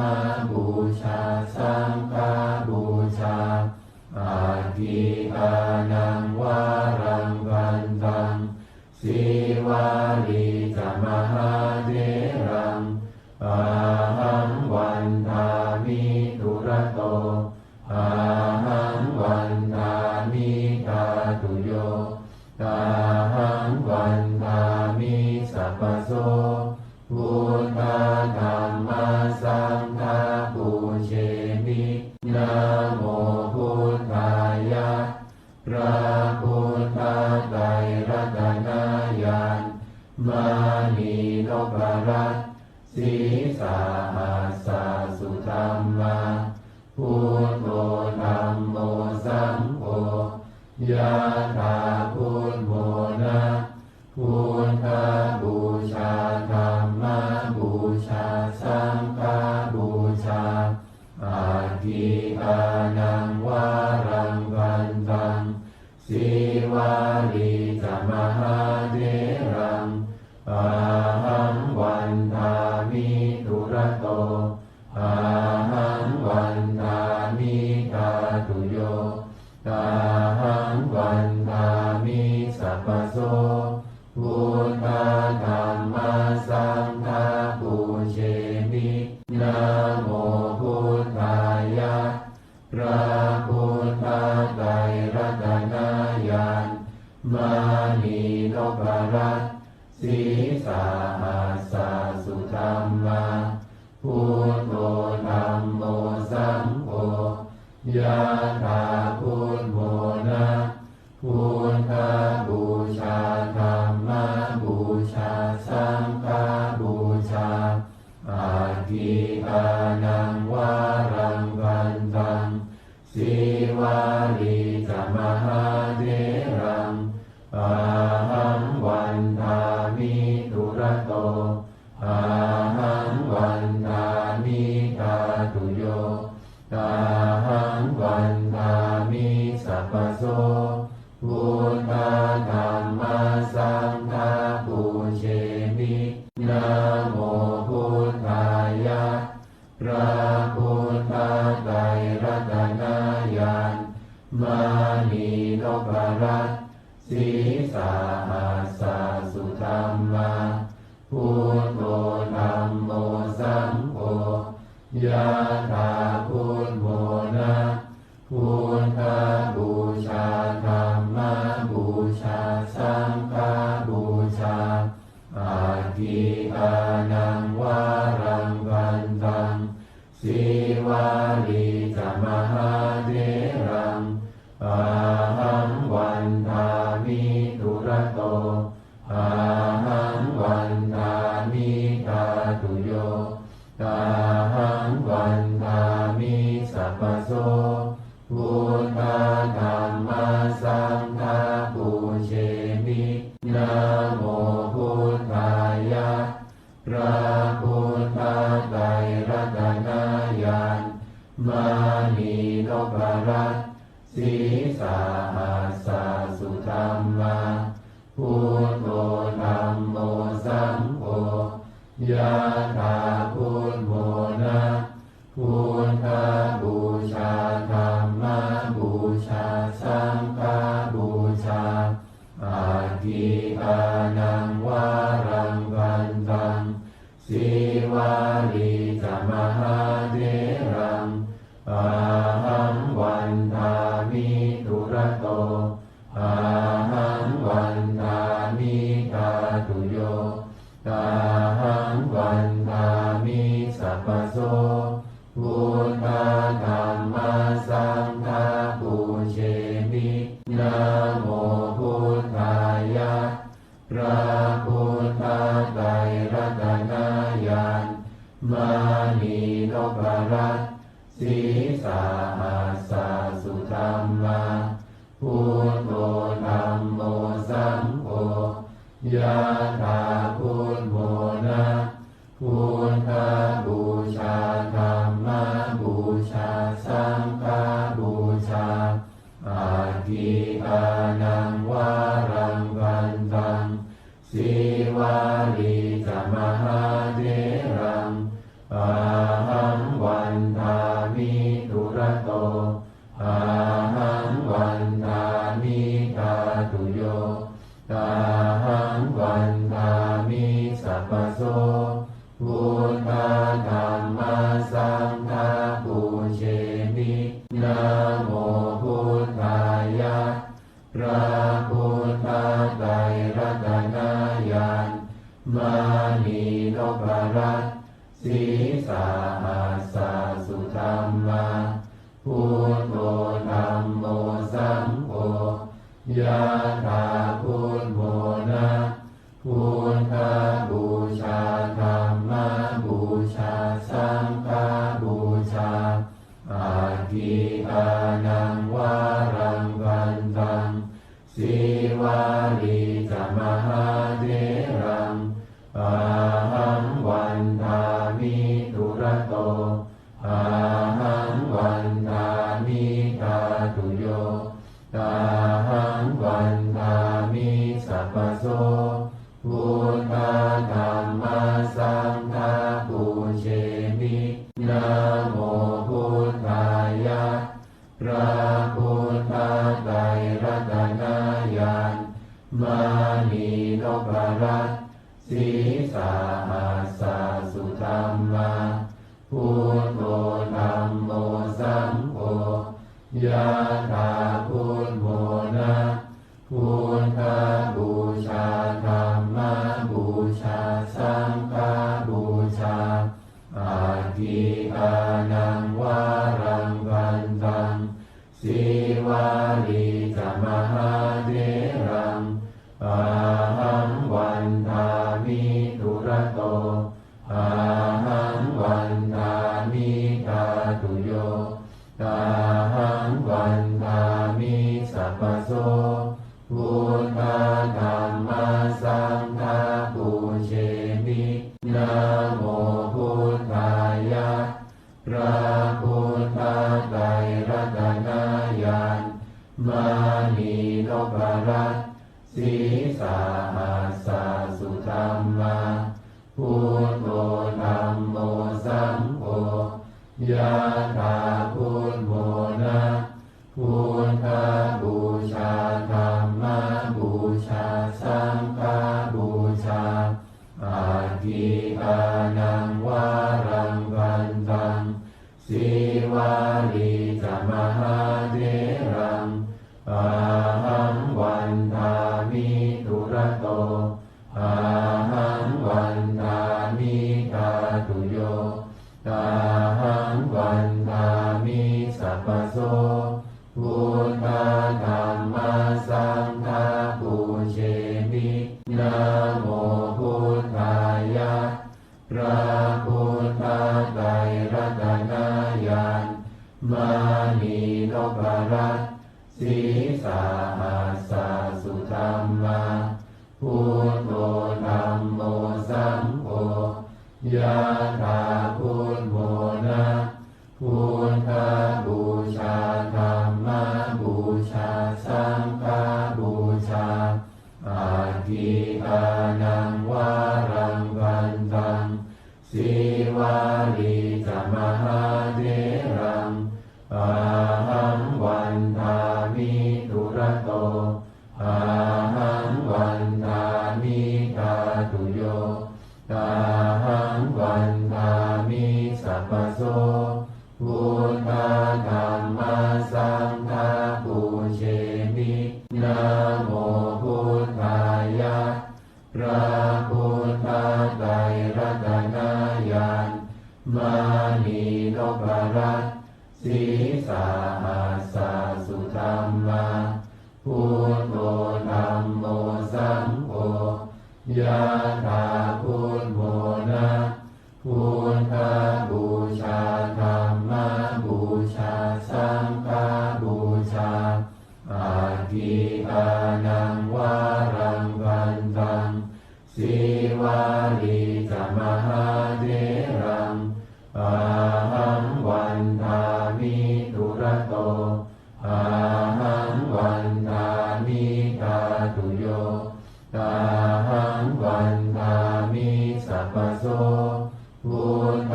บูชาสังฆบูชาอาทิอานังวารังวันตังสีวาลีจะมหาเถรังอาหังวันทามิทุระโตอาหังวันทามิทาตุโยอาหังวันทามิสัพพโสพุทธธัมมัสสังฆาปุเชมินะโมพุทธายะพระพุทธไตรรัตน ยานมานีนพรัตน์สีสาหัสสะสุธัมมาพุทโธธัมโมสังโฆยะถาพุทโธนะพุทธบูชาธัมมบูชาสังฆบูชาอาทิอานังวารังกันตังสีวาลีจมหาเถรังอาหังวันทามิทุระโตอาหังวันทามิตาตุโยอาหังวันทามิสัพพโสพุทธธัมมัสสังฆาปูเชมินะโมพุทธายะพระพุทธไตรรัตนญาณมานีนพรัตน์สีสาหัสสะสุธัมมาพุทโธธัมโมสังโฆยะถาพุทโธนะพุทธบูชาธัมมบูชาสังฆบูชาอาทิอานังวารังกันตังสีวาลีจมหาเถรังอาหังวันทามิทุระโตอาหังวันทามิตาตุโยอาหังวันทามิสัพพโสพุทธธัมมัสสังฆาปูเชมินะโมพุทธายะพระพุทธไตรรัตนญาณมานีนพรัตน์สีสาหัสสะสุธัมมาพุทโธธัมโมสังโฆยะถาพุทโธนะพุทธบูชาธัมมบูชาสังฆบูชาอาทิอานังวารังกันตังสีวาลีจมหาเถรังอาหังวันทามิทุระโตอาหังวันทามิตาตุโยอาหังวันทามิสัพพโสพุทธธัมมัสสังฆาปูเชมินะโมพุทธายะพระพุทธไตรรัตนญาณมานีนพรัตน์สีสาหัสสะสุธัมมาพุทโธธัมโมสังโฆยะถาพุทโธนะพุทธบูชาธัมมบูชาสังฆบูชาอาทิอานังวารังกันตังสีวาลีจมหาเถรังอาหังวันทามิทุระโตอาหังวันทามิตาตุโยอาหังวันทามิสัพพโสพุทธธัมมัสสังฆาปูเชมินะโมพุทธายะพระพุทธไตรรัตนญาณมานีนพรัตน์สีสาหัสสะสุธัมมาพุทโธธัมโมสังโฆยะถาพุทโธนะพุทธบูชาธัมมบูชาสังฆบูชาอาทิอานังวารังกันตังสีวาลีจมหาเถรังอาหังวันทามิทุระโตอาหังวันทามิตาตุโยอาหังวันทามิสัพพโสพุทธธัมมัสสังฆาปูเชมินะโมพุทธายะพระพุทธไตรรัตนญาณมานีนพรัตน์สีสาหัสสะสุธัมมาพุทโธธัมโมสังโฆยะถาพุทโธนะ จะมหาเถรังอาหังวันทามิทุระโตอาหังวันทามิธาตุโยอาหังวันทามิสัพพโสพุทธธัมมัสสังฆาปุเชมินะโมพุทธายะพระพุทธไตรรัตนญาณมานีนพรัตน์สีสาหัสสะสุธัมมาพุทโธธัมโมสังโฆยะถาพุทโมนะพุทธบูชาธัมมบูชาสังฆบูชาอาทิอานังวารังกันตังสีวาลีจะมหาเถรังอาหังวันทามิทุระโตอาหังวันทามิธาตุโยอาหังวันทามิสัพพโสพุทธธัมมัสสังฆาปุเชมินะโมพุทธายะพระพุทธไตรรัตนญาณมานีนพรัตน์สีสาหัสสะสุธัมมาพุทโธธัมโมสังโฆยะถาพุทโมนะพุทธบูชาธัมมบูชาสังฆบูชาอาทิอานังวารังกันตังสีวาลีจะมหาเถรังอาหังวันทามิทุระโตอาหังวันทามิธาตุโยอาหังวันทามิสัพพโสพุทธธัมมัสสังฆาปุเชมินะโมพุทธายะพระพุทธไตรรัตนญาณมานีนพรัตน์สีสาหัสสะสุธัมมาพุทโธธัมโมสังโฆยะถาพุทโมนะพุทธบูชาธัมมบูชาสังฆบูชาอาทิอานังวารังกันตังสีวาลีจะมหาเถรังอาหังวันทามิทุระโตอาหังวันทามิธาตุโยอาหังวันทามิสัพพโสพุทธธัมมัสสังฆาปุเชมินะโมพุทธายะพระพุทธไตรรัตนญาณมานีนพรัตน์สีสาหัสสะสุธัมมาพุทโธธัมโมสังโฆยะถาพุทโมนะพุทธบูชาธัมมบูชาสังฆบูชาอาทิอานังวารังกันตังสีวาลีจะมหาเถรังอาหังวันทามิทุระโตอาหังวันทามิธาตุโยอาหังวันทามิสัพพโสพุทธ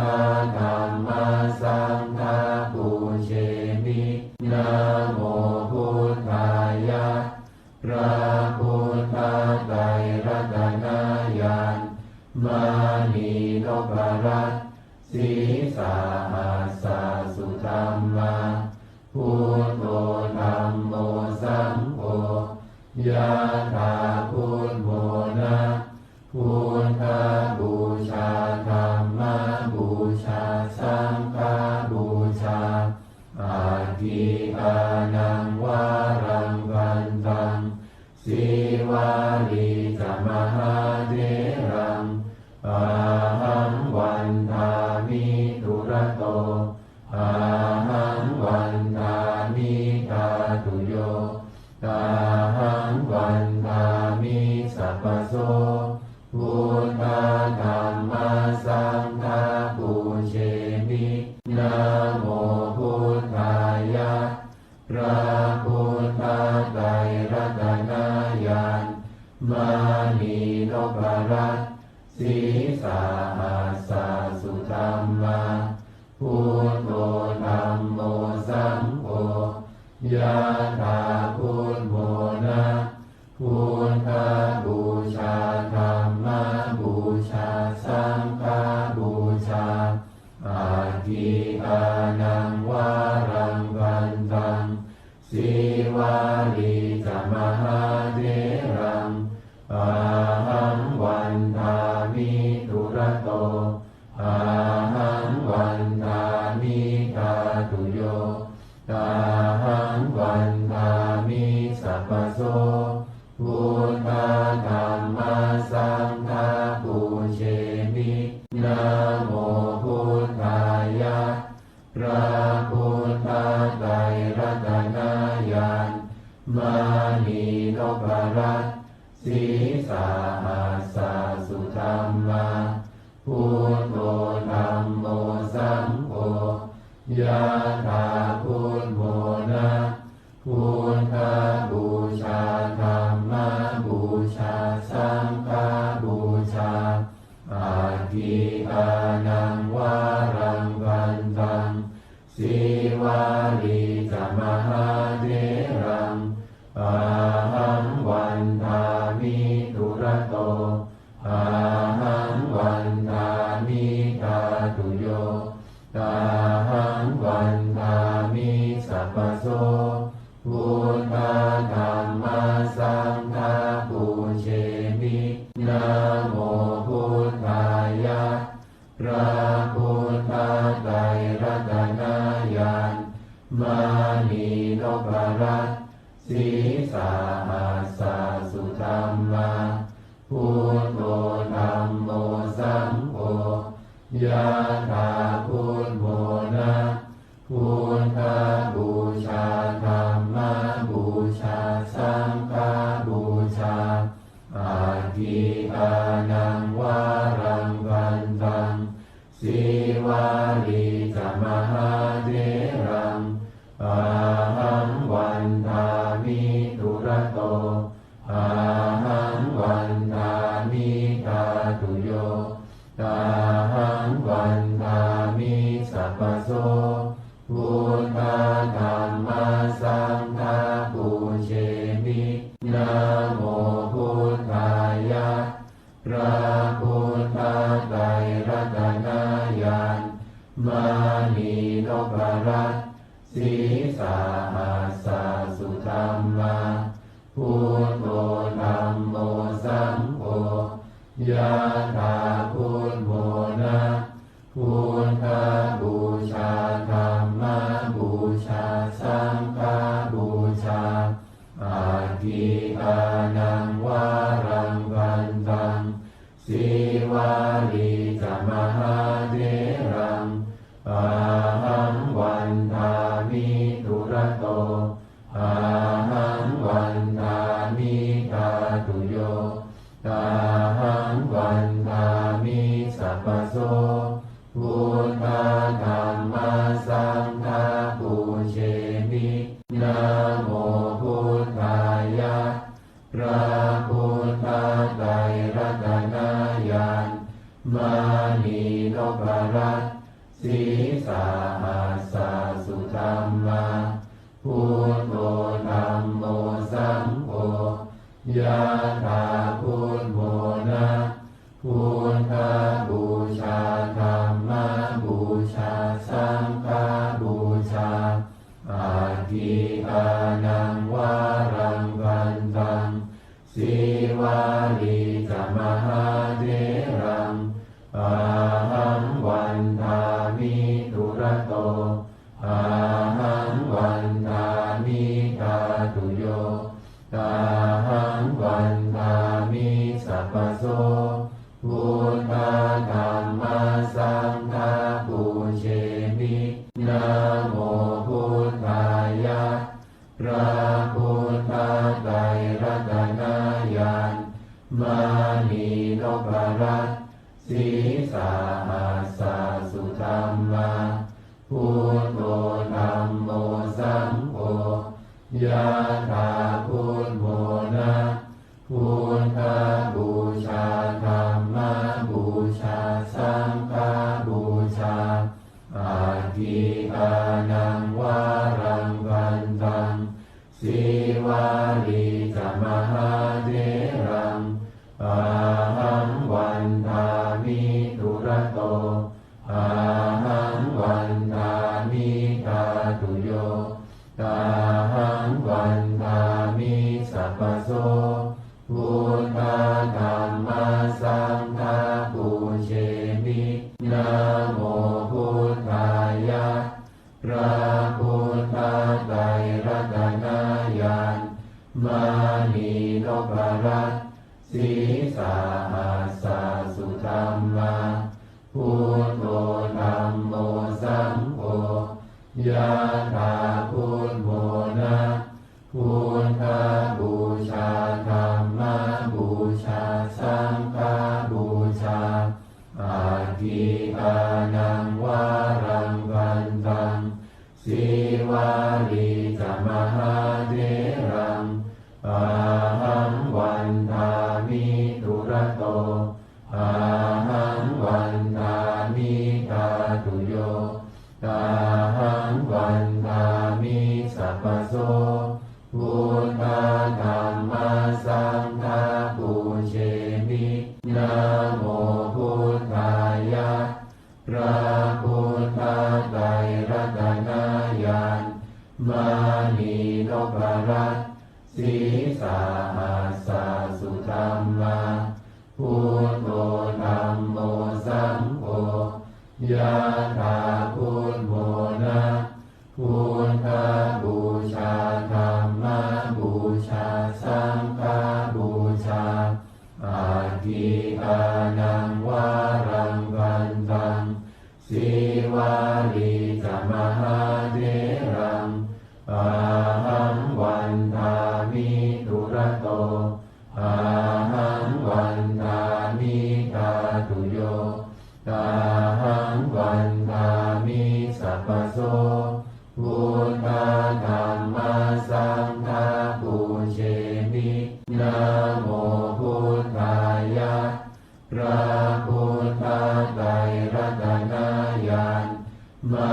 ธัมมัสสังฆาปุเชมินะโมพุทธายะพระพุทธไตรรัตนญาณมานีนพรัตน์สีสาหัสสะสุธัมมาพุทโธธัมโมสังโฆยะถาพุทโมนะพุทธบูชาธัมมบูชาสังฆบูชาอาทิอานังวารังกันตังสีวาลีจะมหาเถรังอ พพโสพุทธธัมมาสังฆาปูเชมินะโมพุทธายะพระพุทธไตรรัตนญาณมานีนพรัตน์สีสาหัสสะสุธัมมาพุทโธธัมโมสังโฆยะถาพุทโธนะพุทธบูชาธัมมบูชาสังฆบูชาอาทิอานังวารังวันตังสีวาลีจมหาเถรังอาหังวันทามิทุระโตอาหังวันทามิทาตุโยอาหังวันทามิสัพพโสพุทธธัมมาสังฆาปูเชมินะโมพุทธายะพระพุทธไตรรัตนญาณมานีนพรัตน์สีสาหัสสะสุธัมมาพุทโธธัมโมสังโฆยะถาพุทโธนะพุทธบูชาธัมมบูชาสังฆบูชาอาทิอานังวารังวันตังสีวาลีจมหาเถรังอาหังวันทามิทุระโตอาหังวันทามิทาตุโยอาหังวันทามิสัพพโสพุทธธัมมาสังฆาปูเชมินะโมพุทธายะพระพุทธไตรรัตนญาณมานีนพรัตน์สีสาหัสสะสุธัมมาพุทโธธัมโมสังโฆยะถาพุทโธนะพุทธบูชาธัมมบูชาสังฆบูชาอาทิอานังวารังวันตังสีวาลีจมหาเถรังอาหังวันทามิทุระโตอาหังวันทามิทาตุโยอาหังวันทามิสัพพโสพุทธธัมมาสังฆาปูเชมินะโมพุทธายะพระพุทธไตรรัตนญาณมานีนพรัตน์สีสาหัสสะสุธัมมาพุทโธธัมโมสังโฆยะถาพุทโธนะพุทธบูชาธัมมบูชาสังฆบูชาอาทิอานังวารังวันตังสีวาลีจมหาเถรังอาหังวันทามิทุระโตอาหังวันทามิทาตุโยอาหังวันทามิสัพพโสพุทธธัมมาสังฆาปูเชมินะโมพุทธายะพระพุทธไตรรัตนญาณมานีนพรัตน์สีสาหัสสะสุธัมมาพุทโธธัมโมสังโฆยะถาพุทโธนะพุทธบูชาธัมมบูชาสังฆบูชาอาทิอานังวารังวันตังสีวาลีจมหาเถรังอาหังวันทามิทุระโตอาหังวันทามิทาตุโยอาหังวันทามิสัพพโสพุทธธัมมาสังฆาปูเชมินะโมพุทธายะพระพุทธไตรรัตนญาณม มานีนพรัตน์สีสาหัสสะสุธัมมาพุทโธธัมโมสังโฆยะถาพุทโธนะพุทธบูชาธัมมบูชาสังฆบูชาอาทิอานังวารังวันตังสีวาลีจะมหาเถรังอาหังวันทามิทุระโตอาหังวันทามิตาตุโยตาหังวันทามิสัพพโสพุทธธัมมาสังฆาปูเชมินะโมพุทธายะพระพุทธไตรรัตนญาณมานีนพรัตน์สีสาหัสสะสุธัมมาพุทโธธัมโมสังโฆยะถาพุทโธนะพุทธบูชาธัมมบูชาสังฆบูชาอาทิอานังวารังวันตังสีวาลีจะมหาเถรังอาหังวันทามิทุระโตอาหังวันทามิตาตุโยตาหังวันทามิสัพพโสพุทธธัมมาสังฆาปูเชมินะโมพุทธายะพระพุทธไตรรัตนญาณมานีนพรัตน์สีสาหัสสะสุธัมมาพุทโธธัมโมสังโฆยะถาพุทโธนะพุทธบูชาธัมมบูชาสังฆบูชาอาทิอานังวารังวันตังสีวาลีจะมหาเถรังอาหังวันทามิทุระโตอาหังวันทามิตาตุโยตาหังวันทามิสัพพโสพุทธธัมมาสังฆาปูเชมินะโมพุทธายะพระพุทธไตรรัตนญาณมา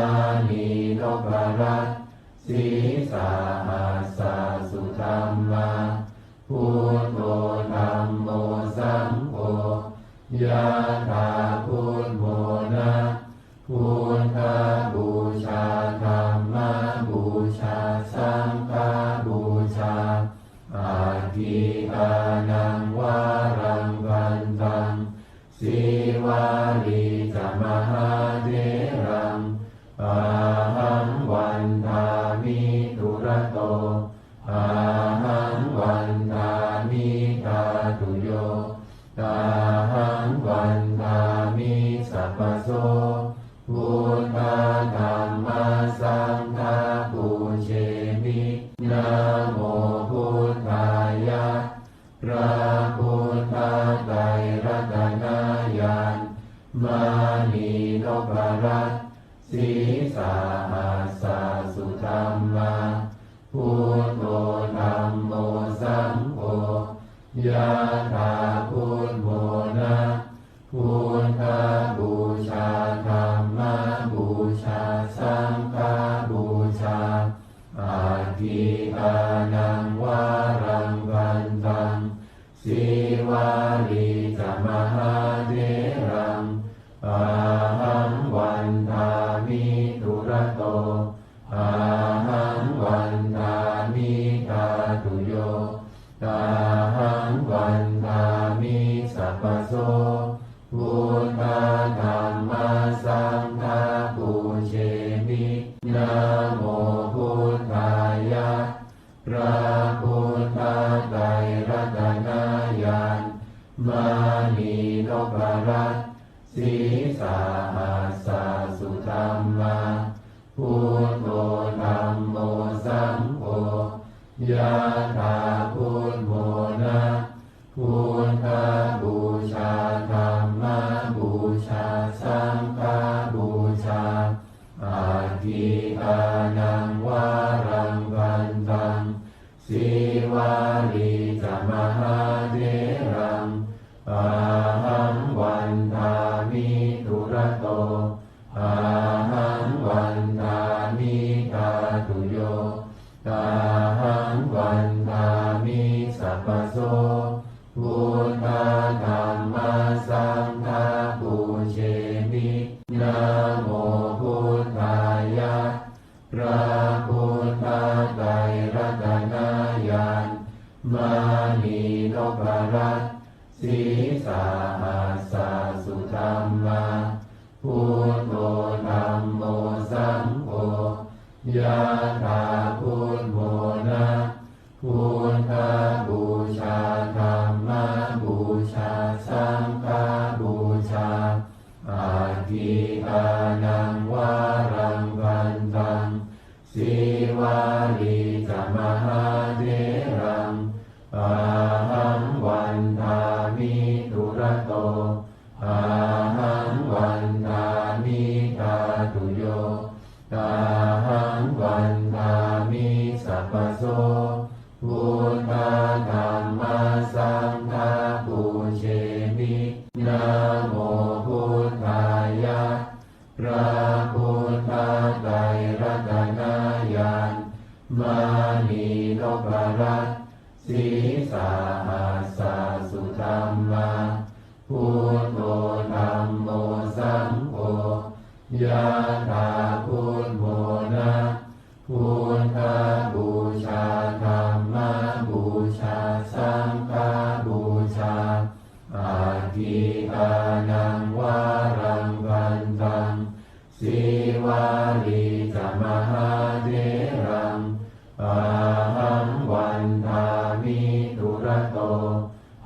นีนพรัตน์สีสาหัสสะสุธัมมาพุทโธธัมโมสังโฆยะถาพุทโธนะพุทธบูชาธัมมบูชาสังฆบูชาอาทิอานังวารังวันตังสีวาลีจะมหาเถรังอาหังวันทามิทุระโตอาหังวันทามิตาตุโยตาหังวันทามิสัพพโสพุทธธัมมาสังฆาปูเชมินะโมพุทธายะพระพุทธไตรรัตนญาณมานีนพรัตน์สีสาหัสสะสุธัมมาพุทโธธัมโมสังโฆยะถาพุทโธนะพุทธบูชาธัมมบูชาสังฆบูชาอาทิอานังวารังวันตังสีวาลีจะมหาเถรังอาหังวันทามิทุระโตอาหังวันทามิตาตุโยตาหังวันทามิสัพพโสพุทธธัมมาสังฆาปูเชมินะโมพุทธายะพระพุทธไตรรัตนญาณมานีนพรัตน์สีสาหัสสะสุธัมมาพุทโธธัมโมสังโฆยะถาพุทโธนะพุทธ สังฆาปูเชมินะโมพุทธายะพระพุทธไตรรัตนญาณมานีนพรัตน์สีสาหัสสะสุธรรมาพุทโธธัมโมสังโฆยะถาพุทโธนะพุทธบูชาธัมมบูชาสังฆบูชาอาทิอานังวารังวันตังสีวาลีจมหาเถรังอาหังวันทามิทุระโตอาหังวันทามิทาตุโยอาหังวันทามิสัพพโสพุทธธัมมาสังฆาปูเชมินะโมพุทธายะพระพุทธไตรรัตนญาณมานีนพรัตน์สีสาหัสสะสุธรรมาพุทโธธัมโมสังโฆยะถาพุทโธนะพุทธบูชาธัมมบูชาสังฆบูชาอาทิอานังวารังวันตังสีวาลีจมหาเถรังอาหังวันทามิทุระโต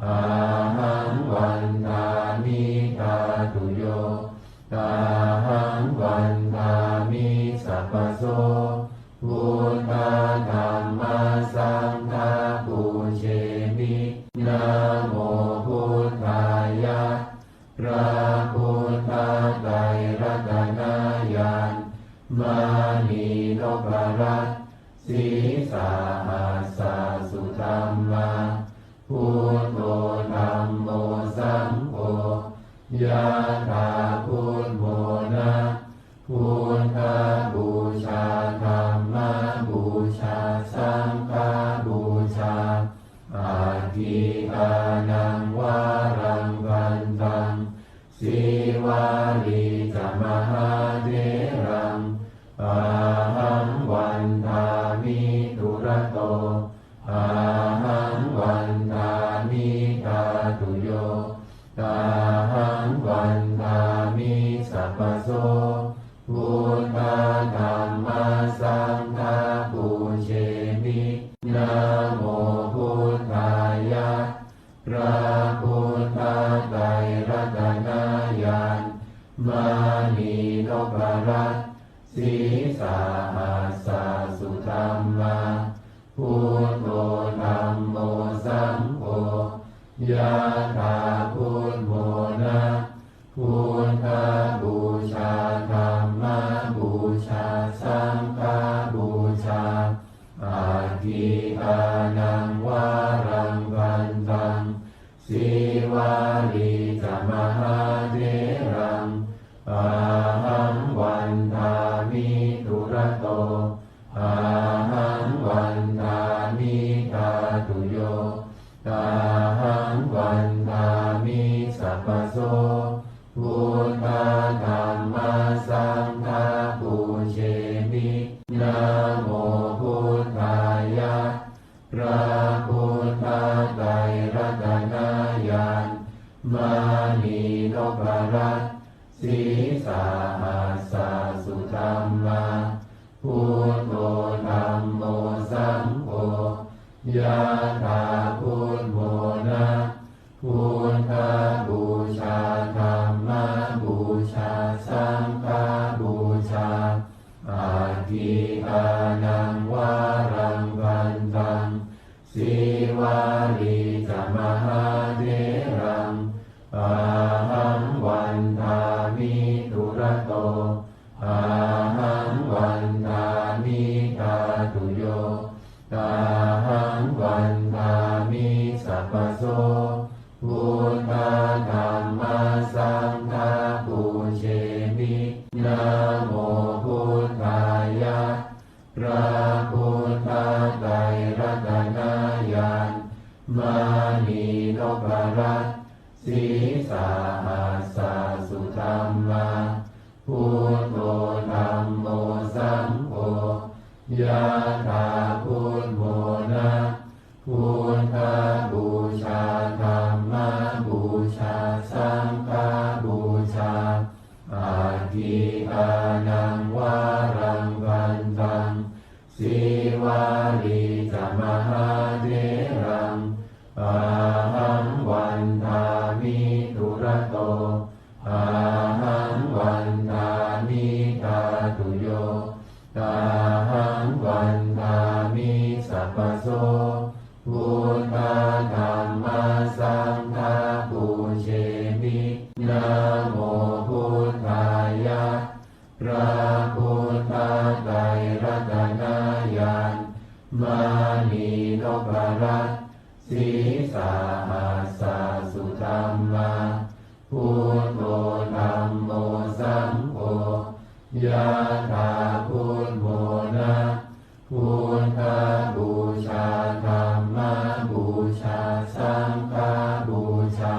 อาหังวันทามิทาตุโยอาหังวันทามิสัพพโสพุทธธัมมาสังฆาปูเชมินะโมพุทธายะพระพุทธไตรรัตนญาณมานีนพรัตน์สีสาหัสสะสุธรรมาพุทโธธัมโมสังโฆยะถาพุทโธนะพุทธบูชาธัมมบูชาสังฆบูชาอาทิอานังวารังวันตังสีวาลีจมหาเถรังอาหังวันทามิทุระโตอาหังวันทามิทาตุโยอาหังวันทามิสัพพโสพุทธธัมมาสังฆาปูเชมินะโมพุทธายะพระพุทธไตรรัตนญาณมานีนพรัตน์สีสาหัสสะสุธรรมาพุทโธธัมโมสังโฆยะถาพุทโธนะพุทธบูชาธัมมบูชาสังฆบูชาอาทิอานังวารังวันตังสีวาลีจมหาเถรังอาหังวันทามิทุระโตอาหังวันทามิทาตุโยอาหังวันทามิสัพพโสพุทธธัมมาสังฆาปูเชมินะโมพุทธายะพระพุทธไตรรัตนญาณมานีนพรัตน์สีสาหัสสะสุธรรมาพุทโธธัมโมสังโฆยะถาพุทโธนะพุทธบูชาธัมมบูชาสังฆบูชาอาทิอานังวารังวันตังสีวาลีจมหาเถรังอาหังวันทามิทุระโตอาหังวันทามิทาตุโยอาหังวันทามิสัพพโสพุทธธัมมาสังฆาปูเชมินะโมพุทธายะพระพุทธไตรรัตนญาณมานีนพรัตน์สี สาหัสสะสุธัมมาพุทโธธัมโมสังโฆยะถาพุทโธนะพุทธบูชาธัมมบูชาสังฆบูชาอาทิอานังวารังวันตังสีวาลีจมหาเถรังอาหังวันทามิทุระโตอาหังวันทามิทาตุโยอาหังวันทามิสัพพโสพุทธธัมมาสังฆาปูเชมินะโมพุทธายะพระพุทธไตรรัตนญาณมานีนพรัตน์สีสาหัสสะสุธัมมาพุทโธธัมโมสังโฆยะถาพุทโธนะพุทธบูชาธัมมบูชาสังฆบูชา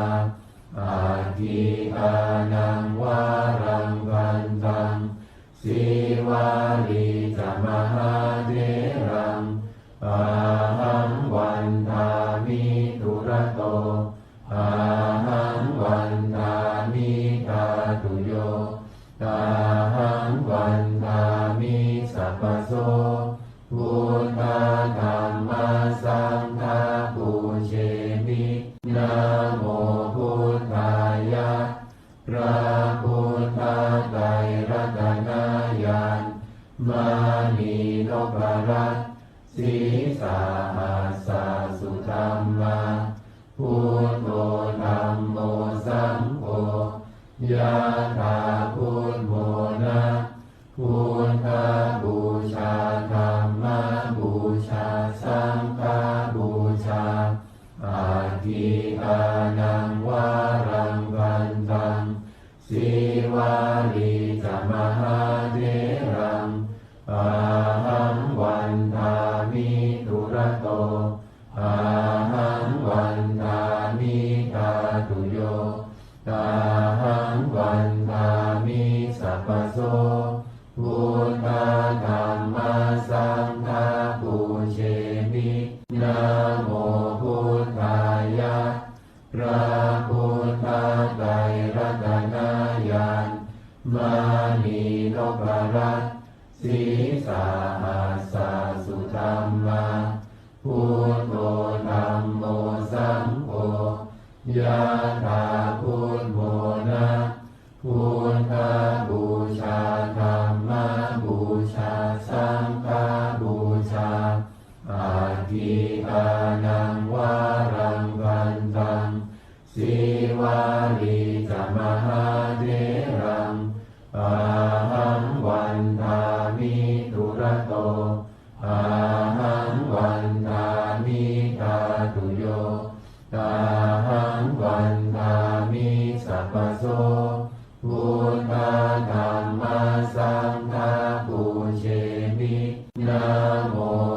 อาทิอานังวารังวันตังสีวาลีจมหาเถรังอาหังวันทามิทุระโตอาหังวันทามิทาตุโยอาหังวันทามิสัพพโสพุทธธัมมาสังฆาปูเชมินะโมพุทธายะพระพุทธไตรรัตนญาณมานีนพรัตน์สีสาหัสสะสุธัมมาพุทโธธัมโมสังโฆยะถาพุทโธนะพุทธบูชาธัมมบูชาสังฆบูชาอาทิอานังวารังวันตังสีวาลีจมหาเถรังอาหังวันทามิทุระโตอาหังวันทามิทาตุโยอาหังวันทามิสัพพโสพุทธธัมมาสังฆาปูเชมินะโมพุทธายะพระพุทธไตรรัตนญาณมานีนพรัตน์สีสาหัสสะสุธัมมาพุทโธธัมโมสังโฆยะถาพุทโธนะพุทธบูชาธัมมบูชาสังฆบูชาอาทิอานังวารังวันตังสีวาลีจมหาเถรังอาหังวันทามิทุระโตอาหังวันทามิทาตุโยอาหังวันทามิสัพพโสพุทธธัมมาสังฆาปูเชมินะโม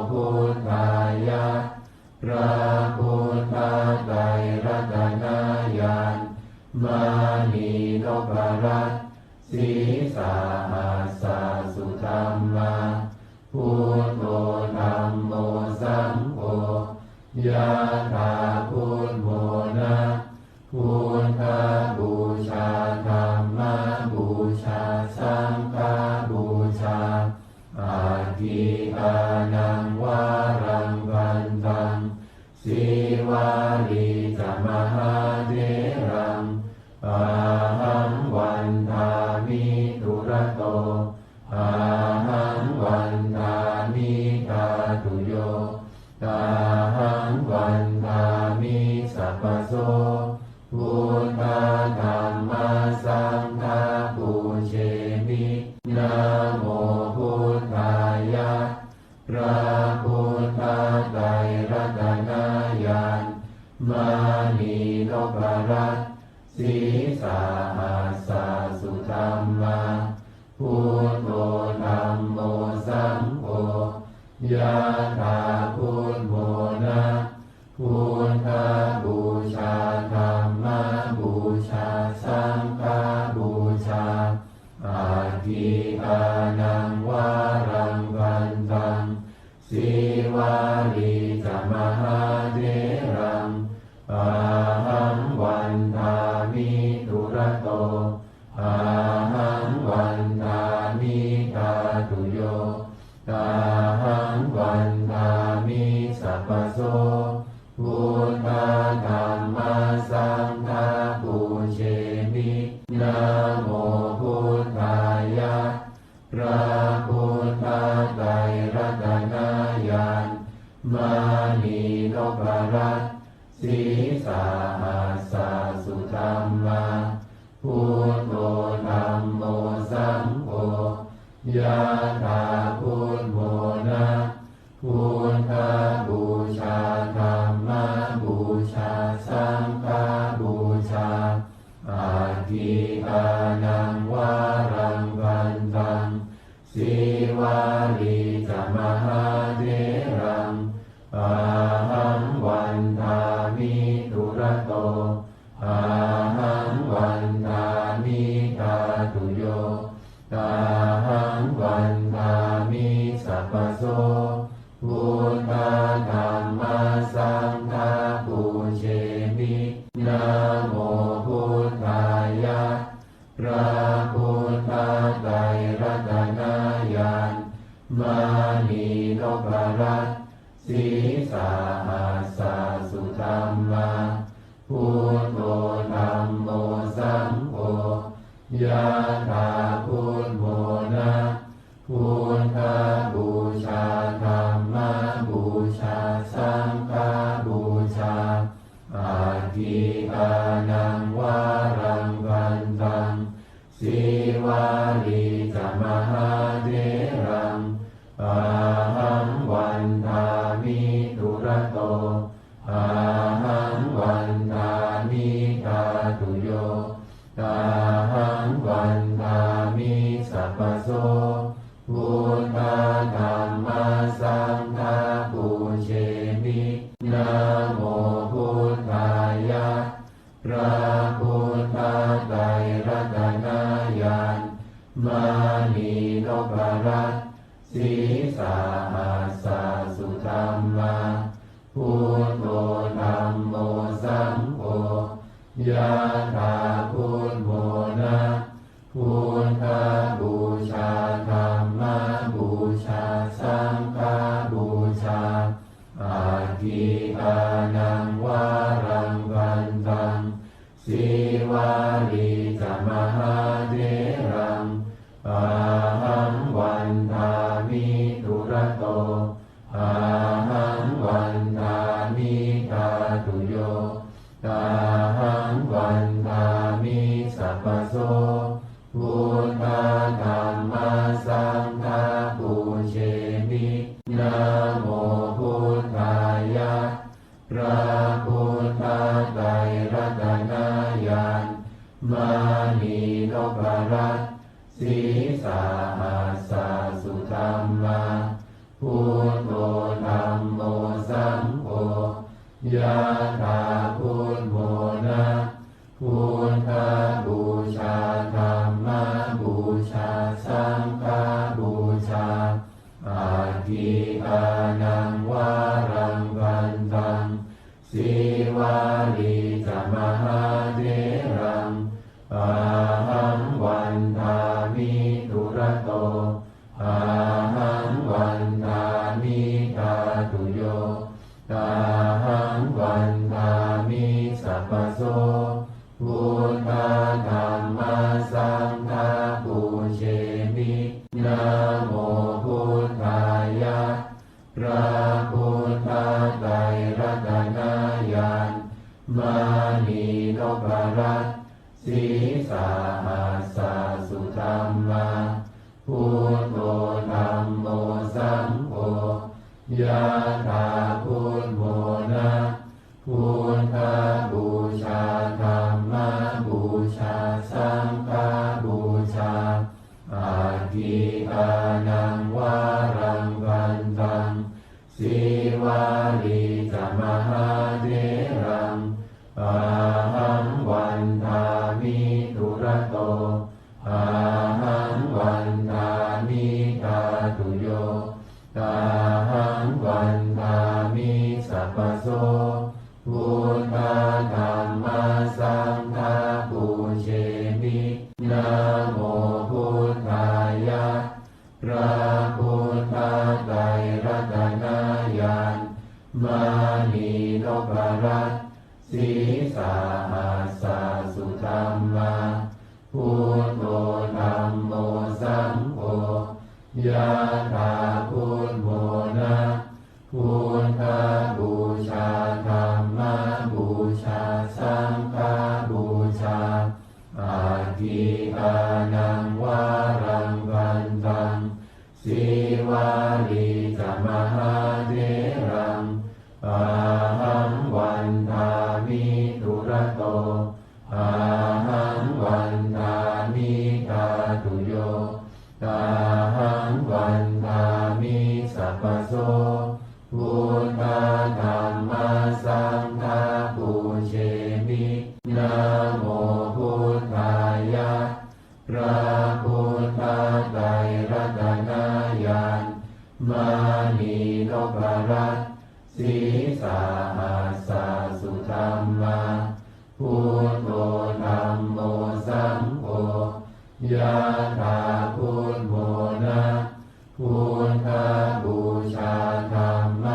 พุทธายะพระพุทธไตรรัตนญาณมานีนพรัตน์สีสาหัสสะสุธัมมาพุทโธธัมโมสังโฆยะถาพุทโธนะพุทธบูชาธัมมบูชาสังฆบูชาอาทิอานังวารังวันตังสีวาลีจมหาเถรังอาหังวันทามิทุระโตอาหังวันทามิทาตุโยอาหังวันทามิสัพพโสพุทธธัมมาสังฆาปูเชมินะโมพุทธายะพระพุทธไตรรัตนญาณมานีนพรัตน์สีสาหัสสะสุธัมมาพุทโธธัมโมสังโฆยะถาพุทโธนะพุทธบูชาธัมมบู ชาสังฆบูชาอาทิอานังวารังกันตังสีวาลีจะมหาเถรังอาหังวันทามิทุระโตอาหังวันทามิตาตุโยอาหังวันทามิสัพพโสพุทธธัมมัสสังฆาปูเชมินะโมพุทธายะพระพุทธไตรรัตนญาณมานีนพรัตน์สีสาหัสสะสุธัมมาพุทโธธัมโมสังโฆยะถาพุทโธนะพุทธบูชาธัมมบูชาสังฆบูชาอาทิอานังวารังกันตังสีวาลีจะมหาเถรังอาหังวันทามิทุระโตอาหังวันทามิตาตุโยอาหังวันทามิสัพพโสพุทธธัมมัสสังฆาปูเชมินะโมพุทธายะพระพุทธไตรรัตนญาณมานีนพรัตน์สีสาหัสสะสุธัมมาพุทโธธัมโมสังโฆยะถาพุทโธนะพุทธบูชาธัมมบูชาสังฆบูชาอาทิอานังวารังกันตังสีวาลีจะมหาเถรังอาหังวันทามิทุระโตอาหังวันทามิตาตุโยอาหังวันทามิสัพพโสพุทธธัมมัสสังฆาปูเชมินะโมพุทธายะพระพุทธไตรรัตนญาณมานีนพรัตน์สีสาหัสสะสุธัมมาพุทโธธัมโมสังโฆยะถาพุทโธนะพุทธบูชาธัมมบูชาสังฆบูชาอาทิอานังวารังกันตังสีวาลีจะมหาเถรังอาหังวันทามิทุระโตอาหังวันทามิตาตุโยอาหังวันทามิสัพพโสพุทธธัมมัสสังฆาปูเชมินะโมพุทธายะพระพุทธไตรรัตนญาณมานีนพรัตน์สีสาหัสสะสุธัมมาพุทโธธัมโมสังโฆยะถาพุทโธนะพุทธบูชาธัมมบูชาสังฆบูชาอาทิอานังวารังกันตังสีวาลีจะมหาเถรังอาหังวันทามิทุระโตอาหังวันทามิตาตุโยอาหังวันทามิสัพพโสพุทธธัมมัสสังฆาปูเชมินะโมพุทธายะพระพุทธไตรรัตนญาณมานีนพรัตน์สีสาหัสสะสุธัมมาพุทโธธัมโมสังโฆยะถาพุทโธนะพุทธบูชาธัมมบูชาสังฆบูชาอาทิอานังวารังกันตังสีวาลีจะมหาเถรังอาหังวันทา มิทุระโตอาหังวันทามิธาตุโยตาหังวันทามิสัพพโสพุทธธัมมาสังฆาปูเชมินะโมพุทธายะพระพุทธไตรรัตนญาณมานีนพรัตน์สีสาหัสสะสุธัมมาพุทโธธัมโมสังโฆยะถาพุทโธนะพุทธบูชาธัมมบูชาสังฆบูชาอาทิอานังวารังวันตังสีวาลีจมหาเถรังอาหังวันทามิทุระโตอาหังวันทามิธาตุโยตาหังวันทามิสัพพโสพุทธธัมมาสังฆาปูเชมินะโมพุทธายะพระพุทธไตรรัตนญาณมานีนพรัตน์สีสาหัสสะสุธัมมาพุทโธธัมโมสังโฆยะถาพุทโธนะพุทธบูชาธัมม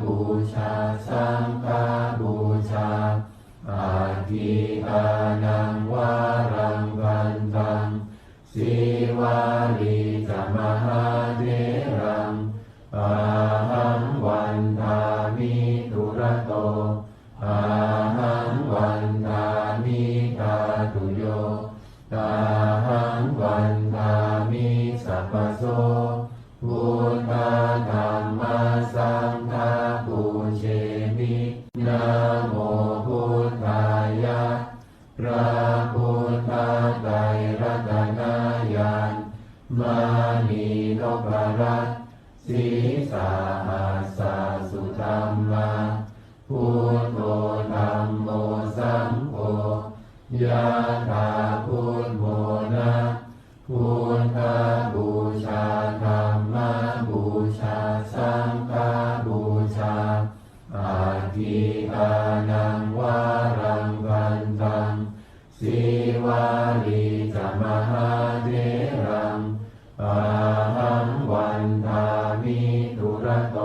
บูชาสังฆบูชาอาทิอานังวารังวันตังสีวาลีจมหาเถรังอาหังวันทามิทุระโตอาหังวันทามิธาตุโยตาหังวันทามิสัพพโสพุทธธัมมาสังฆาปูเชมินะโมพุทธายะพระพุทธไตรรัตนญาณมานีนพรัตน์สีสาหัสสะสุธัมมาพุทโธธัมโมสังโฆยะถาพุทโธนะพุทธบูชาธัมมบูชาสังฆบูชาอาทิอานังวารังวันตังสีวาลีจมหาเถรังอาหังวันทามิทุระโต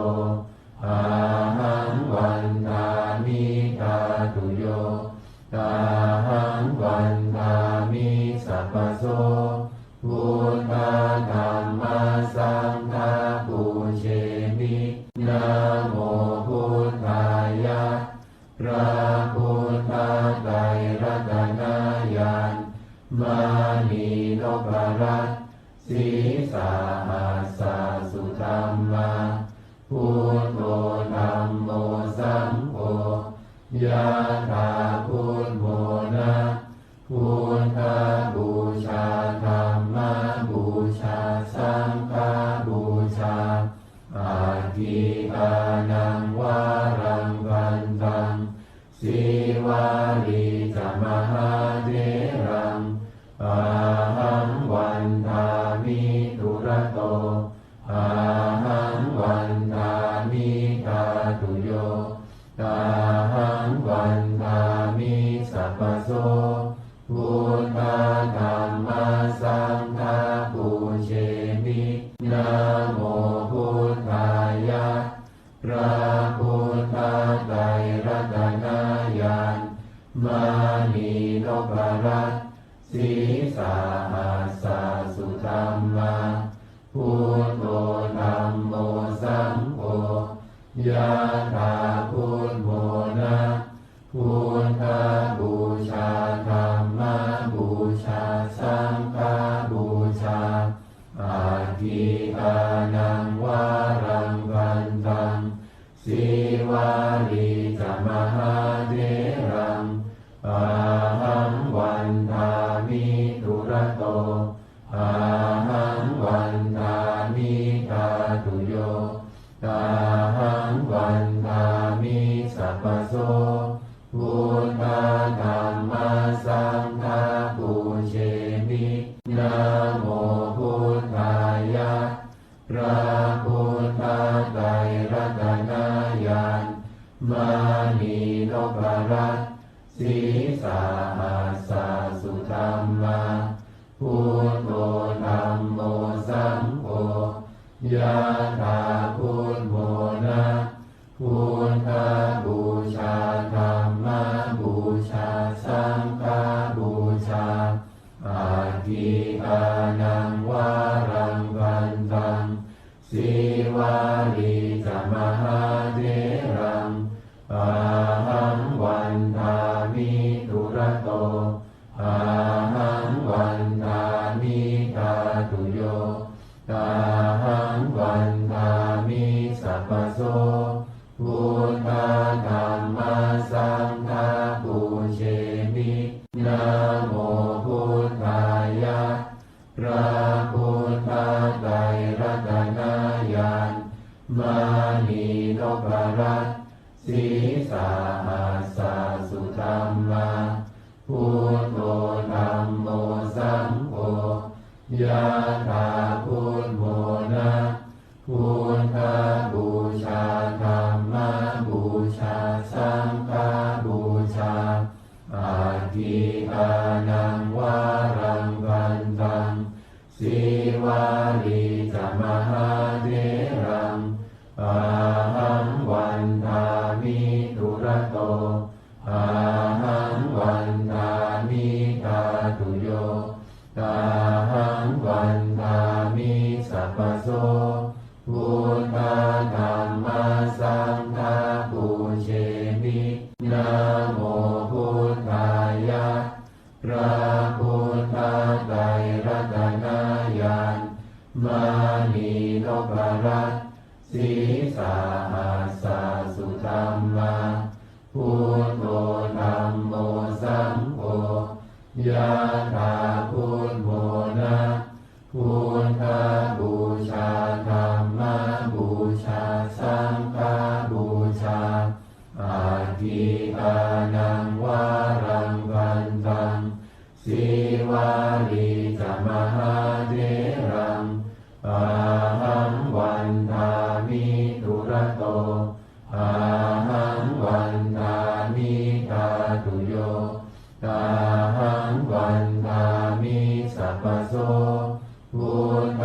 อาหังวันทามิธาตุโยตาหังวันทามิสัพพโสพุทธธัมมาสังฆาปูเชมินะโมพุทธายะพระพุทธไตรรัตนญาณมานีนพรัตน์สีสาหัสสะสุธัมมาพุทโธธัมโมสังโฆยะถาพุทโธนะพุทธบูชาธัมมบูชาสังฆบูชาอาทิอานังวารังวันตังสีวาลีจมหาเถรังอาหังวันทามิทุระโตอาหังวันทามิธาตุโยตาหังวันทามิสัพพโสพุทธธัมมาสังฆาปูเชมินะโมพุทธายะพระพุทธไตรรัตนญาณมานีนพรัตน์สีสาหัสสะสุธัมมาพุทโธธัมโมสังโฆยะถาพุทโธนะพุทธบูชาธัมมบูชาสังฆบูชาอาทิอานังวารังวันตังสีวาลีจมหาเถรังอาหังวันทามิทุระโตอาหังวันทามิธาตุโยตาหังวันทามิสัพพโสพุทธธัมมาสังฆา ธัมมาพุทโธธัมโมสังโฆยะถาพุทโธนะพุทธบูชาธัมมบูชาสังฆบูชาอาทิอานังวารังวันตังสีวาลีจมหาเถรังอาหังวันทามิทุระโตอาหังวันทามิทาตุโยอาหังวันทามิสัพพโสพุทธธัมมาสังฆาปูเชมินะโมพุทธายะพระพุทธไตรรัตนญาณมานีนพรัตน์สีสาหัสสุธัมมาพุทโธธัมโมสังโฆยะถาพุทโธนะพุทธบูชาธัมมบูชาสังฆบูชาอาทิอานังวารังวันตังสีวาลีจมหาเถรังอาหังวันทามิทุระโตอาหังวันทามิทาตุโยอาหังวันทามิสัพพโสพุทธธัมมาสังฆาปูเชมินะโมพุทธายะพระพุทธไตรรัตนญาณมานีนพรัตน์สีสาหัสสุธัมมาพุทโธธัมโมสังโฆยะถาพุทโธนะพุทธบูชาธัมมบูชาสังฆบูชาอาทิอานังวารังวันตังสีวาลีจมหาเถรังอาหังวันทามิทุระโตอาหังวันทามิทาตุโยอาหังวันทามิสัพพโสพุทธ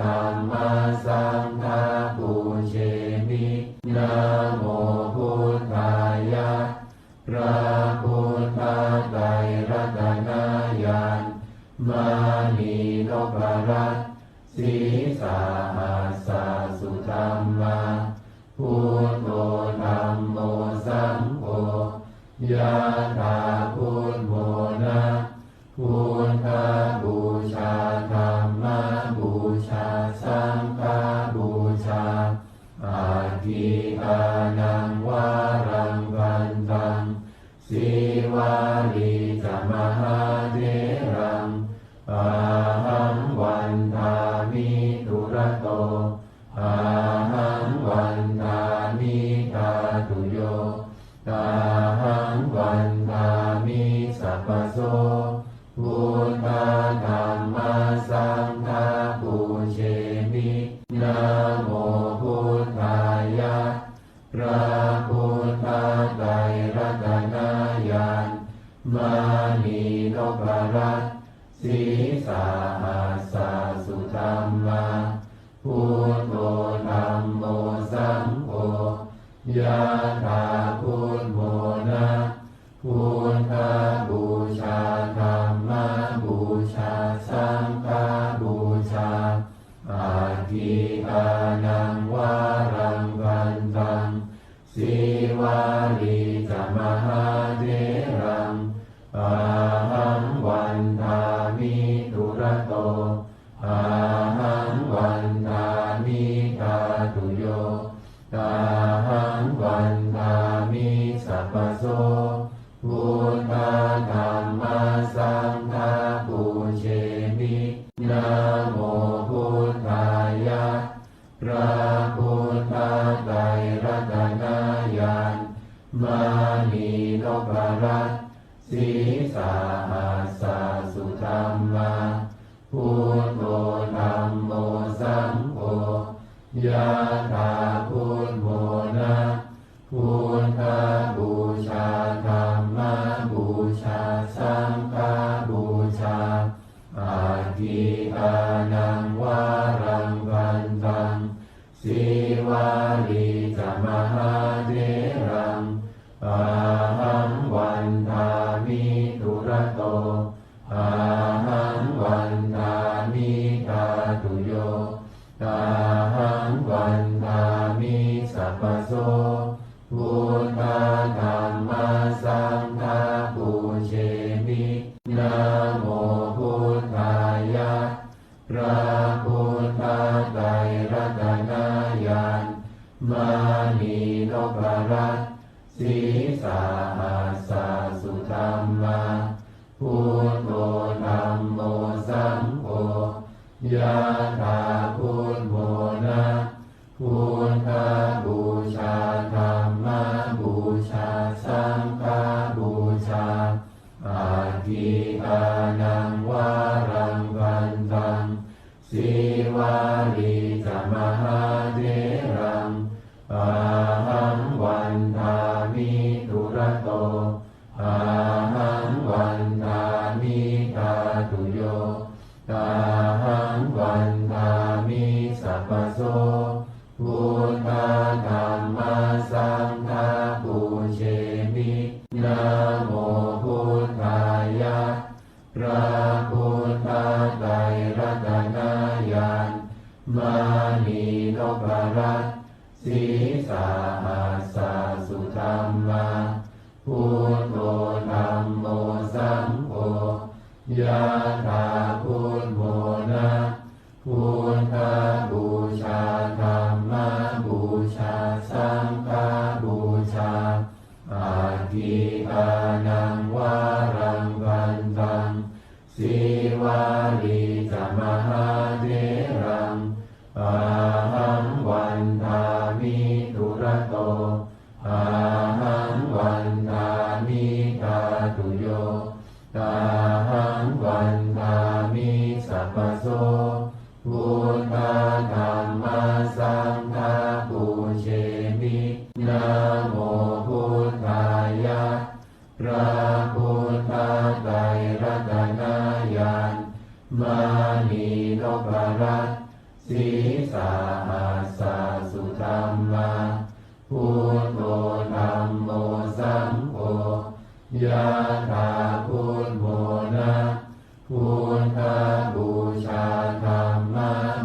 ธัมมาสังฆาปูเชมินะโมพุทธายะพระพุทธไตรรัตนญาณมานีนพรัตน์สีสาหัสสุธัมมาพุทโธธัมโมสังโฆยะถาพุทโธนะพุทธบูชาธัมมบูชาสังฆบูชาอาทิอานังวารังวันตังสีวาลีจมหาเถรังอาหังวันทามิทุระโตอาหังวันทามิทาตุโยอาหังวันทามิสัพพโสพุทธธัมมาสังฆาปูเชมินะโมพุทธายะพระพุทธไตรรัตนญาณมานีนพรัตน์สีสาหัสสุธัมมาพุทโธธัมโมสังโฆยะถาพุทโธนะพุทธบูชาธัมมบูชาสังฆบูชาอาทิอานังวารังวันตังสีวาลีจมหาเถรังอาหังวันทามิทุระโตอาหังวันทามิทาตุโยอาหังวันทามิสัพพโสพุทธธัมมาสังฆาปูเชมินะโมพุทธายะพระพุทธไตรรัตนญาณมานีนพรัตน์สีสาหัสสุธัมมาพุทโธธัมโมสังโฆยะถาพุทโธนะพุทธบูชาธัมมบูชาสังฆบูชา าอาทิอานังวารังวันตังสีวาลีจะมหาเถรังอาหังวันทามิทุระโตอาหังวันทามิทาตุโยอาหังวันทามิสัพพโสพุทธธัมมาสังฆาปูเชมินะโมพุทธายะพระพุทธไตรรัตนญาณมานีนพรัตน์สีสาหัสสะสุธัมมาพุทโธธัมโมสังโฆยะถาพุทโธนะพุทธบูชาธัมมบูชาสังฆบูชาอาทิอานังวารังวันตังสีวาลีจะมหาเถรังอาหังวันทามิทุระโตอาหังวันทามิทาตุโยอาหังวันทามิสัพพโสพุทธธัมมาสังฆาปูเชมินะโมพุทธายะพระพุทธไตรรัตนญาณมานีนพรัตน์สีสาหัสสะสุธัมมาพุทโธธัมโมสังโฆยะถาพุทโธนะพุทธบูชาธัมมบูชาสังฆบูชาอาทิอานังวารังวันตังสีวาลีจะมหาเถรังอาหังวันทามิทุระโตอาหังวันทามิทาตุโยอาหังวันทามิสัพพโสพุทธธัมมาสังฆาปูเชมินะโมพุทธายะพระพุทธไตรรัตนญาณมานีนพรัตน์สีสาหัสสะสุธัมมาพุทโธธัมโมสังโฆยะถาพุทโธนะพุทธบูชาธัมม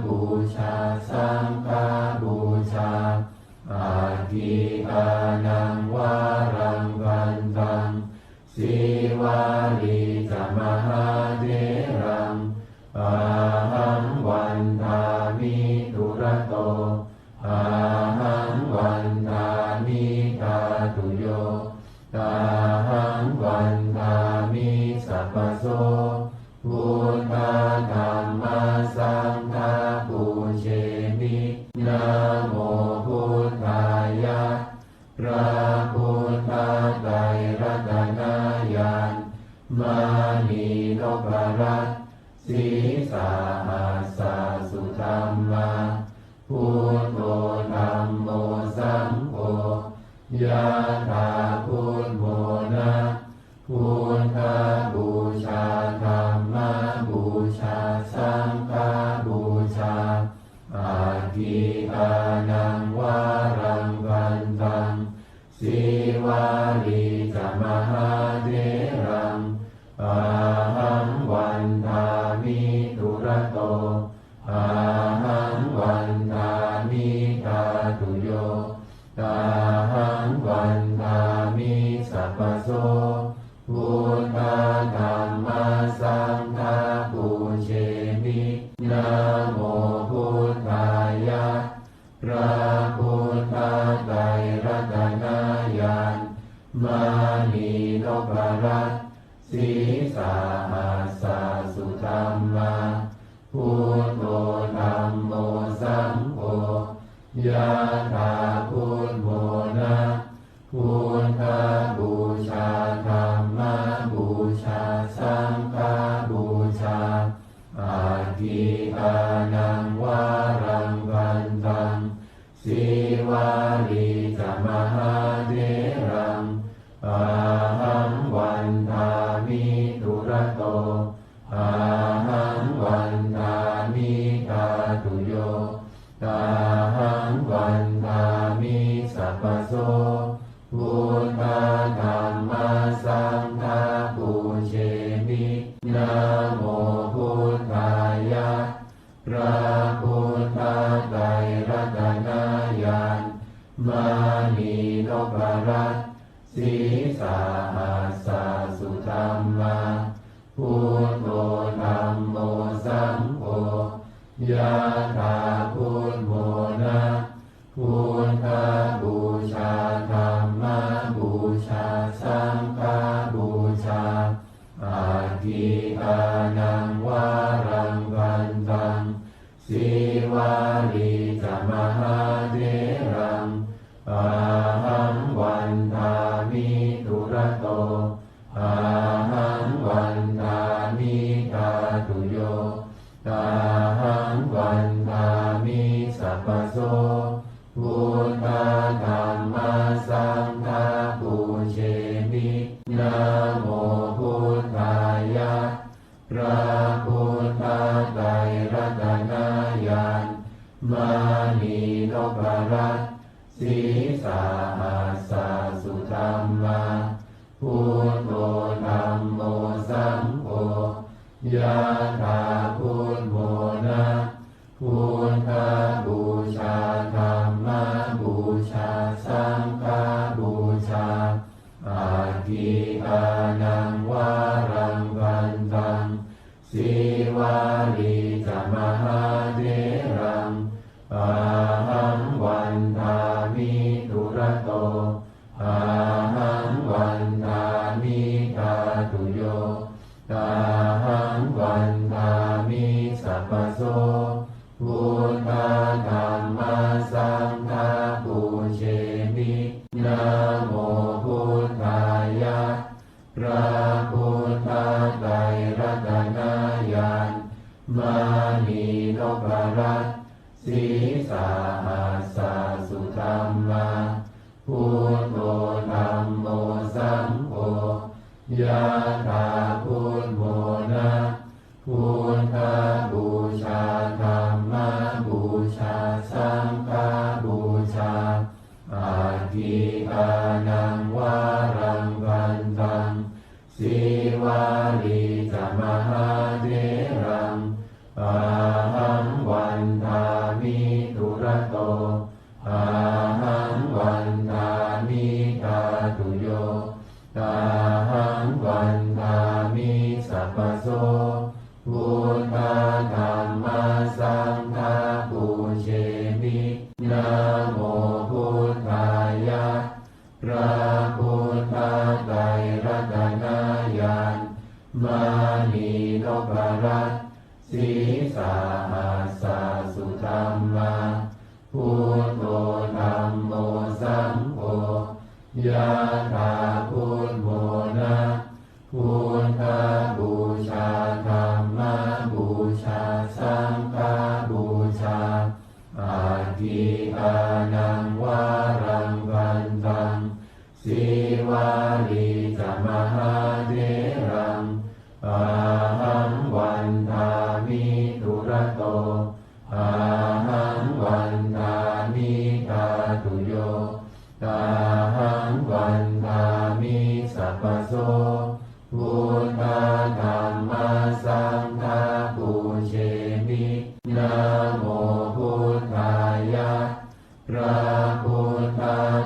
บูชาสังฆบูชาอาทิอานังวารังวันตังสีวาลีจะมหาเถรังอาหังวันทามิทุระโตอาหังวันทามิทาตุโยอาหังวันทามิสัพพโสพุทธธัมมาสังฆาปูเชมินะโมพุทธายะพระพุทธไตรรัตนญาณมานีนพรัตน์สีสาหัสสะสุธัมมาพุทโธธัมโมสังโฆยะถาพุทโธนะพุทธบูชาธัมมบูชาสังฆบูชาอาทิอานังวารังวันตังสีวาลีจะมหาเถรังอาหังวันทามิทุระโตอาหังวันทามิทาตุโยอาหังวันทามิสัพพโสพุทธธัมมาสังฆาปูเชมินะโมพุทธายะพระพุทธไตรรัตนญาณมานีนพรัตน์สีสาหัสสะสุธัมมาพุทโธธัมโมสังโฆยะถาพุทโธนะพุทธบูชาธัมมบูชาสังฆบูชาอาทิอานังวารังวันตังสีวาลีจะมหาเถรังอาหังวันทามิทุระโตอา นะโมพุทธายะพระพุทธไตรรัตนญาณมานีนพรัตน์สีสาหัสสะสุธัมมาพุทโธธัมโมสังโฆยะถาพุทโธนะพุทธบูชาธัมมบูชาสังฆบูชาอาทิอานังวารังวันตังสีวาลีจมหาเถรังอาหังวันทามิทุระโตอาหังวันทามิทาตุโยอาหังวันทามิสัพพโสพุทธธัมมัสสังฆาปูเชมินะโมพุทธายะพระพุทธไตรรัตนญาณมานีนพรัตน์สีสาหัสสะสุธัมมาพุทโธธัมโมสังโฆยะถาพุทโธนะพุทธบูชาธัมมบูชาสังฆบูชาอาทิอานังวารังวันตังสีวาลีจมหาเถรังอาหังวันทามิทุระโตอาหังวันทามิทาตุโยอาหังวันทามิสัพพโสพุทธธัมมัสสังฆาปูเชมินะโมพุทธายะพระพุทธไตรรัตนญาณมานีนพรัตน์สีสาหัสสะสุธัมมาพุทโธธัมโมสังโฆยะถาพุทโธนะพุทธบูชาธัมมบูชาสังฆบูชาอาทิอานังวารังวันตังสีวาลีจมหาเถรังอาหังวันทามิทุระโตอาหังวันทามิทาตุโยอาหังวันทามิสัพพโสพุทธธัมมัสสังฆาปูเชมินะโมพุทธายะพระพุทธไตรรัตนญาณมานีนพรัตน์สีสาหัสสะสุธัมมาพุทโธธัมโมสังโฆยะถาพุทโธนะพุทธบูชาธัมมบูชาสังฆบูชาอาทิอานังวารังวันตังสีวาลีจมหาเถรังอาหังวันทามิทุระโตอาหังวันทามิทาตุโยอาหังวันทามิสัพพโสพุทธธัมมัสสังฆาปูเชมินะโมพุทธายะพระพุทธ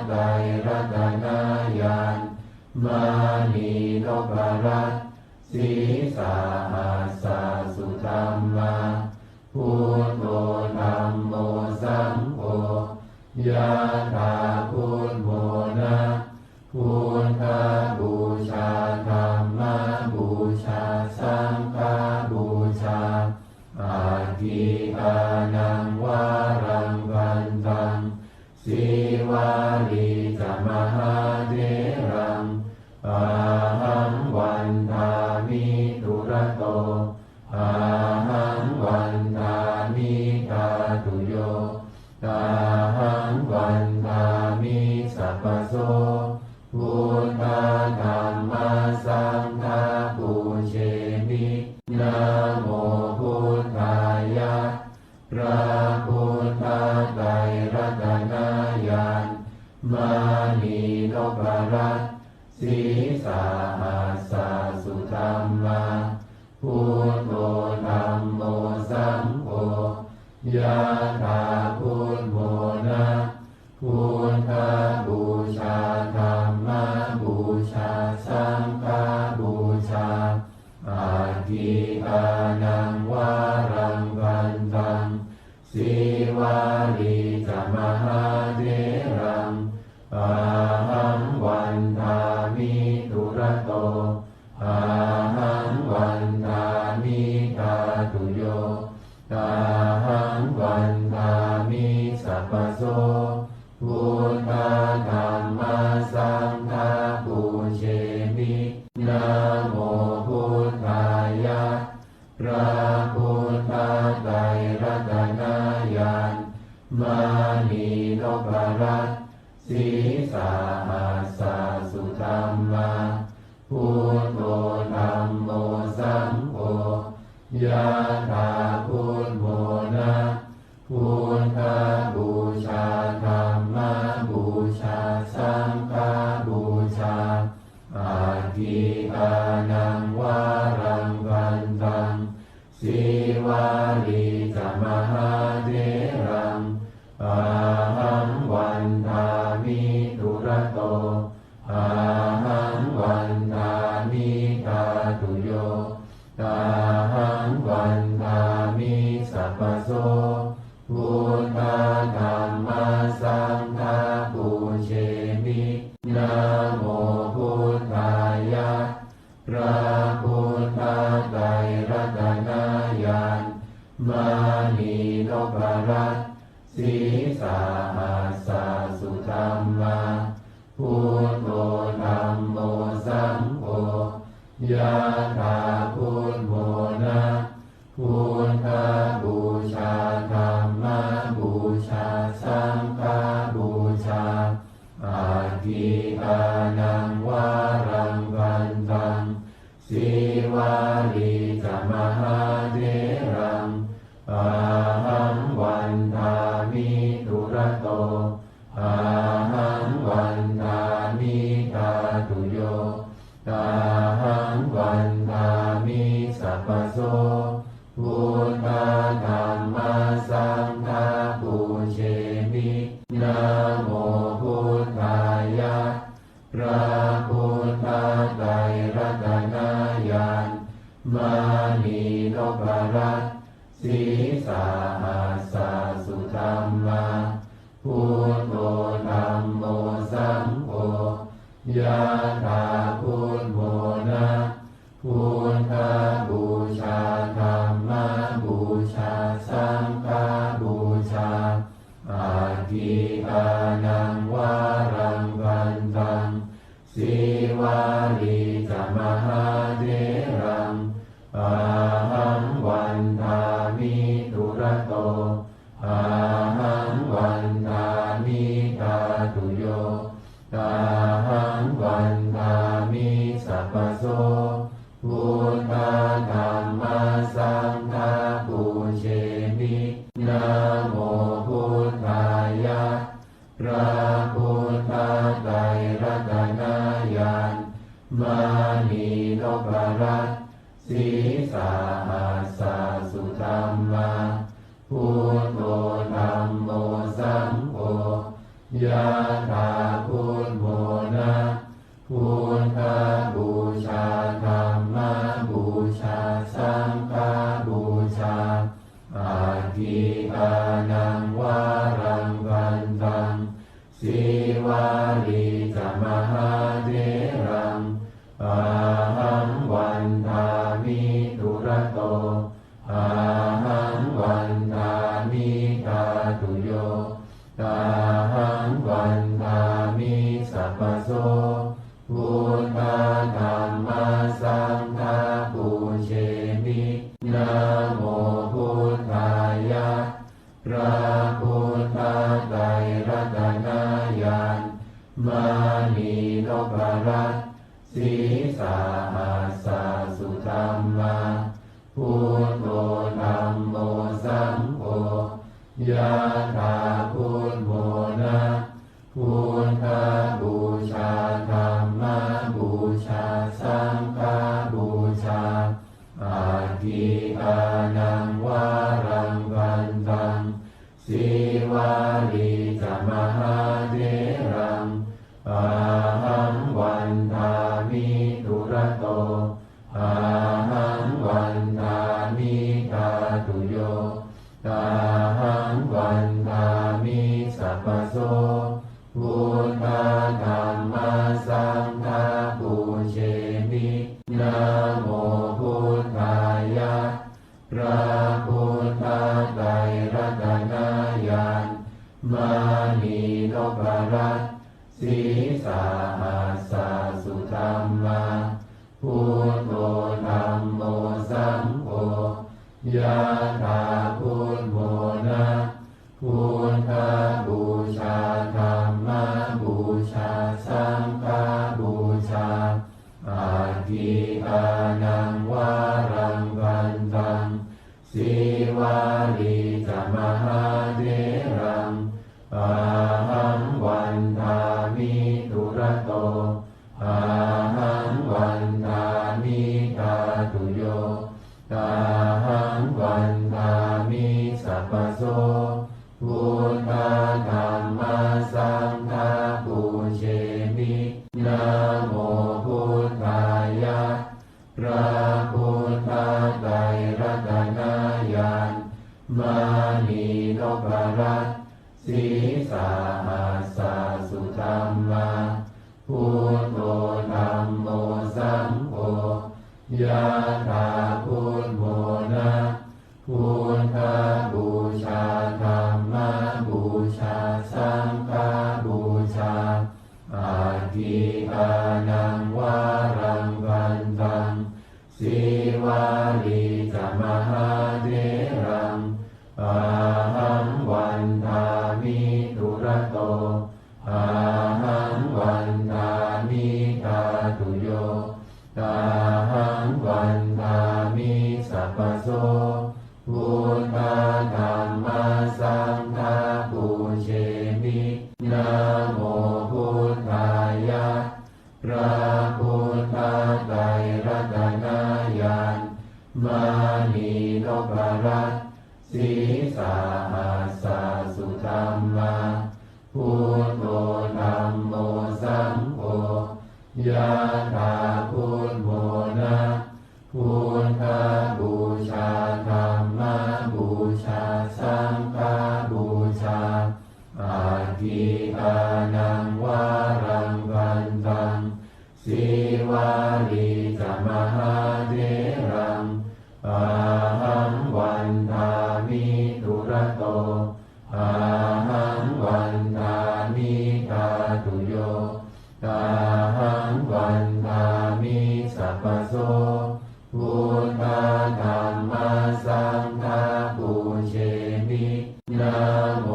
ไตรรัตนญาณมานีนพรัตน์สีสาหัสสะสุธัมมาพุทโธธัมโมสังโฆยะถาพุทโธนะพุทธบูชาธัมมบูชาสังฆบูชาอาทิอานังวารังวันตังสีวาลีจมหาเถรังอาหังวันทามิทุระโตอาหังวันทามิทาตุโยอาหังวันทามิสัพพโสพุทธธัมมัสสังฆาปูเชมินะโมพุทธายะพระพุทธไตรรัตนญาณมานีนพรัตน์สีสาหัสสะสุธัมมา พุทโธธัมโมสังโฆยะถาพุทโธนะพุทธบูชาธัมมบูชาสังฆบูชาอาทิตานังวารังวันตังสีวาลีจมหาเถรังอาหังวันทามิตุระโตอาหังวันทามิทาตุโยอาหังวันทามิสัพพโสพุทธธัมมาสังฆาปูเชมินะโมพุทธายะพระพุทธไตรรัตนญาณมานีนพรัตน์สีสาหัสสุธัมมาพุทโธธัมโมสังโฆยะถาพุทโธนะพุทธบูชาธัมมบูชาสังฆบูชาอาทิตานังวารังวันตังสีวาลีจมหาเถรังอาหังวันทามิตุระโตอาหังวันทามิทาตุโยอาหังวันทามิสัพพโสพุทธธัมมาสังฆาปูเชมินะโมพุทธายะพระพุทธไตรรัตนญาณมานีนพรัตน์สีสาหัสสุธัมมาพุทโธธัมโมสังโฆยะถาพุทโธนะพุทธบูชาธัมมบูชาสังฆบูชาอาทิตานังวารังวันตังสีวาลีจมหาเถรังอาหังวันทามิตุระโตอาหังวันทามิทาตุโยอาหังวันทามิสัพพโสพุทธธัมมาสังฆาปูเชมินะโมพุทธายะพระพุทธไตรรัตนญาณมานีนพรัตน์สีสาหัสสุธัมมาพุทโธธัมโมสังโฆยะถาพุทโธนะพุทธบูชาธัมมบูชาสังฆบูชาอาทิตานังวารังวันตังสีวาลีจมหาเถรังอาหังวันทามิตุระโตอาหังวันทามิทาตุโยอาหังวันทามิสัพพโสพุทธธัมมาสังฆาปูเชมินะโมพุทธายะพระพุทธไตรรัตนญาณมานีนพรัตน์สีสาหัสสุธัมมาพุทโธธัมโมสังโฆยะถาพุทโธนะพุทธบูชาธัมมบูชาสังฆบูชาอาทิตานังวารังวันตังสีวาลีจมหาเถรังอาหังวันทามิตุระโตอาหังวันทามิทาตุโยอาหังวันทามิสัพพโสพุทธธัมมาสังฆาปูเชมินะโมพุทธายะพระพุทธไตรรัตนญาณมานีนพรัตน์สีสาหัสสุธัมมาพุทโธธัมโมสังโฆยะถาพุทโธนะพุทธบูชาธัมมบูชาสังฆบูชาอา ทิตานังวารังกันตังสีวาลีจะมหาเถรังอาหังวันทามิทุระโตอาหังวันทามิตาตุโยตาหังวันทามิสัพพโสพุทธธัมมัสสังฆาปุเชมินะโมพุทธายะพระพุทธไตรรัตนญาณมานีนพรัตน์สีสาหัสสะสุธัมมาพุทโธธัมโมสังโฆยะถาพุทโธนะพุทธบูชาธัมมบูชาสังฆบูชาอาทิตานังวารังกันตังสีวาลีจะมหาเถรังอาหังวันทามิทุระโตอาหังวันทามิตาตุโยตาหังวันทามิสัพพโสพุทธธัมมัสสังฆาปุเชมินะโมพุทธายะพระพุทธไตรรัตนญาณมานีนพรัตน์สีสาหัสสะสุธัมมาพุทโธธัมโมสังโฆยะถาพุทโธนะพุทธบูชาธัมมบูชาสังฆบูชาอาทิตานังวารังกันตังสีวาลีจะมหาเถรังอาหังวันทามิทุระโตอาหังวันทามิตาตุโยตาหังวันทามิสัพพโสพุทธธัมมัสสังฆาปุเชมินะโมพุทธายะพระพุทธไตรรัตนญาณมานีนพรัตน์สีสาหัสสะสุธัมมาพุทโธธัมโมสังโฆยะถาพุทโธนะพุทธบูชาธัมมบูชาสังฆบูชาอาทิตานังวารังกันตังสีวาลีจะมหาเถรังอาหังวันทามิทุระโตอาหังวันทามิตาตุโยตาหังวันทามิสัพพโสพุทธธัมมัสสังฆาปุเชมินะโม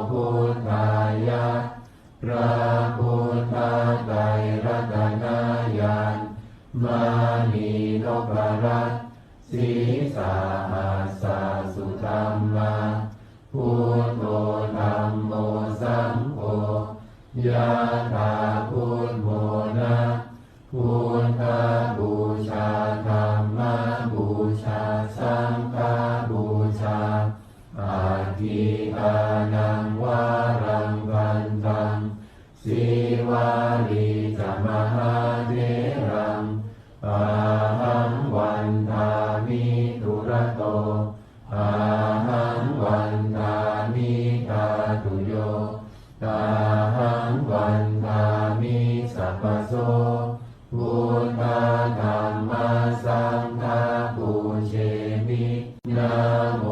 พุทธายะพระพุทธไตรรัตนญาณมานีนพรัตน์สีสาหัสสะสุธัมมาพุทโธธัมโมสังโฆยะถาพุทโธนะพุทธบูชาธัมมบูชาสังฆบูชาอาทิตานังวารังกันตังสีวาลีจะมหาเถรังอาหังวันทามิทุระโตอาหังวันทามิตาตุโยตาหังวันทามิสัพพโสพุทธธัมมัสสังฆาปุเชมินะโม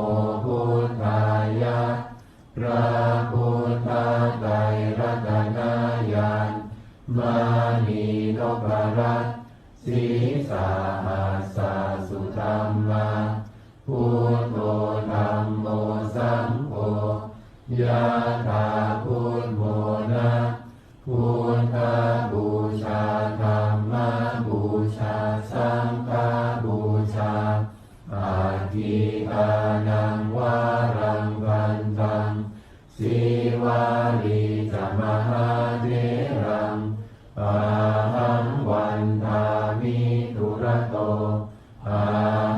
พุทธายะพระพุทธไตรรัตนญาณมานีนพรัตน์สีสาหัสสะสุธัมมาพุทโธธัมโมสังโฆยะถาพุทโธนะพุทธบูชาธัมมบูชาสังฆบูชาอาทิตานังวารังกันตังสีวาลีจะมหาเถรังอาหังวันทามิทุระโตอา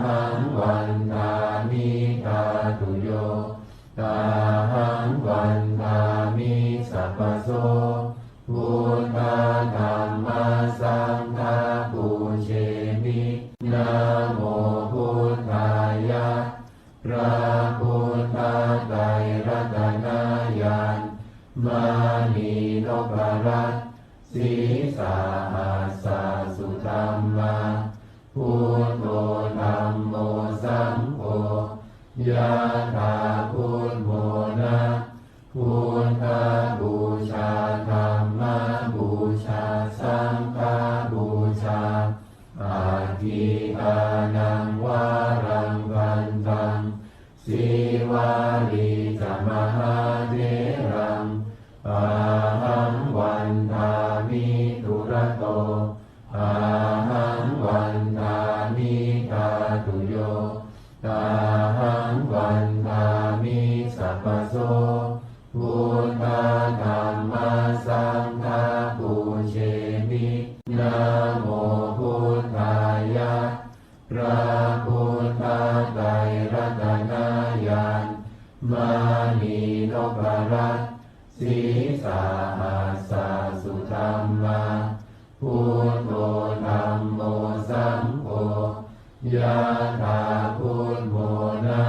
หังวัน ยะถาพุทโธนะพุทธบูชาธัมมบูชาสังฆบูชาอาทิอานังวารังวันตังสีวาลีจะมหาเถรังอาหังวันทามิทุระโตอาหังวันทามิทาตุโยอาหังวันทามิสัพพโสพุทธธัมมัสสังฆาปูเชมินะโมพุทธายะพระพุทธไตรรัตนญาณมานีนพรัตน์สีสาหัสสะสุธัมมาพุทโธธัมโมสังโฆยะถาพุทโธนะ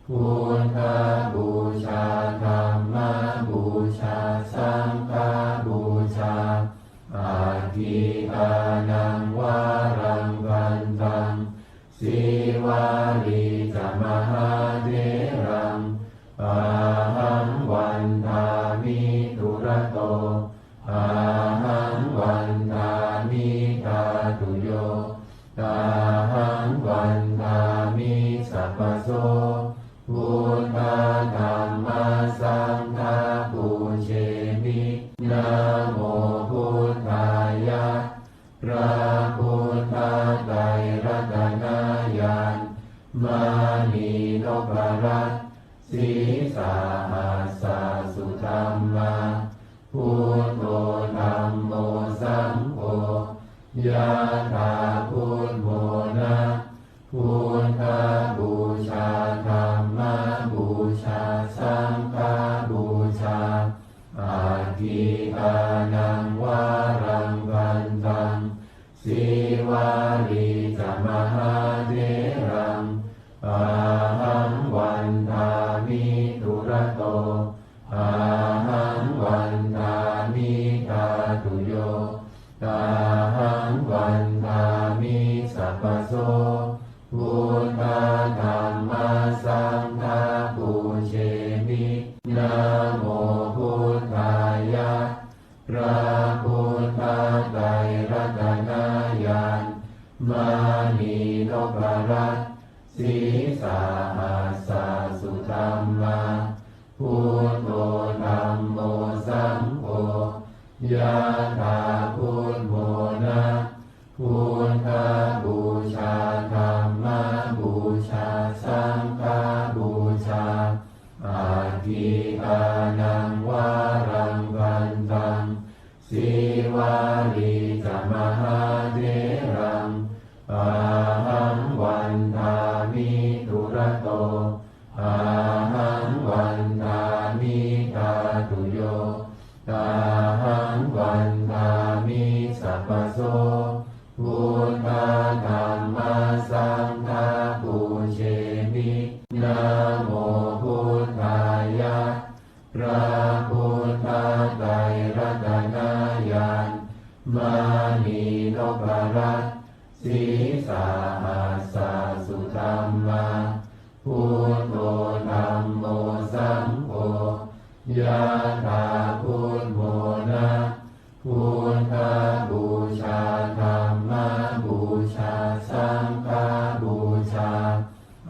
พุทธบูชาธัมมบูชาสังฆบูชาอาทิอานังวารังวันตังสีวาลีจะมหาเถรังอาหังวันทามิทุระโตอาหังวันทามิทาตุโยอาหังวันทามิสัพพโสพุทธธัมมัสสังฆาปูเชมินะโมพุทธายะพระพุทธไตรรัตนญาณมานีนพรัตน์สีสาหัสสะสุธัมมาพุทโธธัมโมสังโฆยะถาพุทโธนะพุทธบูชาธัมมบูชาสังฆบูชาอาทิอานังวารังวันตังสีวาลีจะมหาเถรังอาหังวันทามิทุระโตอาหังวันทามิทาตุโยอาหังวันทามิสัพพโสพุทธธัมมัสสังฆาปูเชมินะโมพุทธายะพระพุทธไตรรัตนญาณมานีนพรัตน์สีสาหัสสะสุธัมมาพุทโธธัมโมสังโฆยะถาพุทโธนะพุทธบูชาธัมมบูชาสังฆบูชาอาทิอานังวารังวันตังสีวาลีจะมหาเถรังอาหังวันทามิทุระโตอาหังวันทามิทาตุโยอาหังวันทามิสัพพโสพุทธธัมมัสสังฆาปูเชมินะโมพุทธายะพระพุทธไตรรัตนญาณมานีนพรัตน์สีสาหัสสะสุธัมมาพุทโธธัมโมสังโฆยะถาพุทโธนะพุทธบูชาธัมมบูชาสังฆบูชา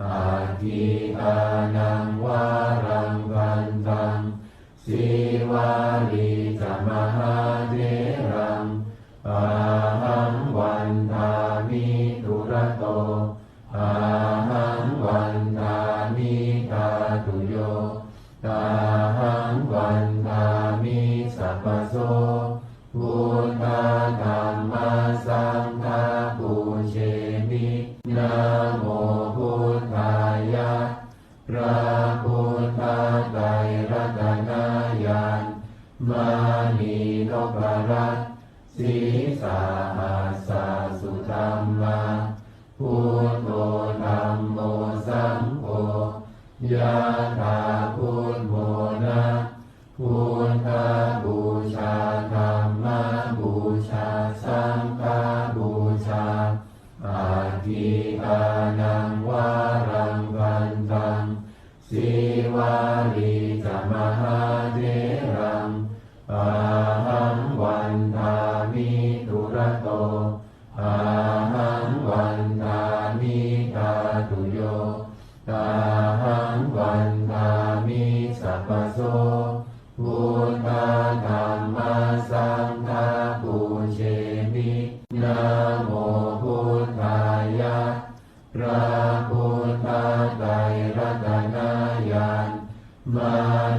อาทิอานังวารังวันตังสีวาลีจะมหาเถรังอาหังวันทามิทุระโตอาหังวันทามิทาตุโยอาหังวันทามิสัพพโสพุทธธัมมัสสังฆาปูเชมินะโมพุทธายะพระพุทธไตรรัตนญาณมานีนพรัตน์สีสาหัสสะสุธัมมาพุทโธธัมโมสังโฆยะถาพุทโธนะพุทธบูชาธัมมบูชาสังฆบูชาอาทิอานังวารังวันตัง อาหังวันทามิสัพพโสพุทธธัมมาสังฆาปูเชมินะโมพุทธายะพระพุทธไตรรัตนญาณมา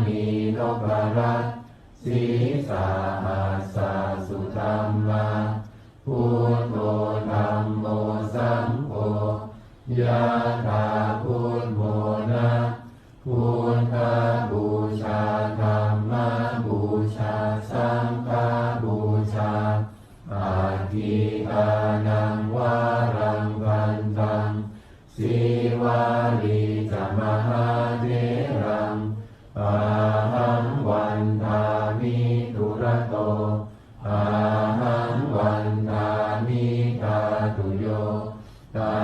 นีนพรัตน์สีสาหัสสะสุธัมมาพุทโธธัมโมสังโฆยะถาพุทโธนะพุทธบูชาธัมมบูชาสังฆบูชาอาทิตานังวารังวันตังสีวาลีจะมหาเถรังอาหังวันทามิทุระโตอาหังวันทามิตาตุโยตา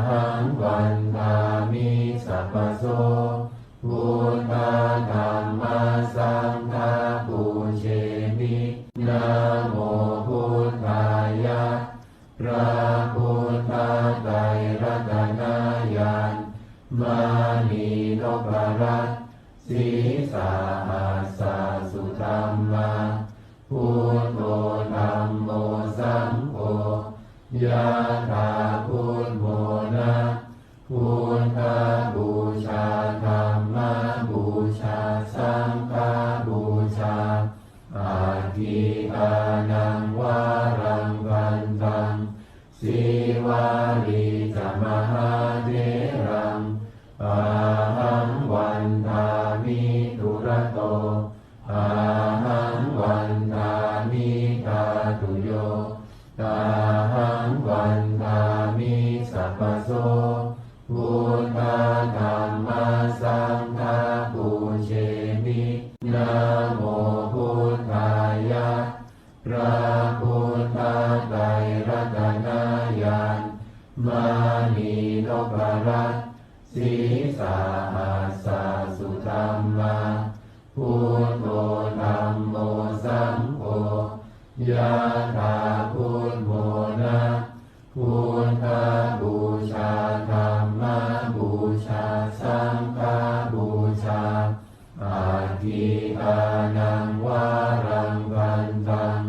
หังวันทามิสัพพโสพุทธธัมมาสังฆาปูเชมินะโมพุทธายะพระพุทธไตรรัตนญาณมานีนพรัตน์สีสาหัสสะสุธัมมาพุทโธธัมโมสังโฆยะถาพุทโธนะพุทธบูชาธัมมบูชาสังฆบูชาอาทิตานังวารังวันตังสีวาลีจะมหาเถรังอาหังวันทามิทุระโตอาหังวันทามิตาตุโยตาหังวันทามิสัพพโสพุทธธัมมาสังฆาปูเชมินะโมพุทธายะพระพุทธไตรรัตนญาณมานีนพรัตน์สีสาหัสสะสุธัมมาพุทโธธัมโมสังโฆยะถาพุทโธนะพุทธบูชาธัมมบูชาสังฆบูชาอาทิตานังวารังวันตัง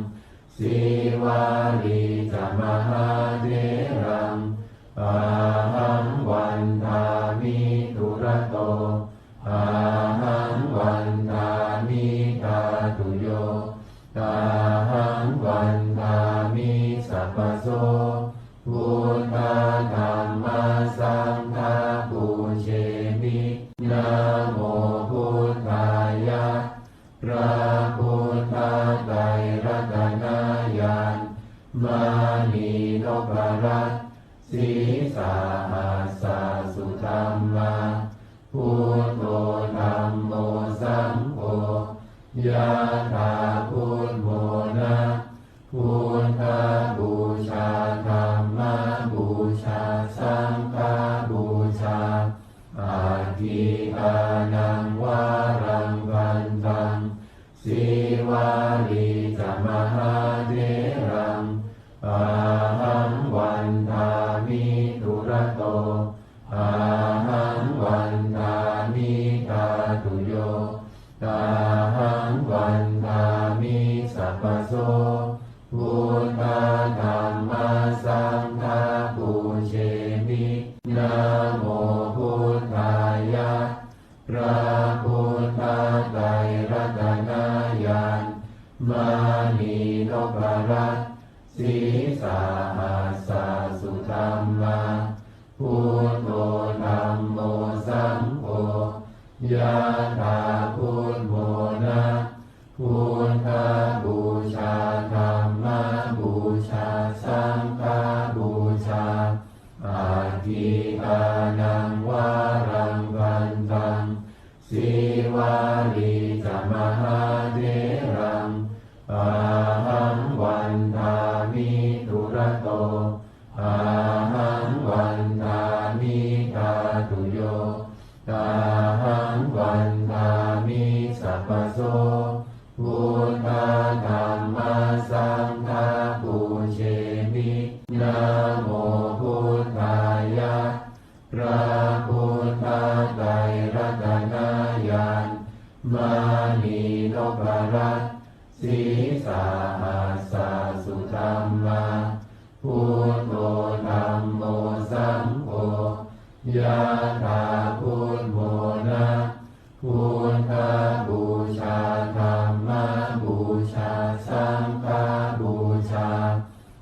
สีวาลีจะมหาเถรังอาหังวันทามิทุระโตอาหังวันทามิตาตุโยตาหังวันทามิสัพพโสพุทธธัมมาสังฆาปูเชมินะโมพุทธายะพระพุทธไตรรัตนญาณมานีนพรัตน์สีสาหัสสะสุธัมมาพุทโธธัมโมสังโฆยะถาพุทโธนะพุทธบูชาธัมมบูชาสังฆบูชาอาทิตานังวารังวันตังสีวาลีจะมหาเถรังอาหังวันทามิทุระโตอาหังวันทามิตาตุโยตาหังวันทามิสัพพโสพุทธธัมมาสังฆาปูเชมินะโมพุทธายะพระพุทธไตรรัตนญาณมานีนพรัตน์สีสาหัสสะสุธัมมาพุทโธธัมโมสังโฆยะถาพุทโธนะพุทธบูชาธัมมบูชาสังฆบูชาอาทิตานังวารังวันตังสีวาลีจะมหาเถรังอาหังวันทามิทุระโตอาหังวันทามิตาตุโยตาหังวันทามิสัพพโสพุทธธัมมาสังฆาปูเชมินะโมพุทธายะพระพุทธ มานีนพรัตน์สีสาหัสสะสุธัมมาพุทโธธัมโมสังโฆยะถาพุทโธนะพุทธบูชาธัมมบูชาสังฆบูชา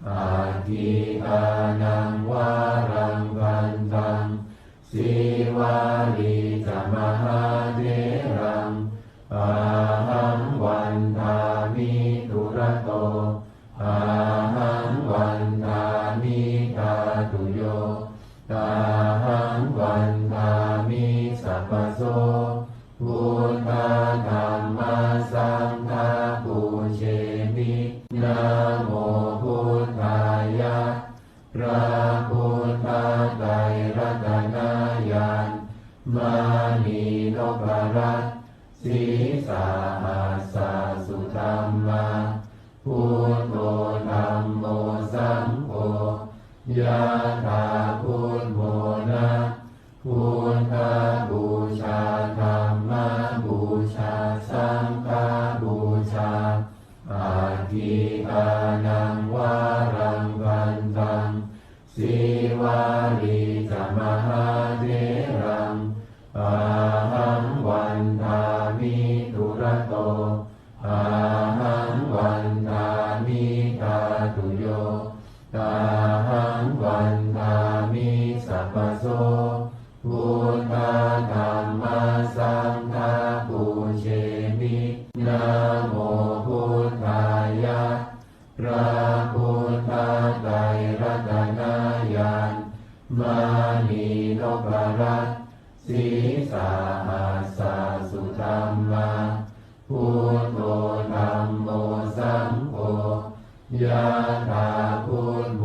อาทิอานังวารังวันตังสีวาลีจมหาเถรังอาหังวันทามิทุระโตอาหังวันทามิทาตุโยอาหังวันทามิสัพพโสพุทธธัมมาสังฆาปูเชมินะโมพุทธายะพระพุทธไตรรัตนญาณมานีนพรัตน์สีสาหัสสะสุธัมมาพุทโธธัมโมสังโฆยะถาพุทโธนะพุทธบูชาธัมมบูชาสังฆบูชาอาทิอานังวารังวันตังสีวาลีจมหาเถรังอาหังวันทามิทุระโตอาหังวันทามิทาตุโยอาหังวันทามิสัพพโสพุทธธัมมาสังฆาปูเชมินะโมพุทธายะพระพุทธไตรรัตนญาณมานีนพรัตน์สีสาหัสสะสุธัมมาพุทโธธัมโมสังโฆยะถาพุทโธ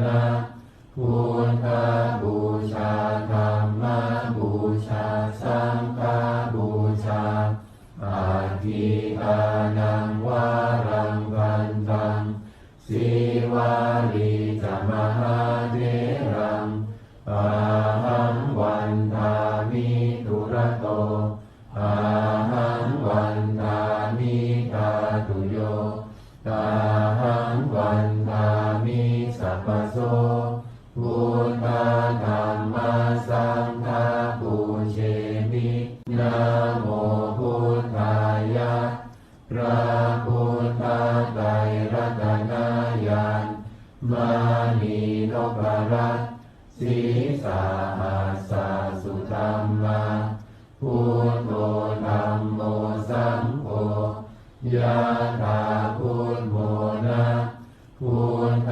นะพุทธบูชาธัมมบูชาสังฆบูชาอาทิอานังวารังวันตังสีวาลีจมหาเถรังอาหังวันทามิทุระโตอาหังวันทามิทาตุโยอาหังวันทามิสัพพโสพุทธธัมมาสังฆาปูเชมินะโมพุทธายะพระพุทธไตรรัตนญาณมานีนพรัตน์สีสาหัสสะสุธัมมาพุทโธธัมโมสังโฆยะถาพุทโธนะพุทธ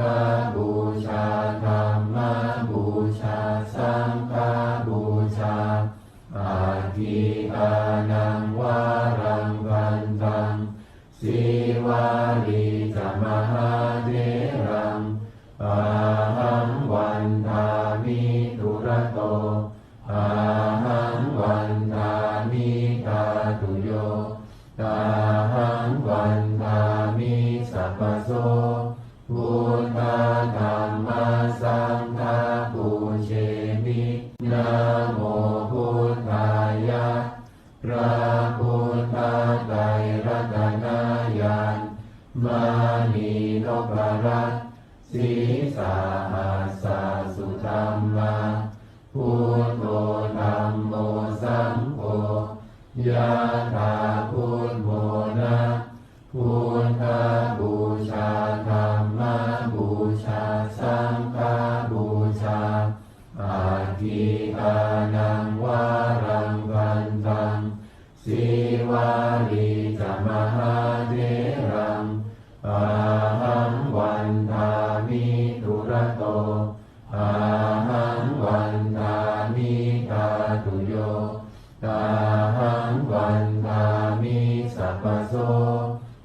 บูชาธัมมบูชาสังฆบูชาอาทิอานังวารังวันตังสีวาลีจมหาเถรังอาหังวันทามิทุระโตอาหังวันทามิทาตุโยอาหังวันทามิสัพพโสพุทธธัมมาสังฆาปูเชมินะโมพุทธายะพระพุทธไตรรัตนญาณมานีนพรัตน์สีสาหัสสะสุธัมมาพุทโธธัมโมสังโฆยะถาพุทโธนะพุทธบูชาธัมมบูชาสังฆบูชาอาทิอานังวารังวันตังสีวาลีจมหาเถรังอาหังวันทามิทุระโตอาหังวันทามิทาตุโยอาหังวันทามิสัพพโส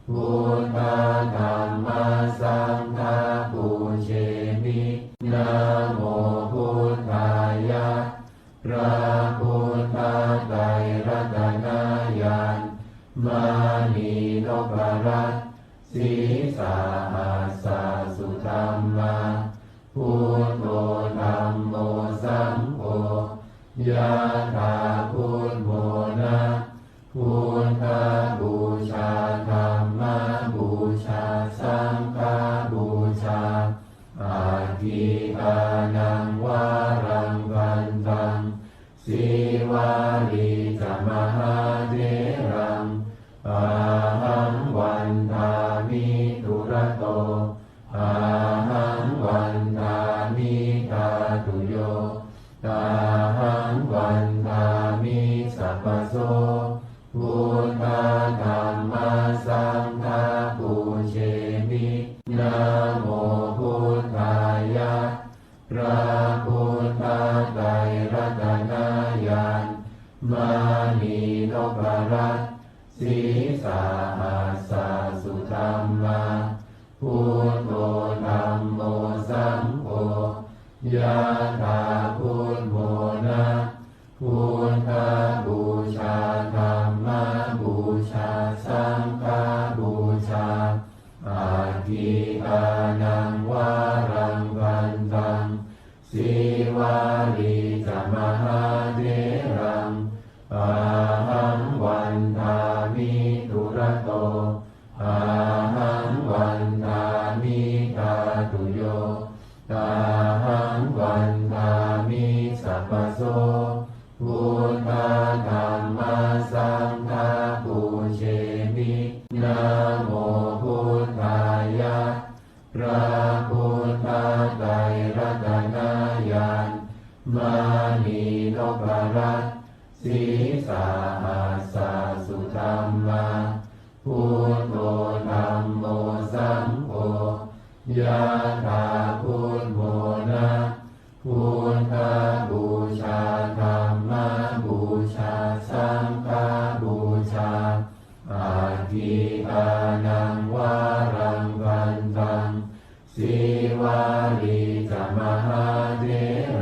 พุทธธัมมาสังฆาปูเชมินะโมพุทธายะพระพุทธไตรรัตนญาณมานีนพรัตน์สีสาหัสสะสุธัมมาพุทโธธัมโมสังโฆยะถาพุทโธนะพุทธ วาลีจะมหาเถรังอาหังวันทามิทุระโตอาหังวันทามิทาตุโยอาหังวันทามิสัพพโสพุทธธัมมัสสังฆาปุเชมินะโมพุทธายะพระพุทธไตรรัตนญาณมานีนพรัตน์สีสาหัสสะสุธัมมาพุทโธธัมโมสังโฆยะถาพุทโธนะพุทธบูชาธัมมบูชาสังฆบูชาอาทิอานังวารังวันตังสีวาลีจะมหาเถรังอาหังวันทามิทุระโตอาหังวันทามิทาตุโยอาหังวันทามิสัพพโสพุทธธัมมัสสังฆาปุเชมินะโมพุทธายะพระพุทธไตรรัตนญาณมานีนพรัตน์สีสาหัสสะสุธัมมาพุทโธธัมโมสังโฆยะถาพุทโธนะพุทธบูชาธัมมบูชาสังฆบูชาอาทิอานังวารังวันตังสีวาลีจะมหาเถ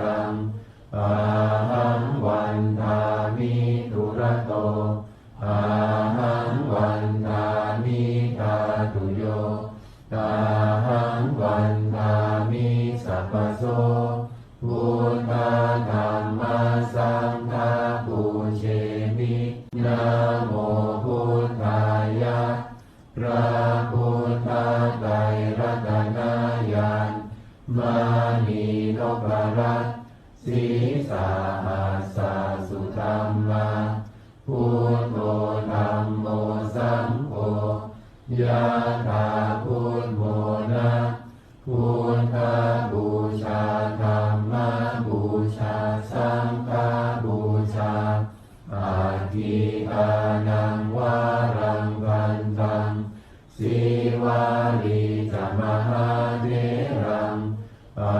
รังอาหังวันทามิทุระโตอาหังวันทามิทาตุโยอาหังวันทามิสัพพโสพุทธธัมมัสสังฆาปุเชมินะโมพุทธายะพระพุทธไตรรัตนญาณมานีนพรัตน์สีสาหัสสะสุธัมมาพุทโธธัมโมสังโฆยะถาพุทโธนะพุทธบูชาธัมมบูชาสังฆบูชาอาทิอานังวารังวันตังสีวาลีจะมหาเถรังอา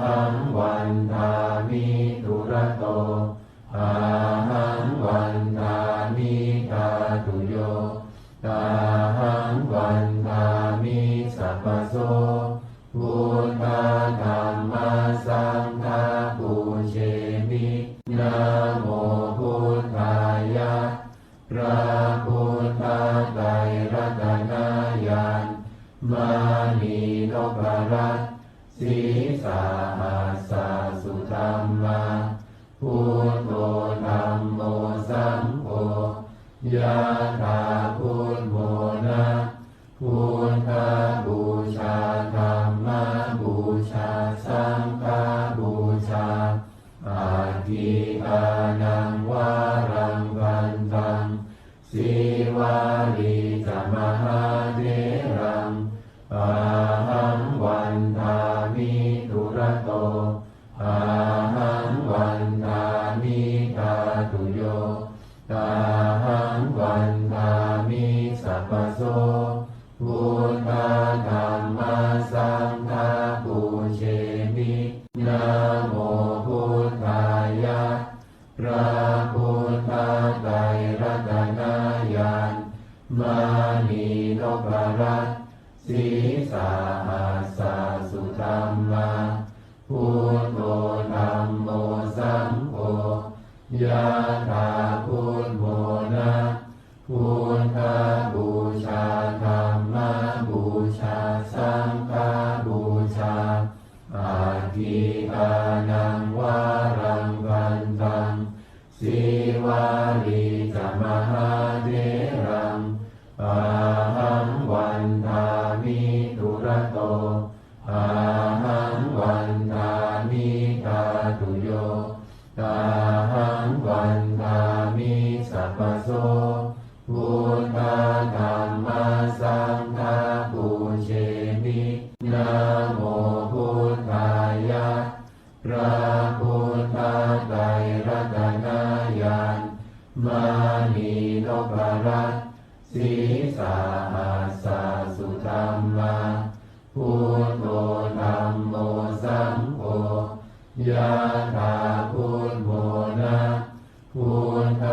หังวันทามิทุระโตอาหังวันทามิทาตุโยอาหังวันทามิสัพพโสพุทธธัมมัสสังฆาปุเชมินะโมพุทธายะพระพุทธไตรรัตนญาณมานีนพรัตน์สีสาหัสสะสุธัมมาพุทโธธัมโมสังโฆยะถาพุทโธนะพุทธบูชาธัมมบูชาสังฆบูชาอาทิอานังวารังวันตังสีวาลีจะมหาเถรังอาหังวันทามิทุระโตอาหังวันทามิทาตุโยอาหังวันทามิสัพพโสพุทธธัมมัสสังฆาปุเชมินะโมพุทธายะพระพุทธไตรรัตนญาณมานีนพรัตน์สีสาหัสสะสุธัมมาพุทโธธัมโมสังโฆยะถาพุทโธนะพุทธบูชาธัมมบูชาสังฆบูชาอาทิอานังวารังวันตังสีวาลีจะมหาเถรังอาหังวันทามิทุระโตอาหังวันทามิทาตุโยอาหังวั มานีนพรัตน์สีสาหัสสะสุธรรมาพุทโธธัมโมสังโฆยะถาพุทโธนะพุทธ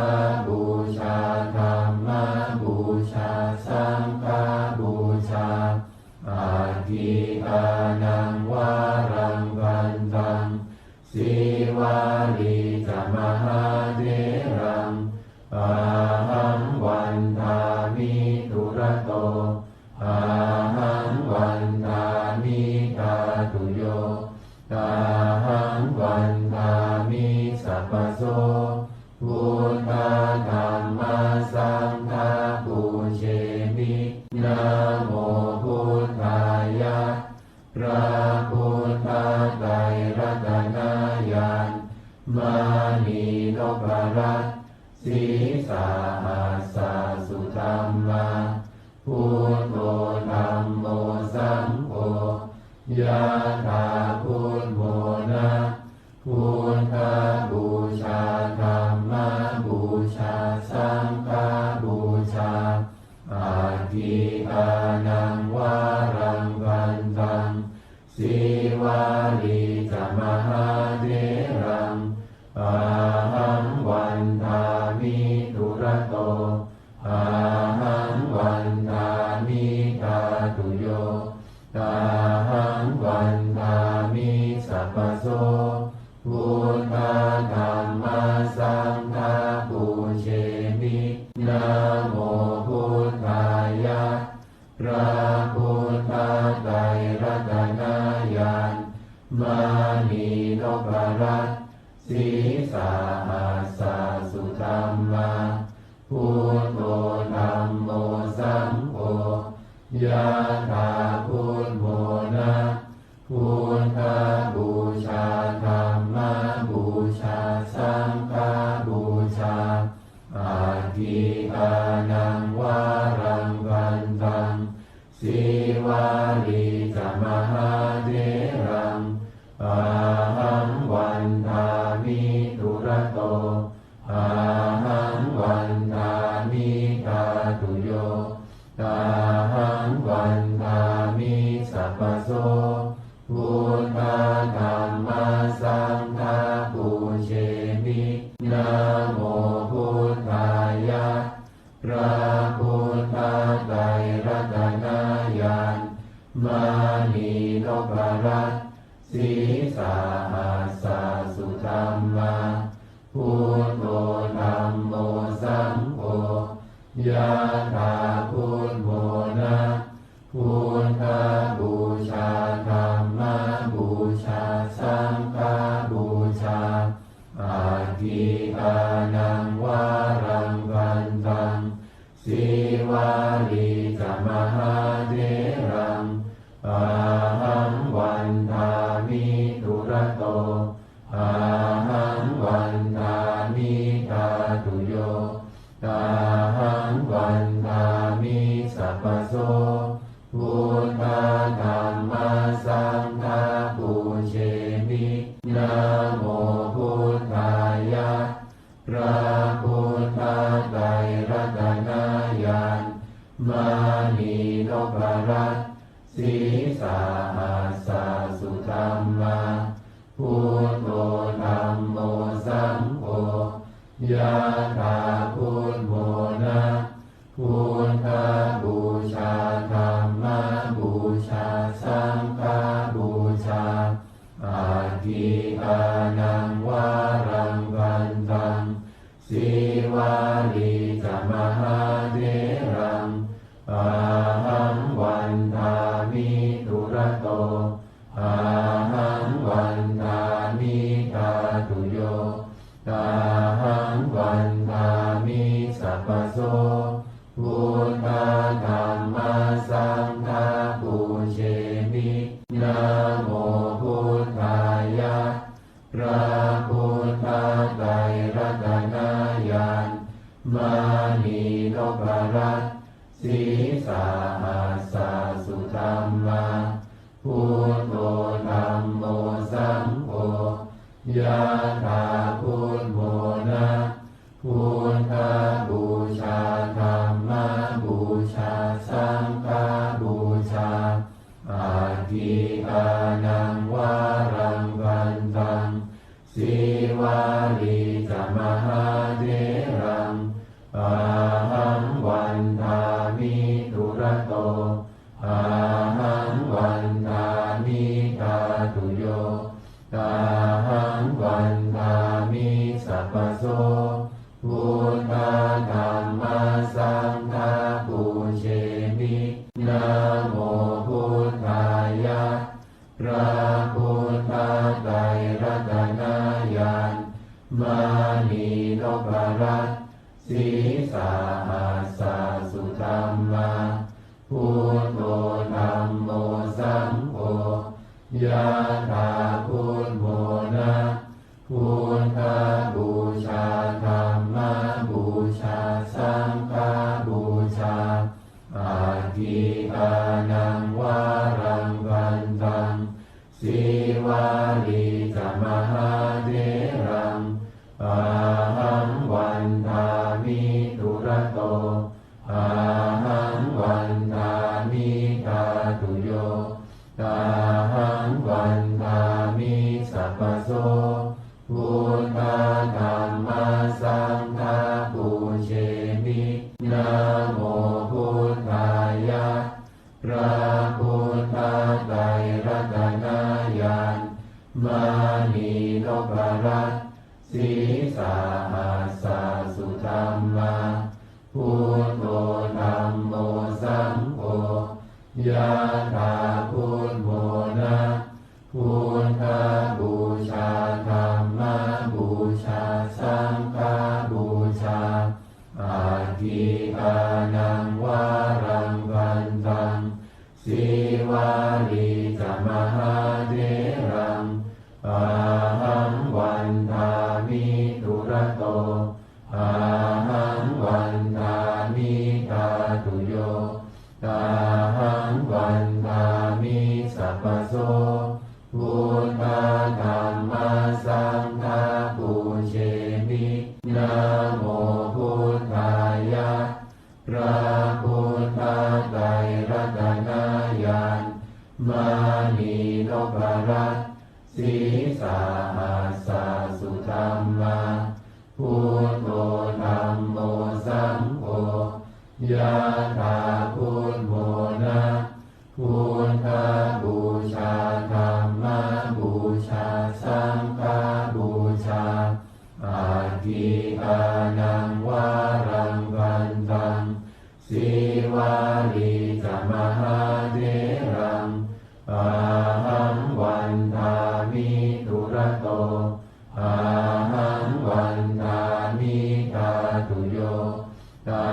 บูชาธัมมบูชาสังฆบูชาอาทิอานังวารังกันตังสีวาลีจมหาเถรังอาหังวันทามิทุระโตอาหังวันทามิทาตุโยอาหังวันทามิสัพพโสพุทธธัมมาสังฆาปูเชมินะโมพุทธายะพระพุทธไตรรัตนญาณมานีนพรัตน์สีสาหัสสะสุธรรมาพุทโธธัมโมสังโฆยะถาพุทโธนะพุทธบูชาธัมมบูชาสังฆบูชาอาทิอานังวารังกันตังสีวาลีจมหาเถรังอาหังวันทามิทุระโตอาหังวันทามิทาตุโยอาหังวันทามิสัพพโสพุทธธัมมาสังฆาปูเชมินะโมพุทธายะพระพุทธไตรรัตนญาณมานีนพรัตน์สีสาหัสสะสุธรรมาพุทโธธัมโมสังโฆยะถาพุทโธนะพุทธบูชาธัมมบูชาสังฆบูชาอาทิอานังวารังกันตังสีวาลีจมหาเถรังอาหังวันทามิทุระโตอาหังวันทามิทาตุโยอาหังวันทามิสัพพโสพุทธธัมมาสังฆาปูเชมินะโมพุทธายะพระพุทธไตรรัตนญาณมานีนพรัตน์สีสาหัสสะสุธรรมาพุทโธธัมโมสังโฆยะถาพุทโธนะพุทธบูชาธัมมบูชาสังฆบูชาอาทิอานังวารังกันตังสีวาลีจมหาเถรังอาหังวันทามิทุระโตอาหังวันทามิทาตุโยอาหังวันทามิสัพพโสพุทธธัมมาสังฆาปูเชมินะโมพุทธายะพระพุทธไตรรัตนญาณมานีนพรัตน์สีสาหัสสะสุธรรมาพุทโธธัมโมสังโฆยะถาพุทโธนะพุทธบูชาธัมมบูชาสังฆบูชาอาทิอานังวารังกันตังสีวาลีจมหาเถรังอาหังวันทามิทุระโตอาหังวันทามิทาตุโยอาหังวันทามิสัพพโสพุทธธัมมาสังฆาปูเชมินะโมพุทธายะพระพุทธไตรรัตนญาณมานีนพรัตน์สีสาหัสสะสุธรรมาพุทโธธัมโมสังโฆยะถาพุทโธนะ พ พุทธบูชาธัมมบูชาสังฆบูชาอาทิอานังวารังวันตังสีวาลีจมหาเถรังอาหังวันทามิทุระโตอาหังวันทามิทาตุโยอาหังวันทามิสัพพโสพุทธธัมมาสังฆาปูเชมินะโมพุทธายะพระพุทธไตรรัตนญาณมานีนพรัตน์สีสาหัสสุธรรมาพุทโธธัมโมสังโฆยะถาพุทโธนะพุทธบูชาธัมมบูชาสังฆบูชาอาทิอานังวารังวันตังสีวาลีจมหาเถรังอาหังวันทามิทุระโตอาหังวันทามิทาตุโยอาหังวันทามิสัพพโสพุทธธัมมาสังฆาปูเชมินะโมพุทธายะพระพุทธไตรรัตนญาณมานีนพรัตน์สีสาหัสสุธรรมาพุทโธธัมโมสังโฆยะถาพุทโธนะพุทธบูชาธัมมบูชาสังฆบูชาอาทิอานังวารังวันตังสีวาลีจมหาเถรังอาหังวันทามิทุระโตอาหังวันทามิทาตุโยอาหังวันทามิสัพพโสพุทธธัมมาสังฆาปูเชมินะโมพุทธายะพระพุทธไตรรัตนญาณมานีนพรัตน์สีสาหัสสุธรรมาพุทโธธัมโมสังโฆยะถาพุทโธนะพุทธบูชาธัมมบูชาสังฆบูชาอาทิอานังวารังวันตังสีวาลีจมหาเถรังอาหังวันทามิทุระโตอาหังวันทามิทาตุโยอา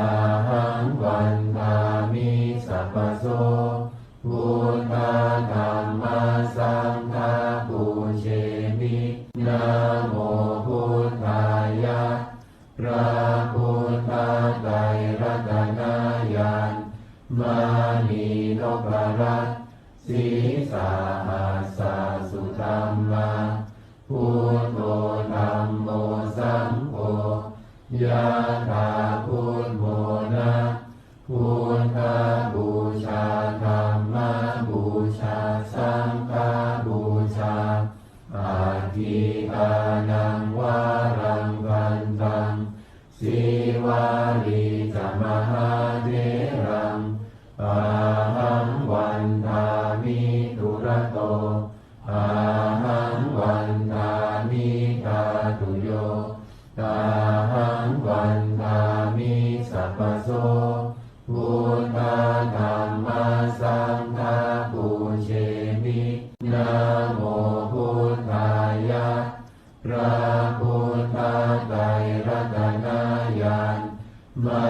หังวันทามิสัพพโสพุทธธัมมาสังฆาปูเชมินะโมพุทธายะพระพุทธไตรรัตนญาณมานีนพรัตน์สีสาหัสสุธรรมาพุทโธธัมโมสังโฆยะถาพุทโธนะพุทธบูชาธัมมบูชาสังฆบูชาอาทิอานังวารังวันตังสีวาลีจมหาเถรังอาหังวันทามิทุระโตอาหังวันทามิทาตุโยอาหังวันทามิสัพพโสพุทธธัมมาสังฆาปูเชมินะโมพุทธายะพระพุทธไตรรัตนญาณมา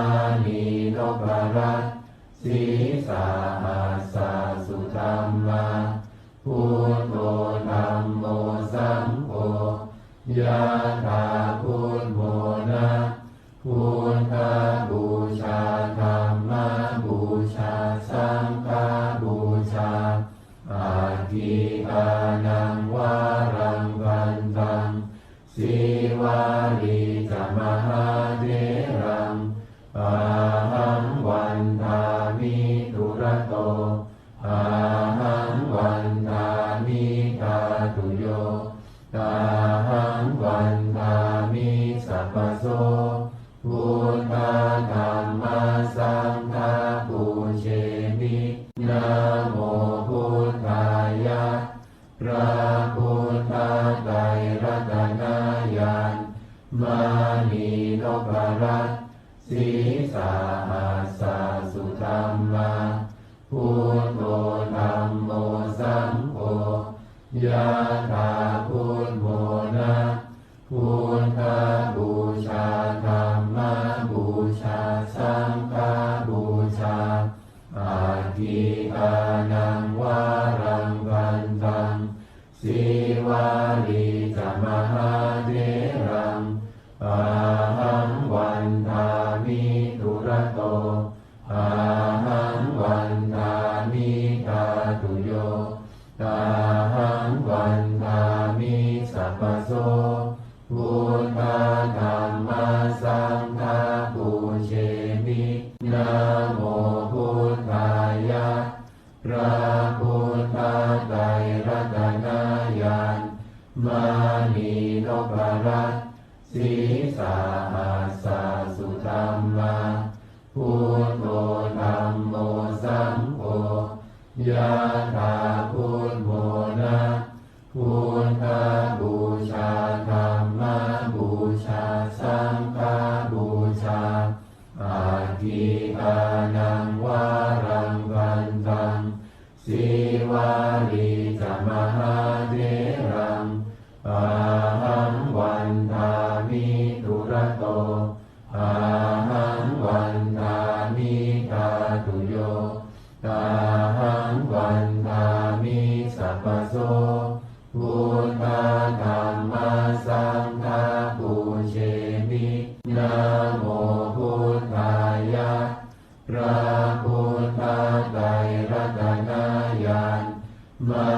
นีนพรัตน์สีสาหัสสุธรรมาพุทโธธัมโมสังโฆยะถาพุทโธนะพุทธบูชาธัมมบูชาสังฆบูชาอาทิอานังวารังวันตังสีวาลีจมหาเถ ตสีสาหัสสะสุธัมมาพุทโธธัมโมสังโฆยะถาพุทโธนะพุทธบูชาธัมมบูชาสังฆบูชาอาทิอานังวารังวันตังสีวาลีจมหาเถรังอาหังวันทามิทุระโตอาหังวันทามิทาตุโยอาหังวันทามิสัพพโสพุทธธัมมาสังฆาปูเชมินะโมพุทธายะพระพุทธไตรรัตนญาณมานีนพรัตน์สีสาหัสสะสุธัมมาพุทโธธัมโมสังโฆยะถาพุทโธนะพุทธบูชาธัมมบูชาสังฆบูชาอาทิอานังวารังวันตังสีวาลีจมหาเถรังอาหังวันทามิทุระโตอาหังวันทามิทาตุโยอาหังวันทามิสัพพโสพุทธธัมมาสังฆาปูเชมินะโมพุทธายะพระพุทธไตรรัตนญาณมา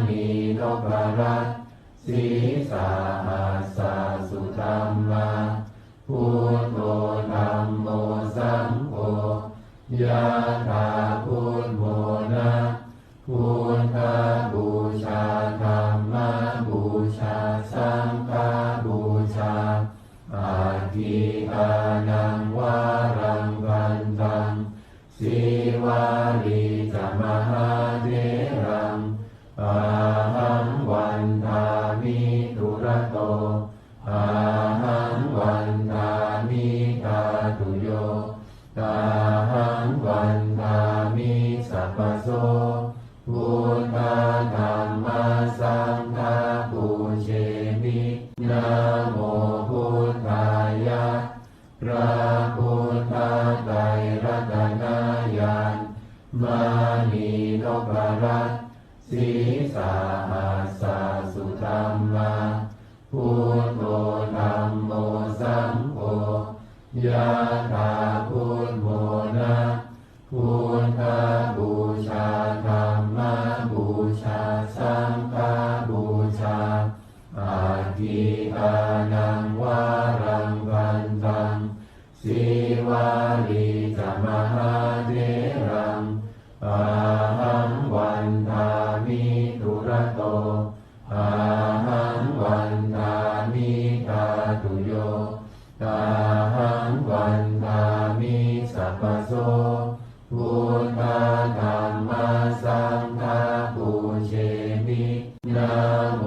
นีนพรัตน์สีสาหัสสะสุธัมมาพุทโธธัมโมสังโฆยะถาพุทโธนะพุทธบูชาธัมมบูชาสังฆบูชาอาทิอานังวารังวันตังสีวาลีจมหาเถรังอาหังวันทามิทุระโตอาหังวันทามิทาตุโยอาหังวันทามิสัพพโสพุทธธัมมาสังฆาปูเชมินะโมพุทธายะพระพุทธไตรรัตนญาณมานีนพรัตน์สีสาหัสสะสุธัมมาพุทโธธัมโมสังโฆยะถาพุทโธนะพุทธบูชาธัมมบูชาสังฆบูชาอาทิอานังวารังวันตังสีวาลีจมหาเถรังอาหังวันทามิทุระโตอาหังวันทามิทาตุโยอาหังวันทามิสัพพโสพุทธธัมมาสังฆาปูเชมินะโม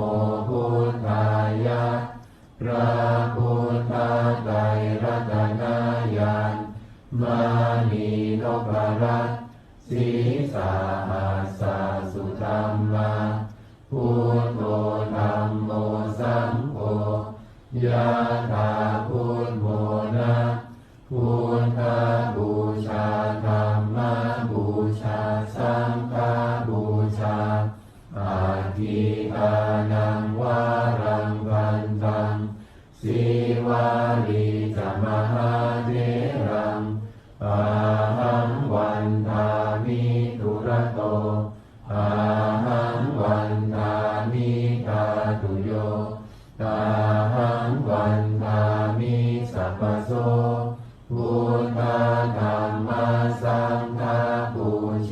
พุทธายะพระพุทธไตรรัตนญาณมานีนพรัตน์สีสาหัสสะสุธัมมาพุทโธธัมโมสังโฆยะถาพุทโธนะพุทธบูชาธัมมบูชาสังฆบูชาอาทิอานังวารังวันตังสีวาลีจมหาเถรังอาหังวันทามิทุระโตอาหังวันทามิทาตุโยอาหังวันทามิสัพพโสพุทธธัมมาสังฆาปูเช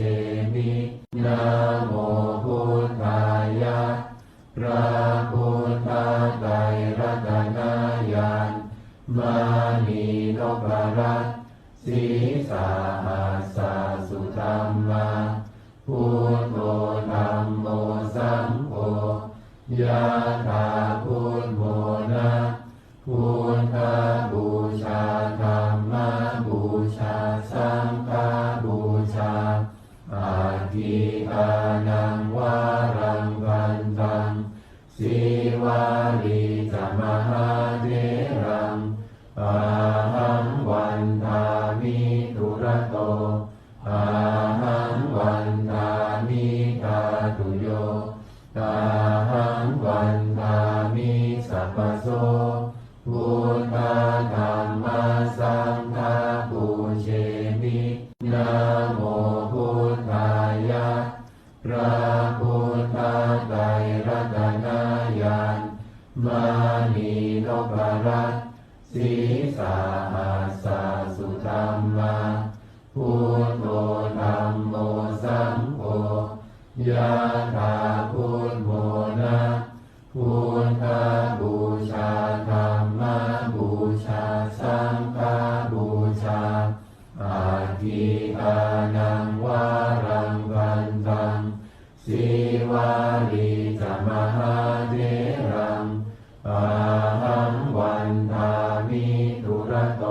มินะโมพุทธายะพระพุทธไตรรัตนญาณมานีนพรัตน์สีสาหัสสะสุธัมมาพุทโธธัมโมสังโฆยะถาพุทโธนะพุทธบูชาธัมม สังฆาปูเชมินะโมพุทธายะพระพุทธไตรรัตนญาณมานีนพรัตน์สีสาหัสสะสุธรรมาพุทโธธัมโมสังโฆยะถาพุทโธนะพุทธบูชาธัมมบูชาสังฆบูชาอาทิอานังวารังกันตังสีวาลีจมหาเถรังอาหังวันทามิตุระโต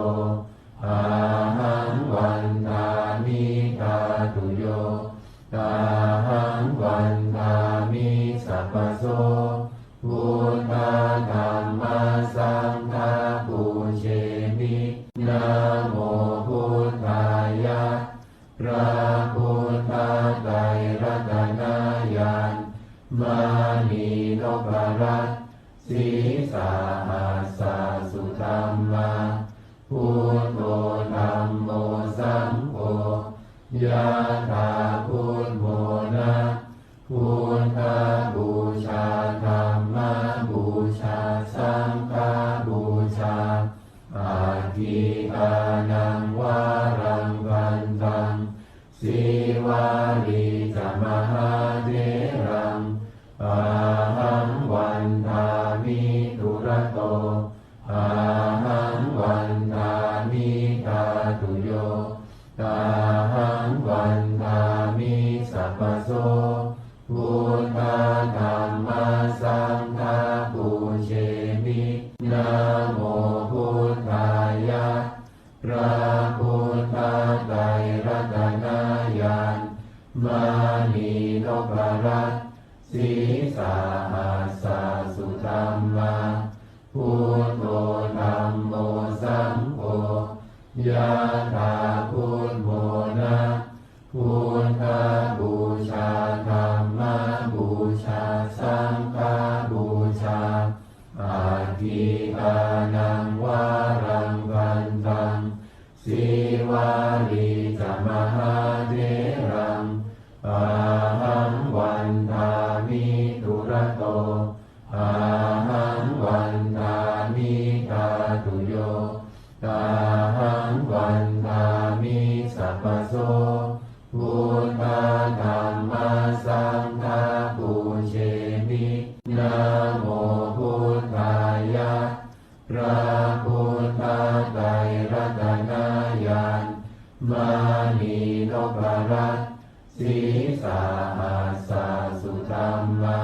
อาหังวันทามิตาตุโยอาหังวันทามิสัพพโสพุทธธัมมัสสังฆาปูเชมินะโมพุทธายะพระพุทธไตรรัตนญาณมานีนพรัตน์สีสาหัสสะสุธรรมาพุทโธธัมโมสังโฆยะถาพุทโธนะพุทธบูชาธัมมบูชาสังฆบูชาอาทิอานังวารังกันตังสีวาลีจมหาเถรังอาหังวันทามิตุระโตอาหังวันทามิตาตุโยอาหังวันทามิสัพพโสพุทธธัมมัสสังฆาปูเชมินะโมพุทธายะพระพุทธไตรรัตนญาณมานีนพรัตน์สีสาหัสสะสุธรรมาพุทโธธัมโมสังโฆยะถาพุทโธนะพุทธบูชาธัมมบูชาสังฆบูชาอาทิอานังวารังกันตังสีวาลีจมหาเถรังอาหังวันทามิตุระโตอาหังวันทามิตาตุโยอาหังวันทามิสัพพโสพุทธธัมมัสสังฆาปูเชมินะโมพุทธายะพระพุทธไตรรัตนญาณมานีนพรัตน์สีสาหัสสะสุธรรมา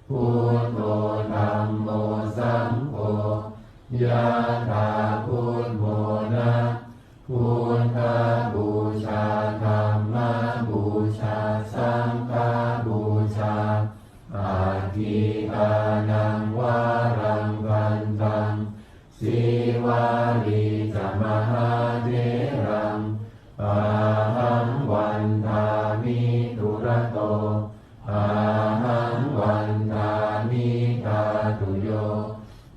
พุทโธธัมโมสังโฆยะถาพุทโธนะพุทธบูชาธัมมบูชาสังฆบูชาอาทิอานังวารังกันตังสีวาลีจมหาเถรังอาหังวันทามิตุระโตอาหังวันทามิตาตุโย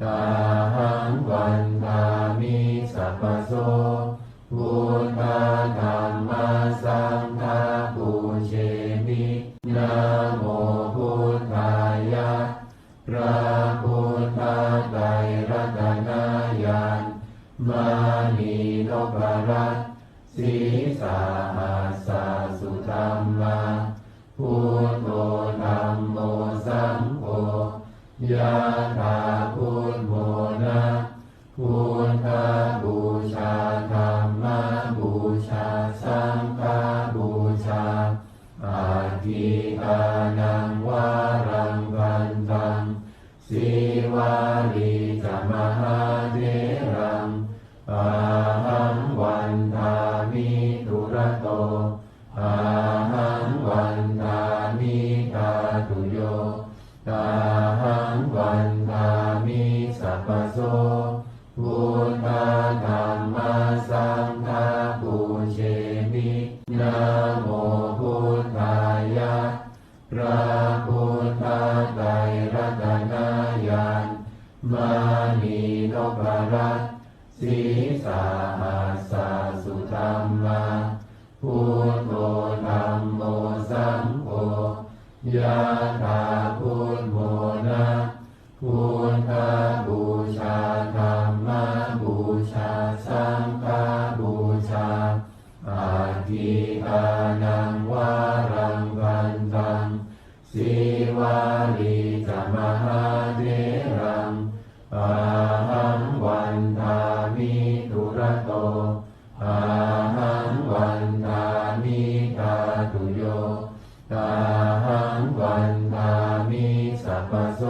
อาหังวันทามิสัพพโสพุทธธัมมัสสังฆาปูเชมินะโมพุทธายะพระพุทธไตรรัตนญาณมานีนพรัตน์สีสาหัสสะสุธรรมาพุทโธธัมโมสังโฆยะถาพุทโธนะพุทธบูชาธัมมบูชาสังฆบูชาอาทิอานังวารังกันตังสีวาลีจมหาเถรังอาหังวันทามิตุระโตอาหังวันทามิตาตุโยอาหังวันทามิสัพพโสพุทธธัมมัสสังฆาปูเช ชาอาทิตานังวารังกันตังสีวาลีจมหาเถรังอาหังวันทามิทุระโตอาหังวันทามิทาตุโยอาหังวันทามิสัพพโส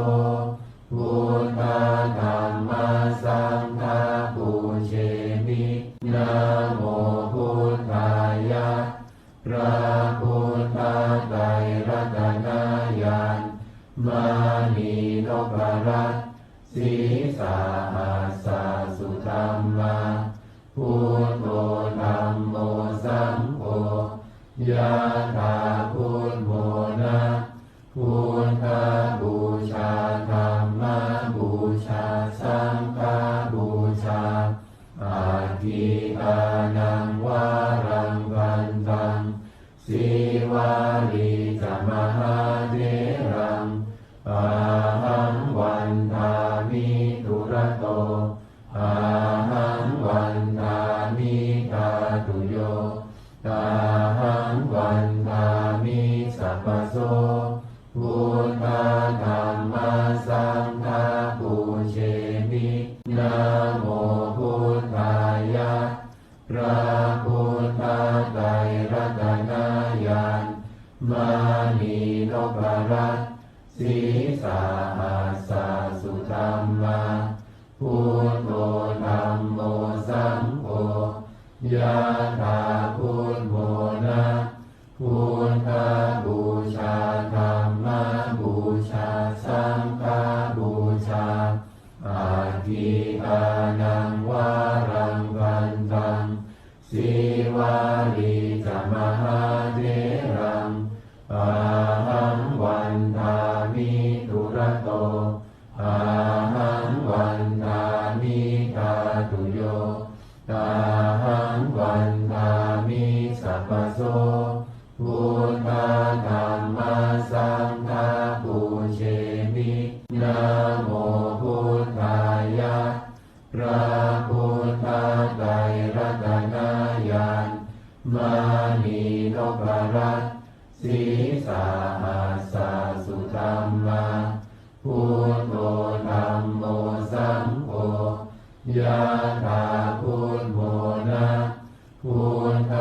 พุทธธัมมัสสังฆาปูเชมินะโมพุทธายะพระพุทธไตรรัตนญาณมานีนพรัตน์สีสาหัสสะสุธัมมาพุทโธธัมโมสังโฆยะถาพุทโธนะพุทธบูชาธัมมบูชาสังฆบูชาอาทิตานังวารังกันตังสีวาลีจมหาเถรังอาหังวันทามิทุระโตอาหังวันทามิทาตุโยอาหังวันทามิสัพพโสพุทธธัมมัสสังฆาปูเชมินะโมพุทธายะพระพุทธไตรรัตนญาณมานีนพรัตน์สีสาหัสสะสุธัมมาพุทโธธัมโมสังโฆยะถาพุทโธนะพุทธบูชาธัมมบูชาสังฆบูชาอาทิตานังวารังกันตังสีวาลีจมหาเถรังอาหังวันทามิทุระโตอาหังวันทามิทาตุโยอาหังวันทามิสัพพโสพุทธธัมมัสสังฆาปูเชมินะโมพุทธายะพระพุทธไตรรัตนญาณมานีนพรัตน์สีสาหัสสะสุธัมมาพุทโธธัมโมสังโฆยะถาพุทโธนะพุทธ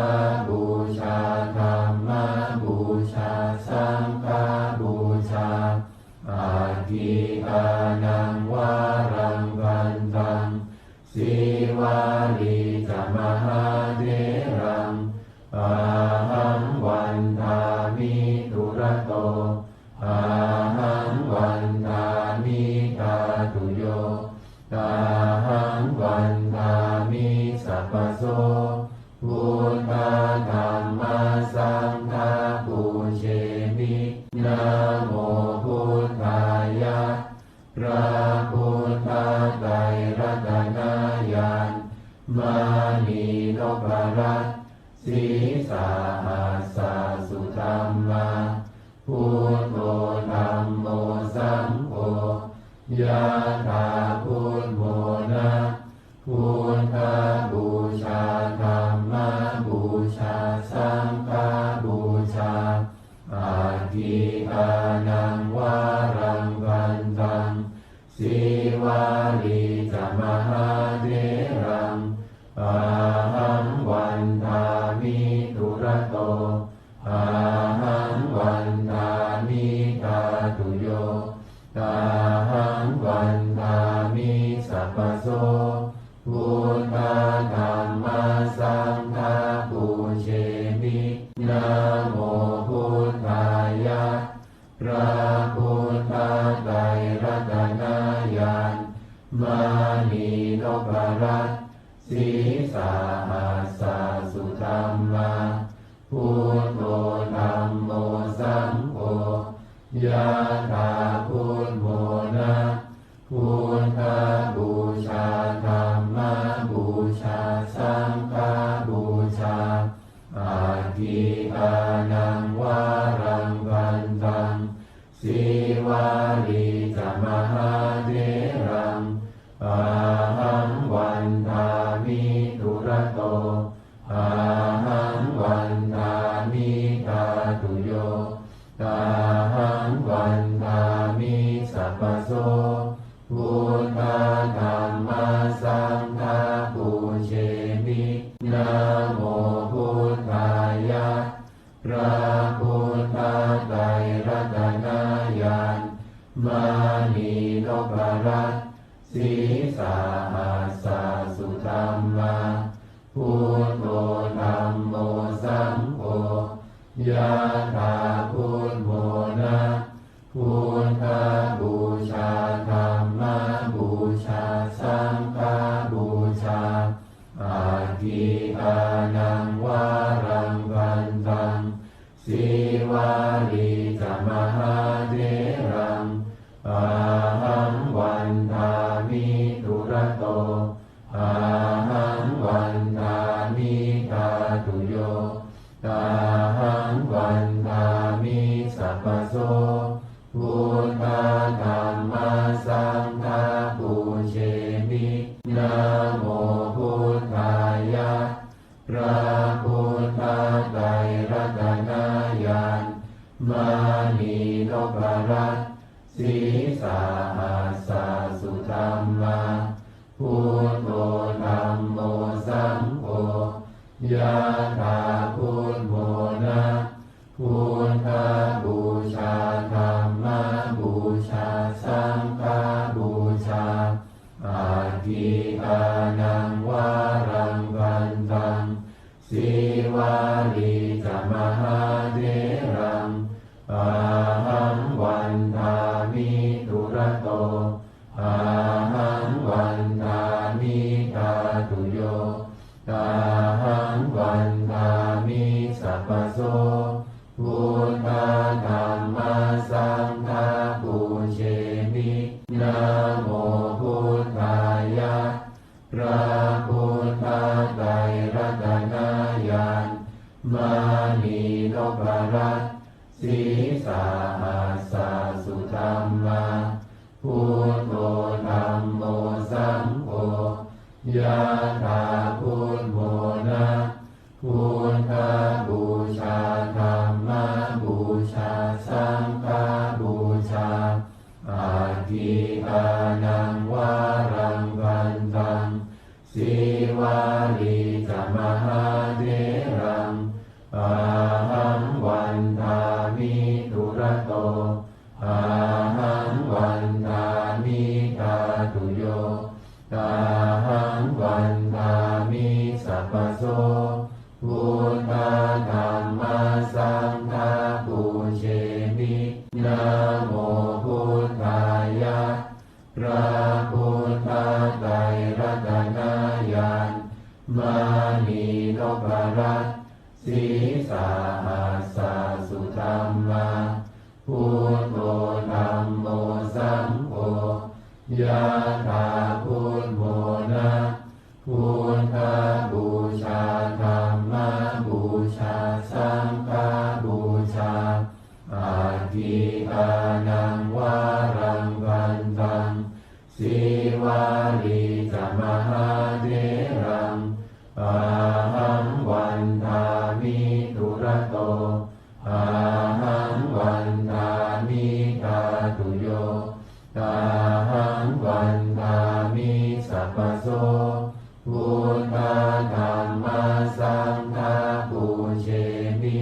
บูชาธัมมบูชาสังฆบูชาอาทิตานังวารังกันตังสีวาลีจมหาเถรังอาหังวันทามิทุระโตอาหังวันทามิทาตุโยอาหังวันทามิสัพพโสพุทธธัมมัสสังฆาปูเชมินะโมพุทธายะพระพุทธไตรรัตนญาณมานีนพรัตน์สีสาหัสสะสุธัมมาพุทโธธัมโมสังโฆยะถาพุทโธนะพุทธบูชาธัมมบูชาสังฆบูชาอาทิตานังวารังกันตังสีวาลีจมหาเถรังอาหังวันทามิทุระโตอาหังวันทามิทาตุโยอาหังวันทามิสัพพโสพุทธธัมมัสสังฆาปูเชมินะโมพุทธายะพระพุทธไตรรัตนญาณมานีนพรัตน์สีสาหัสสะสุธัมมาพุทโธธัมโมสังโฆยะถาพุทโธนะพุทธบูชาธัมมบูชาสังฆบูชาอาทิตานังวารังกันตังสีวาลีจมหาเถรังอาหังวันทามิทุระโต อาหังวันทามิธาตุโยตาหังวันทามิสัพพโสพุทธธัมมาสังฆาปูเชมินะโมพุทธายะพระพุทธไตรรัตนญาณมานีนพรัตน์สีสาหัสสะสุธัมมาพุทโธธัมโมสังโฆยะถาพุทโธนะพุทธบูชาธัมมบูชาสังฆบูชาอาทิอานังวารังวันตังสีวาลีจมหาเถรังอาหังวันทามิตุระโตอาหังวันทามิธาตุโยตาหังวันทามิสัพพโสพุทธธัมมาสังฆาปูเชมินะโมพุทธายะพระพุทธไตรรัตนญาณมานีนพรัตน์สีสาหัสสะสุธัมมาพุทโธธัมโมสังโฆยะถาพุทโธนะพุทธบูชาธัมมบูชาสังฆบูชาอาทิอานังวารังวันตังสีวาลีจมหาเถรังอาหังวันทามิตุระโตอาหังวันทามิธาตุโยตาหังวันทามิสัพพโสพุทธธัมมาสังฆาปูเชมินะโมพุทธายะพระพุทธไตรรัตนญาณมานีนพรัตน์สีสาหัสสะสุธัมมาพุทโธธัมโมสังโฆยะถาพุทโธนะพุทธบูชาธัมมบูชาสังฆบูชาอาทิอานังวารังวันตังสีวาลีจมหาเถรังอาหังวันทามิตุระโตอาหังวันทามิธาตุโยตาหังวันทามิสัพพโสพุทธธัมมาสังฆาปูเชมินะโมพุทธายะพระพุทธไตรรัตนญาณมานีนพรัตน์สีสาหัสสะสุธัมมาพุทโธธัมโมสังโฆยะถาพุทโธนะพุทธบูชาธัมมบูชาสังฆบูชาอาทิอานังวารังวันตังสีวาลีจมหาเถรังอาหังวันทามิตุระโตอาหังวันทามิธาตุโยตาหังวันทามิสัพพโสพุทธธัมมาสังฆาปูเชมิ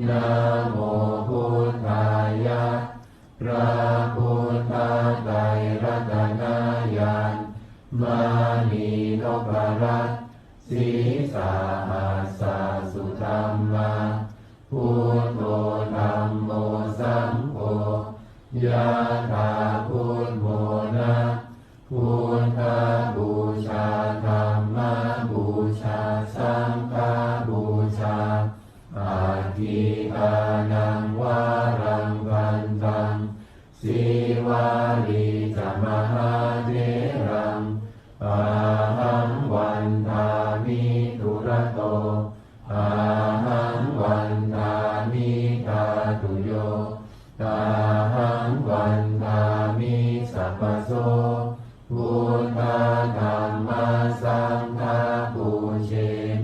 นะโมพุทธายะพระพุทธไตรรัตนญาณมานีนพรัตน์สีสาหัสสะสุธัมมาพุทโธธัมโมสังโฆยะถาพุทโธนะพุทธบูชาธัมมบูชาสังฆบูชาอาทิอานังวารังวันตังสีวาลีจมหาเถรังอาหังวันทามิตุระโตอาหังวันทามิธาตุโยตาหังวันทามิสัพพโสพุทธธัมมาสังฆาปูเช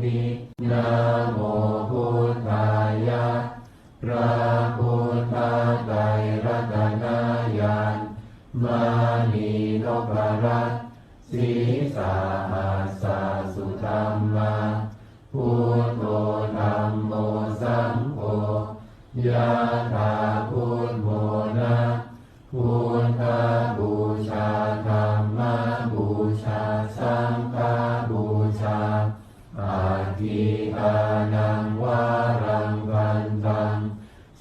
มิน นะโมพุทธายะพระพุทธไตรรัตนญาณมานีนพรัตน์ศีสาหัสสะสุธัมมาพุทโธธัมโมสังโฆยะถาพุทโธนะพุทธบูชาธัมมบูชาสังฆบูชาอาทิอานังวารังกันตัง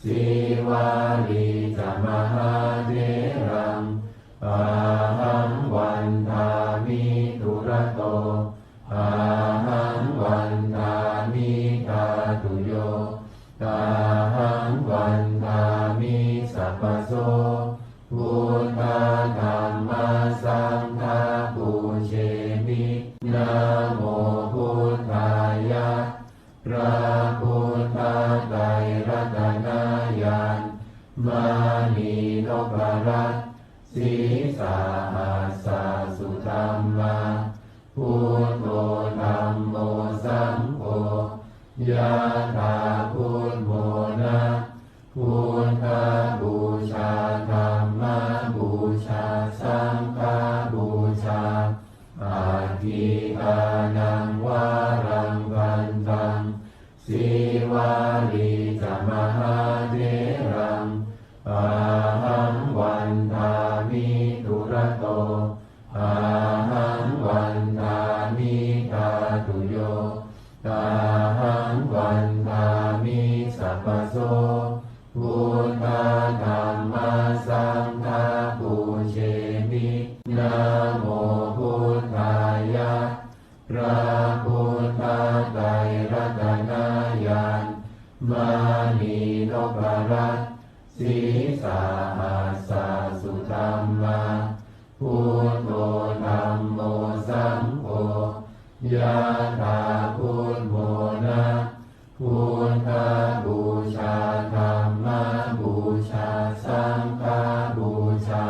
สีวาลีจมหาเถรังอาหังวันทามิทุระโตอาหังวันทามิทาตุโยอาหังวันทามิสัพพโสพุทธธัมมัสสังฆาปูเชมินะโมพุทธายะพระพุทธไตรรัตนญาณมานีนพรัตน์ศีสาหัสสะสุธัมมาพุทโธธัมโมสังโฆยะถาพุทโธนะพุทธบูชาธัมมบูชาสังฆบูชาอาทิอานังวารังกันตังสีวาลีจมหาเถรังอาหังวันทามิทุระโตอาหังวันทามิทาตุโยอาหังวันทามิสัพพโสพุทธธัมมัสสังฆาปูเชมินะโมพุทธายะพระพุทธไตรรัตนญาณมานีนพรัตน์ศีสาหัสสะสุธัมมาพุทโธธัมโมสังโฆยะถาพุทโธนะพุทธบูชาธัมมบูชาสังฆบูชา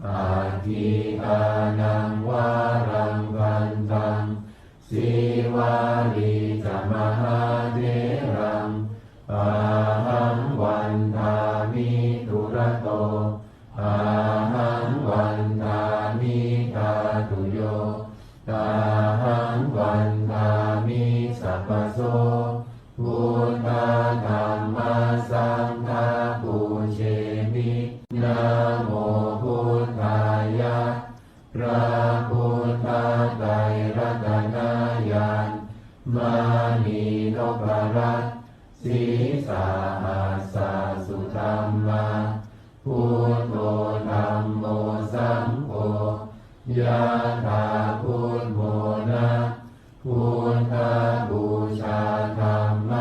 อาทิอานังวารังกันตังสีวาลีจมหาเถรังอาหังวันทามิทุระโตอาหังวันทามิทาตุโยอาหังวันทามิสัพพโสพุทธธัมมัสสังฆาปูเชมินะโมพุทธายะพระพุทธไตรรัตนญาณมานีนพรัตน์ศีสาหัสสะสุธัมมาพุทโธธัมโมสังโฆยะถาพุทโธนะพุทธบูชาธัมม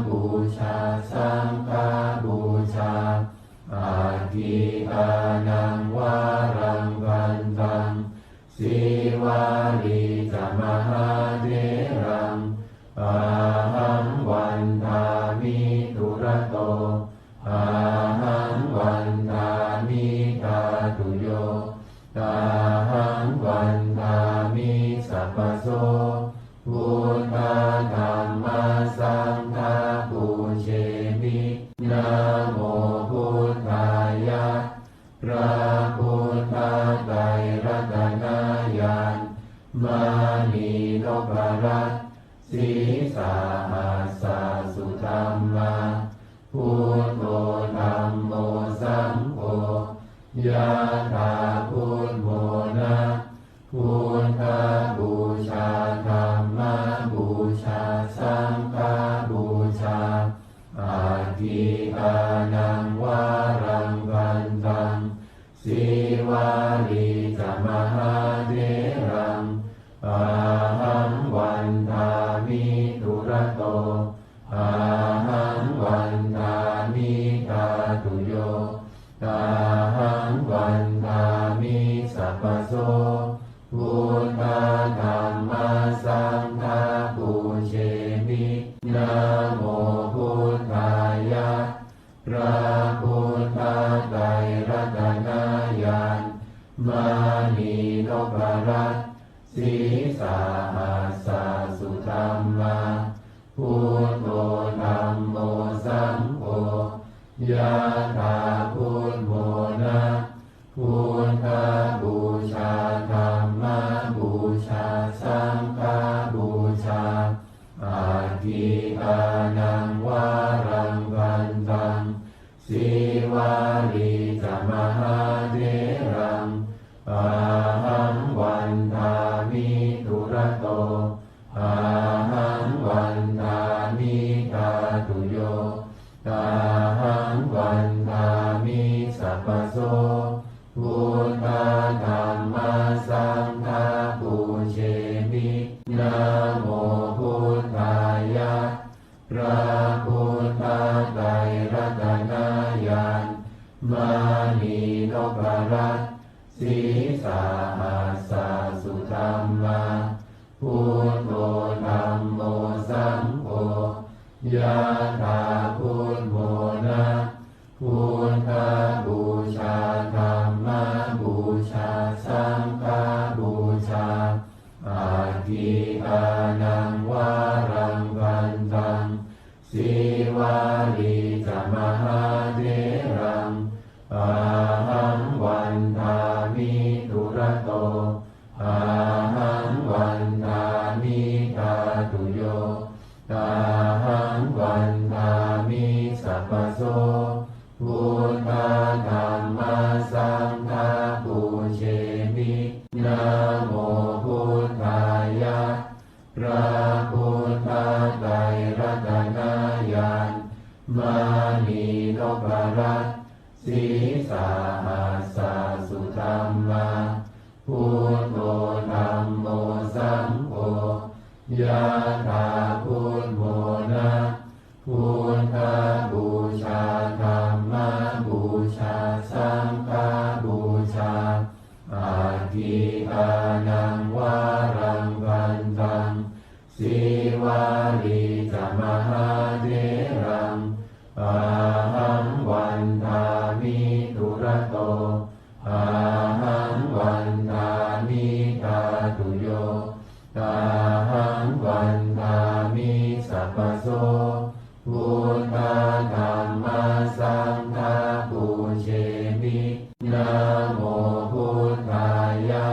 บูชาสังฆบูชาอาทิอานังวารังกันตังสีวาลีจมหาเถรังอาหังวันทามิทุระโตอาหังวันทามิทาตุโยอาหังวันทามิสัพพโสพุทธธัมมัสสังฆาปูเชมินะโมพุทธายะพระพุทธไตรรัตนญาณมานีนพรัตน์ศีสาหัสสะสุธัมมาพุทโธธัมโมสังโฆยะถาพุทโธนะพุทธบูชาธัมมบูชาสังฆบูชาอาทิอานังวารังกันตังสีวาลีจมหาเถรังอาหังวันทามิทุระโตอาหังวันทามิทาตุโยอาหังวันทามิสัพพโสพุทธธัมมัสสังฆาปูเชมินะโมพุทธายะพระพุทธไตรรัตนญาณมานีนพรัตน์ศีสาหัสสะสุธัมมาพุ พุทโธธัมโมสังโฆยะถาพุทโธนะพุทธบูชาธัมมบูชาสังฆบูชาอาทิอานังวารังกันตังสีวาลีจมหาเถรังอาหังวันทามิทุระโตอาหังวันทามิทาตุโยอาหังวันทามิสัพพโสพุทธธัมมาสังฆาปูเชมินะโมพุทธายะพระพุทธไตรรัตนญาณมานีนพรัตน์สีสาหัสสุธรรมาพุทโธธัมโมสังโฆยะถาพุทโธนะพุทธบูชาธัมมบูชาสังฆบูชาอาทิอานังวารังกันตังสีวาลีจมหาเถรังอาหังวันทามิทุระโตอาหังวันทามิทาตุโยอาหังวันทามิสัพพโสพุทธธัมมาสังฆาปูเชมินะโมพุทธายะพระพุทธไตรรัตนญาณมานีนพรัตน์สีสาหัสสุธรรมาพุทโธธัมโมสังโฆยะถาพุทโธนะพุทธบูชาธัมมบูชาสังฆบูชาอาทิอานังวารังกันตังสีวาลีจมหาเถรังอาหังวันทามิทุระโตอาหังวันทามิทาตุโยอาหังวันทามิสัพพโสพุทธธัมมาสังฆาปูเชมินะโมพุทธายะ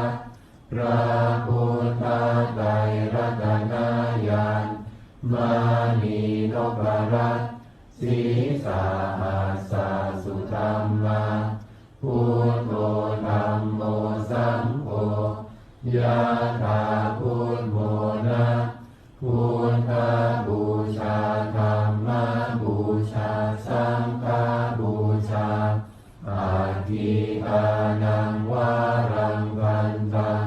พระพุทธไตรรัตนญาณมานีนพรัตน์สีสาหัสสุธรรมาพุทโธธัมโมสังโฆยะถาพุทโธนะพุทธบูชาธัมมบูชาสังฆบูชาอาทิอานังวารังกันตัง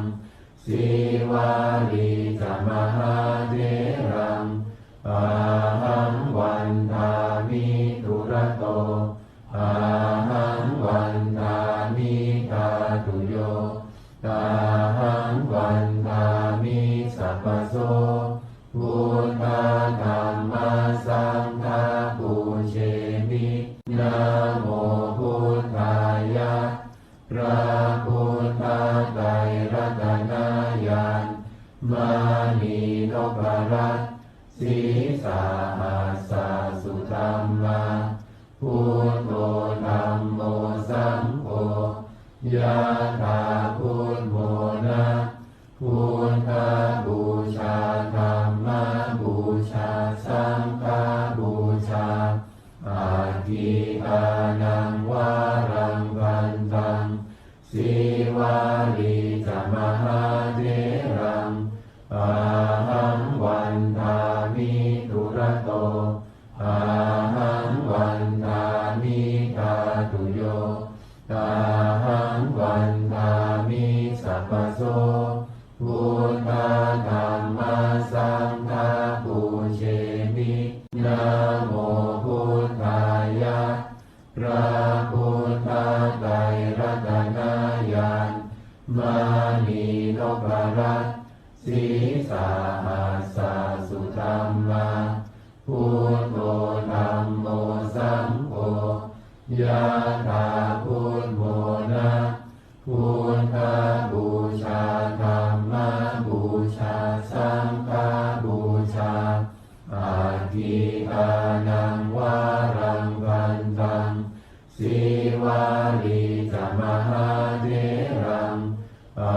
สีวาลีจมหาเถรังอาหังวันทามิทุระโตอาหังวันทามิทาตุโยอาหังวันทามิสัพพโสพุทธธัมมาสังฆาปูเชมินะโมพุทธายะพระพุทธไตรรัตนญาณมานีนพรัตน์สีสาหัสสุธรรมาพุทโธธัมโมสังโฆยะถาพุทโธนะพุทธบูชาธัมมบูชาสังฆบูชาอาทิอานังวารังกันตังสีวาลีจมหาเถรังอาหังวันทามิทุระโตอาหังวันทามิทาตุโยอาหังวันทามิสัพพโสพุทธธัมมาสังฆาปูเชมินะโมพุทธายะพระพุทธไตรรัตนญาณมานีนพรัตน์สีสาหัสสุธรรมาพุทโธธัมโมสังโฆยะถาพุทโธนะพุทธบูชาธัมมบูชาสังฆบูชาอา ทิตานังวารังกันตังสีวาลีจะมหาเถรังอา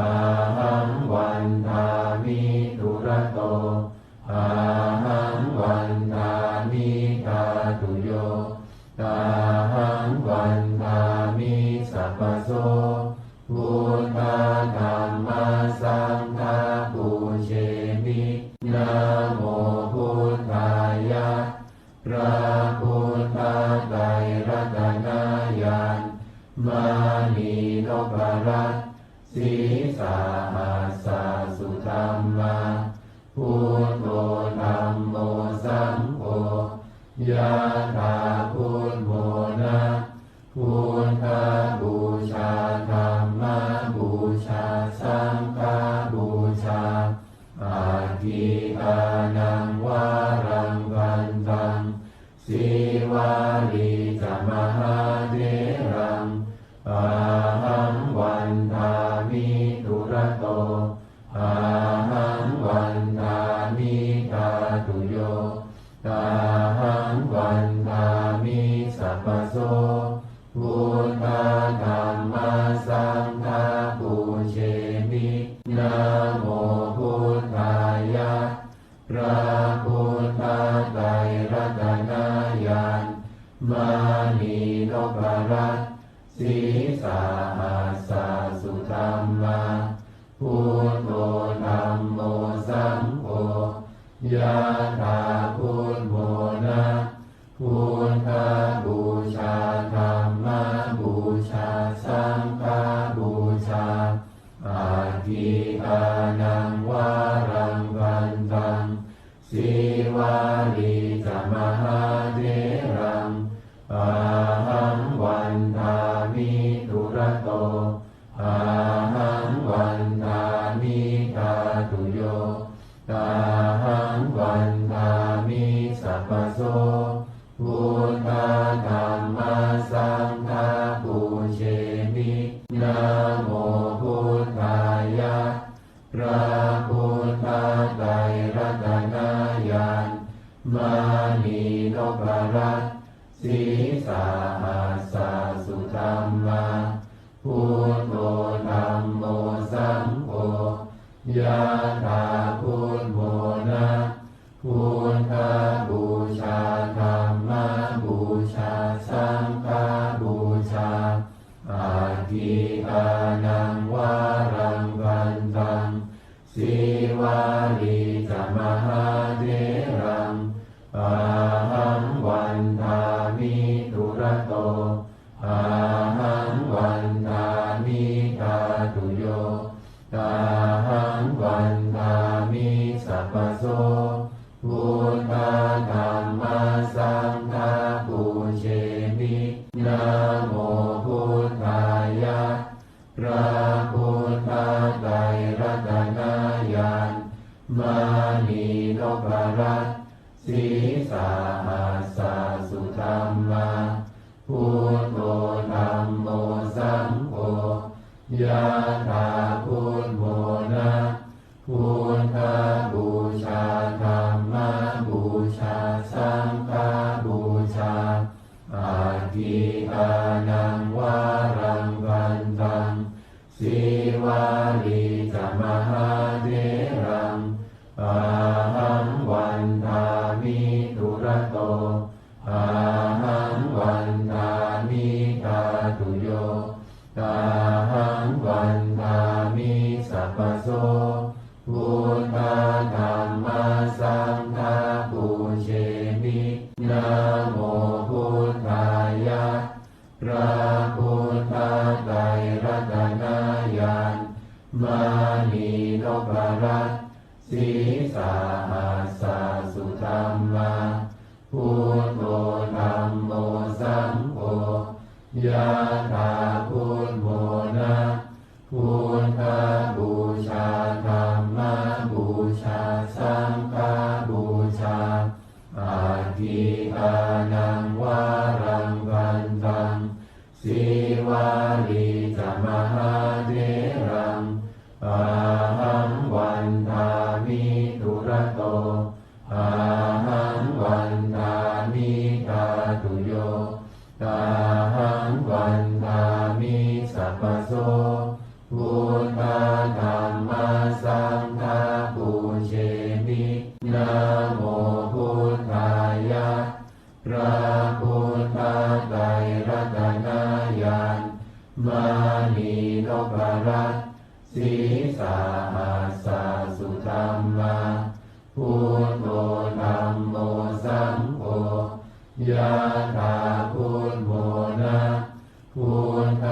หังวันทามิทุระโตอาหังวันทามิตาตุโยอาหังวันทามิสัพพโสพุทธธัมมาสังฆาปูเชมินะโมพุทธายะพระพุทธไตรรัตนญาณมานีนพรัตน์สีสาหัสสะสุธัมมาพุทโธธัมโมสังโฆยะถาพุทโธนะพุทธบูชาธัมมบูชาสังฆบูชาอาทิตานังวารังกันตังสีวาลีจะมหาเถรังอาหังวันทามิทุระโตอาหังวันทามิตาตุโยอาหังวันทามิสัพพโสพุทธธัมมาสังฆาปูเชมินะโมพุทธายะพระพุทธไตรรัตนญาณมานีนพรัตน์สีสาหัสสะสุธัมมาพุทโธธัมโมสังโฆยะถาพุทโธนะพุทธบูชาธัมมบูชาสังฆบูชาอาทิตานังวารังกันตังสีวาลีจะมหาเถรังอาหังวันทามิทุระโตอาหังวันทามิตาตุโยอาหังวันทามิสัพพโสพุทธธัมมาสังฆาปูเชมินะโมพุทธายะพระพุทธไตรรัตนญาณมานีนพรัตน์สีสาหัสสะสุธัมมาพุทโธธัมโมสังโฆยะถาพุทโธนะพุทธบูชาธัมมบูชาสังฆบูชาอาทิตานังวารังกันตังสีวาลีจะมหาเถรังอาหังวันทามิทุระโตอาหังวันทามิตาตุโยอาหังวันทามิสัพพโสพุทธธัมมาสังฆาปูเชมินะโมพุทธายะพระพุทธไตรรัตนญาณมานีนพรัตน์สีสาหัสสะสุธัมมาพุทโธธัมโมสังโฆยะถาพุทโธนะพุทธบูชาธัมมบูชาสังฆบูชาอาทิตานังวารังกันตังสีวาลีจะมหาเถรังอาหังวันทามิทุระโตอาหังวันทามิตาตุโยอาหังวันทามิสัพพโสพุทธธัมมาสังฆาปูเชมินะโมพุทธายะพระพุทธไตรรัตนญาณมานีนพรัตน์สีสาหัสสะสุธัมมาพุทโธธัมโมสังโฆยะถาพุทโธนะพุทธบูชาธัมมบูชาสังฆบูชาอาทิตานังวารังกันตังสีวาลีจะมหาเถรังอาหังวันทามิทุระโตอาหัง พระพุทธไตรรัตนญาณมานีนพรัตน์สีสาหัสสะสุธัมมาพุทโธธัมโมสังโฆยะถาพุทโธนะพุทธ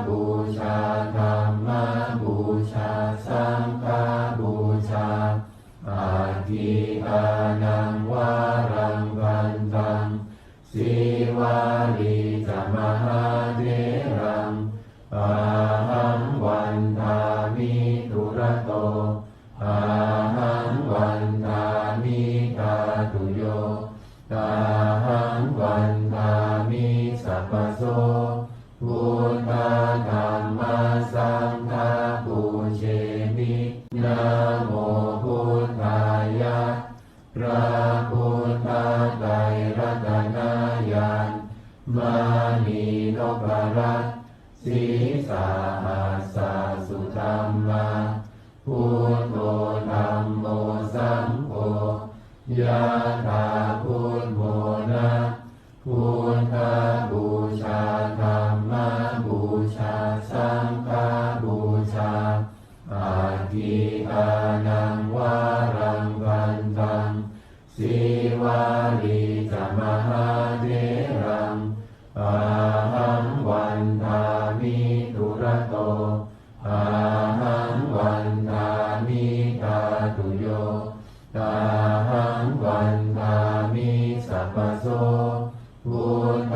บูชาธัมมบูชาสังฆบูชาอาทิอานังวารังวันตังสีวาลีจมหาเถรังอาหังวันทามิทุระโตอาหังวันทามิทาตุโยอาหังวันทามิสัพพโสพุทธธัมมัสสังฆาปูเชมินะโมพุทธายะพระพุทธไตรรัตนญาณมานีนพรัตน์สีสาหัสสะสุธัมมาพุทโธธัมโมสังโฆยะถาพุทโธนะพุทธบูชาธัมมบูชาสังฆบูชาอาทิอานังวารังวันตังสีวาลีจมหาเถรังอาหังวันทามิทุระโตอาหังวันทามิทาตุโยอาหังวันทามิสัพพโสพุทธ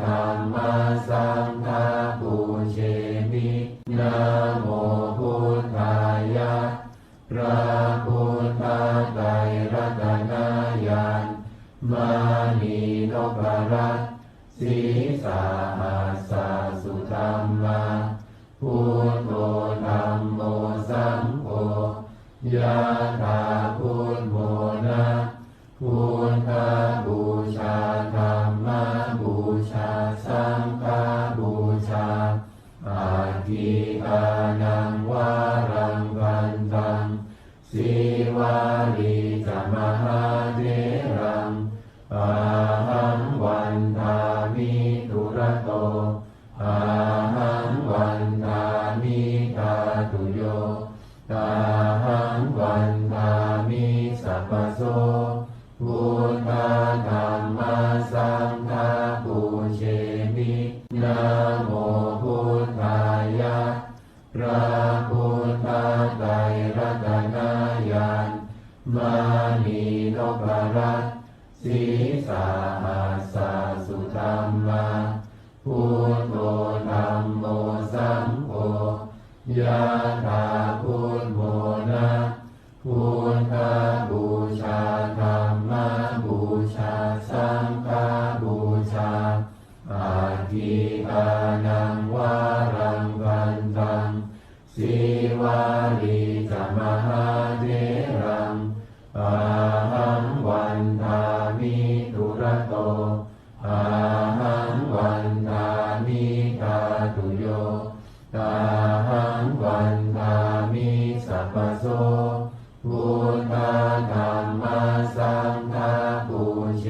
ธัมมัสสังฆาปูเชมินะโมพุทธายะพระพุทธไตรรัตนญาณมานีนพรัตน์สีสาหัสสะสุธัมมาพุทโธธัมโมสังโฆยะถาพุทโธนะพุทธบูชาธัมมบูชาสังฆบูชาอาทิอานังวารังวันตังสีวาลีจมหาเถรังอาหังวันทามิทุระโตอาหังวันทามิทาตุโยอาหังวันทามิสัพพโสพุทธธัมมัสสังฆาปูเชมินะโมพุทธายะพระพุทธไตรรัตนญาณมานีนพรัตน์สีสาหัสสะสุธัมมาพุทโธธัมโมสังโฆยะถาพุทโธนะพุทธบูชาธัมมบูชาสังฆบูชาอาทิอานังวารังวันตังสีวาลีจมหาเถรังอาหังวันทามิทุระโตอาหังวันทามิทาตุโยอาหังวันทามิสัพพโสพุทธธัมมัสสังฆาปูเช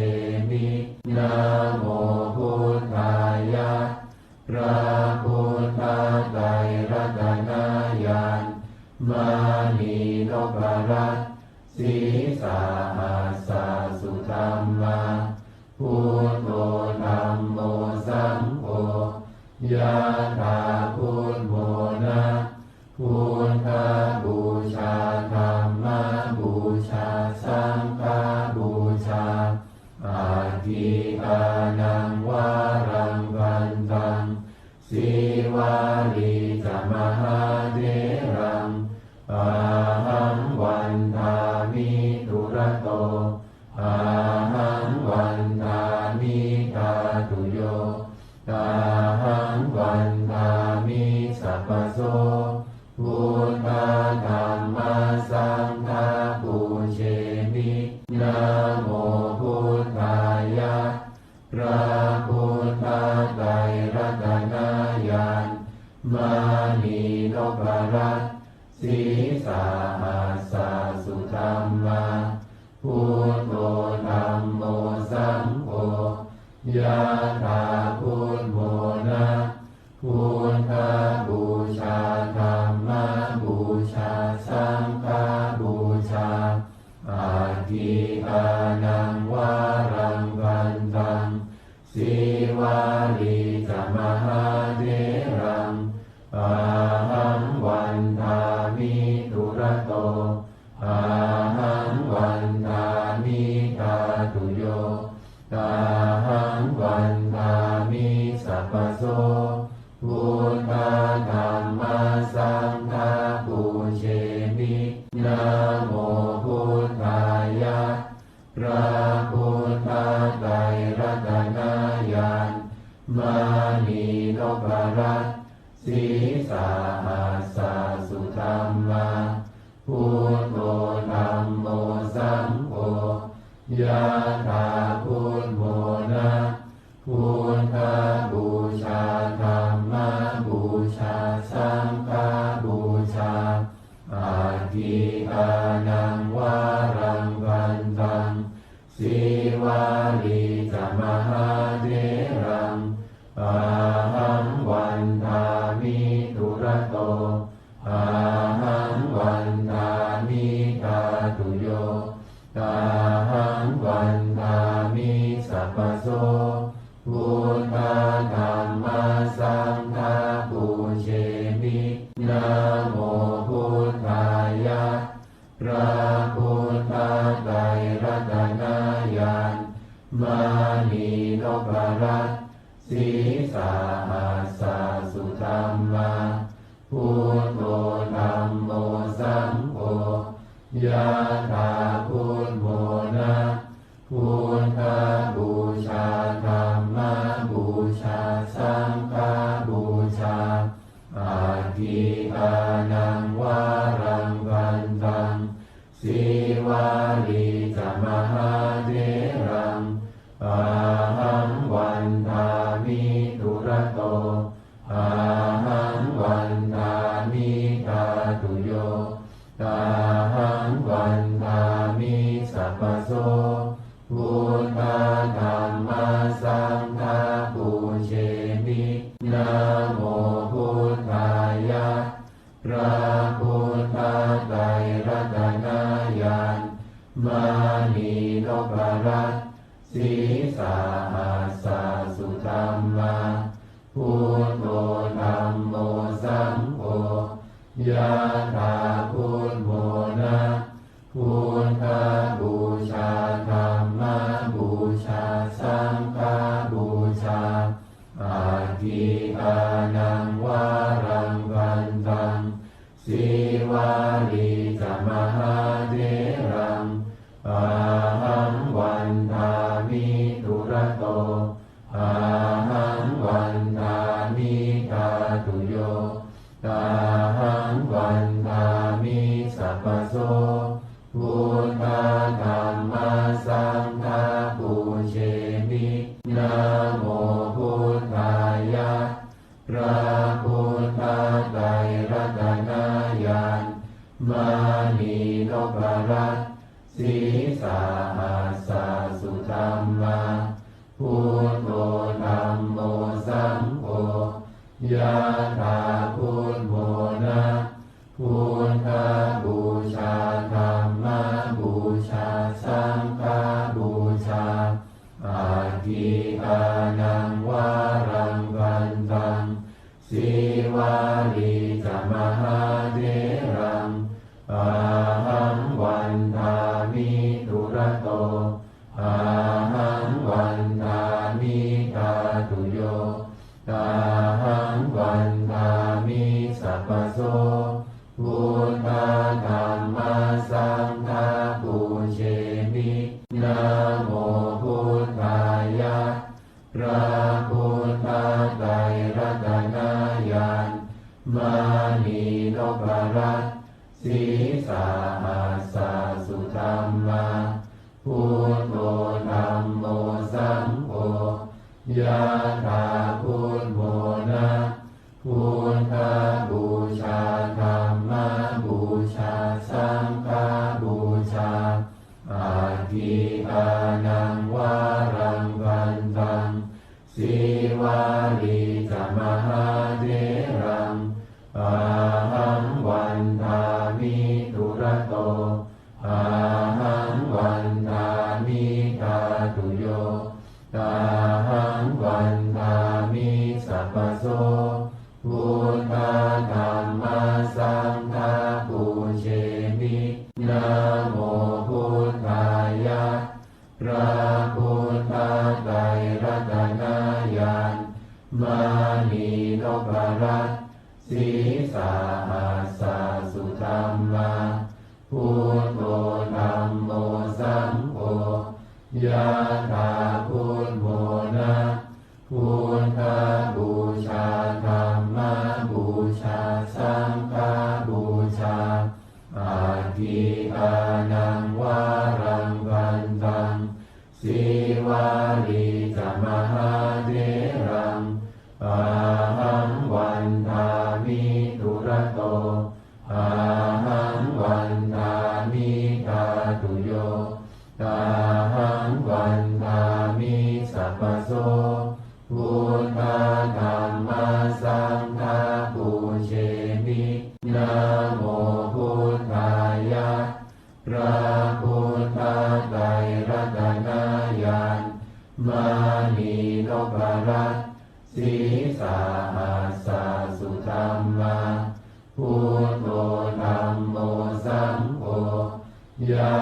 มินะโมพุทธายะพระพุทธไตรรัตนญาณมานีนพรัตน์สีสาหัสสะสุธัมมาพุทโธธัมโมสังโฆยะถาพุทโธนะพุทธบูชาธัมมบูชาสังฆบูชาอาทิอานังวารังวันตังสีวาลีจมหาเถรังอาหังวันทามิทุระโตอาหังวันทามิทาตุโยอาหังวันทามิสัพพโสพุทธธัมมัสสังฆาปูเชมินะโมพุทธายะพระพุทธไตรรัตนญาณมา ยะถาพุทโมนะพุทธบูชาธัมมบูชาสังฆบูชาอาทิอานังวารังกันตังสีวาลีจมหาเถรังอาหังวันทามิทุระโตอาหังวันทามิทาตุโยอาหังวันทามิสัพพโสพุทธธัมมาสังฆาปูเชมินะโมพุทธายะพระพุทธไตรรัตนญาณมานีนพรัตน์สีสาหัสสะสุธัมมาพุทโธธัมโมสังโฆยะถาพุทโมนะพุทธบูชาธัมมบูชาสังฆบูชาอาทิอานังวารังกันตังสีวาลีจมหาเถรังอาหังวันทามิทุระโตอาหังวันทามิทาตุโยอาหังวันทามิสัพพโสพุทธธัมมาสังฆาปูเชมินะโมพุทธายะพระพุทธไตรรัตนญาณมานีนพรัตน์สีสาหัสสะสุธัมมาพุทโธธัมโมสังโฆยะถาพุทโมนะพุทธบูชาธัมมบูชาสังฆบูชาอาทิอานังวารังกันตังสีวาลีจมหาเถรังอาหังวันทามิทุระโตอาหังวันทามิทาตุโยอาหังวันทามิสัพพโสพุทธธัมมาสังฆาปูเชมินะโมพุทธายะพระพุทธไตรรัตนญาณมานีนพรัตน์สีสาหัสสะสุธัมมาพุทโธธัมโมสังโฆยะถาพุทโมนะพุทธบูชาธัมมบูชาสังฆบูชาอาทิอานังวารังกันตังสีวาลีจมหาเถรังอาหังวันทามิทุระโตอาหังวันทามิทาตุโยอาหังวันทามิสัพพโสพุทธธัมมาสังฆาปูเชมินะโมพุทธายะพระพุทธไตรรัตนญาณมานีนพรัตน์สีสาหัสสะสุธัมมาพุทโธธัมโมสังโฆยะถาพุทโมนะพุทธบูชาธัมมบูชาสังฆบูชาอาทิอานังวารังกันตังสีวาลีจมหาเถรังอาหังวันทามิทุระโตอาหังวันทามิทาตุโยอาหังวันทามิสัพพโสพุทธธัมมาสังฆาปูเชมินะโมพุทธายะพระพุทธไตรรัตนญาณมานีนพรัตน์สีสาหัสสะสุธัมมาพุทโธธัมโมสังโฆยะถาพุทโมนะพุทธบูชาธัมมบูชาสังฆบูชาอาทิอานังวารังกันตัง ตุโยตาหังวันทามิสัพพโสพุทธธัมมาสังฆาปูเชมินะโมพุทธายะพระพุทธไตรรัตนญาณมานีนพรัตน์สีสาหัสสะสุธัมมาพุทโธธัมโมสังโฆยะถาพุทโธนะพุทธบูชาธัมมบูชาสังฆบูชาอาทิอานังวารังกันตังสีวาลีจะมหาเถรังอาหังวันทามิทุระโตอาหังวันทามิทาตุโยตาหังวันทามิสัพพโสพุทธธัมมาสังฆาปูเชมินะโมพุทธายะพระพุทธไตรรัตนญาณมานีนพรัตน์สีสาหัสสะสุธัมมาพุทโธธัมโมสังโฆยะ